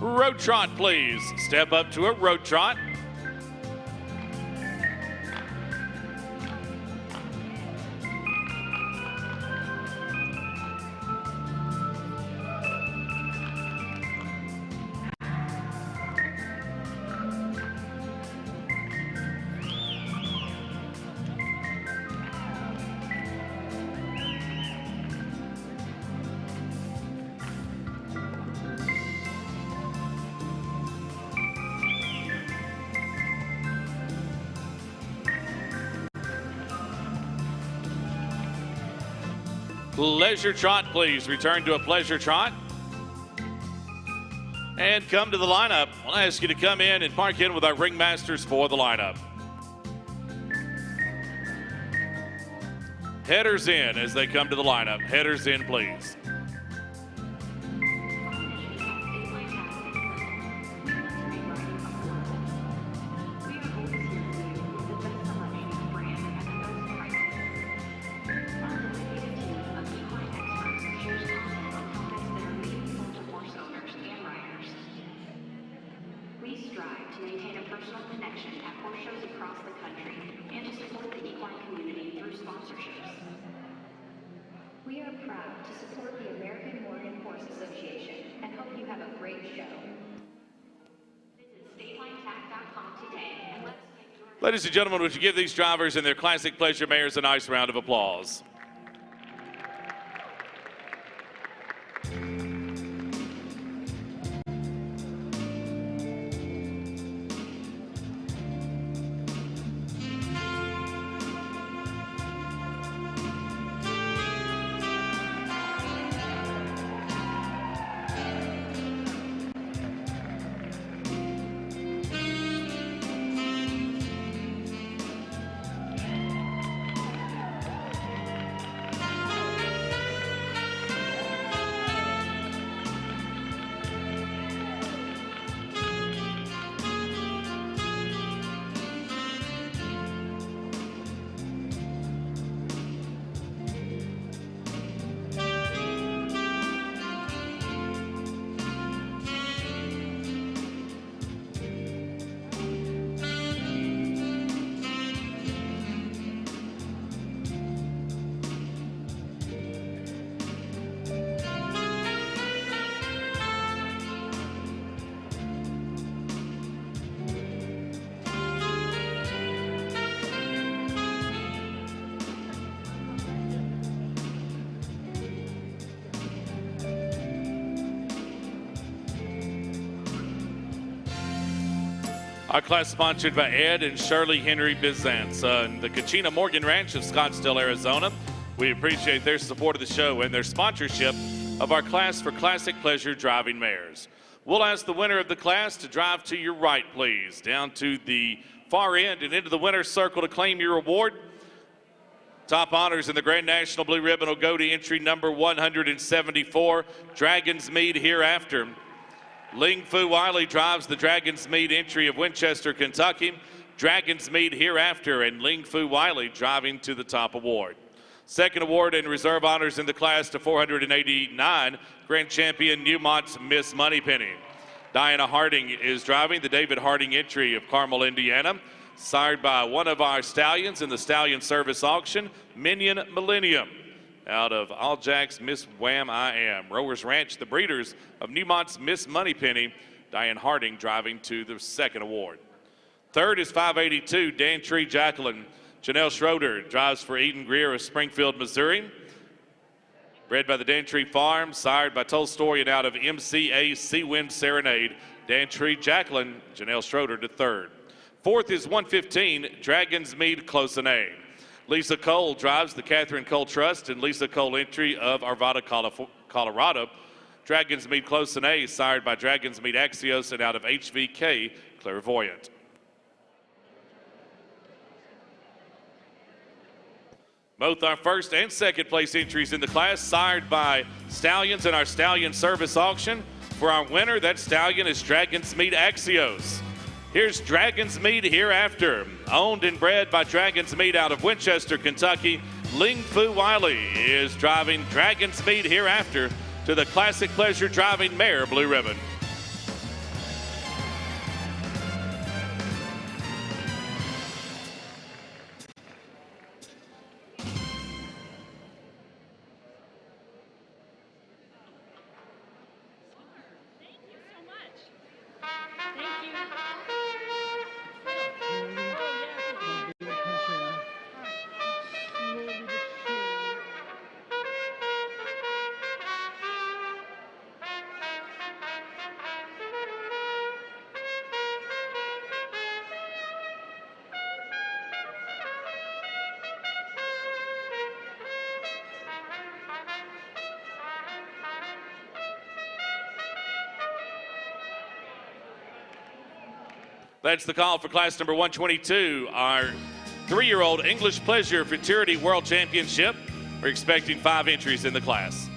Road trot, please. Step up to a road trot. Pleasure trot, please. Return to a pleasure trot. And come to the lineup. I'll ask you to come in and park in with our ringmasters for the lineup. Headers in as they come to the lineup. Headers in, please. We are proud to support the American Morgan Horse Association and hope you have a great show. Visit statelinetack.com today and let's take your... Ladies and gentlemen, would you give these drivers and their Classic Pleasure mares a nice round of applause? Our class sponsored by Ed and Shirley Henry Bizantz and the Kachina Morgan Ranch of Scottsdale, Arizona. We appreciate their support of the show and their sponsorship of our class for Classic Pleasure driving mares. We'll ask the winner of the class to drive to your right, please, down to the far end and into the winner's circle to claim your award. Top honors in the Grand National Blue Ribbon will go to entry number 174, Dragon's Mead Hereafter. Ling Fu Wiley drives the Dragon's Mead entry of Winchester, Kentucky. Dragon's Mead Hereafter and Ling Fu Wiley driving to the top award. Second award and reserve honors in the class to 489, Grand Champion Newmont's Miss Moneypenny. Diana Harding is driving the David Harding entry of Carmel, Indiana, sired by one of our stallions in the Stallion Service Auction, Minion Millennium. Out of All Jack's Miss Wham I Am. Rowers Ranch, the breeders of Newmont's Miss Moneypenny. Diane Harding driving to the second award. Third is 582, Dantree Jacqueline. Janelle Schroeder drives for Eden Greer of Springfield, Missouri. Bred by the Dantree Farm, sired by Tolstoy and out of MCA Seawind Serenade. Dantree Jacqueline, Janelle Schroeder to third. Fourth is 115, Dragon's Mead Close and A. Lisa Cole drives the Catherine Cole Trust and Lisa Cole entry of Arvada, Colorado. Dragon's Mead Close and A, sired by Dragon's Mead Axios and out of HVK Clairvoyant. Both our first and second place entries in the class, sired by stallions in our Stallion Service Auction. For our winner, that stallion is Dragon's Mead Axios. Here's Dragon's Mead Hereafter, owned and bred by Dragon's Mead out of Winchester, Kentucky. Ling Fu Wiley is driving Dragon's Mead Hereafter to the Classic Pleasure driving mare Blue Ribbon. That's the call for class number 122, our 3-year-old English Pleasure Futurity World Championship. We're expecting 5 entries in the class.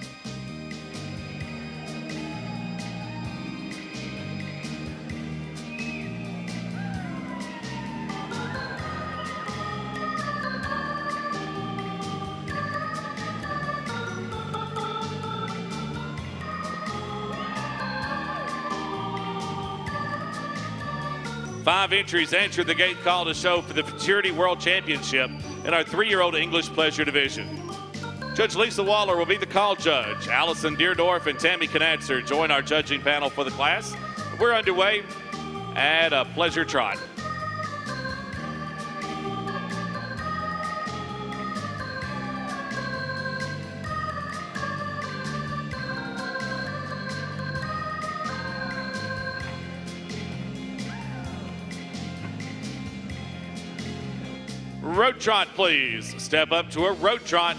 Five entries answered the gate call to show for the Futurity World Championship in our 3-year-old English Pleasure Division. Judge Lisa Waller will be the call judge. Allison Deerdorf and Tammy Knatzer join our judging panel for the class. We're underway at a pleasure trot. Road trot, please. Step up to a road trot.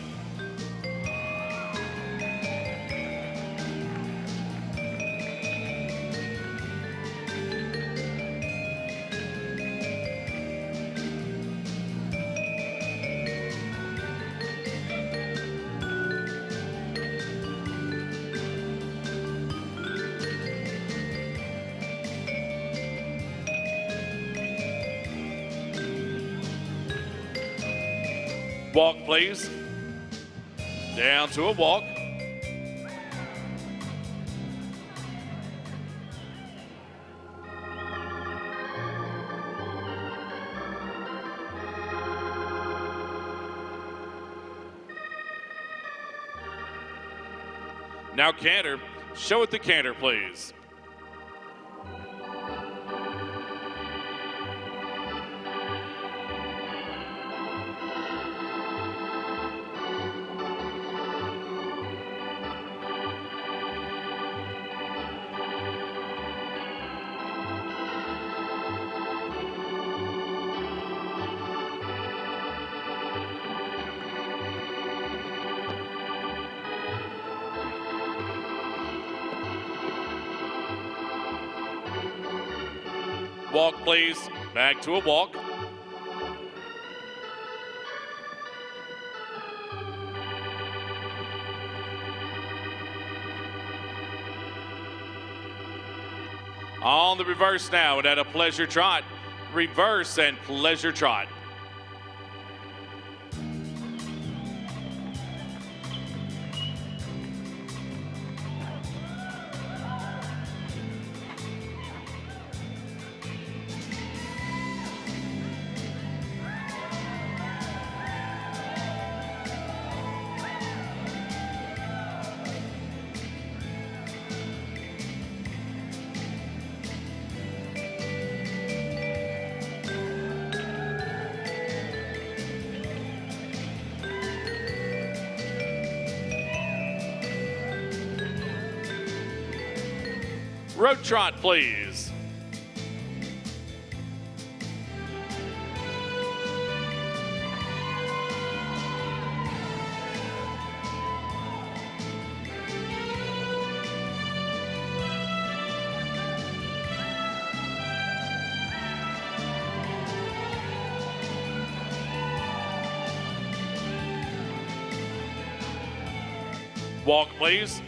Walk, please. Down to a walk. Now canter. Show it the canter, please. Walk, please. Back to a walk. On the reverse now and at a pleasure trot. Reverse and pleasure trot. Road trot, please. Walk, please.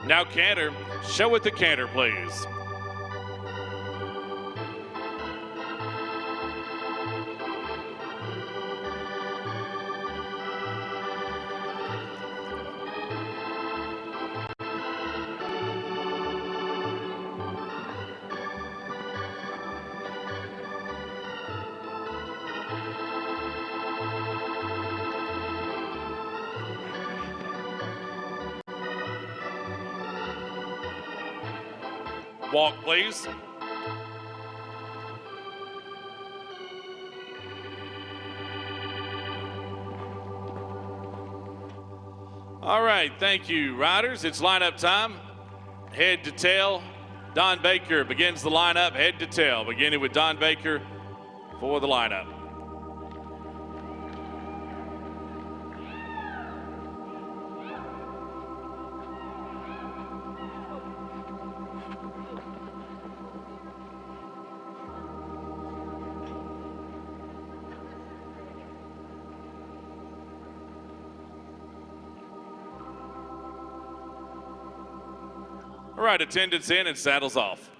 Now canter. Show it the canter, please. Walk, please. All right, thank you, riders. It's lineup time. Head to tail. Don Baker begins the lineup, head to tail, beginning with Don Baker for the lineup. All right, attendance in and saddles off.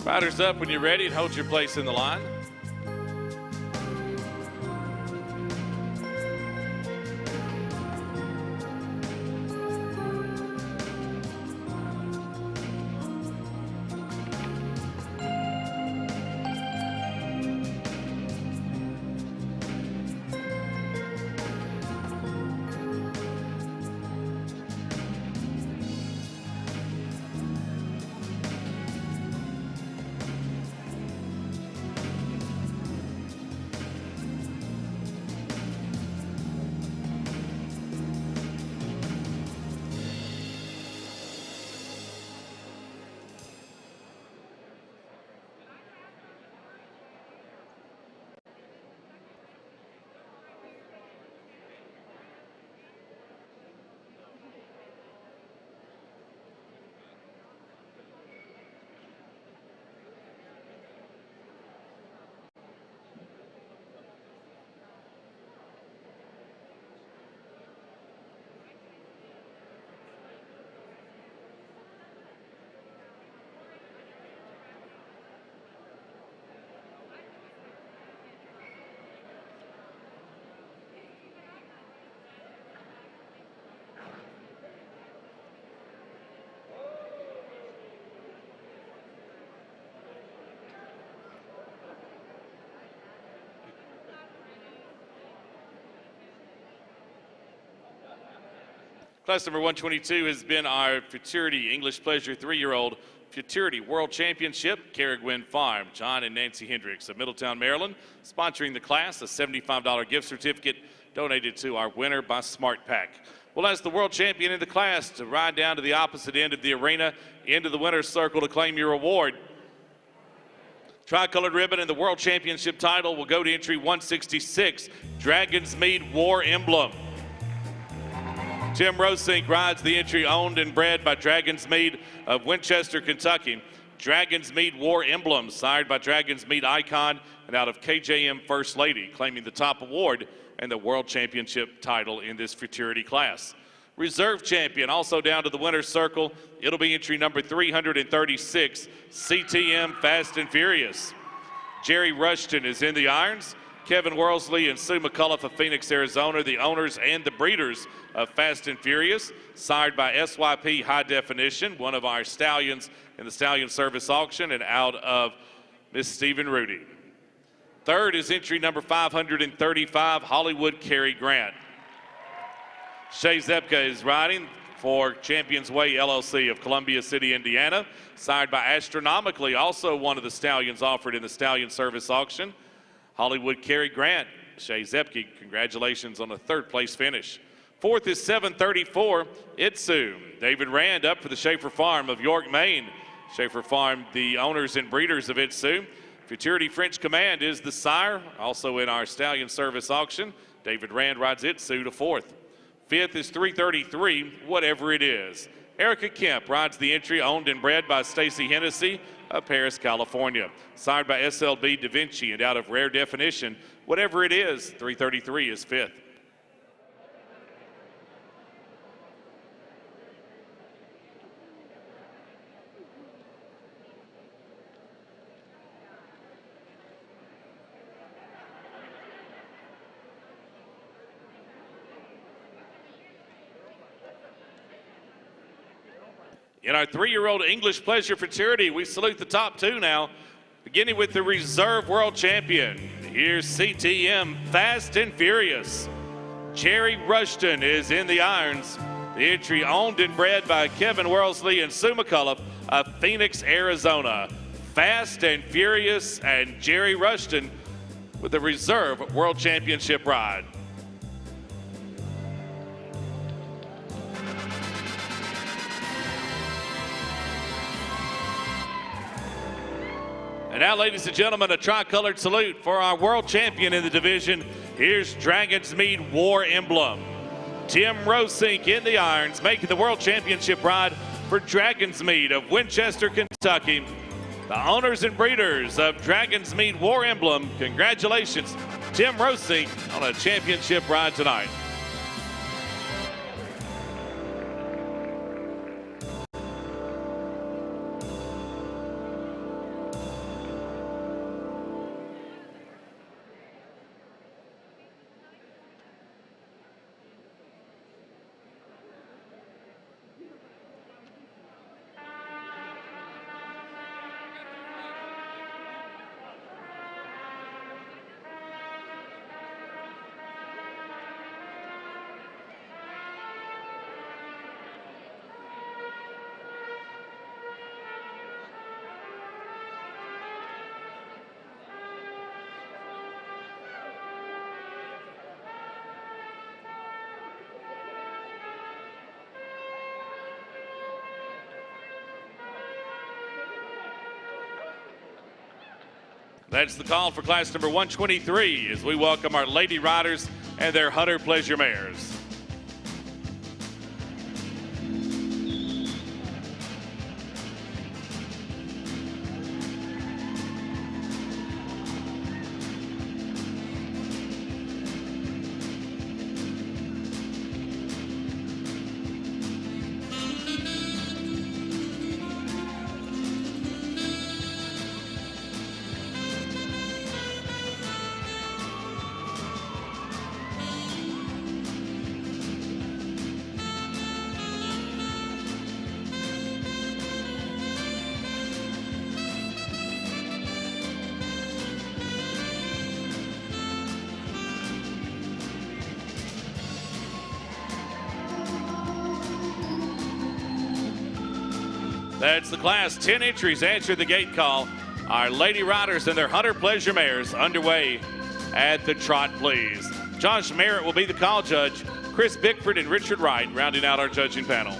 Riders up when you're ready and hold your place in the line. Class number 122 has been our Futurity English Pleasure 3-year-old Futurity World Championship, Carragwin Farm. John and Nancy Hendricks of Middletown, Maryland, sponsoring the class, a $75 gift certificate donated to our winner by Smart Pack. We'll ask the world champion in the class to ride down to the opposite end of the arena, into the winner's circle to claim your award. Tricolored ribbon and the world championship title will go to entry 166, Dragon's Mead War Emblem. Tim Rosink rides the entry owned and bred by Dragon's Mead of Winchester, Kentucky. Dragon's Mead War Emblem, sired by Dragon's Mead Icon and out of KJM First Lady, claiming the top award and the world championship title in this futurity class. Reserve champion, also down to the winner's circle. It'll be entry number 336, CTM Fast and Furious. Jerry Rushton is in the irons. Kevin Worsley and Sue McCullough of Phoenix, Arizona, the owners and the breeders of Fast and Furious, sired by SYP High Definition, one of our stallions in the Stallion Service Auction, and out of Miss Stephen Rudy. Third is entry number 535, Hollywood Cary Grant. Shay Zepka is riding for Champions Way LLC of Columbia City, Indiana, sired by Astronomically, also one of the stallions offered in the Stallion Service Auction. Hollywood Cary Grant. Shay Zepke, congratulations on a third place finish. Fourth is 734, Itsu. David Rand up for the Schaefer Farm of York, Maine. Schaefer Farm, the owners and breeders of Itsu. Futurity French Command is the sire, also in our Stallion Service Auction. David Rand rides Itsu to fourth. Fifth is 333, Whatever It Is. Erica Kemp rides the entry owned and bred by Stacy Hennessy of Paris, California. Sired by SLB Da Vinci and out of Rare Definition, Whatever It Is, 333 is fifth. In our 3-year-old English Pleasure Futurity, we salute the top two now, beginning with the Reserve World Champion. Here's CTM Fast and Furious. Jerry Rushton is in the irons. The entry owned and bred by Kevin Worsley and Sue McCullough of Phoenix, Arizona. Fast and Furious and Jerry Rushton with the Reserve World Championship ride. And now, ladies and gentlemen, a tricolored salute for our world champion in the division. Here's Dragon's Mead War Emblem. Tim Rosink in the irons, making the world championship ride for Dragon's Mead of Winchester, Kentucky. The owners and breeders of Dragon's Mead War Emblem, congratulations, Tim Rosink, on a championship ride tonight. That's the call for class number 123 as we welcome our lady riders and their Hunter Pleasure mares. That's the Class 10 entries answer the gate call. Our Lady Riders and their Hunter Pleasure Mares underway at the trot, please. Josh Merritt will be the call judge. Chris Bickford and Richard Wright rounding out our judging panel.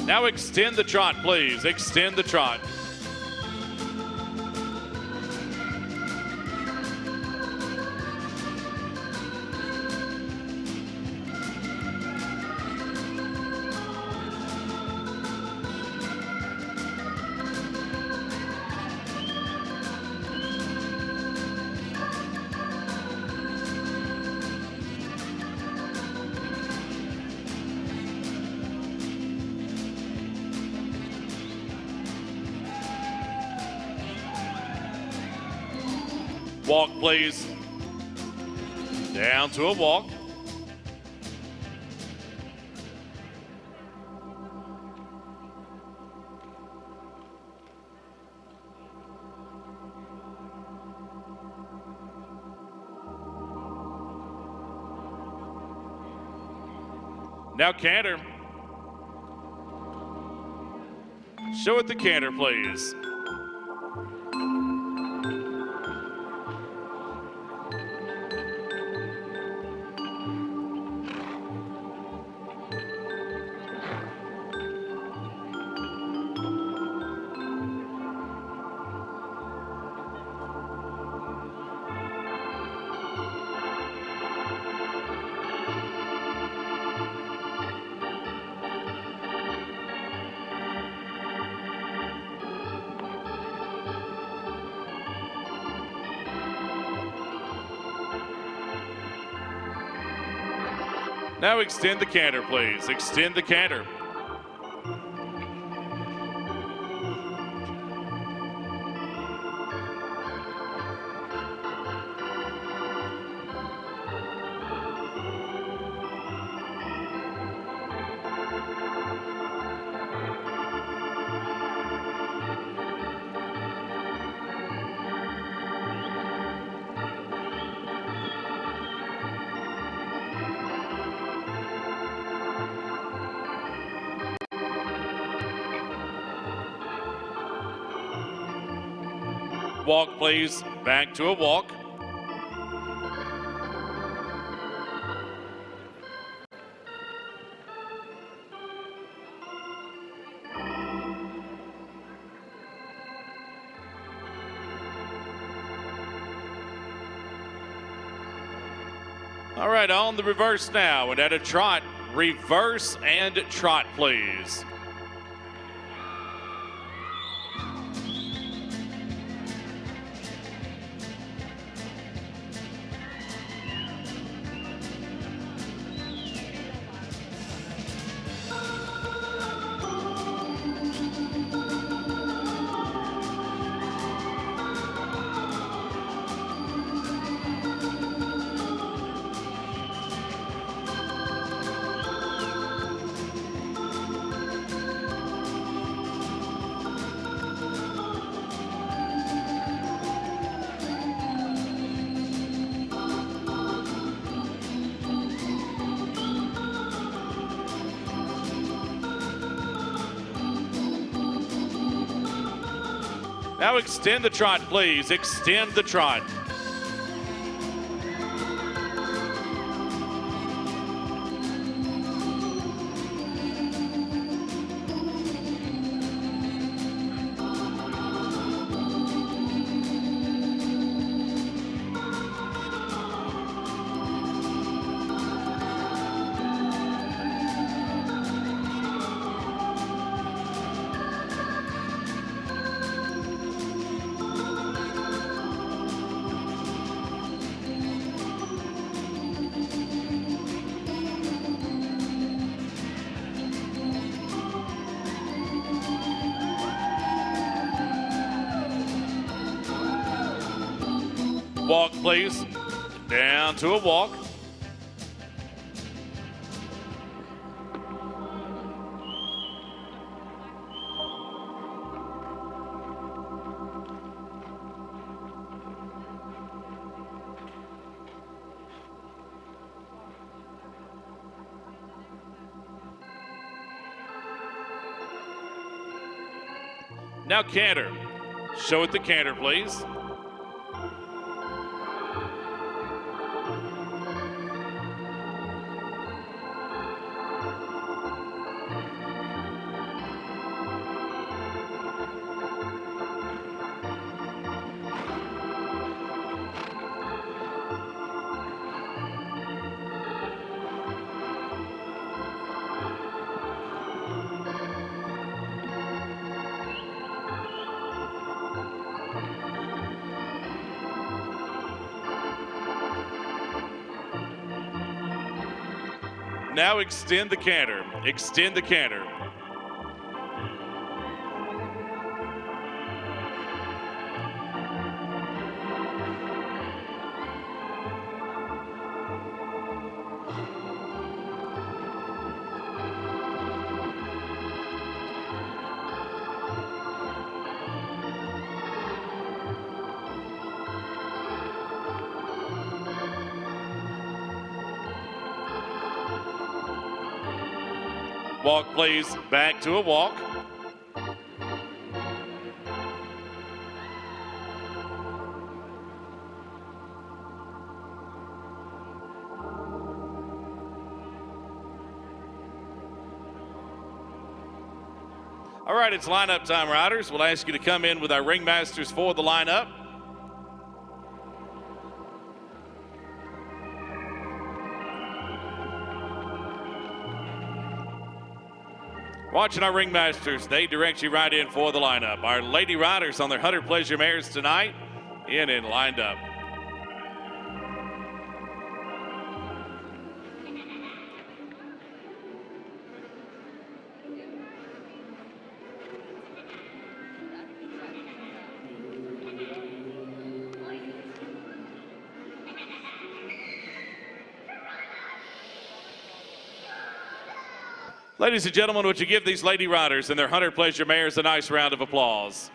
Now extend the trot, please. Extend the trot. Walk, please. Down to a walk. Now canter. Show it the canter, please. Now extend the canter, please. Extend the canter. Walk, please. Back to a walk. All right, on the reverse now, and at a trot, reverse and trot, please. Now extend the trot, please. Extend the trot. Walk, please. Down to a walk. Now canter. Show it the canter, please. Now extend the canter. Extend the canter. Walk, please. Back to a walk. All right, it's lineup time, riders. We'll ask you to come in with our ringmasters for the lineup. Watching our ringmasters, they direct you right in for the lineup. Our lady riders on their Hunter Pleasure mares tonight, in and lined up. Ladies and gentlemen, would you give these lady riders and their Hunter Pleasure mares a nice round of applause?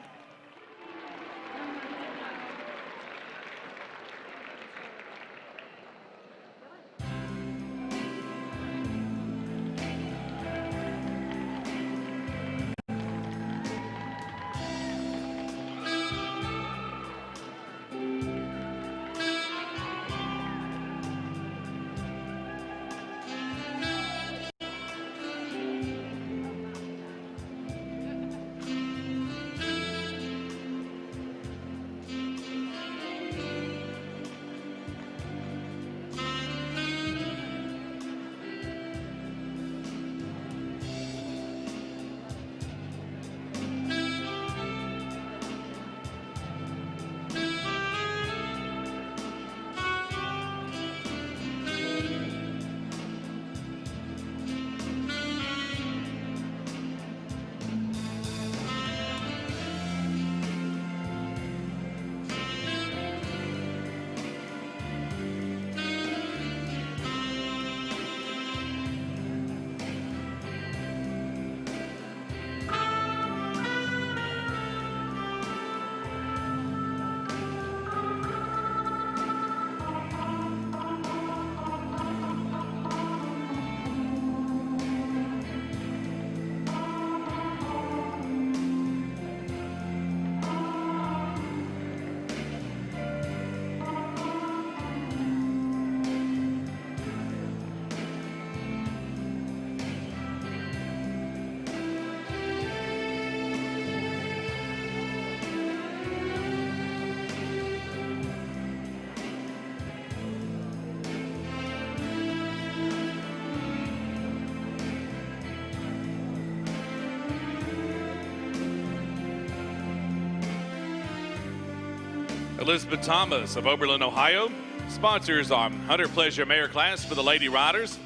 Elizabeth Thomas of Oberlin, Ohio, sponsors on Hunter Pleasure Mare class for the lady riders.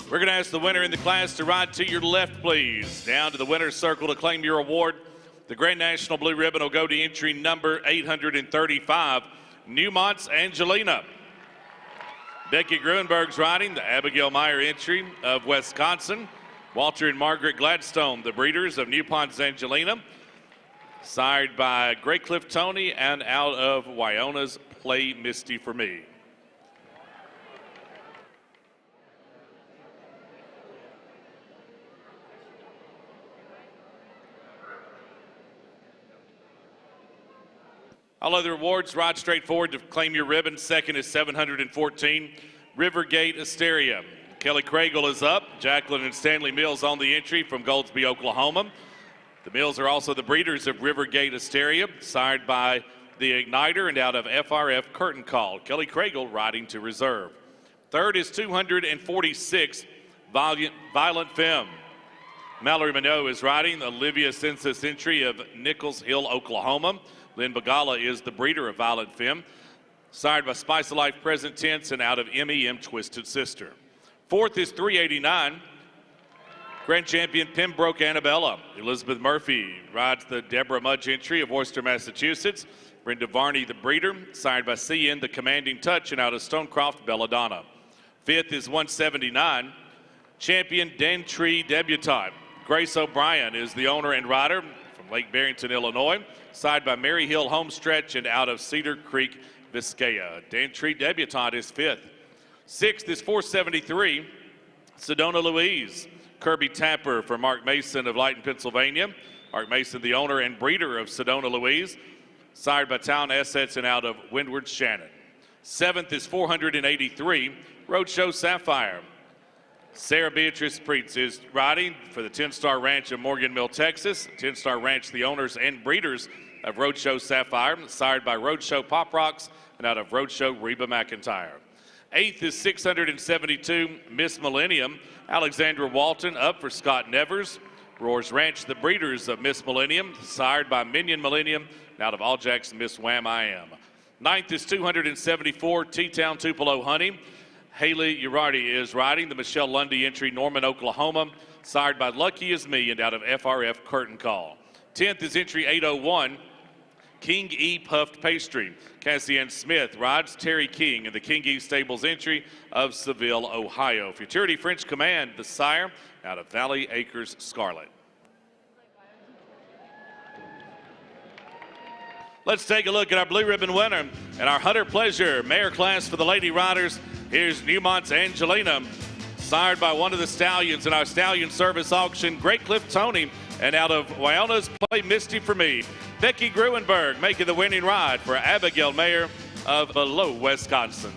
We're going to ask the winner in the class to ride to your left, please. Down to the winner's circle to claim your award. The Grand National Blue Ribbon will go to entry number 835, Newmont's Angelina. Becky Gruenberg's riding the Abigail Meyer entry of Wisconsin. Walter and Margaret Gladstone, the breeders of Newmont's Angelina, sired by Graycliff Tony, and out of Wyona's Play Misty for Me. All other awards, ride straight forward to claim your ribbon. Second is 714, Rivergate Asteria. Kelly Craigle is up. Jacqueline and Stanley Mills on the entry from Goldsby, Oklahoma. The Mills are also the breeders of Rivergate Asteria, sired by the Igniter and out of FRF Curtain Call. Kelly Craigle riding to reserve. Third is 246, Violent Femme. Mallory Minot is riding Olivia Census entry of Nichols Hill, Oklahoma. Lynn Bagala is the breeder of Violent Femme, sired by Spice of Life Present Tense and out of MEM Twisted Sister. Fourth is 389, Grand Champion Pembroke Annabella. Elizabeth Murphy rides the Deborah Mudge entry of Worcester, Massachusetts. Brenda Varney, the breeder, sired by CN, the Commanding Touch, and out of Stonecroft, Belladonna. Fifth is 179, Champion Daintree Debutante. Grace O'Brien is the owner and rider from Lake Barrington, Illinois, sired by Mary Hill Homestretch and out of Cedar Creek, Viscaya. Daintree Debutante is fifth. Sixth is 473, Sedona Louise. Kirby Tapper for Mark Mason of Lighton, Pennsylvania. Mark Mason, the owner and breeder of Sedona Louise, sired by Town Assets and out of Windward Shannon. Seventh is 483, Roadshow Sapphire. Sarah Beatrice Preetz is riding for the 10-Star Ranch of Morgan Mill, Texas. 10-Star Ranch, the owners and breeders of Roadshow Sapphire, sired by Roadshow Pop Rocks and out of Roadshow Reba McIntyre. Eighth is 672, Miss Millennium. Alexandra Walton up for Scott Nevers. Roars Ranch, the breeders of Miss Millennium, sired by Minion Millennium and out of All Jacks Miss Wham I Am. Ninth is 274, T-Town Tupelo Honey. Haley Urardi is riding the Michelle Lundy entry, Norman, Oklahoma, sired by Lucky As Me and out of FRF Curtain Call. 10th is entry 801, King E Puffed Pastry. Cassian Smith rides Terry King in the King E Stables entry of Seville, Ohio. Futurity French Command, the sire, out of Valley Acres Scarlet. Let's take a look at our blue ribbon winner and our Hunter Pleasure Mare class for the Lady Riders. Here's Newmont's Angelina, sired by one of the stallions in our Stallion Service auction, Graycliff Tony, and out of Wyona's Play Misty for Me, Becky Gruenberg making the winning ride for Abigail Mayer of Below, Wisconsin.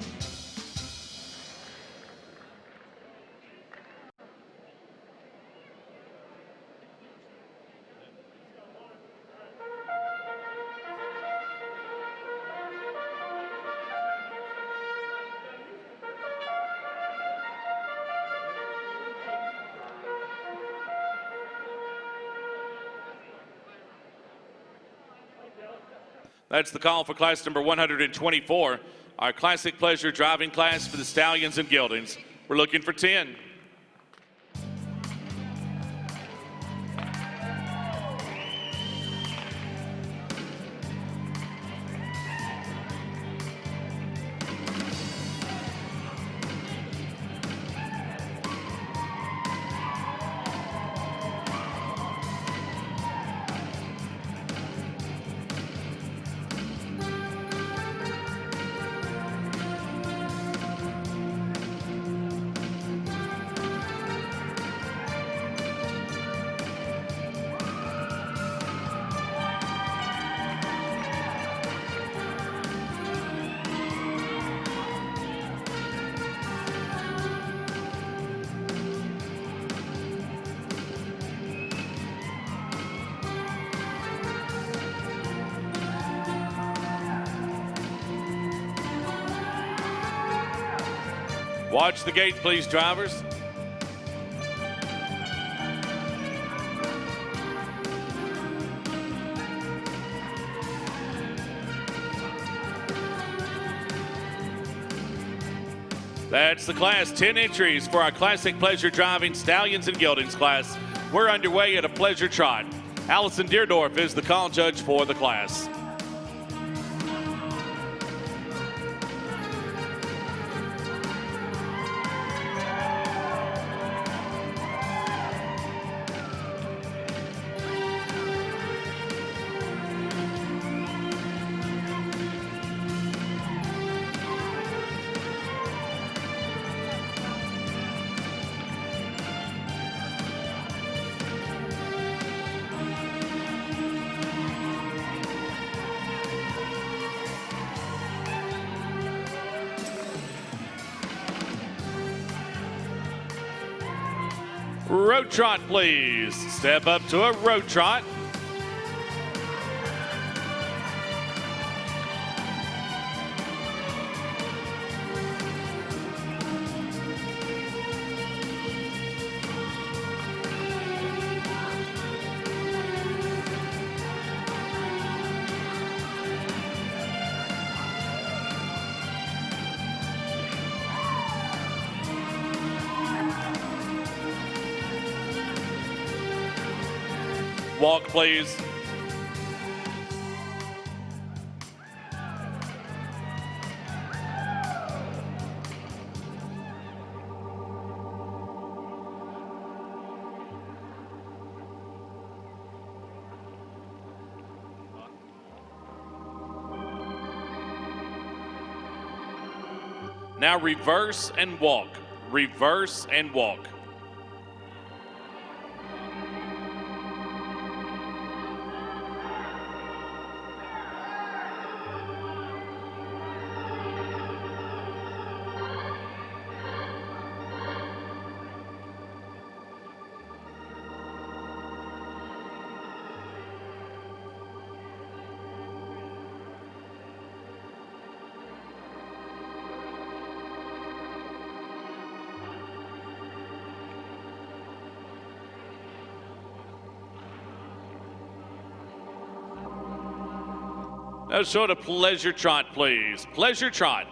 That's the call for class number 124, our Classic Pleasure driving class for the Stallions and Geldings. We're looking for 10. Watch the gate, please, drivers. That's the class. 10 entries for our Classic Pleasure driving Stallions and Geldings class. We're underway at a pleasure trot. Allison Deerdorf is the call judge for the class. Road trot, please. Step up to a road trot. Walk, please. Now reverse and walk. Reverse and walk. Now show to pleasure trot, please. Pleasure trot.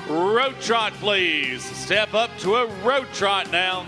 Road trot, please. Step up to a road trot now.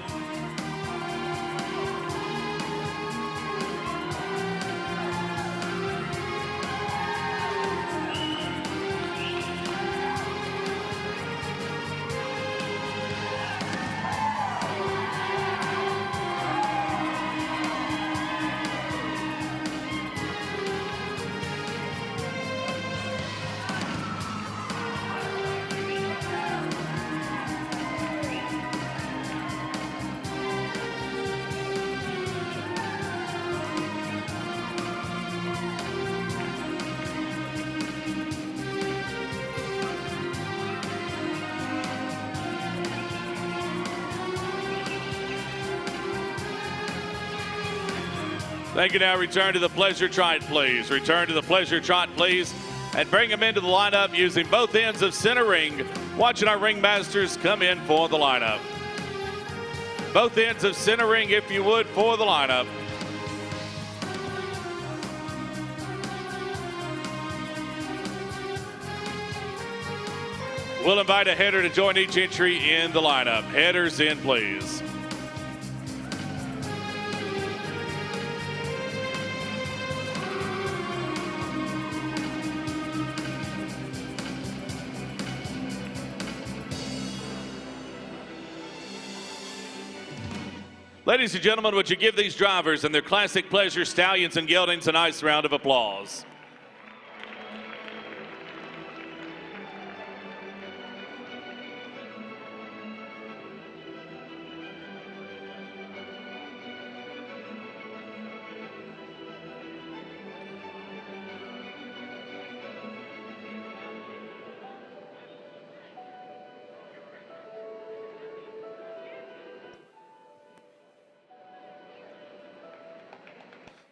Thank you. Now return to the pleasure trot, please. Return to the pleasure trot, please. And bring them into the lineup using both ends of center ring. Watching our ringmasters come in for the lineup. Both ends of center ring, if you would, for the lineup. We'll invite a header to join each entry in the lineup. Headers in, please. Ladies and gentlemen, would you give these drivers and their classic pleasure stallions and geldings a nice round of applause?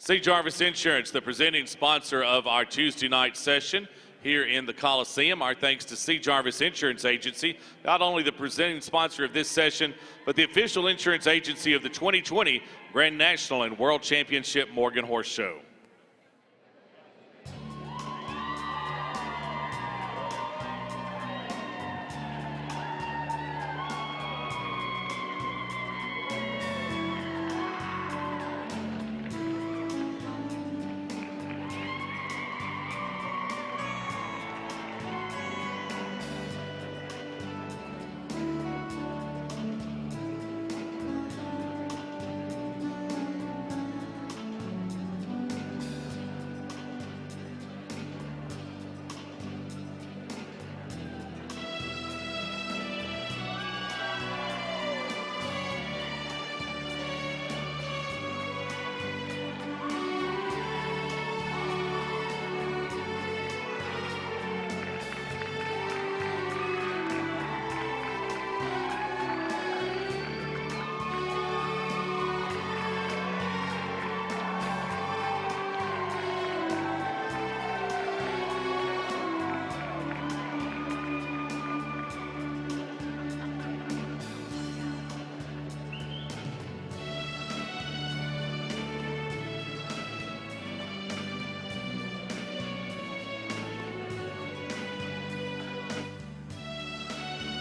C. Jarvis Insurance, the presenting sponsor of our Tuesday night session here in the Coliseum. Our thanks to C. Jarvis Insurance Agency, not only the presenting sponsor of this session, but the official insurance agency of the 2020 Grand National and World Championship Morgan Horse Show.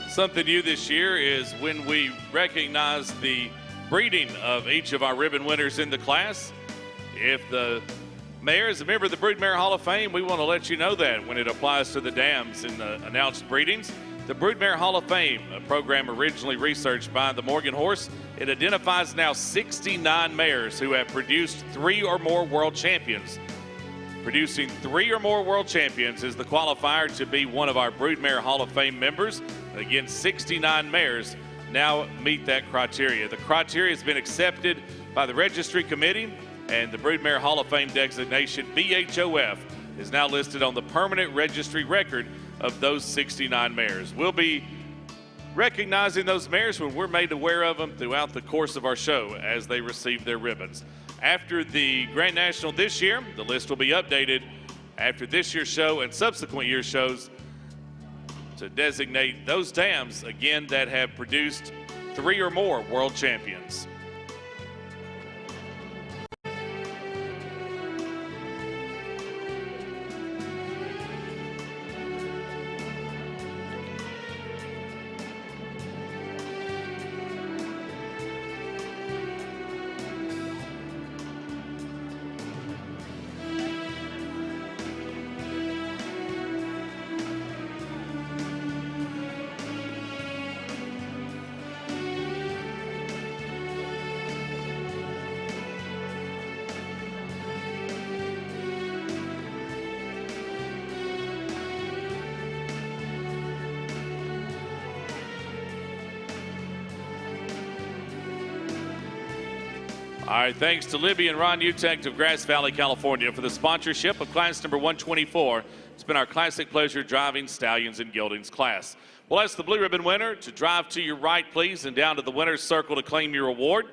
Something new this year is when we recognize the breeding of each of our ribbon winners in the class. If the mayor is a member of the Broodmare Hall of Fame, we want to let you know that when it applies to the dams in the announced breedings. The Broodmare Hall of Fame, a program originally researched by the Morgan Horse, it identifies now 69 mares who have produced 3 or more world champions. Producing 3 or more world champions is the qualifier to be one of our Broodmare Hall of Fame members. Again, 69 mares now meet that criteria. The criteria has been accepted by the Registry Committee, and the Broodmare Hall of Fame designation, BHOF, is now listed on the permanent registry record of those 69 mares. We'll be recognizing those mares when we're made aware of them throughout the course of our show as they receive their ribbons. After the Grand National this year, the list will be updated after this year's show and subsequent year's shows to designate those dams, again, that have produced 3 or more world champions. All right, thanks to Libby and Ron Utecht of Grass Valley, California for the sponsorship of class number 124. It's been our Classic Pleasure Driving Stallions and Geldings class. We'll ask the blue ribbon winner to drive to your right, please, and down to the winner's circle to claim your award.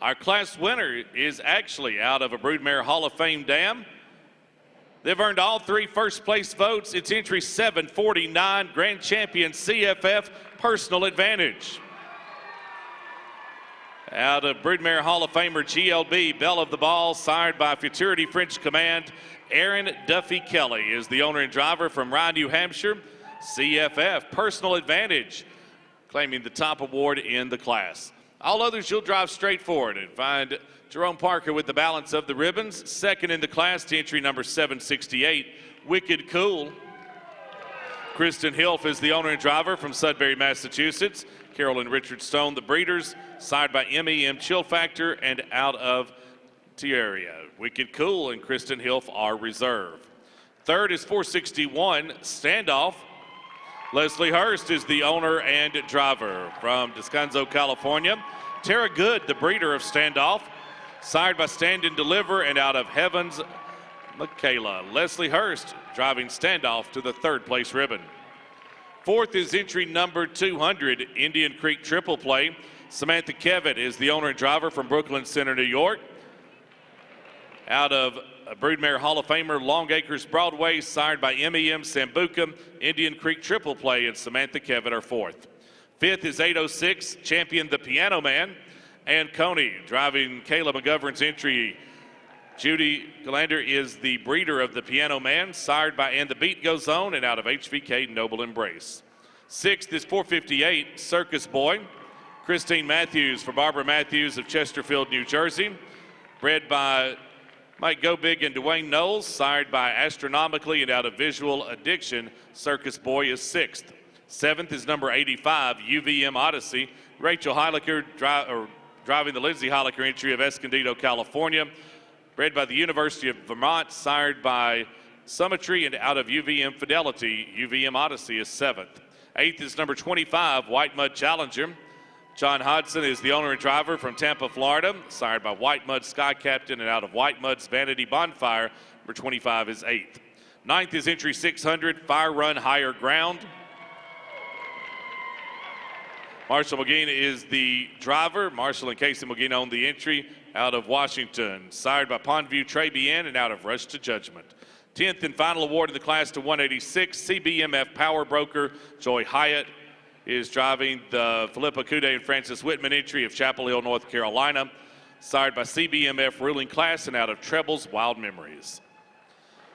Our class winner is actually out of a Broodmare Hall of Fame dam. They've earned all 3 first place votes. It's entry 749, Grand Champion CFF Personal Advantage. Out of Broodmare Hall of Famer GLB, Belle of the Ball, sired by Futurity French Command, Aaron Duffy Kelly is the owner and driver from Rye, New Hampshire. CFF Personal Advantage, claiming the top award in the class. All others, you'll drive straight forward and find Jerome Parker with the balance of the ribbons. Second in the class to entry number 768, Wicked Cool. Kristen Hilf is the owner and driver from Sudbury, Massachusetts. Carol and Richard Stone, the breeders, sired by MEM Chill Factor and out of Tierra. Wicked Cool and Kristen Hilf are reserve. Third is 461, Standoff. Leslie Hurst is the owner and driver from Descanso, California. Tara Good, the breeder of Standoff, sired by Stand and Deliver and out of Heavens, Michaela. Leslie Hurst driving Standoff to the 3rd place ribbon. Fourth is entry number 200, Indian Creek Triple Play. Samantha Kevitt is the owner and driver from Brooklyn Center, New York. Out of Broodmare Hall of Famer Long Acres Broadway, sired by MEM Sambuca. Indian Creek Triple Play and Samantha Kevitt are fourth. Fifth is 806, champion The Piano Man. And Coney driving Kayla McGovern's entry. Judy Galander is the breeder of The Piano Man, sired by And the Beat Goes On, and out of HVK Noble Embrace. Sixth is 458, Circus Boy. Christine Matthews for Barbara Matthews of Chesterfield, New Jersey. Bred by Mike Go Big and Dwayne Knowles, sired by Astronomically and out of Visual Addiction. Circus Boy is sixth. Seventh is number 85, UVM Odyssey. Rachel Heilecker driving the Lindsay Heilecker entry of Escondido, California. Bred by the University of Vermont, sired by Summitry and out of UVM Fidelity. UVM Odyssey is seventh. Eighth is number 25, White Mud Challenger. John Hodson is the owner and driver from Tampa, Florida, sired by White Mud Sky Captain and out of White Mud's Vanity Bonfire. Number 25 is eighth. Ninth is entry 600, Fire Run Higher Ground. Marshall McGee is the driver. Marshall and Casey McGee own the entry out of Washington, sired by Pondview Trey Bien and out of Rush to Judgment. 10th and final award in the class to 186, CBMF Power Broker. Joy Hyatt is driving the Philippa Kude and Francis Whitman entry of Chapel Hill, North Carolina, sired by CBMF Ruling Class and out of Trebles Wild Memories.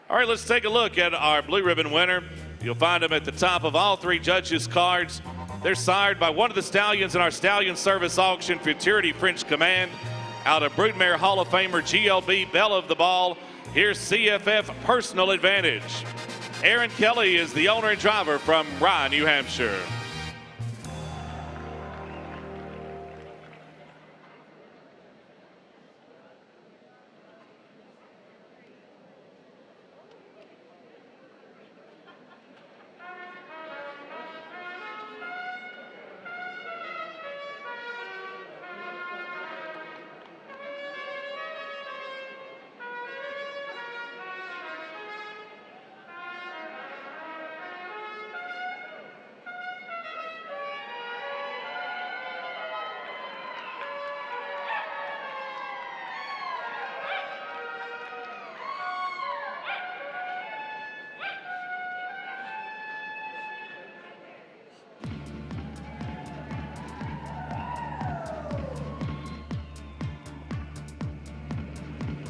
All right, let's take a look at our blue ribbon winner. You'll find them at the top of all three judges' cards. They're sired by one of the stallions in our Stallion Service Auction, Futurity French Command. Out of Broodmare Hall of Famer GLB Belle of the Ball, here's CFF Personal Advantage. Aaron Kelly is the owner and driver from Rye, New Hampshire.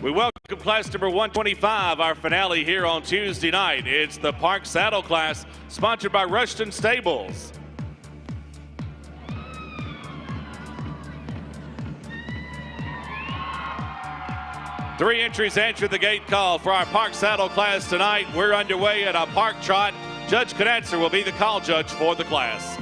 We welcome class number 125, our finale here on Tuesday night. It's the Park Saddle class, sponsored by Rushton Stables. Three entries answer the gate call for our Park Saddle class tonight. We're underway at a Park Trot. Judge Knatzer will be the call judge for the class.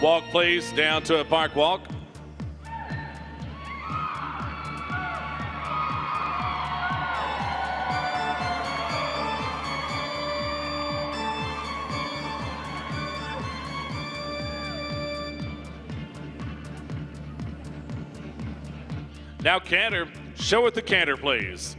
Walk, please, down to a park walk. Now canter, show it the canter, please.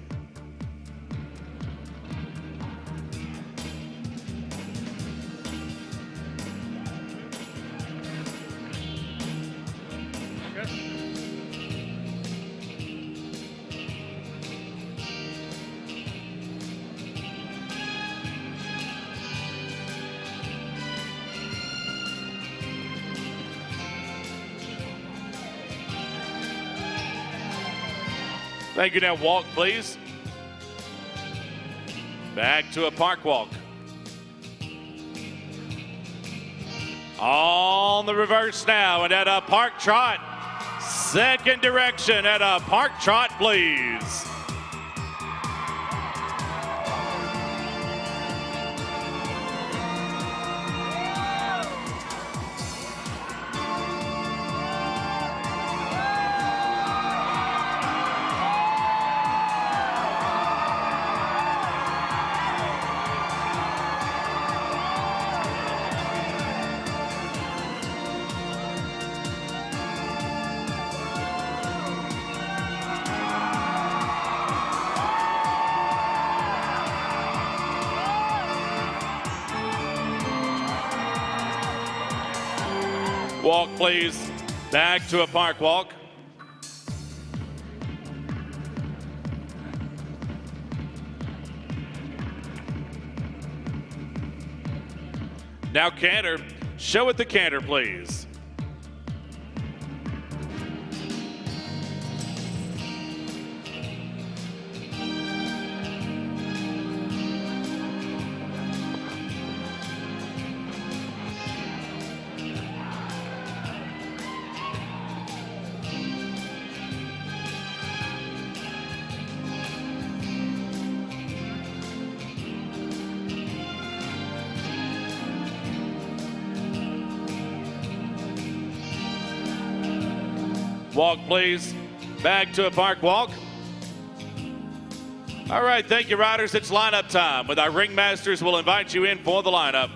Thank you. Now walk, please. Back to a park walk. On the reverse now and at a park trot. Second direction at a park trot, please. walk, please. Back to a park walk. Now canter. Show it the canter, please. Walk, please. Back to a park walk. All right, thank you, riders. It's lineup time. With our ringmasters, we'll invite you in for the lineup.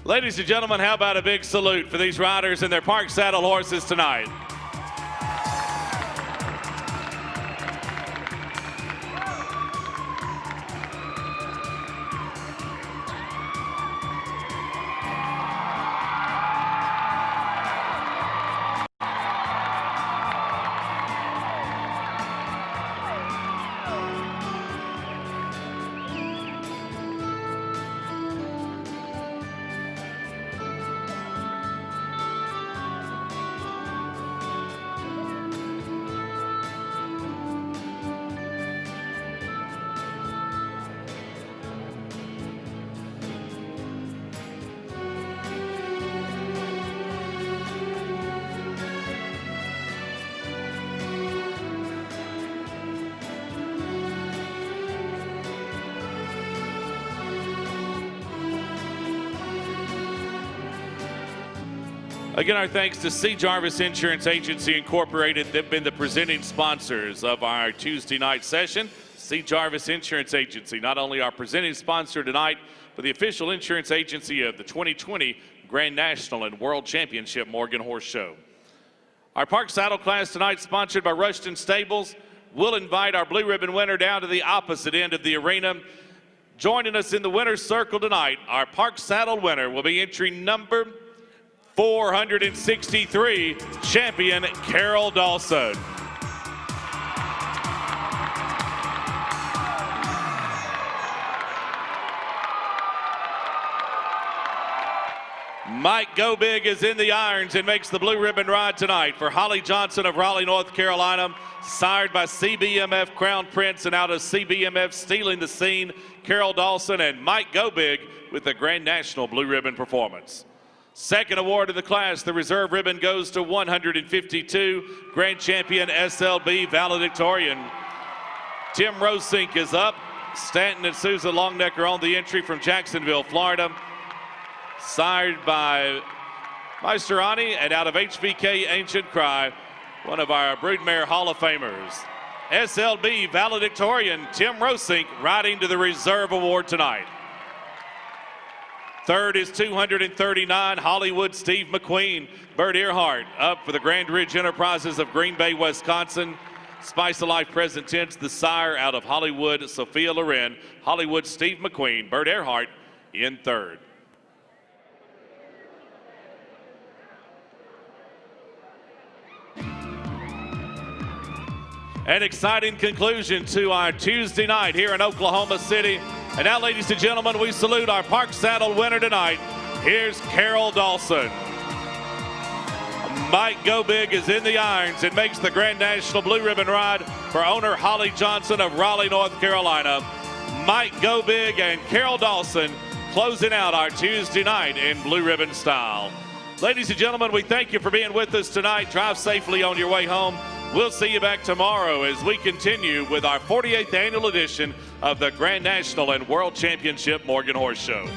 Ladies and gentlemen, how about a big salute for these riders and their park saddle horses tonight? Again, our thanks to C. Jarvis Insurance Agency Incorporated. They've been the presenting sponsors of our Tuesday night session. C. Jarvis Insurance Agency, not only our presenting sponsor tonight, but the official insurance agency of the 2020 Grand National and World Championship Morgan Horse Show. Our park saddle class tonight sponsored by Rushton Stables. We'll invite our blue ribbon winner down to the opposite end of the arena. Joining us in the winner's circle tonight, our park saddle winner will be entry number 463, champion Carol Dawson. Mike Go Big is in the irons and makes the blue ribbon ride tonight for Holly Johnson of Raleigh, North Carolina, sired by CBMF Crown Prince, and out of CBMF stealing the scene, Carol Dawson and Mike Go Big with the Grand National blue ribbon performance. Second award of the class, the reserve ribbon goes to 152, Grand Champion SLB Valedictorian. Tim Rosink is up. Stanton and Susan Longnecker on the entry from Jacksonville, Florida. Sired by Meisterani, and out of HVK Ancient Cry, one of our Broodmare Hall of Famers. SLB Valedictorian Tim Rosink riding to the reserve award tonight. Third is 239, Hollywood Steve McQueen. Bert Earhart up for the Grand Ridge Enterprises of Green Bay, Wisconsin. Spice of Life present tense, the sire out of Hollywood, Sophia Loren. Hollywood Steve McQueen, Bert Earhart in third. An exciting conclusion to our Tuesday night here in Oklahoma City. And now, ladies and gentlemen, we salute our park saddle winner tonight. Here's Carol Dawson. Mike Go Big is in the irons and makes the Grand National Blue Ribbon Ride for owner Holly Johnson of Raleigh, North Carolina. Mike Go Big and Carol Dawson closing out our Tuesday night in Blue Ribbon style. Ladies and gentlemen, we thank you for being with us tonight. Drive safely on your way home. We'll see you back tomorrow as we continue with our 48th annual edition of the Grand National and World Championship Morgan Horse Show.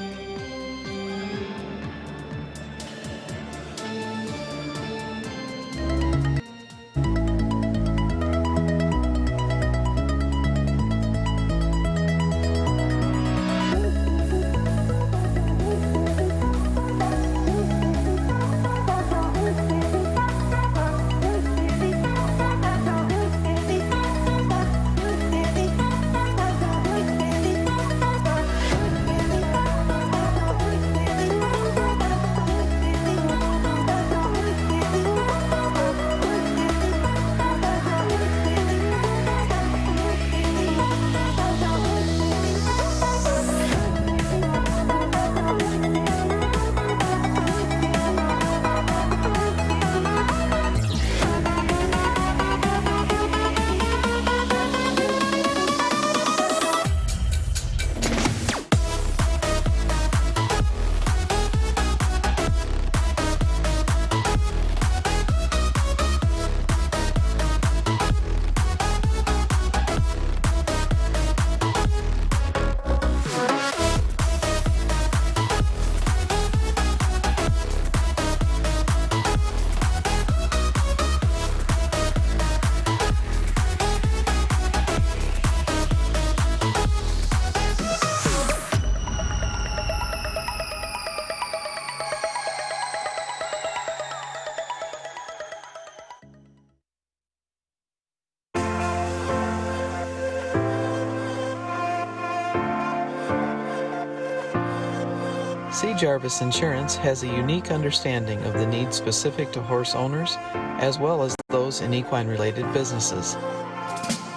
C. Jarvis Insurance has a unique understanding of the needs specific to horse owners, as well as those in equine-related businesses.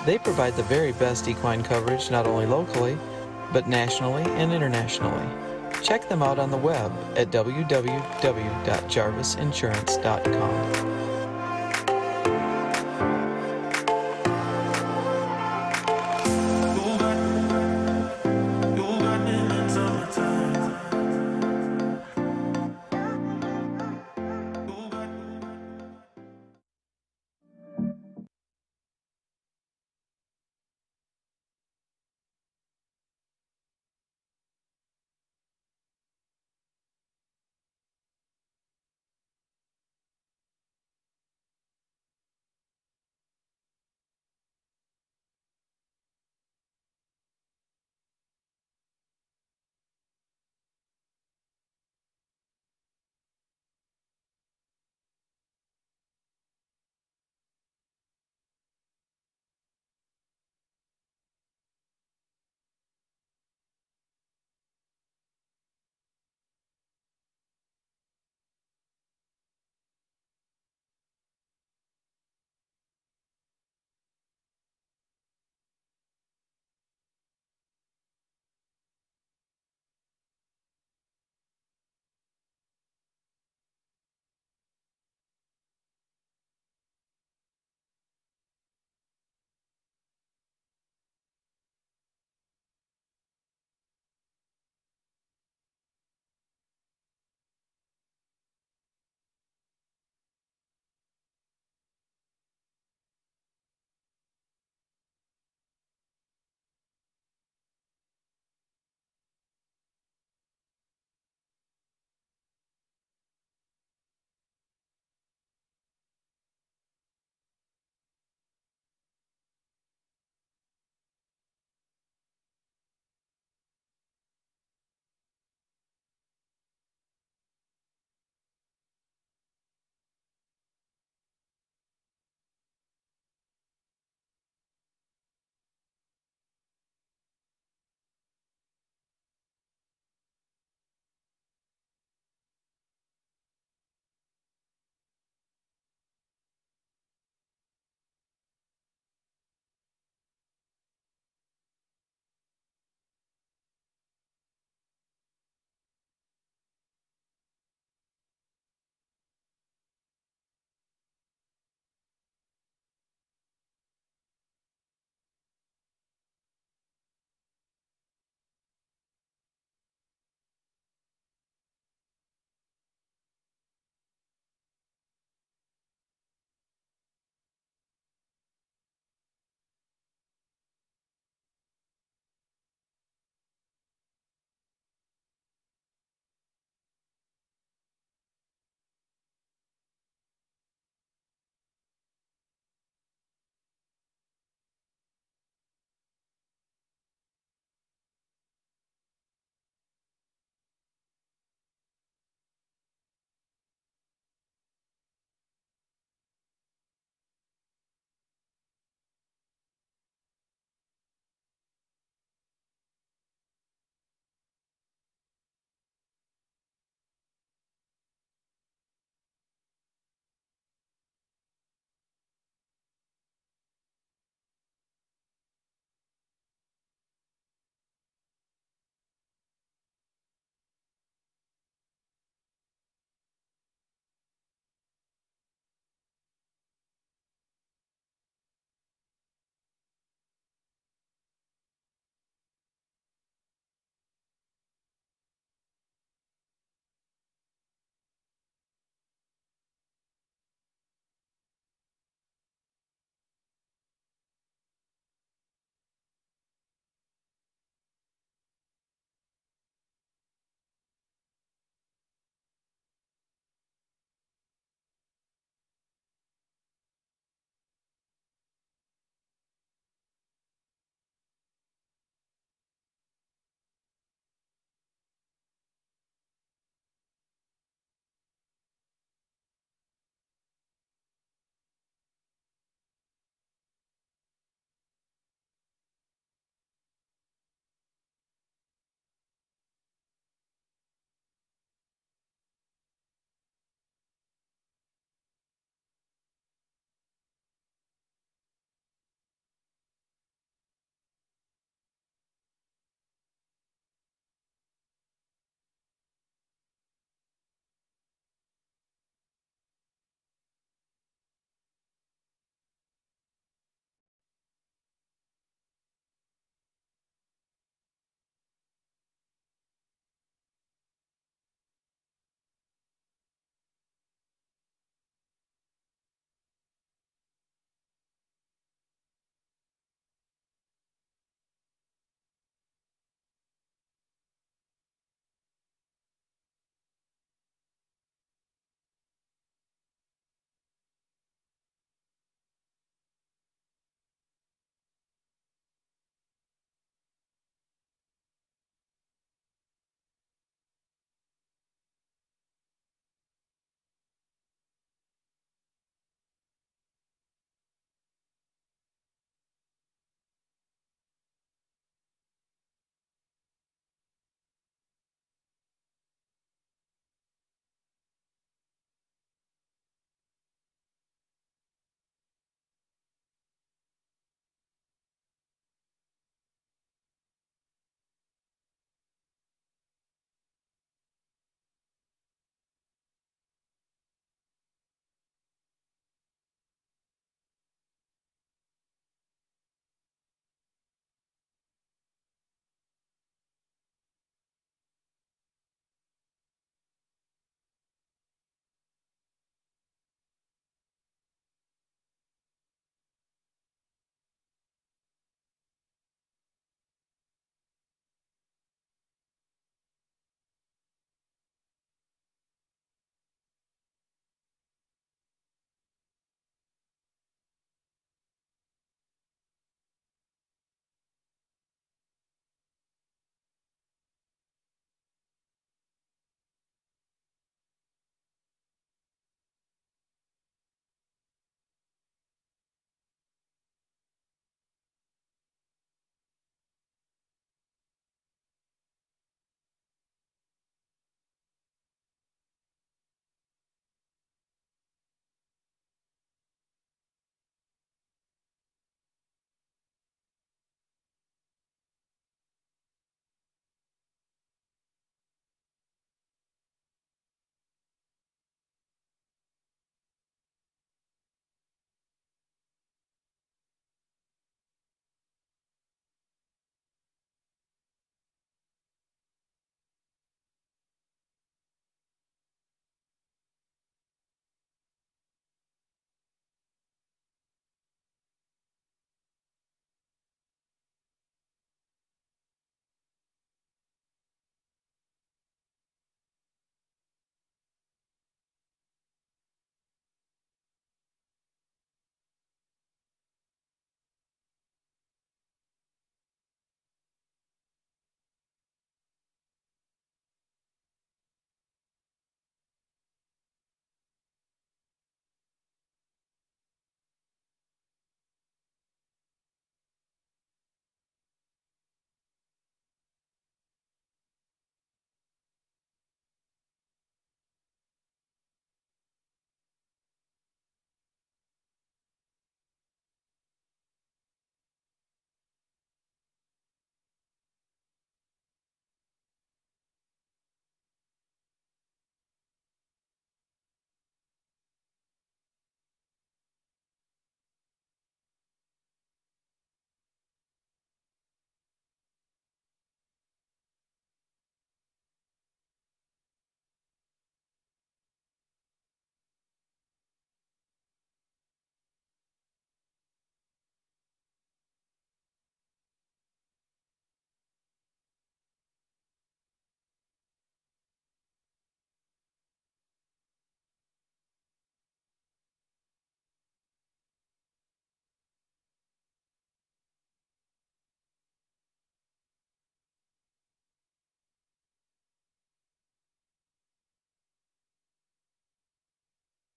They provide the very best equine coverage not only locally, but nationally and internationally. Check them out on the web at www.jarvisinsurance.com.